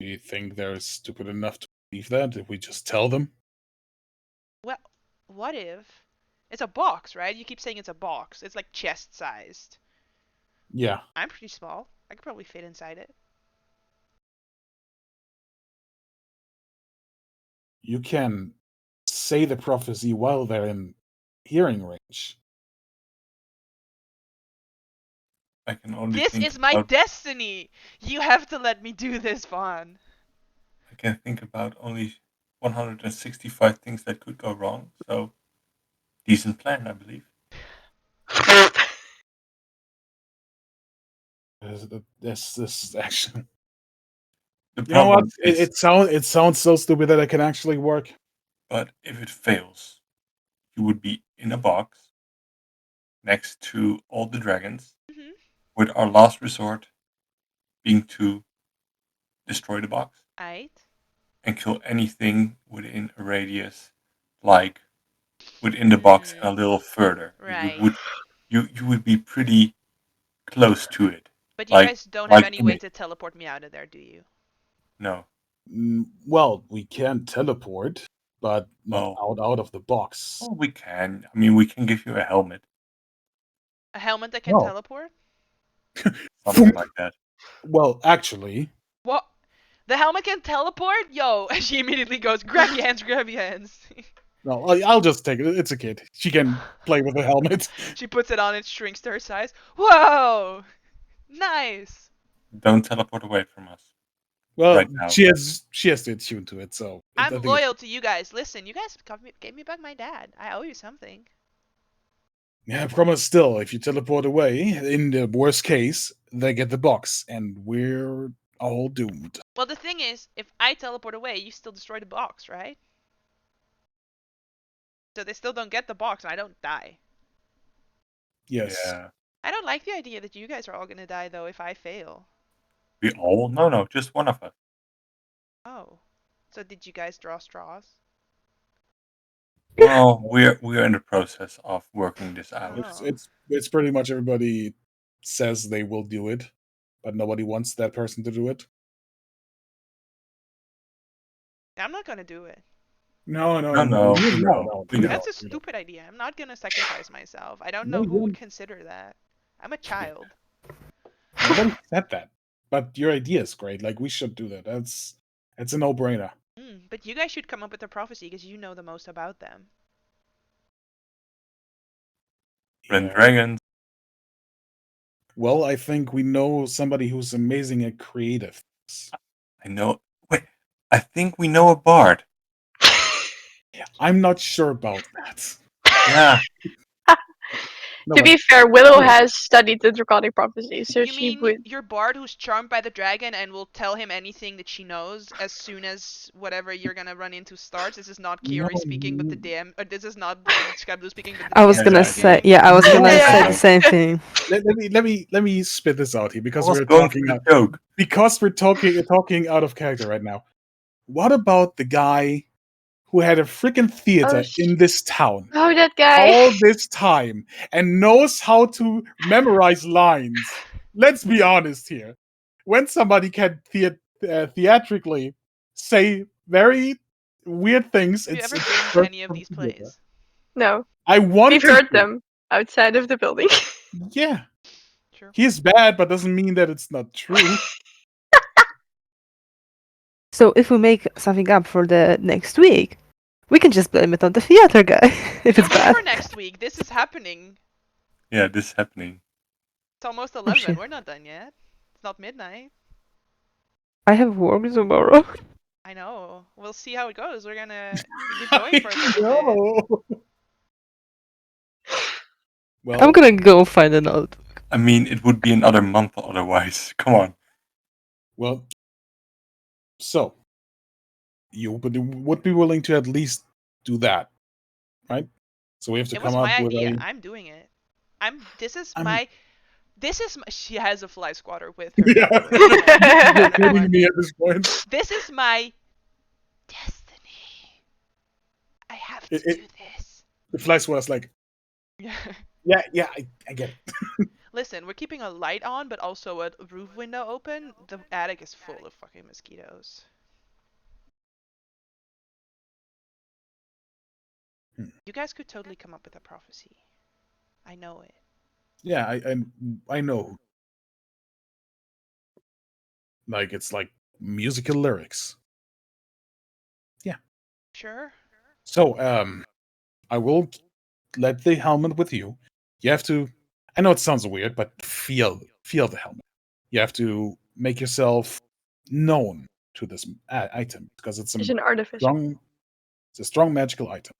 [SPEAKER 4] Do you think they're stupid enough to believe that if we just tell them?
[SPEAKER 1] Well, what if it's a box, right? You keep saying it's a box. It's like chest sized.
[SPEAKER 4] Yeah.
[SPEAKER 1] I'm pretty small. I could probably fit inside it.
[SPEAKER 4] You can say the prophecy while they're in hearing range.
[SPEAKER 5] I can only
[SPEAKER 1] This
[SPEAKER 5] think
[SPEAKER 1] is my
[SPEAKER 5] about,
[SPEAKER 1] destiny. You have to let me do this, Vaughn.
[SPEAKER 5] I can think about only 165 things that could go wrong. So, decent plan, I believe.
[SPEAKER 4] This actually.
[SPEAKER 5] The
[SPEAKER 4] You know what?
[SPEAKER 5] problem is,
[SPEAKER 4] It sounds so stupid that it can actually work.
[SPEAKER 5] but if it fails, you would be in a box next to all the dragons,
[SPEAKER 1] Hmm.
[SPEAKER 5] with our last resort being to destroy the box
[SPEAKER 1] Aight.
[SPEAKER 5] and kill anything within a radius, like within the box and a little further.
[SPEAKER 1] Right.
[SPEAKER 5] You would be pretty close to it.
[SPEAKER 1] But you
[SPEAKER 5] Like
[SPEAKER 1] guys don't have
[SPEAKER 5] like
[SPEAKER 1] any
[SPEAKER 5] in
[SPEAKER 1] way
[SPEAKER 5] it.
[SPEAKER 1] to teleport me out of there, do you?
[SPEAKER 5] No.
[SPEAKER 4] Well, we can teleport, but not
[SPEAKER 5] Well,
[SPEAKER 4] out of the box.
[SPEAKER 5] well, we can. I mean, we can give you a helmet,
[SPEAKER 1] A helmet that can
[SPEAKER 4] No.
[SPEAKER 1] teleport?
[SPEAKER 5] something like that.
[SPEAKER 4] Well, actually,
[SPEAKER 1] What? The helmet can teleport? Yo, she immediately goes, grab your hands, grab your hands.
[SPEAKER 4] no, I'll just take it. It's a kid. She can play with the helmet.
[SPEAKER 1] She puts it on and shrinks to her size. Whoa! Nice!
[SPEAKER 5] Don't teleport away from us
[SPEAKER 4] Well,
[SPEAKER 5] right now.
[SPEAKER 4] she has to attune to it, so I
[SPEAKER 1] I'm
[SPEAKER 4] think
[SPEAKER 1] loyal to you guys. Listen, you guys gave me back my dad. I owe you something.
[SPEAKER 4] Yeah, I promise still, if you teleport away, in the worst case, they get the box, and we're all doomed.
[SPEAKER 1] Well, the thing is, if I teleport away, you still destroy the box, right? So they still don't get the box and I don't die.
[SPEAKER 4] Yes.
[SPEAKER 5] Yeah.
[SPEAKER 1] I don't like the idea that you guys are all gonna die, though, if I fail.
[SPEAKER 5] We all? No, just one of us.
[SPEAKER 1] Oh. So did you guys draw straws?
[SPEAKER 5] Well, we're in the process of working this out.
[SPEAKER 1] Oh.
[SPEAKER 4] It's pretty much everybody says they will do it, but nobody wants that person to do it.
[SPEAKER 1] I'm not gonna do it.
[SPEAKER 4] No,
[SPEAKER 5] No, we know.
[SPEAKER 1] That's a
[SPEAKER 4] you know.
[SPEAKER 1] stupid idea. I'm not gonna sacrifice myself. I don't
[SPEAKER 4] No,
[SPEAKER 1] know who
[SPEAKER 4] you
[SPEAKER 1] would consider that. I'm a child.
[SPEAKER 4] Nobody said that. But your idea is great. Like we should do that. It's a no-brainer.
[SPEAKER 1] But you guys should come up with a prophecy because you know the most about them.
[SPEAKER 5] When
[SPEAKER 4] Yeah.
[SPEAKER 5] dragons
[SPEAKER 4] Well, I think we know somebody who's amazing at creative things.
[SPEAKER 5] I know. Wait, I think we know a bard.
[SPEAKER 4] I'm not sure about that.
[SPEAKER 5] Yeah,
[SPEAKER 4] No,
[SPEAKER 2] To
[SPEAKER 4] but
[SPEAKER 2] be fair, Willow has studied the Draconic prophecy, so
[SPEAKER 1] You
[SPEAKER 2] she
[SPEAKER 1] mean
[SPEAKER 2] would.
[SPEAKER 1] your bard who's charmed by the dragon and will tell him anything that she knows as soon as whatever you're gonna run into starts? This is not
[SPEAKER 4] no,
[SPEAKER 1] Kiori speaking, but the DM. Or this is not Sky Blue speaking, but the
[SPEAKER 3] I was
[SPEAKER 1] DM
[SPEAKER 3] gonna say,
[SPEAKER 1] speaking.
[SPEAKER 3] yeah, I was gonna
[SPEAKER 4] No.
[SPEAKER 3] say
[SPEAKER 2] Yeah.
[SPEAKER 3] the same thing.
[SPEAKER 4] let me spit this out here
[SPEAKER 5] I
[SPEAKER 4] because
[SPEAKER 5] was
[SPEAKER 4] we're
[SPEAKER 5] going for
[SPEAKER 4] talking
[SPEAKER 5] the
[SPEAKER 4] out,
[SPEAKER 5] joke.
[SPEAKER 4] talking out of character right now. What about the guy who had a freaking theater in this town
[SPEAKER 2] Oh, that guy.
[SPEAKER 4] all this time and knows how to memorize lines? Let's be honest here. When somebody can theatrically say very weird things,
[SPEAKER 1] Have you
[SPEAKER 4] it's
[SPEAKER 1] ever been to
[SPEAKER 4] perfect
[SPEAKER 1] any of
[SPEAKER 4] for
[SPEAKER 1] these
[SPEAKER 4] theater.
[SPEAKER 1] plays?
[SPEAKER 2] No,
[SPEAKER 4] I want
[SPEAKER 2] we've
[SPEAKER 4] to.
[SPEAKER 2] heard them outside of the building.
[SPEAKER 4] Yeah,
[SPEAKER 1] True.
[SPEAKER 4] he is bad, but doesn't mean that it's not true.
[SPEAKER 3] So if we make something up for the next week, we can just blame it on the theater guy if it's
[SPEAKER 1] Not
[SPEAKER 3] bad.
[SPEAKER 1] for next week. This is happening.
[SPEAKER 5] Yeah, this is happening.
[SPEAKER 1] It's almost
[SPEAKER 3] Oh,
[SPEAKER 1] 11.
[SPEAKER 3] shit.
[SPEAKER 1] We're not done yet. It's not midnight.
[SPEAKER 3] I have work tomorrow.
[SPEAKER 1] I know. We'll see how it goes. We're gonna keep going
[SPEAKER 4] I
[SPEAKER 1] for a little bit.
[SPEAKER 4] know.
[SPEAKER 3] I'm
[SPEAKER 4] Well,
[SPEAKER 3] gonna go find a note.
[SPEAKER 5] I mean, it would be another month otherwise. Come on.
[SPEAKER 4] well. So you would be willing to at least do that, right? So we have to
[SPEAKER 1] It
[SPEAKER 4] come
[SPEAKER 1] was my
[SPEAKER 4] up with
[SPEAKER 1] idea.
[SPEAKER 4] a.
[SPEAKER 1] I'm doing it. This is
[SPEAKER 4] I'm
[SPEAKER 1] my. She has a fly squatter with her.
[SPEAKER 4] yeah.
[SPEAKER 1] By the way. You know,
[SPEAKER 4] You're
[SPEAKER 1] that
[SPEAKER 4] kidding
[SPEAKER 1] one.
[SPEAKER 4] me at this point.
[SPEAKER 1] This is my destiny. I have to
[SPEAKER 4] It,
[SPEAKER 1] do this.
[SPEAKER 4] the flash was like,
[SPEAKER 1] Yeah.
[SPEAKER 4] yeah, I get it.
[SPEAKER 1] Listen, we're keeping a light on, but also a roof window open. The attic is full of fucking mosquitoes.
[SPEAKER 4] Hmm.
[SPEAKER 1] You guys could totally come up with a prophecy. I know it.
[SPEAKER 4] Yeah, I know. Like it's like musical lyrics. Yeah.
[SPEAKER 1] Sure.
[SPEAKER 4] So I will let the helmet with you. You have to. I know it sounds weird, but feel the helmet. You have to make yourself known to this item because it's
[SPEAKER 2] She's an artificer.
[SPEAKER 4] a strong magical item.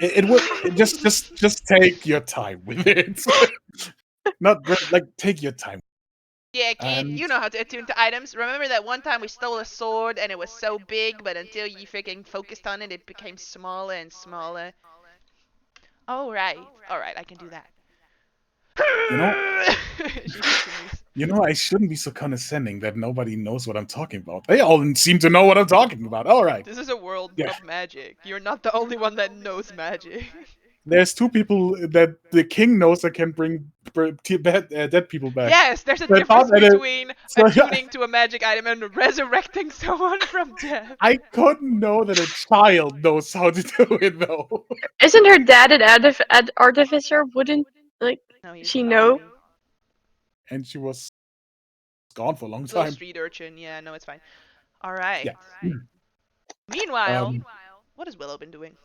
[SPEAKER 4] It would just take your time with it. Not like take your time.
[SPEAKER 1] Yeah, kid,
[SPEAKER 4] And
[SPEAKER 1] you know how to attune to items. Remember that one time we stole a sword and it was so big, but until you freaking focused on it, it became smaller and smaller. Oh, right. Alright, I can do that.
[SPEAKER 4] you know,
[SPEAKER 1] She continues.
[SPEAKER 4] I shouldn't be so condescending that nobody knows what I'm talking about. They all seem to know what I'm talking about. All right.
[SPEAKER 1] This is a world
[SPEAKER 4] Yeah.
[SPEAKER 1] of magic. You're not the only one that knows magic.
[SPEAKER 4] There's two people that the king knows that can bring dead people back.
[SPEAKER 1] Yes, there's a
[SPEAKER 4] So I
[SPEAKER 1] difference
[SPEAKER 4] thought that
[SPEAKER 1] between
[SPEAKER 4] so,
[SPEAKER 1] attuning to a magic item and resurrecting someone from death.
[SPEAKER 4] I couldn't know that a child knows how to do it though.
[SPEAKER 2] Isn't her dad an artificer? Wouldn't like
[SPEAKER 1] No, he's
[SPEAKER 2] she
[SPEAKER 1] an
[SPEAKER 2] know?
[SPEAKER 1] army.
[SPEAKER 4] And she was gone for a long
[SPEAKER 1] Little
[SPEAKER 4] time.
[SPEAKER 1] street urchin. Yeah, no, it's fine. Alright.
[SPEAKER 4] Yeah.
[SPEAKER 1] Meanwhile, what has Willow been doing?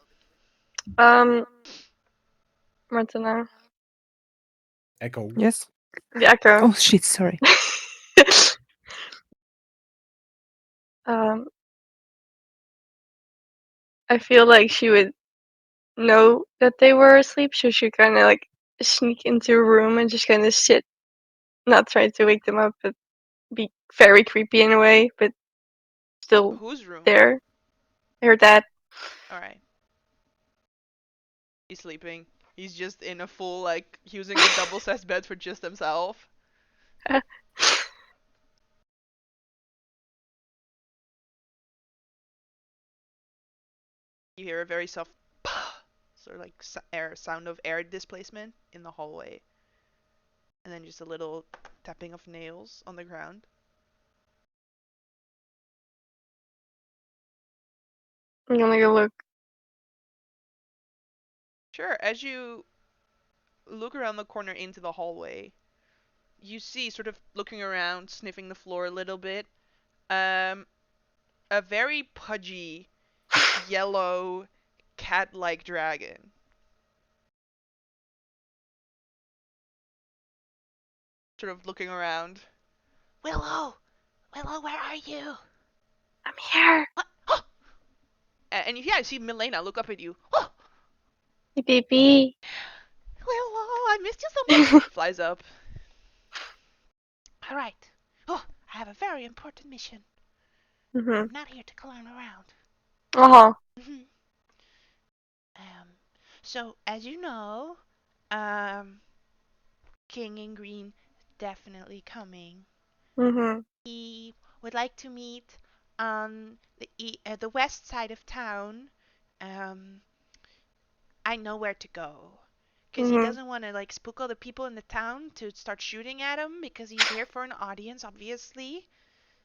[SPEAKER 2] Martina.
[SPEAKER 4] Echo.
[SPEAKER 3] Yes.
[SPEAKER 2] The echo.
[SPEAKER 3] Oh shit, sorry.
[SPEAKER 2] um, I feel like she would know that they were asleep, so she kind of like sneak into a room and just kind of sit, not try to wake them up, but be very creepy in a way, but still
[SPEAKER 1] Whose room?
[SPEAKER 2] there. Her dad.
[SPEAKER 1] Alright. He's sleeping. He's just in a full, like, using a double-sized bed for just himself. You hear a very soft sort of like sound of air displacement in the hallway. And then just a little tapping of nails on the ground.
[SPEAKER 2] I'm gonna go look.
[SPEAKER 1] Sure, as you look around the corner into the hallway, you see, sort of looking around, sniffing the floor a little bit, a very pudgy, yellow, cat-like dragon. sort of looking around.
[SPEAKER 6] Willow, Willow, where are you?
[SPEAKER 2] I'm here.
[SPEAKER 6] What?
[SPEAKER 1] And you see Milena look up at you. Oh,
[SPEAKER 2] Hey, baby.
[SPEAKER 1] Willow, I missed you so much. Flies up.
[SPEAKER 6] All right. Oh, I have a very important mission.
[SPEAKER 2] Mhm.
[SPEAKER 6] I'm not here to clown around.
[SPEAKER 2] Uh-huh.
[SPEAKER 6] Mhm. So as you know, um, King in Green definitely coming.
[SPEAKER 2] Mhm.
[SPEAKER 6] He would like to meet on the west side of town. Um, I know where to go. Because he
[SPEAKER 2] Mhm.
[SPEAKER 6] doesn't want to like spook all the people in the town to start shooting at him because he's here for an audience, obviously.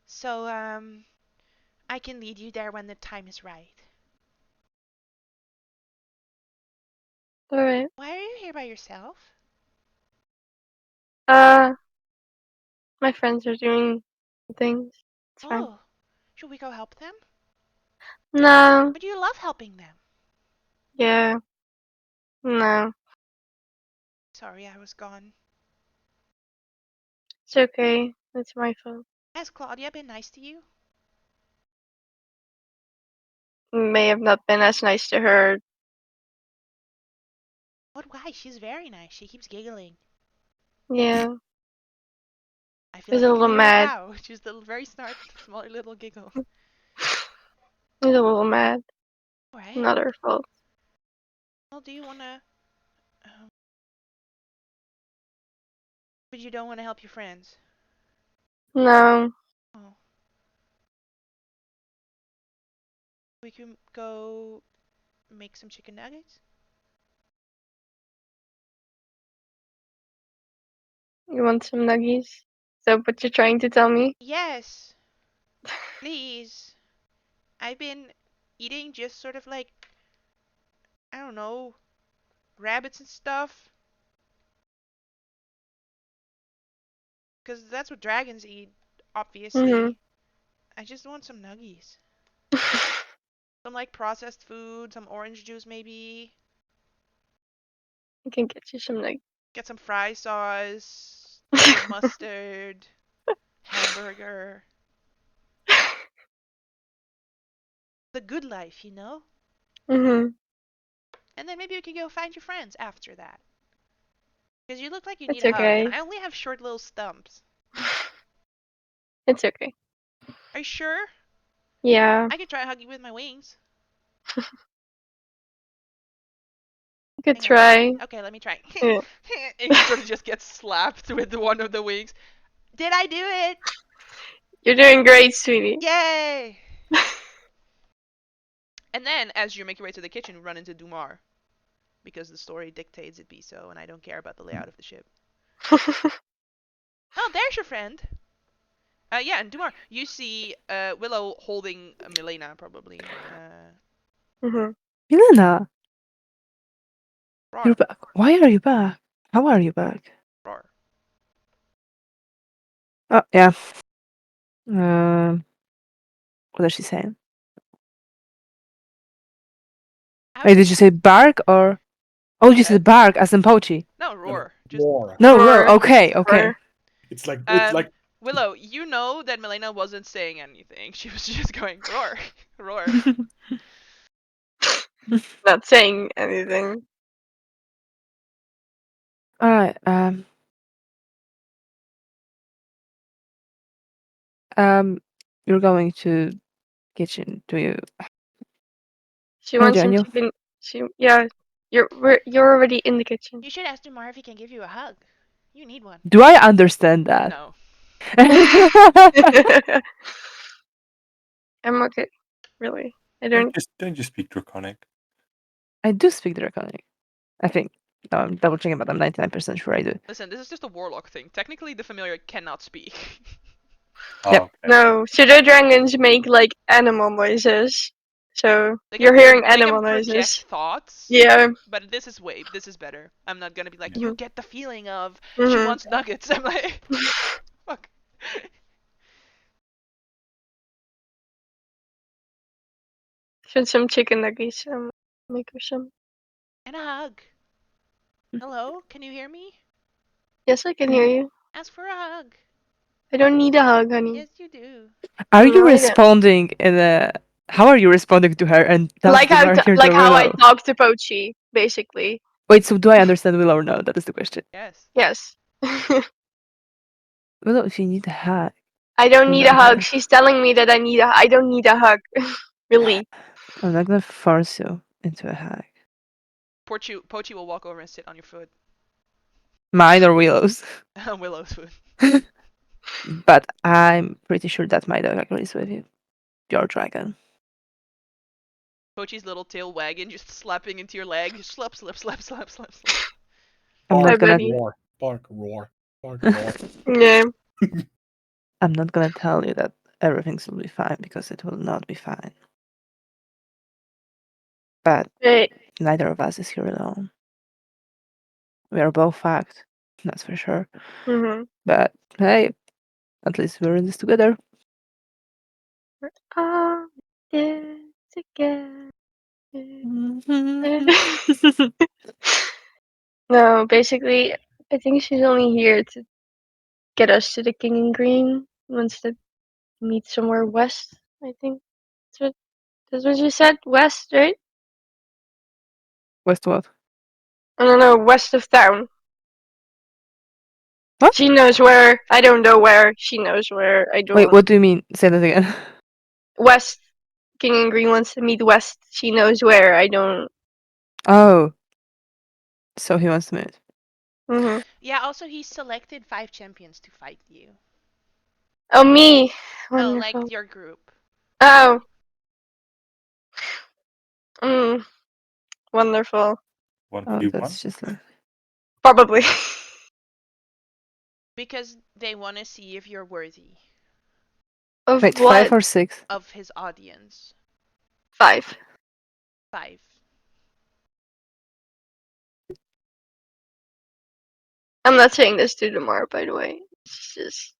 [SPEAKER 6] So, I can lead you there when the time is right.
[SPEAKER 2] All right.
[SPEAKER 6] Why are you here by yourself?
[SPEAKER 2] Uh, my friends are doing things. It's fine.
[SPEAKER 6] Oh, should we go help them?
[SPEAKER 2] No.
[SPEAKER 6] But you love helping them.
[SPEAKER 2] Yeah. No.
[SPEAKER 6] Sorry, I was gone.
[SPEAKER 2] It's okay. It's my fault.
[SPEAKER 6] Has Claudia been nice to you?
[SPEAKER 2] May have not been as nice to her.
[SPEAKER 6] What? Why? She's very nice. She keeps giggling.
[SPEAKER 2] Yeah.
[SPEAKER 6] I feel
[SPEAKER 2] He's
[SPEAKER 6] like
[SPEAKER 2] a
[SPEAKER 6] I can
[SPEAKER 2] little
[SPEAKER 6] hear it
[SPEAKER 2] mad.
[SPEAKER 6] now. Just a very small little giggle.
[SPEAKER 2] He's a little mad.
[SPEAKER 6] All right.
[SPEAKER 2] Not her fault.
[SPEAKER 6] Well, do you wanna? Um, but you don't want to help your friends.
[SPEAKER 2] No.
[SPEAKER 6] Oh, we can go make some chicken nuggets.
[SPEAKER 2] You want some nuggies? Is that what you're trying to tell me?
[SPEAKER 6] Yes, please. I've been eating just sort of like, I don't know, rabbits and stuff. Because that's what dragons eat,
[SPEAKER 2] Mhm.
[SPEAKER 6] obviously. I just want some nuggies. Some like processed food, some orange juice maybe.
[SPEAKER 2] I can get you some nuggies.
[SPEAKER 6] Get some fry sauce, a little mustard, hamburger. The good life, you know?
[SPEAKER 2] Mhm.
[SPEAKER 6] And then maybe we could go find your friends after that. Because you look like you need
[SPEAKER 2] It's
[SPEAKER 6] a hug, and
[SPEAKER 2] okay.
[SPEAKER 6] I only have short little stumps.
[SPEAKER 2] It's okay.
[SPEAKER 6] Are you sure?
[SPEAKER 2] Yeah.
[SPEAKER 6] I could try hugging with my wings.
[SPEAKER 2] Good
[SPEAKER 6] Hang on a second.
[SPEAKER 2] try.
[SPEAKER 6] Okay, let me try.
[SPEAKER 2] Yeah.
[SPEAKER 1] And he sort of just gets slapped with one of the wings.
[SPEAKER 6] Did I do it?
[SPEAKER 2] You're doing great, sweetie.
[SPEAKER 6] Yay!
[SPEAKER 1] And then, as you make your way to the kitchen, you run into Dumar. Because the story dictates it be so, and I don't care about the layout of the ship. Oh, there's your friend. Yeah, and Dumar, you see Willow holding Milena, probably.
[SPEAKER 2] Mhm.
[SPEAKER 3] Milena, you're
[SPEAKER 1] Roar.
[SPEAKER 3] back. Why are you back? How are you back?
[SPEAKER 1] Roar.
[SPEAKER 3] Oh, yeah. What is she saying?
[SPEAKER 6] I
[SPEAKER 3] Wait,
[SPEAKER 6] was
[SPEAKER 3] did you say bark or? Oh,
[SPEAKER 1] Go
[SPEAKER 3] you
[SPEAKER 1] ahead.
[SPEAKER 3] said bark as in Pochi.
[SPEAKER 1] No,
[SPEAKER 4] No, no,
[SPEAKER 1] roar. Just
[SPEAKER 4] war.
[SPEAKER 3] No, roar.
[SPEAKER 2] Roar.
[SPEAKER 3] Okay, okay.
[SPEAKER 2] Roar.
[SPEAKER 4] It's like
[SPEAKER 1] Willow, you know that Milena wasn't saying anything. She was just going roar, roar.
[SPEAKER 2] Not saying anything.
[SPEAKER 3] All right. You're going to kitchen. Do you?
[SPEAKER 2] She
[SPEAKER 3] Oh,
[SPEAKER 2] wants some
[SPEAKER 3] Daniel.
[SPEAKER 2] chicken. Yeah. You're already in the kitchen.
[SPEAKER 6] You should ask Dumar if he can give you a hug. You need one.
[SPEAKER 3] Do I understand that?
[SPEAKER 1] No.
[SPEAKER 2] I'm okay. Really. I
[SPEAKER 5] Don't
[SPEAKER 2] don't.
[SPEAKER 5] just speak Draconic.
[SPEAKER 3] I do speak Draconic. I think. No, I'm double checking, but I'm 99% sure I do.
[SPEAKER 1] Listen, this is just a warlock thing. Technically, the familiar cannot speak.
[SPEAKER 5] Oh,
[SPEAKER 3] Yep.
[SPEAKER 5] okay.
[SPEAKER 2] No. Pseudo dragons make like animal noises. So
[SPEAKER 1] They
[SPEAKER 2] you're
[SPEAKER 1] can
[SPEAKER 2] hearing
[SPEAKER 1] they can
[SPEAKER 2] animal
[SPEAKER 1] project
[SPEAKER 2] noises.
[SPEAKER 1] thoughts.
[SPEAKER 2] Yeah.
[SPEAKER 1] But this is way. This is better. I'm not gonna be like, you
[SPEAKER 2] Mhm.
[SPEAKER 1] get the feeling of she
[SPEAKER 2] Mhm.
[SPEAKER 1] wants nuggets. I'm like, fuck.
[SPEAKER 2] Should some chicken nuggets. Make her some.
[SPEAKER 6] And a hug. Hello? Can you hear me?
[SPEAKER 2] Yes, I can hear you.
[SPEAKER 1] Ask for a hug.
[SPEAKER 2] I don't need a hug, honey.
[SPEAKER 1] Yes, you do.
[SPEAKER 3] Are you
[SPEAKER 2] No, I don't.
[SPEAKER 3] responding in a? How are you responding to her? And does
[SPEAKER 2] Like
[SPEAKER 3] the
[SPEAKER 2] how
[SPEAKER 3] Mar hear
[SPEAKER 2] like
[SPEAKER 3] the
[SPEAKER 2] how I
[SPEAKER 3] Willow?
[SPEAKER 2] talk to Pochi, basically.
[SPEAKER 3] Wait, so do I understand Willow or no? That is the question.
[SPEAKER 1] Yes.
[SPEAKER 2] Yes.
[SPEAKER 3] Willow, if you need a hug,
[SPEAKER 2] I don't need a
[SPEAKER 3] not
[SPEAKER 2] hug.
[SPEAKER 3] gonna-
[SPEAKER 2] She's telling me that I don't need a hug. Really.
[SPEAKER 3] I'm not gonna force you into a hug.
[SPEAKER 1] Pochi will walk over and sit on your foot.
[SPEAKER 3] Mine or Willow's.
[SPEAKER 1] Willow's foot.
[SPEAKER 3] But I'm pretty sure that my dog agrees with you. Your dragon.
[SPEAKER 1] Pochi's little tail wagging, just slapping into your leg. Just slap, slap, slap, slap, slap, slap.
[SPEAKER 3] I'm
[SPEAKER 4] Bark,
[SPEAKER 3] not gonna.
[SPEAKER 2] buddy.
[SPEAKER 4] roar, bark, roar, bark, roar.
[SPEAKER 2] Yeah.
[SPEAKER 3] I'm not gonna tell you that everything will be fine because it will not be fine. But
[SPEAKER 2] Right.
[SPEAKER 3] neither of us is here alone. We are both fucked, that's for sure.
[SPEAKER 2] Mhm.
[SPEAKER 3] But hey, at least we're in this together.
[SPEAKER 2] All this together. No, basically, I think she's only here to get us to the King and Green. Wants to meet somewhere west. I think that's what she said. West, right?
[SPEAKER 3] West what?
[SPEAKER 2] I don't know. West of town.
[SPEAKER 3] What?
[SPEAKER 2] She knows where. I don't know where. She knows where. I don't.
[SPEAKER 3] Wait, what do you mean? Say that again.
[SPEAKER 2] West. King and Green wants to meet West. She knows where. I don't.
[SPEAKER 3] Oh. So he wants to meet.
[SPEAKER 2] Hmm.
[SPEAKER 1] Yeah, also he selected 5 champions to fight you.
[SPEAKER 2] Oh, me.
[SPEAKER 1] No,
[SPEAKER 2] Wonderful.
[SPEAKER 1] like your group.
[SPEAKER 2] Oh. Mm. Wonderful.
[SPEAKER 5] One
[SPEAKER 3] Oh,
[SPEAKER 5] v one.
[SPEAKER 3] that's just like...
[SPEAKER 2] Probably.
[SPEAKER 1] Because they want to see if you're worthy
[SPEAKER 2] Of
[SPEAKER 3] Wait,
[SPEAKER 2] what?
[SPEAKER 3] 5 or 6?
[SPEAKER 1] of his audience.
[SPEAKER 2] 5.
[SPEAKER 1] 5.
[SPEAKER 2] I'm not saying this to Demar, by the way. It's just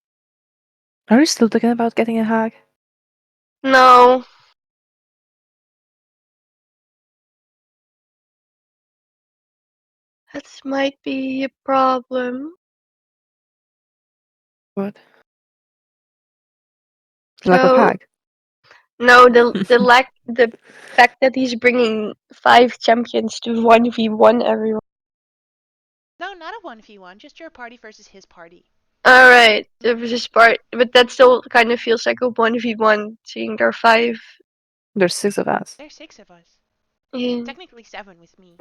[SPEAKER 3] Are you still talking about getting a hug?
[SPEAKER 2] no. That might be a problem.
[SPEAKER 3] What? Lack of
[SPEAKER 2] So
[SPEAKER 3] hug?
[SPEAKER 2] no, the fact that he's bringing 5 champions to 1v1 everyone.
[SPEAKER 1] No, not a 1v1, just your party versus his party.
[SPEAKER 2] All right, there was this part, but that still kind of feels like a 1v1, seeing there are 5.
[SPEAKER 3] There's 6 of us.
[SPEAKER 1] There's 6 of us.
[SPEAKER 2] Yeah.
[SPEAKER 1] Technically 7 with me.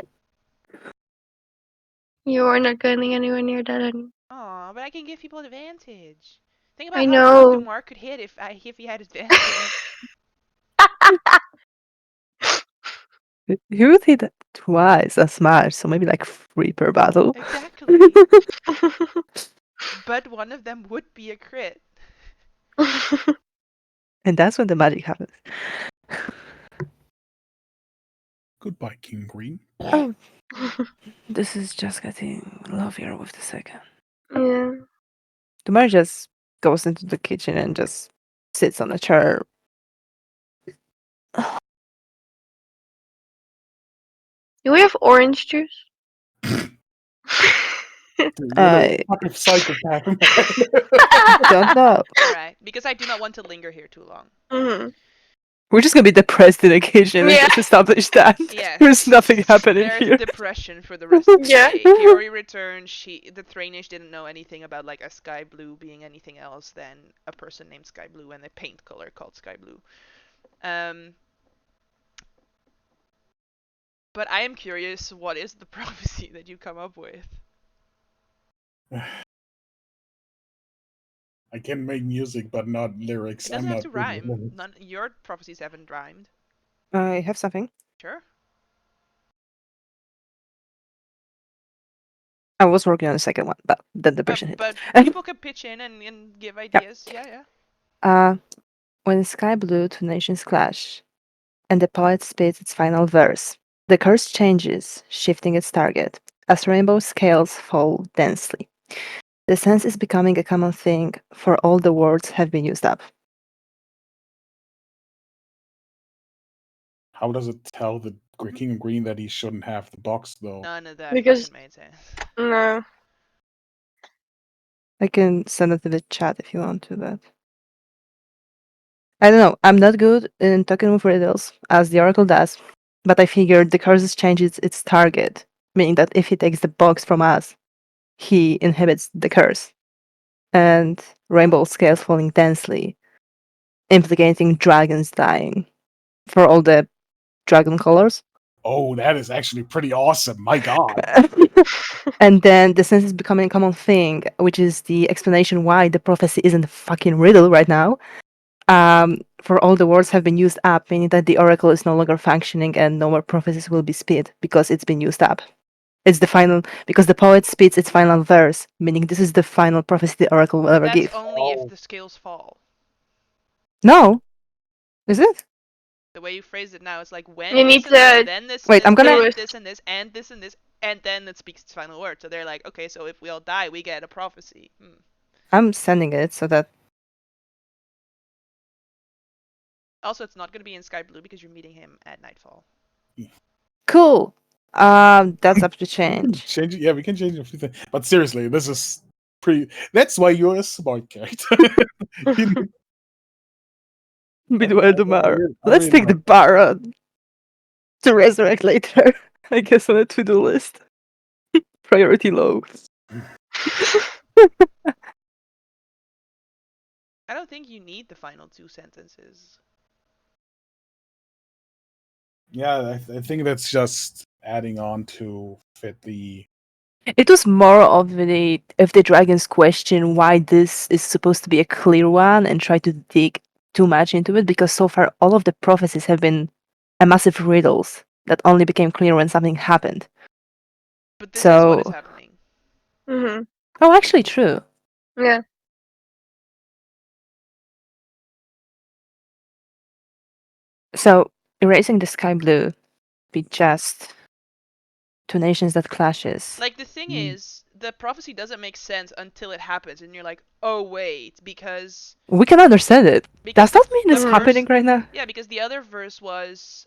[SPEAKER 2] You are not getting anywhere near that anymore.
[SPEAKER 1] Aw, but I can give people advantage. Think
[SPEAKER 2] I
[SPEAKER 1] about how tough
[SPEAKER 2] know.
[SPEAKER 1] Dumar could hit if he had advantage.
[SPEAKER 3] He would hit twice as much, so maybe like 3 per battle.
[SPEAKER 1] Exactly. But one of them would be a crit.
[SPEAKER 3] And that's when the magic happens.
[SPEAKER 4] Goodbye, King Green.
[SPEAKER 3] Oh, this is just getting lovelier with the second.
[SPEAKER 2] Yeah.
[SPEAKER 3] Dumar just goes into the kitchen and just sits on a chair.
[SPEAKER 2] Do we have orange juice?
[SPEAKER 4] Dude, you're
[SPEAKER 3] I
[SPEAKER 4] a fucking psychopath, man.
[SPEAKER 3] don't know.
[SPEAKER 1] Alright, because I do not want to linger here too long.
[SPEAKER 2] Hmm.
[SPEAKER 3] We're just gonna be depressed in a kitchen.
[SPEAKER 2] Yeah.
[SPEAKER 3] Let's establish that.
[SPEAKER 1] Yes.
[SPEAKER 3] There's nothing happening
[SPEAKER 1] There's
[SPEAKER 3] here.
[SPEAKER 1] depression for the rest of the
[SPEAKER 2] Yeah.
[SPEAKER 1] day. Kiori returned. The Trainish didn't know anything about like a sky blue being anything else than a person named Sky Blue and a paint color called Sky Blue. But I am curious, what is the prophecy that you come up with?
[SPEAKER 4] I can make music, but not lyrics.
[SPEAKER 1] It doesn't
[SPEAKER 4] I'm
[SPEAKER 1] have
[SPEAKER 4] not
[SPEAKER 1] to
[SPEAKER 4] good with
[SPEAKER 1] rhyme.
[SPEAKER 4] lyrics.
[SPEAKER 1] None, your prophecies haven't rhymed.
[SPEAKER 3] I have something.
[SPEAKER 1] Sure.
[SPEAKER 3] I was working on the second one, but then the person hit.
[SPEAKER 1] But people can pitch in and give ideas. Yeah.
[SPEAKER 3] When sky blue two nations clash, and the poet spits its final verse, the curse changes, shifting its target, as rainbow scales fall densely. The sense is becoming a common thing, for all the words have been used up.
[SPEAKER 4] How does it tell the King Green that he shouldn't have the box, though?
[SPEAKER 1] None of that
[SPEAKER 2] Because-
[SPEAKER 1] fucking made sense.
[SPEAKER 2] No.
[SPEAKER 3] I can send it to the chat if you want to, but I don't know. I'm not good in talking with riddles, as the Oracle does, but I figured the curses changes its target, meaning that if he takes the box from us, he inhibits the curse. And rainbow scales falling densely, implicating dragons dying for all the dragon colors.
[SPEAKER 4] Oh, that is actually pretty awesome. My God.
[SPEAKER 3] And then the sense is becoming a common thing, which is the explanation why the prophecy isn't a fucking riddle right now. For all the words have been used up, meaning that the oracle is no longer functioning and no more prophecies will be spit because it's been used up. It's the final, because the poet spits its final verse, meaning this is the final prophecy the oracle will ever
[SPEAKER 1] That's
[SPEAKER 3] give.
[SPEAKER 1] only if
[SPEAKER 4] Oh.
[SPEAKER 1] the scales fall.
[SPEAKER 3] No, is it?
[SPEAKER 1] The way you phrased it now is like when
[SPEAKER 2] You
[SPEAKER 1] this
[SPEAKER 2] need
[SPEAKER 1] and this,
[SPEAKER 2] to
[SPEAKER 1] then this,
[SPEAKER 3] Wait,
[SPEAKER 1] and
[SPEAKER 3] I'm gonna.
[SPEAKER 1] then this and this, and this and this, and then it speaks its final word. So they're like, okay, so if we all die, we get a prophecy.
[SPEAKER 3] I'm sending it so that.
[SPEAKER 1] Also, it's not going to be in Sky Blue because you're meeting him at nightfall.
[SPEAKER 3] Cool. That's up to change.
[SPEAKER 4] Change it. Yeah, we can change a few things. But seriously, this is pretty. That's why you're a smart character. You-
[SPEAKER 3] Bidwell
[SPEAKER 4] I
[SPEAKER 3] Dumar.
[SPEAKER 4] I
[SPEAKER 3] Let's
[SPEAKER 4] really
[SPEAKER 3] take the
[SPEAKER 4] love
[SPEAKER 3] Baron to resurrect later. I guess on a to-do list. Priority low.
[SPEAKER 1] I don't think you need the final two sentences.
[SPEAKER 4] Yeah, I think that's just adding on to fit the.
[SPEAKER 3] It was more of the dragons question why this is supposed to be a clear one and try to dig too much into it, because so far all of the prophecies have been a massive riddles that only became clear when something happened.
[SPEAKER 1] But this is what is
[SPEAKER 3] So,
[SPEAKER 1] happening.
[SPEAKER 2] Mhm.
[SPEAKER 3] oh, actually true.
[SPEAKER 2] Yeah.
[SPEAKER 3] So erasing the sky blue be just two nations that clashes.
[SPEAKER 1] Like, the thing
[SPEAKER 4] Mm.
[SPEAKER 1] is, the prophecy doesn't make sense until it happens, and you're like, oh, wait, because
[SPEAKER 3] We can understand it.
[SPEAKER 1] because
[SPEAKER 3] Does that mean it's
[SPEAKER 2] Mhm.
[SPEAKER 3] happening right now?
[SPEAKER 1] yeah, because the other verse was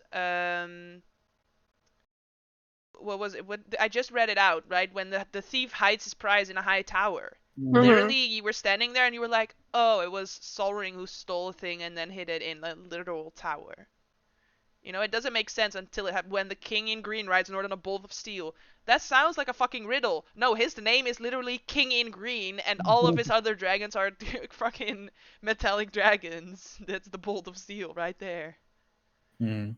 [SPEAKER 1] what was it? What I just read it out, right? When the thief hides his prize in a high tower.
[SPEAKER 2] Mhm.
[SPEAKER 1] Literally, you were standing there and you were like, oh, it was Solring who stole a thing and then hid it in a literal tower. You know, it doesn't make sense until when the king in green rides north on a bolt of steel. That sounds like a fucking riddle. No, his name is literally King in Green, and all of his other dragons are fucking metallic dragons. That's the bolt of steel right there.
[SPEAKER 4] Mm.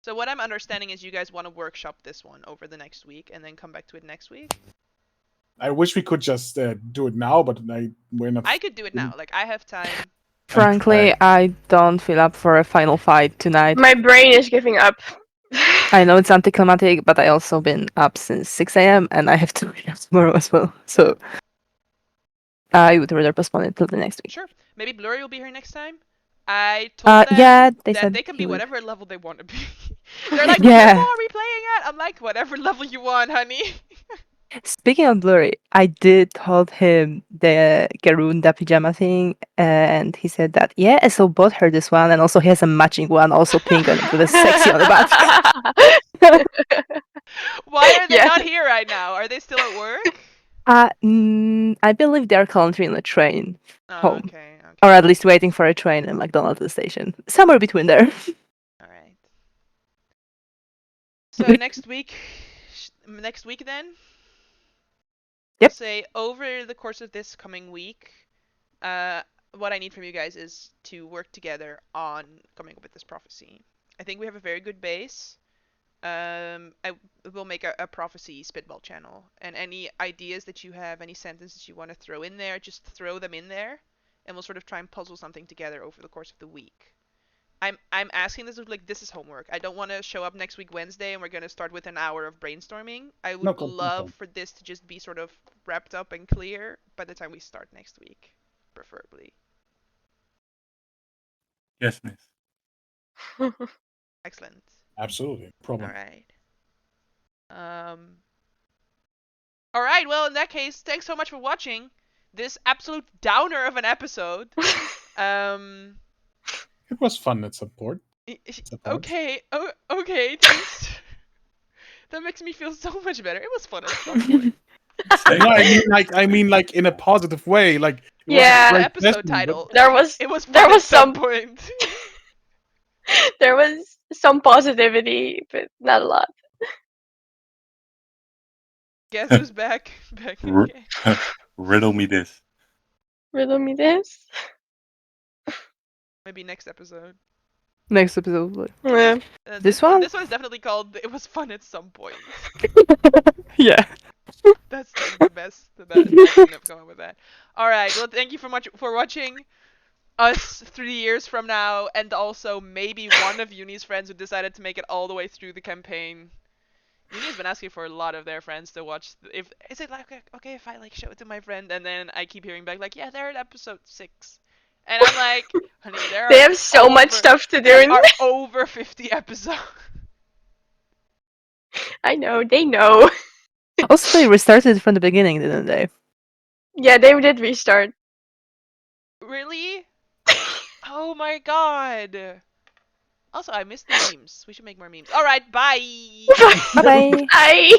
[SPEAKER 1] So what I'm understanding is you guys want to workshop this one over the next week and then come back to it next week.
[SPEAKER 4] I wish we could just do it now, but we're not.
[SPEAKER 1] I could do it now. Like, I have time.
[SPEAKER 3] Frankly, I don't feel up for a final fight tonight.
[SPEAKER 2] My brain is giving up.
[SPEAKER 3] I know it's anticlimactic, but I also been up since 6 a.m. and I have to wake up tomorrow as well. So I would rather postpone it till the next week.
[SPEAKER 1] Sure. Maybe Blurry will be here next time. I told them
[SPEAKER 3] Yeah, they
[SPEAKER 1] that
[SPEAKER 3] said
[SPEAKER 1] they can
[SPEAKER 3] he
[SPEAKER 1] be
[SPEAKER 3] would.
[SPEAKER 1] whatever level they want to be. They're like, what
[SPEAKER 3] Yeah.
[SPEAKER 1] level are we playing at? I'm like, whatever level you want, honey.
[SPEAKER 3] Speaking of Blurry, I did told him the Garunda pajama thing, and he said that yeah, so bought her this one, and also he has a matching one, also pink and with a sexy on the back.
[SPEAKER 1] Why are they
[SPEAKER 2] Yeah.
[SPEAKER 1] not here right now? Are they still at work?
[SPEAKER 3] I believe they are currently on a train
[SPEAKER 1] Oh,
[SPEAKER 3] home,
[SPEAKER 1] okay, okay.
[SPEAKER 3] or at least waiting for a train at McDonald's station, somewhere between there.
[SPEAKER 1] All right. So next week then, we'll
[SPEAKER 3] Yep.
[SPEAKER 1] say over the course of this coming week, what I need from you guys is to work together on coming up with this prophecy. I think we have a very good base. I will make a prophecy spitball channel, and any ideas that you have, any sentences you want to throw in there, just throw them in there, and we'll sort of try and puzzle something together over the course of the week. I'm asking this like this is homework. I don't want to show up next week Wednesday and we're gonna start with an hour of brainstorming. I would love for this to just be sort of wrapped up and clear by the time we start next week, preferably.
[SPEAKER 5] Yes, miss.
[SPEAKER 1] Excellent.
[SPEAKER 4] Absolutely, no problem.
[SPEAKER 1] All right. All right. Well, in that case, thanks so much for watching this absolute downer of an episode.
[SPEAKER 4] It was fun at some point.
[SPEAKER 1] Okay, okay, thanks. That makes me feel so much better. It was fun at some point.
[SPEAKER 5] Same.
[SPEAKER 4] No, I mean, like in a positive way. Like it was a
[SPEAKER 2] Yeah.
[SPEAKER 1] That's the
[SPEAKER 4] great
[SPEAKER 1] episode
[SPEAKER 4] session,
[SPEAKER 1] title.
[SPEAKER 2] There was
[SPEAKER 1] It was fun
[SPEAKER 2] there
[SPEAKER 1] at
[SPEAKER 2] was
[SPEAKER 1] some
[SPEAKER 2] some
[SPEAKER 1] point.
[SPEAKER 2] there was some positivity, but not a lot.
[SPEAKER 1] Guess who's back? Back in the
[SPEAKER 5] R-
[SPEAKER 1] game.
[SPEAKER 5] Riddle me this.
[SPEAKER 2] Riddle me this.
[SPEAKER 1] Maybe next episode.
[SPEAKER 3] Next episode.
[SPEAKER 2] Yeah.
[SPEAKER 3] This one?
[SPEAKER 1] This one is definitely called "It Was Fun at Some Point."
[SPEAKER 3] Yeah.
[SPEAKER 1] That's the best. I couldn't have come up with that. All right. Well, thank you for watching us 3 years from now, and also maybe one of Uni's friends who decided to make it all the way through the campaign. Uni has been asking for a lot of their friends to watch. If is it like okay if I like show it to my friend, and then I keep hearing back like, yeah, they're at episode 6, and I'm like, honey,
[SPEAKER 2] They have so much stuff to do.
[SPEAKER 1] there are over 50 episodes.
[SPEAKER 2] I know, they know.
[SPEAKER 3] Also, they restarted from the beginning, didn't they?
[SPEAKER 2] Yeah, they did restart.
[SPEAKER 1] Really? Oh my god. Also, I missed the memes. We should make more memes. All right, bye.
[SPEAKER 3] Bye bye.
[SPEAKER 2] Bye.